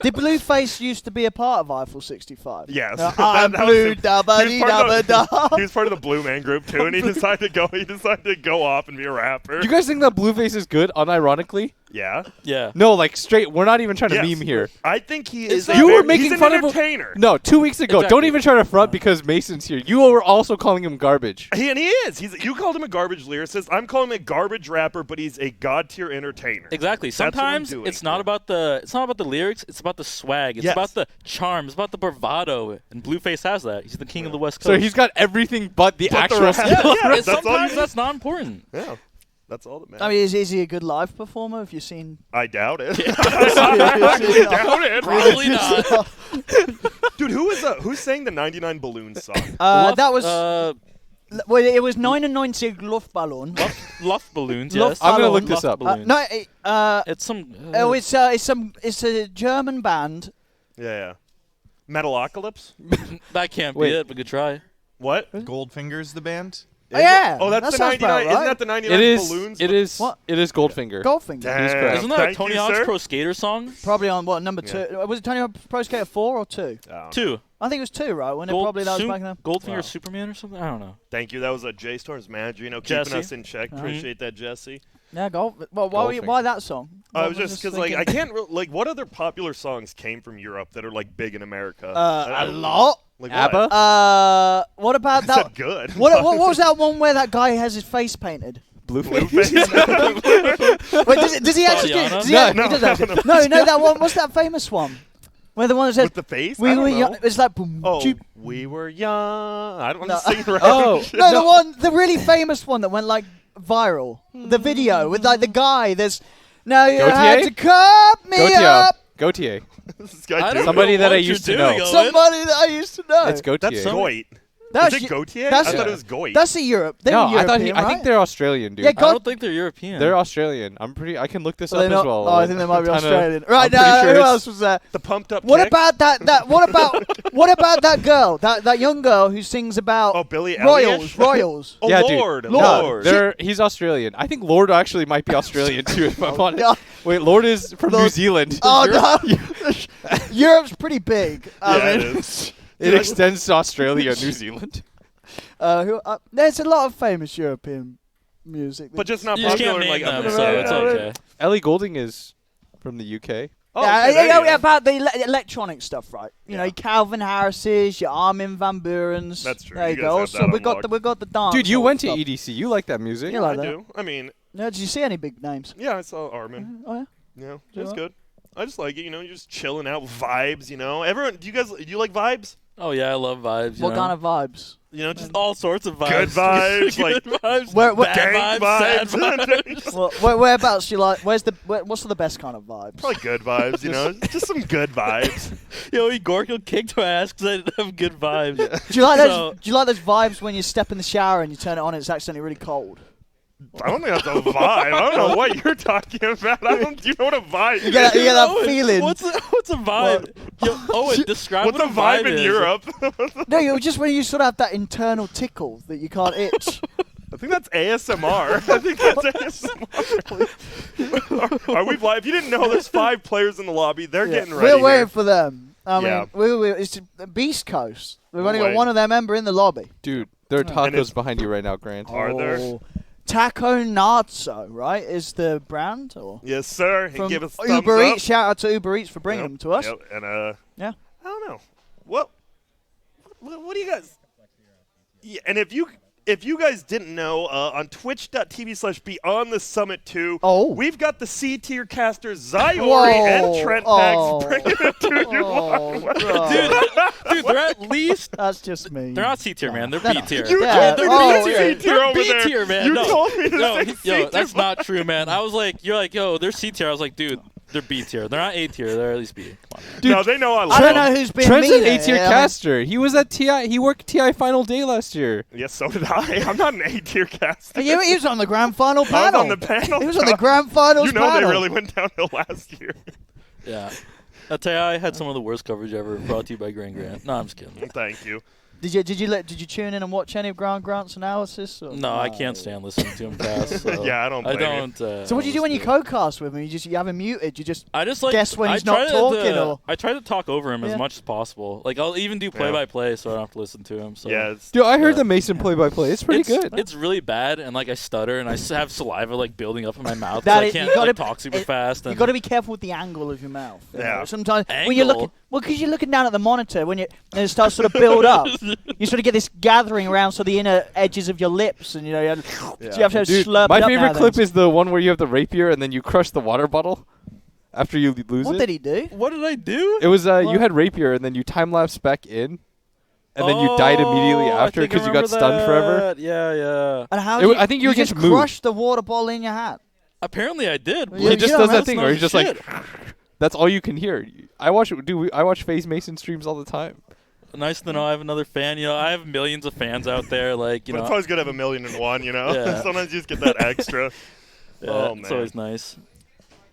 Speaker 1: Did Blueface used to be a part of Eiffel 65?
Speaker 5: Yes.
Speaker 1: I'm
Speaker 5: That was
Speaker 1: blue,
Speaker 5: him.
Speaker 1: dabba
Speaker 5: He was part of
Speaker 1: da.
Speaker 5: He was part of the Blue Man Group too, and he decided to go off and be a rapper.
Speaker 2: Do you guys think that Blueface is good, unironically?
Speaker 5: Yeah.
Speaker 15: Yeah.
Speaker 2: No, like straight. We're not even trying to
Speaker 5: Yes.
Speaker 2: meme here.
Speaker 5: I think he is.
Speaker 2: You were
Speaker 5: he's
Speaker 2: making
Speaker 5: an
Speaker 2: fun of him.
Speaker 5: entertainer.
Speaker 2: No, 2 weeks ago.
Speaker 15: Exactly.
Speaker 2: Don't even try to front because Mason's here. You were also calling him garbage.
Speaker 5: He is. You called him a garbage lyricist. I'm calling him a garbage rapper, but he's a god tier entertainer.
Speaker 15: Exactly.
Speaker 5: That's what I'm
Speaker 15: Sometimes
Speaker 5: doing.
Speaker 15: it's not about the lyrics. It's about the swag. It's
Speaker 5: Yes.
Speaker 15: about the charm. It's about the bravado. And Blueface has that. He's the king of the West Coast.
Speaker 2: So he's got everything but the
Speaker 5: But the
Speaker 2: actual
Speaker 5: rap.
Speaker 2: skill.
Speaker 5: Yeah,
Speaker 15: And
Speaker 5: that's all
Speaker 15: sometimes
Speaker 5: you
Speaker 15: that's not important.
Speaker 5: Yeah. That's all that matters.
Speaker 1: I mean, is he a good live performer? Have you seen?
Speaker 5: I doubt it.
Speaker 1: I
Speaker 5: doubt it.
Speaker 15: Probably not.
Speaker 5: Dude, who sang the 99 Balloons song?
Speaker 1: That was.
Speaker 15: Well,
Speaker 1: it was 99 Luftballon.
Speaker 15: Luft balloons.
Speaker 1: Luft
Speaker 15: Yes.
Speaker 2: I'm gonna look
Speaker 1: Luftballon.
Speaker 2: this up.
Speaker 15: Balloons.
Speaker 1: No,
Speaker 15: It's some.
Speaker 1: it's a German band.
Speaker 5: Yeah. Metalocalypse?
Speaker 15: That can't
Speaker 2: Wait.
Speaker 15: be it, but good try.
Speaker 5: What?
Speaker 16: Goldfinger's the band?
Speaker 1: Oh, yeah.
Speaker 5: Oh, that's
Speaker 1: that
Speaker 5: the
Speaker 1: sounds
Speaker 5: 99.
Speaker 1: about right.
Speaker 5: Isn't that the 99
Speaker 2: It is.
Speaker 5: Balloons?
Speaker 2: It is.
Speaker 1: What?
Speaker 2: It is Goldfinger.
Speaker 1: Goldfinger.
Speaker 5: Damn.
Speaker 15: Isn't that a
Speaker 5: Thank
Speaker 15: Tony
Speaker 5: you,
Speaker 15: Hawk's
Speaker 5: sir.
Speaker 15: Pro Skater song?
Speaker 1: Probably on what number 2? Was it Tony Hawk's Pro Skater 4 or 2?
Speaker 5: Oh.
Speaker 15: 2.
Speaker 1: I think it was 2, right? When it probably that was back then.
Speaker 15: Goldfinger
Speaker 5: Wow.
Speaker 15: Superman or something? I don't know.
Speaker 5: Thank you. That was a J.Storm's manager, keeping
Speaker 15: Jesse.
Speaker 5: us in check. Appreciate that, Jesse.
Speaker 1: Yeah, Well, why that song?
Speaker 5: I was just because, I can't, what other popular songs came from Europe that are, big in America?
Speaker 1: A lot.
Speaker 5: Like
Speaker 2: ABBA?
Speaker 5: what?
Speaker 1: What about
Speaker 5: I
Speaker 1: that?
Speaker 5: said good.
Speaker 1: What was that one where that guy has his face painted?
Speaker 2: Blueface.
Speaker 1: Wait, does he actually?
Speaker 15: Tatiana?
Speaker 1: Does he
Speaker 5: No,
Speaker 1: he does
Speaker 5: no,
Speaker 1: actually-
Speaker 5: no.
Speaker 1: no, that one. What's that famous one? Where the one that says
Speaker 5: With the face?
Speaker 1: we
Speaker 5: I don't
Speaker 1: were
Speaker 5: know.
Speaker 1: young. It's like boom.
Speaker 5: Oh,
Speaker 1: choop.
Speaker 5: we were young. I don't want
Speaker 1: No.
Speaker 5: to sing right.
Speaker 2: Oh.
Speaker 1: No, the really famous one that went viral. The video with the guy. There's no, you had
Speaker 2: Gautier?
Speaker 1: to cut me
Speaker 2: Gautier.
Speaker 1: up.
Speaker 2: Gautier.
Speaker 5: This guy doing
Speaker 2: Somebody
Speaker 5: it?
Speaker 2: that I
Speaker 15: what you're
Speaker 2: used to
Speaker 15: doing,
Speaker 2: know.
Speaker 15: Owen.
Speaker 16: Somebody that I used to know.
Speaker 2: It's Gautier.
Speaker 5: That's Goit.
Speaker 16: That's
Speaker 5: Is it Gautier?
Speaker 16: that's-
Speaker 5: I thought it was Goit.
Speaker 16: That's a Europe. They're
Speaker 2: No, I
Speaker 16: European,
Speaker 2: thought I
Speaker 16: right?
Speaker 2: think they're Australian, dude.
Speaker 16: Yeah,
Speaker 15: I don't think they're European.
Speaker 2: They're Australian. I can look this
Speaker 16: Well,
Speaker 2: up
Speaker 16: they're not-
Speaker 2: as well.
Speaker 16: Oh, I think they might be
Speaker 2: Kinda-
Speaker 16: Australian. Right
Speaker 2: I'm pretty
Speaker 16: now,
Speaker 2: sure
Speaker 16: who
Speaker 2: it's-
Speaker 16: else was there?
Speaker 5: The pumped up.
Speaker 16: What
Speaker 5: kick?
Speaker 16: about that? What about that girl? That young girl who sings about
Speaker 5: Oh, Billy
Speaker 16: Royals?
Speaker 5: Elliot?
Speaker 16: Royals.
Speaker 5: Oh,
Speaker 2: Yeah,
Speaker 5: Lord.
Speaker 2: dude.
Speaker 5: Lord.
Speaker 2: No, he's Australian. I think Lord actually might be Australian too. If I'm honest.
Speaker 16: Yeah.
Speaker 2: Wait, Lord is from New
Speaker 16: Lord-
Speaker 2: Zealand.
Speaker 16: Oh no, Europe's pretty big. I
Speaker 5: Yeah, it
Speaker 16: mean,
Speaker 5: is.
Speaker 2: It extends to Australia and New Zealand.
Speaker 16: There's a lot of famous European music.
Speaker 5: But just not
Speaker 15: You just
Speaker 5: popular
Speaker 15: can't
Speaker 5: in like
Speaker 15: name them,
Speaker 5: other
Speaker 15: so it's
Speaker 5: states.
Speaker 15: okay.
Speaker 2: Ellie Goulding is from the UK.
Speaker 5: Oh,
Speaker 16: yeah,
Speaker 5: okay, there you go.
Speaker 16: about the electronic stuff, right? You know, your Calvin Harris's, your Armin van Buren's.
Speaker 5: That's true.
Speaker 16: There
Speaker 5: You
Speaker 16: you
Speaker 5: guys
Speaker 16: go.
Speaker 5: have
Speaker 16: So
Speaker 5: that
Speaker 16: we got
Speaker 5: unlocked.
Speaker 16: the dance.
Speaker 2: Dude, you
Speaker 16: hall
Speaker 2: went to
Speaker 16: stuff.
Speaker 2: EDC. You like that music?
Speaker 16: You
Speaker 5: I
Speaker 16: like that?
Speaker 5: do. I mean,
Speaker 16: No, did you see any big names?
Speaker 5: yeah, I saw Armin.
Speaker 16: Oh yeah.
Speaker 5: Yeah,
Speaker 16: Do
Speaker 5: it's
Speaker 16: what?
Speaker 5: good. I just like it. You know, you're just chilling out, vibes. You know, everyone. Do you like vibes?
Speaker 15: Oh yeah, I love vibes.
Speaker 16: What kind of vibes?
Speaker 5: You know, just
Speaker 15: all sorts of vibes.
Speaker 5: good vibes,
Speaker 15: Good
Speaker 5: like
Speaker 15: vibes,
Speaker 16: Where-
Speaker 15: bad
Speaker 5: gang
Speaker 15: vibes,
Speaker 5: vibes.
Speaker 15: sad vibes.
Speaker 16: Well, whereabouts do you like? What's the best kind of vibes?
Speaker 5: Probably good vibes. You know, just some good vibes.
Speaker 15: Yo, Igor kicked my ass because I didn't have good vibes.
Speaker 16: Do you like those?
Speaker 15: So-
Speaker 16: Do you like those vibes when you step in the shower and you turn it on and it's accidentally really cold?
Speaker 5: I don't think that's a vibe. I don't know what you're talking about. Do you know what a vibe
Speaker 16: You get that
Speaker 15: Owen,
Speaker 16: feeling.
Speaker 15: What's a vibe? Yo, Owen, describe
Speaker 5: What's
Speaker 15: what
Speaker 5: a vibe in
Speaker 15: is.
Speaker 5: Europe?
Speaker 16: No, you're just when you sort of have that internal tickle that you can't itch.
Speaker 5: I think that's ASMR. I think that's ASMR. Are we live? If you didn't know, there's 5 players in the lobby. They're getting ready.
Speaker 16: We're waiting
Speaker 5: here.
Speaker 16: for them. I
Speaker 5: Yeah.
Speaker 16: mean, it's Beastcoast. We've only got
Speaker 5: waiting.
Speaker 16: one of their member in the lobby.
Speaker 2: Dude, there are
Speaker 5: And it's-
Speaker 2: tacos behind you right now, Grant.
Speaker 5: Are there?
Speaker 16: Oh. Taco Nazo, right, is the brand? Or
Speaker 5: Yes, sir. He
Speaker 16: from
Speaker 5: give us
Speaker 16: Uber
Speaker 5: thumbs
Speaker 16: Eats. Shout out to Uber Eats for bringing
Speaker 5: Yep,
Speaker 16: them to us.
Speaker 5: Yep. And
Speaker 16: Yeah.
Speaker 5: I don't know. What do you guys? Yeah, and if you guys didn't know, on twitch.tv/BeyondTheSummit2, we've got the C tier casters Zyori and Trent Packs bringing it to you live.
Speaker 15: Dude, they're at least.
Speaker 16: That's just me.
Speaker 15: They're not C tier, man. They're
Speaker 16: They're
Speaker 15: B
Speaker 16: not.
Speaker 15: tier.
Speaker 5: You
Speaker 16: Yeah.
Speaker 5: told
Speaker 16: Oh,
Speaker 5: me
Speaker 16: yeah.
Speaker 5: to C tier over
Speaker 15: B
Speaker 5: there.
Speaker 15: tier, man.
Speaker 5: You
Speaker 15: no,
Speaker 5: told me to
Speaker 15: no,
Speaker 5: say
Speaker 15: yo,
Speaker 5: C-tier.
Speaker 15: that's not true, man. I was like, you're like, yo, they're C tier. I was like, dude, they're B tier. They're not A tier. They're at least B. Come on.
Speaker 2: Dude,
Speaker 5: no, they know I love
Speaker 16: I don't
Speaker 5: them.
Speaker 16: know who's been
Speaker 2: Trent's
Speaker 16: mean.
Speaker 2: an A-tier
Speaker 16: yeah,
Speaker 2: caster. He was at TI. He worked TI final day last year.
Speaker 5: Yes, so did I. I'm not an A-tier caster.
Speaker 16: Yeah, he was on the grand final
Speaker 5: I was
Speaker 16: panel.
Speaker 5: on the panel.
Speaker 16: He was on the grand finals
Speaker 5: You know
Speaker 16: panel.
Speaker 5: they really went downhill last year.
Speaker 15: Yeah. I had some of the worst coverage ever. Brought to you by Grant. No, I'm just kidding.
Speaker 5: Thank you.
Speaker 16: Did you tune in and watch any of Grant's analysis? Or?
Speaker 15: No, I can't stand listening to him cast. So
Speaker 5: Yeah, I don't blame you.
Speaker 16: So what do you do when you co-cast with him? You have him muted. You just
Speaker 15: I just like
Speaker 16: guess when
Speaker 15: I
Speaker 16: he's
Speaker 15: try
Speaker 16: not
Speaker 15: to,
Speaker 16: talking, or
Speaker 15: I try to talk over him
Speaker 16: Yeah.
Speaker 15: as much as possible. Like I'll even do play-by-play, so I don't have to listen to him. So
Speaker 5: Yeah,
Speaker 2: Dude, I heard the Mason play-by-play. It's pretty good.
Speaker 15: It's really bad, and like I stutter, and I have saliva like building up in my mouth.
Speaker 16: That
Speaker 15: So I
Speaker 16: is-
Speaker 15: can't
Speaker 16: you gotta-
Speaker 15: like, talk super fast.
Speaker 16: you
Speaker 15: And
Speaker 16: got to be careful with the angle of your mouth. you
Speaker 5: Yeah.
Speaker 16: know. Sometimes when you're
Speaker 15: Angle?
Speaker 16: looking, because you're looking down at the monitor when and it starts sort of build up. You sort of get this gathering around so the inner edges of your lips, and you have to
Speaker 2: Dude,
Speaker 16: slurp
Speaker 2: my
Speaker 16: it up
Speaker 2: favorite
Speaker 16: now
Speaker 2: clip
Speaker 16: then.
Speaker 2: is the one where you have the rapier and then you crush the water bottle after you lose
Speaker 16: What
Speaker 2: it.
Speaker 16: did he do?
Speaker 15: What did I do?
Speaker 2: It was you had rapier and then you time lapse back in, and then you died immediately after because you got stunned forever.
Speaker 15: Yeah, yeah.
Speaker 16: And how?
Speaker 2: I think you were
Speaker 16: just
Speaker 2: against Moo.
Speaker 16: crushed the water bottle in your hat.
Speaker 15: Apparently I did.
Speaker 16: You-
Speaker 2: He just
Speaker 16: you
Speaker 2: does
Speaker 16: don't
Speaker 2: that
Speaker 16: know.
Speaker 2: thing
Speaker 15: That's
Speaker 2: where
Speaker 15: not
Speaker 2: he's just
Speaker 15: shit.
Speaker 2: like. That's all you can hear. I watch FaZe Mason streams all the time.
Speaker 15: Nice to know I have another fan. You know, I have millions of fans out there. Like, you
Speaker 5: But
Speaker 15: know,
Speaker 5: it's always good to have 1,000,001, you know?
Speaker 15: Yeah.
Speaker 5: Sometimes you just get that extra.
Speaker 15: yeah,
Speaker 5: Oh, man.
Speaker 15: it's always nice.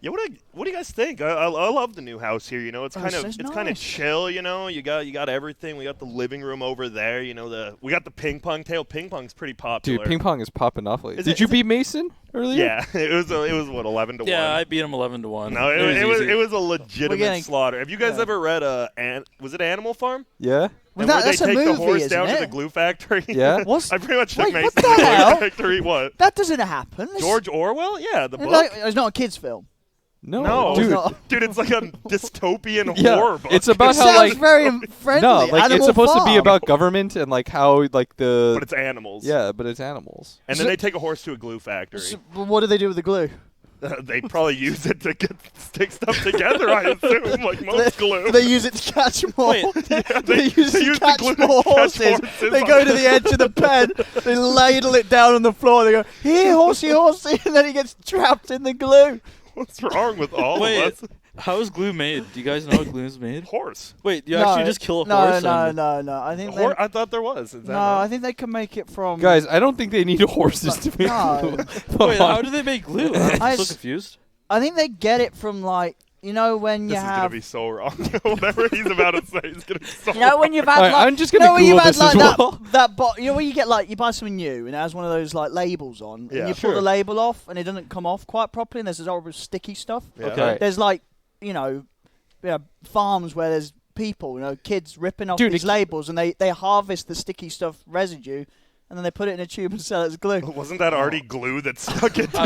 Speaker 5: Yeah, what do you guys think? I love the new house here. You know, it's kind of
Speaker 16: it's
Speaker 5: kind of
Speaker 16: nice.
Speaker 5: chill. You know, you got everything. We got the living room over there. You know, we got the ping pong table. Ping pong's pretty popular.
Speaker 2: Dude, ping pong is popping off lately.
Speaker 5: Is
Speaker 2: Did
Speaker 5: it-
Speaker 2: you
Speaker 5: is
Speaker 2: beat Mason earlier?
Speaker 5: Yeah, it was what 11-1.
Speaker 15: Yeah, I beat him 11-1.
Speaker 5: No, it was
Speaker 15: easy.
Speaker 5: a legitimate
Speaker 16: getting-
Speaker 5: slaughter. Have you guys
Speaker 16: yeah.
Speaker 5: ever read was it Animal Farm?
Speaker 2: Yeah.
Speaker 16: Well,
Speaker 5: And where
Speaker 16: that's
Speaker 5: they
Speaker 16: a
Speaker 5: take
Speaker 16: movie,
Speaker 5: the horse
Speaker 16: isn't
Speaker 5: down to
Speaker 16: it?
Speaker 5: the glue factory?
Speaker 2: Yeah.
Speaker 5: I pretty much took
Speaker 16: Wait,
Speaker 5: Mason
Speaker 16: what
Speaker 5: to
Speaker 16: the
Speaker 5: the glue
Speaker 16: hell?
Speaker 5: factory. What?
Speaker 16: That doesn't happen.
Speaker 5: George Orwell? Yeah, the book.
Speaker 16: It's not a kids' film.
Speaker 5: No,
Speaker 2: dude.
Speaker 5: dude, it's like a dystopian
Speaker 2: Yeah,
Speaker 5: horror book.
Speaker 2: it's about
Speaker 16: It
Speaker 2: how
Speaker 16: sounds
Speaker 2: like
Speaker 16: very friendly.
Speaker 2: no, like it's
Speaker 16: Animal
Speaker 2: supposed to be
Speaker 16: Farm.
Speaker 2: about government and like how like the.
Speaker 5: But it's animals.
Speaker 2: Yeah, but it's animals.
Speaker 5: And then they take a horse to a glue factory.
Speaker 16: So, what do they do with the glue?
Speaker 5: They probably use it to stick stuff together, I assume, like most glue.
Speaker 16: They use it to catch more.
Speaker 5: Wait, yeah,
Speaker 16: they use it
Speaker 5: use
Speaker 16: to
Speaker 5: the
Speaker 16: catch
Speaker 5: glue to
Speaker 16: more
Speaker 5: catch
Speaker 16: horses.
Speaker 5: horses.
Speaker 16: They go to the edge of the pen. They ladle it down on the floor. They go, here, horsey, horsey, and then he gets trapped in the glue.
Speaker 5: What's wrong with all
Speaker 15: Wait,
Speaker 5: of us?
Speaker 15: How is glue made? Do you guys know how glue is made?
Speaker 5: Horse.
Speaker 15: Wait, you actually just kill a horse?
Speaker 16: No. I think
Speaker 5: I thought there was. Is that
Speaker 16: no,
Speaker 5: not?
Speaker 16: I think they can make it from.
Speaker 17: Guys, I don't think they need horses to make
Speaker 16: no.
Speaker 17: glue.
Speaker 15: Wait, how do they make glue? I'm so confused.
Speaker 16: I think they get it from like when you
Speaker 5: this
Speaker 16: have.
Speaker 5: This is gonna be so wrong. Whatever he's about to say is gonna be so.
Speaker 16: When you've had
Speaker 17: right,
Speaker 16: like,
Speaker 17: I'm just gonna Google this as well.
Speaker 16: Where you get like you buy something new and it has one of those like labels on,
Speaker 5: Yeah,
Speaker 16: and you pull the label off and it doesn't come off quite properly, and there's this horrible sticky stuff.
Speaker 5: Yeah.
Speaker 17: Okay. Right.
Speaker 16: There's like farms where there's people, kids ripping off these labels, and they harvest the sticky stuff residue. And then they put it in a tube and sell it as glue.
Speaker 5: Wasn't that already glue that stuck into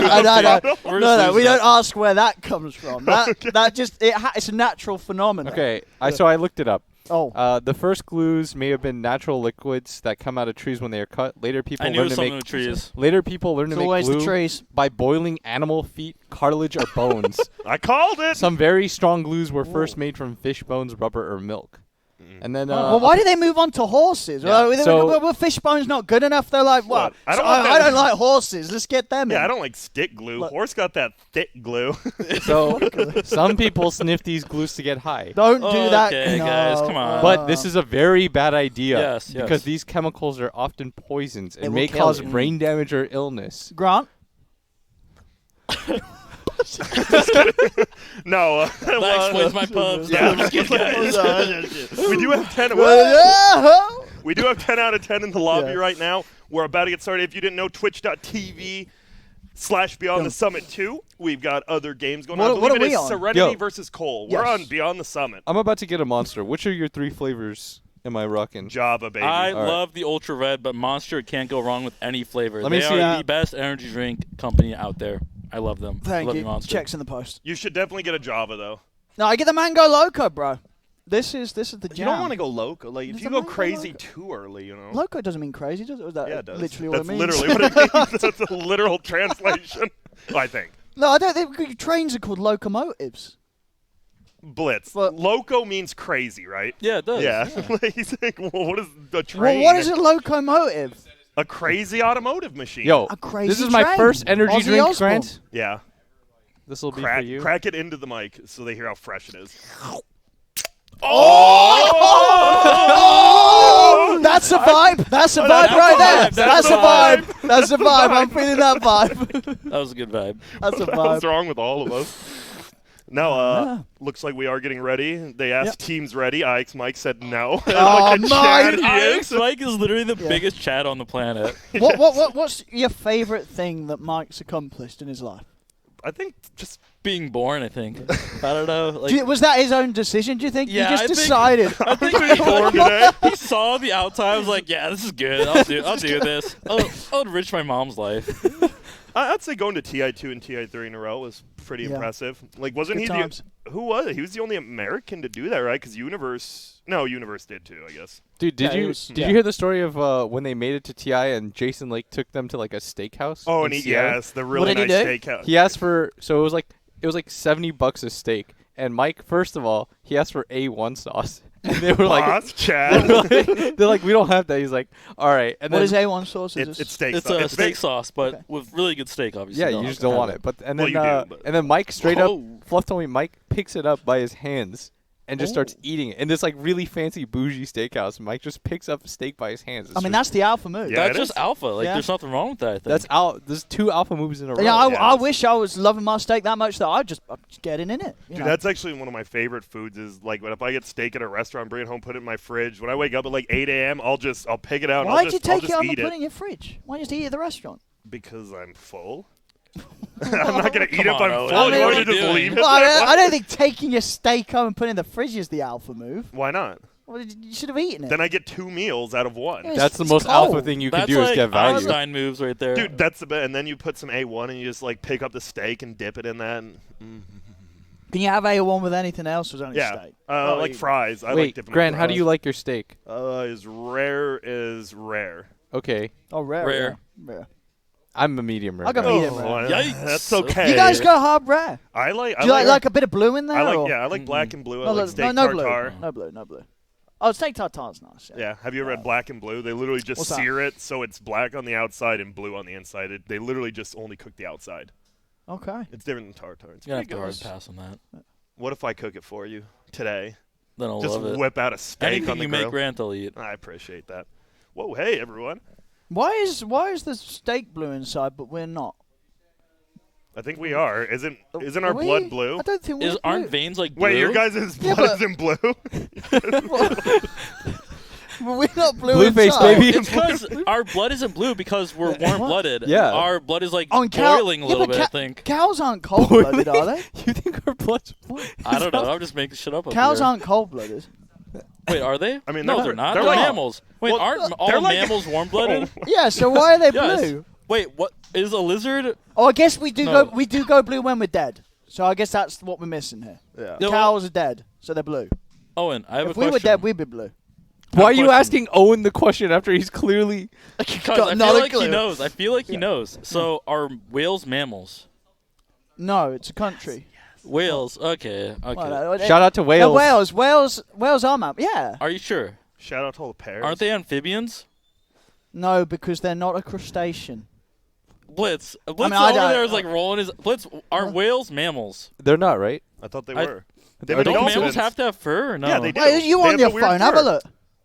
Speaker 16: No, we don't ask where that comes from. That just it's a natural phenomenon.
Speaker 17: Okay, so I looked it up.
Speaker 16: Oh.
Speaker 17: The first glues may have been natural liquids that come out of trees when they are cut. Later people learned to make
Speaker 15: trees.
Speaker 17: Later people learned to make glue
Speaker 16: the trees.
Speaker 17: by boiling animal feet, cartilage, or bones.
Speaker 5: I called it.
Speaker 17: Some very strong glues were first made from fish bones, rubber, or milk. And then,
Speaker 16: well, why did they move on to horses?
Speaker 17: Yeah.
Speaker 16: Were fish bones not good enough? They're like, what?
Speaker 5: I
Speaker 16: don't like horses. Let's get them in.
Speaker 5: I don't like stick glue. Horse got that thick glue.
Speaker 17: So some people sniff these glues to get high.
Speaker 16: Don't do that.
Speaker 15: Okay, guys, come on.
Speaker 17: But this is a very bad idea.
Speaker 15: Yes.
Speaker 17: Because these chemicals are often poisons and
Speaker 16: will
Speaker 17: may
Speaker 16: kill
Speaker 17: cause
Speaker 16: you.
Speaker 17: brain damage or illness.
Speaker 16: Grant?
Speaker 5: No.
Speaker 15: That explains my pubs.
Speaker 5: Yeah.
Speaker 15: I'm just kidding, guys.
Speaker 5: We do have 10. We do have 10 out of 10 in the lobby right now. We're about to get started. If you didn't know, twitch.tv/Beyond the Summit 2. We've got other games going on.
Speaker 16: What are
Speaker 5: it
Speaker 16: we
Speaker 5: is
Speaker 16: on?
Speaker 5: Serenity versus Cole.
Speaker 16: Yes.
Speaker 5: We're on Beyond the Summit.
Speaker 17: I'm about to get a Monster. Which are your 3 flavors am I rocking?
Speaker 5: Java, baby.
Speaker 15: I love the Ultra Red, but Monster can't go wrong with any flavor.
Speaker 17: Let me
Speaker 15: they
Speaker 17: see
Speaker 15: are the best energy drink company out there. I love them.
Speaker 16: Thank
Speaker 15: love
Speaker 16: you.
Speaker 15: Monster.
Speaker 16: Checks in the post.
Speaker 5: You should definitely get a Java, though.
Speaker 16: No, I get the Mango Loco, bro. This is the jam.
Speaker 5: You don't want to go loco. Like, if
Speaker 16: It's
Speaker 5: you
Speaker 16: a
Speaker 5: go
Speaker 16: Mango
Speaker 5: crazy
Speaker 16: Loco.
Speaker 5: too early,
Speaker 16: Loco doesn't mean crazy, does it? Or is that
Speaker 5: Yeah, it does.
Speaker 16: literally
Speaker 5: That's
Speaker 16: what it means?
Speaker 5: literally what it means. That's a literal translation, I think.
Speaker 16: No, I don't think trains are called locomotives.
Speaker 5: Blitz. Loco means crazy, right?
Speaker 15: Yeah, it does.
Speaker 5: Yeah. He's like, well, what is a train?
Speaker 16: Well, what is a locomotive?
Speaker 5: A crazy automotive machine.
Speaker 17: Yo,
Speaker 16: A crazy
Speaker 17: this is my
Speaker 16: train.
Speaker 17: first energy
Speaker 16: Ozzy
Speaker 17: drink,
Speaker 16: Osbourne.
Speaker 17: Grant.
Speaker 5: Yeah.
Speaker 17: This will be for you.
Speaker 5: Crack it into the mic so they hear how fresh it is.
Speaker 16: Oh! That's a vibe. That's a vibe right there. That's a vibe. That's a vibe. I'm feeling that vibe.
Speaker 15: That was a good vibe.
Speaker 16: That's a
Speaker 5: What's
Speaker 16: vibe.
Speaker 5: wrong with all of us? No, looks like we are getting ready. They asked teams ready. Ike's Mike said no.
Speaker 16: Oh,
Speaker 5: Chad
Speaker 16: Mike!
Speaker 5: is.
Speaker 15: Mike is literally the biggest Chad on the planet.
Speaker 16: What's your favorite thing that Mike's accomplished in his life?
Speaker 5: I think just
Speaker 15: being born, I think. I don't know. Like,
Speaker 16: Was that his own decision, do you think?
Speaker 15: Yeah,
Speaker 16: he just
Speaker 15: I think-
Speaker 16: decided.
Speaker 15: I think being born today, he saw the outside. I was like, yeah, this is good. I'll do this. I'll enrich my mom's life.
Speaker 5: I'd say going to TI2 and TI3 in a row was pretty impressive. Like, wasn't
Speaker 16: Good
Speaker 5: he
Speaker 16: times.
Speaker 5: who was it? He was the only American to do that, right? Because Universe did too, I guess.
Speaker 17: Dude, did
Speaker 16: Yeah,
Speaker 17: you
Speaker 16: it
Speaker 17: you hear the story of when they made it to TI and Jason Lake took them to like a steakhouse?
Speaker 5: Oh,
Speaker 17: in
Speaker 5: and
Speaker 17: Seattle?
Speaker 5: the really
Speaker 16: did he
Speaker 5: nice
Speaker 16: do?
Speaker 5: steakhouse.
Speaker 17: He asked for it was like $70 a steak, and Mike, first of all, he asked for A1 sauce, and they were like,
Speaker 5: Boss, Chad.
Speaker 17: they're like, we don't have that. He's like, all right, and
Speaker 16: What
Speaker 17: then
Speaker 16: is A1 sauce?
Speaker 5: It's steak
Speaker 15: It's
Speaker 5: sauce.
Speaker 15: a steak sauce, but with really good steak, obviously.
Speaker 17: yeah, you just don't want it. But and then
Speaker 5: Well, you do, but-
Speaker 17: and then Mike straight
Speaker 15: Oh.
Speaker 17: up, Fluff told me Mike picks it up by his hands and just starts eating it in this like really fancy bougie steakhouse. Mike just picks up a steak by his hands.
Speaker 16: I mean, that's the alpha move.
Speaker 5: Yeah,
Speaker 15: That's
Speaker 5: it
Speaker 15: just
Speaker 5: is.
Speaker 15: alpha. Like,
Speaker 16: Yeah.
Speaker 15: there's nothing wrong with that, I think.
Speaker 17: There's 2 alpha moves in a row.
Speaker 16: Yeah, I
Speaker 5: Yeah.
Speaker 16: wish I was loving my steak that much that I'd just get in it.
Speaker 5: Dude, that's actually one of my favorite foods is like when if I get steak at a restaurant, bring it home, put it in my fridge. When I wake up at like 8 a.m., I'll pick it out.
Speaker 16: Why'd
Speaker 5: and
Speaker 16: you
Speaker 5: I'll
Speaker 16: take
Speaker 5: just
Speaker 16: it home and
Speaker 5: eat
Speaker 16: put it in your fridge? Why just eat it at the restaurant?
Speaker 5: Because I'm full. I'm not going to eat
Speaker 15: Come
Speaker 5: if
Speaker 15: on,
Speaker 5: I'm
Speaker 15: Owen.
Speaker 5: full.
Speaker 15: What
Speaker 5: You
Speaker 15: are
Speaker 5: want
Speaker 15: you
Speaker 5: to just
Speaker 15: doing?
Speaker 5: leave it
Speaker 16: Well,
Speaker 5: there?
Speaker 16: I don't think taking your steak home and putting it in the fridge is the alpha move.
Speaker 5: Why not?
Speaker 16: Well, you should have eaten it.
Speaker 5: Then I get 2 meals out of 1.
Speaker 16: Yeah,
Speaker 17: That's the
Speaker 16: it's
Speaker 17: most
Speaker 16: cold.
Speaker 17: alpha thing you can
Speaker 15: That's
Speaker 17: do
Speaker 15: like
Speaker 17: is get value.
Speaker 15: Einstein moves right there.
Speaker 5: Dude, that's the best. And then you put some A1 and you just like pick up the steak and dip it in that. And,
Speaker 16: Can you have A1 with anything else or is it only
Speaker 5: yeah,
Speaker 16: steak?
Speaker 5: like fries. I like
Speaker 17: Wait,
Speaker 5: dipping
Speaker 17: Grant,
Speaker 5: in
Speaker 17: how do
Speaker 5: fries.
Speaker 17: you like your steak?
Speaker 5: As rare as rare.
Speaker 17: Okay,
Speaker 16: Oh, rare.
Speaker 15: Rare.
Speaker 16: Rare.
Speaker 17: I'm a medium rare.
Speaker 16: I'll go
Speaker 17: guy.
Speaker 16: medium rare.
Speaker 5: well,
Speaker 15: Yikes.
Speaker 5: That's okay.
Speaker 16: You guys go hard rare.
Speaker 5: I like.
Speaker 16: Do you like a bit of blue in there?
Speaker 5: I like.
Speaker 16: or?
Speaker 5: Yeah, I like black and blue. I
Speaker 16: No,
Speaker 5: like
Speaker 16: look,
Speaker 5: steak
Speaker 16: no blue.
Speaker 5: tartare.
Speaker 16: No blue. No blue. Oh, steak tartare's nice.
Speaker 5: Yeah. Have you ever had black and blue? They literally just
Speaker 16: What's that?
Speaker 5: sear it so it's black on the outside and blue on the inside. They literally just only cook the outside.
Speaker 16: Okay.
Speaker 5: It's different than tartare. It's
Speaker 15: You're
Speaker 5: pretty
Speaker 15: going to have
Speaker 5: good.
Speaker 15: to hard pass on that.
Speaker 5: What if I cook it for you today?
Speaker 15: Then I'll
Speaker 5: Just
Speaker 15: love it.
Speaker 5: whip out a steak
Speaker 15: Anything
Speaker 5: on the
Speaker 15: you
Speaker 5: grill.
Speaker 15: make, Grant, I'll eat.
Speaker 5: I appreciate that. Whoa, hey everyone.
Speaker 16: Why is the steak blue inside, but we're not?
Speaker 5: I think we are. Isn't
Speaker 16: Are
Speaker 5: our
Speaker 16: we?
Speaker 5: blood blue?
Speaker 16: I don't think we're
Speaker 15: Aren't
Speaker 16: blue.
Speaker 15: veins like blue?
Speaker 5: Wait, your guys'
Speaker 16: Yeah,
Speaker 5: blood
Speaker 16: but-
Speaker 5: isn't blue?
Speaker 16: Well, we're not blue
Speaker 17: Blueface,
Speaker 16: inside.
Speaker 17: baby.
Speaker 15: It's because our blood isn't blue because we're warm-blooded.
Speaker 17: Yeah.
Speaker 15: Our blood is like
Speaker 16: Oh, and
Speaker 15: boiling a little bit, I think.
Speaker 16: Cows aren't cold-blooded, are they?
Speaker 17: You think our blood's
Speaker 15: I don't know. I'm just making shit up.
Speaker 16: Cows
Speaker 15: here.
Speaker 16: aren't cold-blooded.
Speaker 15: Wait, are they?
Speaker 5: I mean,
Speaker 15: no,
Speaker 5: they're-
Speaker 15: they're not.
Speaker 5: they're
Speaker 15: They're
Speaker 5: like-
Speaker 15: mammals. Wait,
Speaker 5: well,
Speaker 15: aren't all
Speaker 5: they're like-
Speaker 15: mammals warm-blooded?
Speaker 16: Yeah, so why are they
Speaker 15: Yes.
Speaker 16: blue?
Speaker 15: Wait, what is a lizard?
Speaker 16: Oh, I guess we do
Speaker 15: No.
Speaker 16: go blue when we're dead. So I guess that's what we're missing here.
Speaker 5: Yeah.
Speaker 15: No.
Speaker 16: Cows are dead, so they're blue.
Speaker 15: Owen, I have
Speaker 16: If
Speaker 15: a
Speaker 16: we
Speaker 15: question.
Speaker 16: were dead, we'd be blue.
Speaker 17: Why are you
Speaker 15: question.
Speaker 17: asking Owen the question after he's clearly...
Speaker 15: Because
Speaker 16: got
Speaker 15: I
Speaker 16: not
Speaker 15: feel
Speaker 16: a
Speaker 15: like he
Speaker 16: clue.
Speaker 15: knows. I feel like he knows. So are whales mammals?
Speaker 16: No, it's a country.
Speaker 15: Whales. Okay. Okay.
Speaker 17: Shout out to Wales.
Speaker 16: Wales are mammals. Yeah.
Speaker 15: Are you sure?
Speaker 5: Shout out to all the pairs.
Speaker 15: Aren't they amphibians?
Speaker 16: No, because they're not a crustacean.
Speaker 15: Blitz.
Speaker 16: I
Speaker 15: Blitz
Speaker 16: mean, I
Speaker 15: over
Speaker 16: don't-
Speaker 15: there is like rolling his. Blitz. Are whales mammals?
Speaker 17: They're not, right?
Speaker 5: I thought they
Speaker 15: I-
Speaker 5: were.
Speaker 17: Are
Speaker 5: They
Speaker 17: they
Speaker 5: have
Speaker 15: Don't
Speaker 5: dolphins.
Speaker 15: mammals have to have fur or no?
Speaker 5: Yeah, they do.
Speaker 16: Wait, you
Speaker 5: They
Speaker 16: on
Speaker 5: have
Speaker 16: your
Speaker 5: the weird
Speaker 16: phone? Have a
Speaker 5: fur.
Speaker 16: look.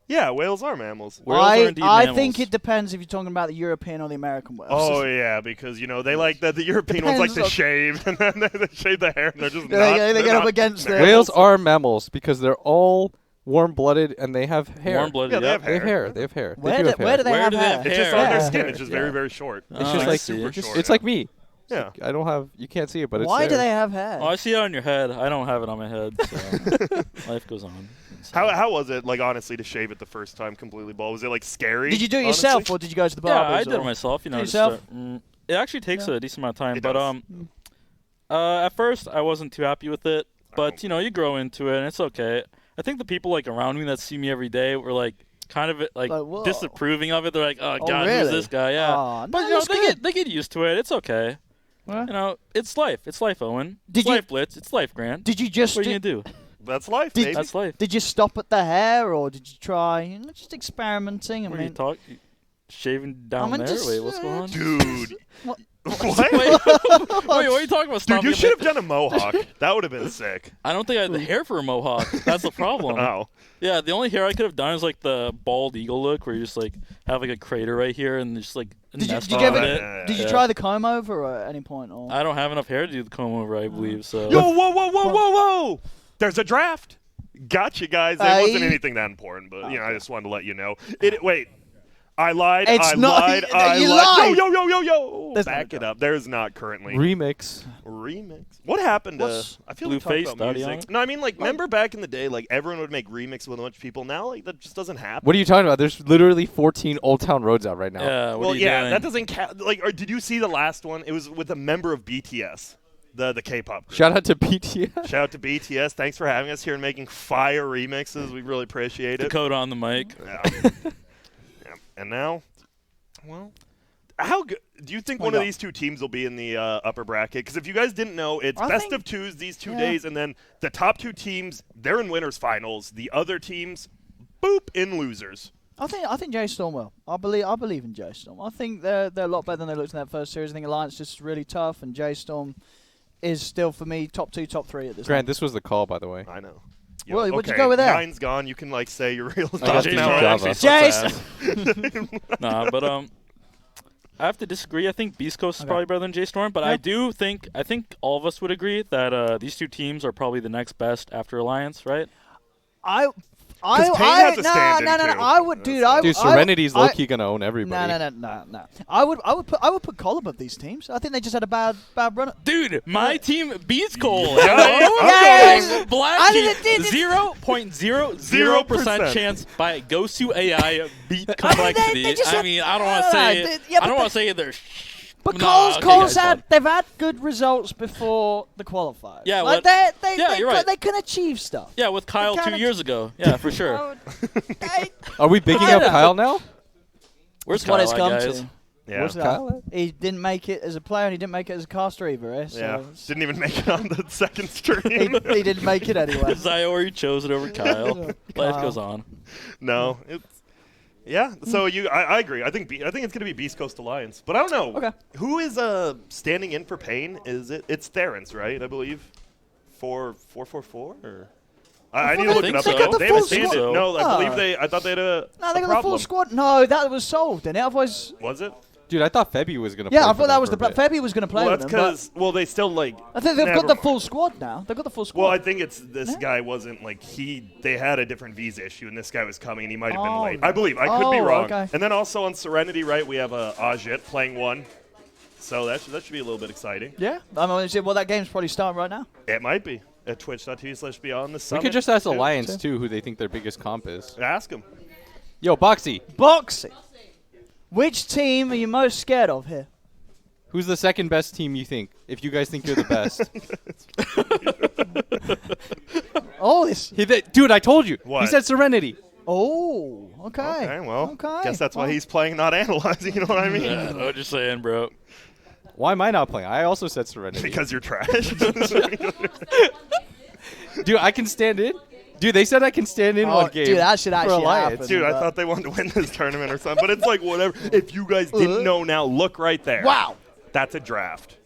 Speaker 5: Yeah, whales are mammals.
Speaker 15: Whales are indeed
Speaker 16: I
Speaker 15: mammals.
Speaker 16: think it depends if you're talking about the European or the American whales.
Speaker 5: Oh yeah, because they like the European ones like to
Speaker 16: Depends on-
Speaker 5: shave and then they shave the hair and they're just
Speaker 16: Yeah,
Speaker 5: not.
Speaker 16: they
Speaker 5: they're
Speaker 16: get up
Speaker 5: not
Speaker 16: against
Speaker 5: mammals.
Speaker 17: Whales are mammals because they're all warm-blooded and they have hair.
Speaker 15: Warm-blooded.
Speaker 5: Yeah, they
Speaker 15: yep.
Speaker 5: have
Speaker 17: They have
Speaker 5: hair.
Speaker 17: hair. They have hair.
Speaker 16: Where
Speaker 17: they do
Speaker 16: do-
Speaker 17: have hair.
Speaker 16: where do they
Speaker 15: Where
Speaker 16: have
Speaker 15: do they
Speaker 16: hair?
Speaker 15: have
Speaker 5: It's just
Speaker 15: hair?
Speaker 5: on their
Speaker 16: Yeah.
Speaker 5: skin. It's just
Speaker 15: Yeah.
Speaker 5: very very short.
Speaker 17: It's
Speaker 15: Oh,
Speaker 17: just
Speaker 15: I
Speaker 17: like
Speaker 15: see.
Speaker 5: super short.
Speaker 17: it's like me.
Speaker 5: Yeah.
Speaker 17: I don't have. You can't see it, but it's
Speaker 16: Why do
Speaker 17: there.
Speaker 16: they have hair?
Speaker 15: Oh, I see it on your head. I don't have it on my head. So life goes on. So-
Speaker 5: How was it like honestly to shave it the first time completely bald? Was it like scary?
Speaker 16: Did you do it
Speaker 5: honestly?
Speaker 16: yourself or did you go to the
Speaker 15: Yeah,
Speaker 16: barbers?
Speaker 15: I did it
Speaker 16: or-
Speaker 15: myself. You know,
Speaker 16: Did
Speaker 15: just,
Speaker 16: yourself?
Speaker 15: it actually takes
Speaker 16: Yeah.
Speaker 15: a decent amount of time,
Speaker 5: It
Speaker 15: but
Speaker 5: does.
Speaker 15: at first I wasn't too happy with it.
Speaker 5: Oh.
Speaker 15: But you know, you grow into it, and it's okay. I think the people like around me that see me every day were like kind of like
Speaker 16: whoa.
Speaker 15: disapproving of it. They're like, "Oh
Speaker 16: Oh,
Speaker 15: God,
Speaker 16: really?
Speaker 15: who's this guy?" Yeah,
Speaker 16: Aw,
Speaker 15: but
Speaker 16: no,
Speaker 15: you know,
Speaker 16: that's good.
Speaker 15: they get used to it. It's okay.
Speaker 16: Well.
Speaker 15: You know, it's life. It's life, Owen.
Speaker 16: Did
Speaker 15: It's
Speaker 16: you-
Speaker 15: life, Blitz. It's life, Grant.
Speaker 16: Did you just
Speaker 15: What are you gonna do?
Speaker 5: That's life,
Speaker 16: Did-
Speaker 5: baby.
Speaker 15: That's life.
Speaker 16: Did you stop at the hair or did you try just experimenting? I
Speaker 15: What are you
Speaker 16: mean,
Speaker 15: talking? Shaving down
Speaker 16: mean,
Speaker 15: there?
Speaker 16: just,
Speaker 15: Wait, what's going on?
Speaker 5: Dude.
Speaker 16: What?
Speaker 5: What?
Speaker 15: Wait, what are you talking about?
Speaker 5: Dude,
Speaker 15: Stopping
Speaker 5: you
Speaker 15: at
Speaker 5: should
Speaker 15: the-
Speaker 5: have done a mohawk. That would have been sick.
Speaker 15: I don't think I had the hair for a mohawk. That's the problem.
Speaker 5: Oh.
Speaker 15: Yeah, the only hair I could have done is like the bald eagle look, where you just like have like a crater right here and just like
Speaker 16: did you,
Speaker 15: nest
Speaker 16: did you,
Speaker 15: on
Speaker 16: ever,
Speaker 15: it.
Speaker 16: did you
Speaker 15: Yeah.
Speaker 16: try the comb over at any point? Or?
Speaker 15: I don't have enough hair to do the comb over, I believe. So.
Speaker 5: Yo, whoa. There's a draft. Gotcha, guys. It wasn't anything that important, but I just wanted to let you know. Wait. I lied.
Speaker 16: It's
Speaker 5: I
Speaker 16: not-
Speaker 5: lied.
Speaker 16: you
Speaker 5: I
Speaker 16: lied.
Speaker 5: Yo.
Speaker 16: There's
Speaker 5: Back
Speaker 16: not
Speaker 5: it up. There's not currently.
Speaker 17: Remix.
Speaker 5: What happened to...
Speaker 16: What's
Speaker 5: I feel like talking
Speaker 15: Blueface,
Speaker 5: about music.
Speaker 15: Dadiana?
Speaker 5: No, I mean, like, remember back in the day, like, everyone would make remix with a bunch of people. Now, like, that just doesn't happen.
Speaker 17: What are you talking about? There's literally 14 Old Town Roads out right now.
Speaker 15: Yeah. What
Speaker 5: Well,
Speaker 15: are you
Speaker 5: yeah,
Speaker 15: doing?
Speaker 5: that doesn't count. Like, or did you see the last one? It was with a member of BTS, the K-pop group.
Speaker 17: Shout out to BTS.
Speaker 5: Shout out to BTS. Thanks for having us here and making fire remixes. We really appreciate it.
Speaker 15: Dakota on the mic.
Speaker 5: Yeah. Yeah. And now, well, how good do you think one of these two teams will be in the upper bracket? Because if you guys didn't know, it's
Speaker 16: I
Speaker 5: best
Speaker 16: think-
Speaker 5: of twos these 2 days, and then the top two teams, they're in winners finals. The other teams, boop, in losers.
Speaker 16: I think J.Storm will. I believe in J.Storm. I think they're a lot better than they looked in that first series. I think Alliance just really tough, and J.Storm is still for me top 2, top 3 at this
Speaker 17: Grant,
Speaker 16: point.
Speaker 17: this was the call, by the way.
Speaker 5: I know.
Speaker 16: Well, what'd you
Speaker 5: okay,
Speaker 16: go with there?
Speaker 5: 9's gone. You can like say your real
Speaker 17: guess
Speaker 5: stuff
Speaker 17: we
Speaker 5: now.
Speaker 17: should
Speaker 5: Actually,
Speaker 16: Jace.
Speaker 15: Nah, but I have to disagree. I think Beastcoast is probably better than J.Storm, but I think all of us would agree that these two teams are probably the next best after Alliance, right?
Speaker 16: I
Speaker 5: Pain has a
Speaker 16: no,
Speaker 5: stand-in,
Speaker 16: no.
Speaker 5: too.
Speaker 16: I would, dude. I
Speaker 17: Dude, Serenity's low-key going to own everybody.
Speaker 16: No. I would put Cole above these teams. I think they just had a bad run.
Speaker 15: Dude, my team beats Cole.
Speaker 16: Yes!
Speaker 15: Black
Speaker 16: I
Speaker 15: team,
Speaker 16: didn't-
Speaker 15: 0.00% chance by Gosu AI beat Complexity.
Speaker 16: they just
Speaker 15: I
Speaker 16: have-
Speaker 15: mean, I don't want to say
Speaker 16: yeah,
Speaker 15: I don't want to say they're.
Speaker 16: But
Speaker 15: Nah, okay,
Speaker 16: Cole's
Speaker 15: guys,
Speaker 16: they've had good results before the qualifiers.
Speaker 15: Yeah,
Speaker 16: like
Speaker 15: what-
Speaker 16: they
Speaker 15: you're right.
Speaker 16: they can achieve stuff.
Speaker 15: Yeah, with Kyle
Speaker 16: kinda
Speaker 15: 2 years ago. Yeah, for sure.
Speaker 17: Are we bigging up Kyle now?
Speaker 15: Where's
Speaker 16: That's what
Speaker 15: Kyle
Speaker 16: it's
Speaker 15: at,
Speaker 16: come
Speaker 15: guys?
Speaker 16: to.
Speaker 5: Yeah.
Speaker 16: What's that?
Speaker 17: Kyle?
Speaker 16: He didn't make it as a player, and he didn't make it as a caster either. Eh? So
Speaker 5: Yeah.
Speaker 16: it's-
Speaker 5: Didn't even make it on the second stream.
Speaker 16: he didn't make it anyway.
Speaker 15: Zyori chose it over Kyle. Life goes on.
Speaker 5: No, it's yeah. So I agree. I think it's gonna be Beast Coast Alliance, but I don't know.
Speaker 16: Okay.
Speaker 5: Who is standing in for Pain? Is it's Therence, right? I believe. 4-4-4 or? I need to look it up.
Speaker 15: so.
Speaker 5: They have a stand-in.
Speaker 15: squad.
Speaker 5: No, I
Speaker 16: Oh.
Speaker 5: believe I thought they had a.
Speaker 16: No, they
Speaker 5: a
Speaker 16: got the
Speaker 5: problem.
Speaker 16: full squad. No, that was solved, and otherwise.
Speaker 5: Was it?
Speaker 17: Dude, I thought Febby was gonna.
Speaker 16: Yeah,
Speaker 17: play
Speaker 16: I
Speaker 17: for
Speaker 16: thought that
Speaker 17: them
Speaker 16: was
Speaker 17: for
Speaker 16: the
Speaker 17: a bit.
Speaker 16: Febby was going to play
Speaker 5: Well,
Speaker 16: with
Speaker 5: that's
Speaker 16: them. but
Speaker 5: because they still like.
Speaker 16: I think they've
Speaker 5: never
Speaker 16: got the
Speaker 5: mind.
Speaker 16: full squad now. They've got the full squad.
Speaker 5: Well, I think it's this guy wasn't like they had a different visa issue, and this guy was coming, and he might have been
Speaker 16: Oh.
Speaker 5: late. I believe. I could be
Speaker 16: Oh,
Speaker 5: wrong.
Speaker 16: okay.
Speaker 5: And then also on Serenity, right? We have Ajit playing one, so that should be a little bit exciting.
Speaker 16: Yeah, I mean, well, that game's probably starting right now.
Speaker 5: It might be at twitch.tv/beyond the
Speaker 17: We
Speaker 5: summit.
Speaker 17: could just ask Alliance too, who they think their biggest comp is.
Speaker 5: Ask them.
Speaker 17: Yo, Boxy,
Speaker 16: Boxing. Which team are you most scared of here?
Speaker 17: who's the second best team you think? If you guys think you're the best.
Speaker 16: Oh, this.
Speaker 17: Dude, I told you.
Speaker 5: What?
Speaker 17: He said Serenity.
Speaker 16: Oh, okay.
Speaker 5: Okay, well,
Speaker 16: Okay.
Speaker 5: guess that's why
Speaker 16: Well.
Speaker 5: he's playing, not analyzing. You know what I mean?
Speaker 15: Yeah, I know what you're saying, bro.
Speaker 17: Why am I not playing? I also said Serenity.
Speaker 5: Because you're trash.
Speaker 17: Dude, I can stand in. Dude, they said I can stand in one game.
Speaker 16: Dude, that should
Speaker 17: for
Speaker 16: actually
Speaker 17: Alliance.
Speaker 16: happen.
Speaker 5: Dude, I
Speaker 16: but-
Speaker 5: thought they wanted to win this tournament or something, but it's like whatever. If you guys didn't know now, look right there.
Speaker 16: Wow.
Speaker 5: That's a draft.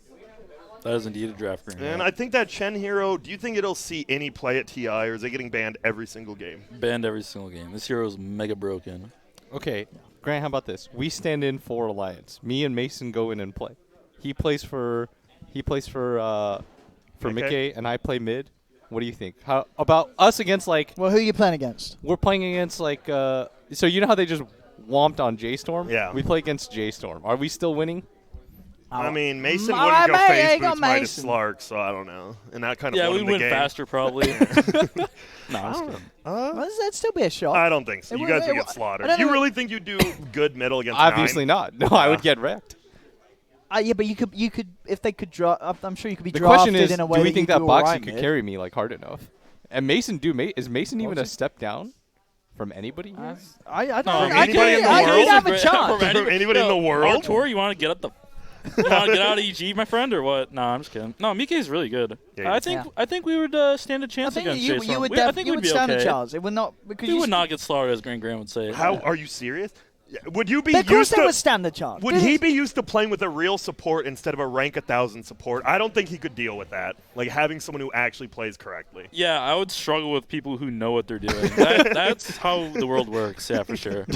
Speaker 15: That is indeed a draft green.
Speaker 5: And I think that Chen hero, do you think it'll see any play at TI, or is it getting banned every single game?
Speaker 15: Banned every single game. This hero is mega broken.
Speaker 17: Okay, Grant, how about this? We stand in for Alliance. Me and Mason go in and play. He plays for Mickey, and I play mid. What do you think? How about us against like?
Speaker 16: Well, who are you playing against?
Speaker 17: We're playing against like. So you know how they just womped on J.Storm?
Speaker 5: Yeah.
Speaker 17: We play against J.Storm. Are we still winning?
Speaker 5: I mean, Mason
Speaker 16: All
Speaker 5: wouldn't
Speaker 16: right,
Speaker 5: go
Speaker 16: mate,
Speaker 5: phase
Speaker 16: you got
Speaker 5: boots right as
Speaker 16: Mason.
Speaker 5: Slark, so I don't know. And that kind of
Speaker 15: Yeah,
Speaker 5: won
Speaker 15: we
Speaker 5: him the
Speaker 15: win
Speaker 5: game.
Speaker 15: faster probably. No, I'm just kidding.
Speaker 16: Well, that'd still be a shot.
Speaker 5: I don't think so.
Speaker 16: It
Speaker 5: You
Speaker 16: would-
Speaker 5: guys
Speaker 16: it
Speaker 5: would get
Speaker 16: would-
Speaker 5: slaughtered.
Speaker 16: I don't
Speaker 5: You
Speaker 16: know-
Speaker 5: really think you do good middle against
Speaker 17: Obviously
Speaker 5: 9?
Speaker 17: not. No, I would get wrecked.
Speaker 16: Yeah, but you could, if they could draw. I'm sure you could be
Speaker 17: The
Speaker 16: drafted
Speaker 17: question is,
Speaker 16: in a way
Speaker 17: do we think
Speaker 16: you
Speaker 17: that
Speaker 16: do
Speaker 17: Boxy
Speaker 16: alright
Speaker 17: could
Speaker 16: mid.
Speaker 17: carry me like hard enough? And Mason, is Mason even a step down from anybody? here?
Speaker 16: I don't
Speaker 15: No,
Speaker 16: think
Speaker 5: anybody in the
Speaker 16: I
Speaker 5: world?
Speaker 16: could have a
Speaker 15: From
Speaker 16: chance.
Speaker 5: Anybody in the world?
Speaker 15: Tour, you want to get up the? You want to get out of EG, my friend, or what? No, I'm just kidding. No, Mike is really good.
Speaker 5: Yeah,
Speaker 15: I think we would stand a
Speaker 16: I
Speaker 15: chance
Speaker 16: think
Speaker 15: against
Speaker 16: you
Speaker 15: J.Storm.
Speaker 16: would,
Speaker 15: I think
Speaker 16: you
Speaker 15: we'd
Speaker 16: would
Speaker 15: be
Speaker 16: stand
Speaker 15: okay.
Speaker 16: a chance. It would not because
Speaker 15: We
Speaker 16: you
Speaker 15: would not get slaughtered, as Grant would say.
Speaker 5: How are you serious? Would you be
Speaker 16: Of course
Speaker 5: used
Speaker 16: they
Speaker 5: to?
Speaker 16: would stand a chance.
Speaker 5: Would he be used to playing with a real support instead of a rank 1,000 support? I don't think he could deal with that. Like having someone who actually plays correctly.
Speaker 15: Yeah, I would struggle with people who know what they're doing. That's how the world works. Yeah, for sure.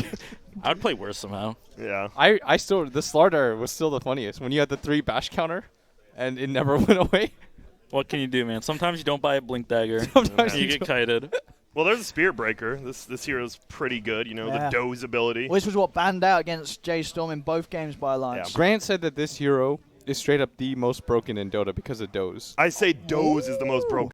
Speaker 15: I'd play worse somehow.
Speaker 5: Yeah.
Speaker 17: I still the Slardar was still the funniest when you had the 3 bash counter, and it never went away.
Speaker 15: What can you do, man? Sometimes you don't buy a blink dagger.
Speaker 17: Sometimes
Speaker 15: you
Speaker 17: you
Speaker 15: get
Speaker 17: don't.
Speaker 15: kited.
Speaker 5: Well, there's a Spirit Breaker. This hero's pretty good. You know,
Speaker 16: Yeah.
Speaker 5: the Doze ability.
Speaker 16: Which was what banned out against J.Storm in both games by Alliance.
Speaker 17: Grant said that this hero is straight up the most broken in Dota because of Doze.
Speaker 5: I say Doze is the most broken.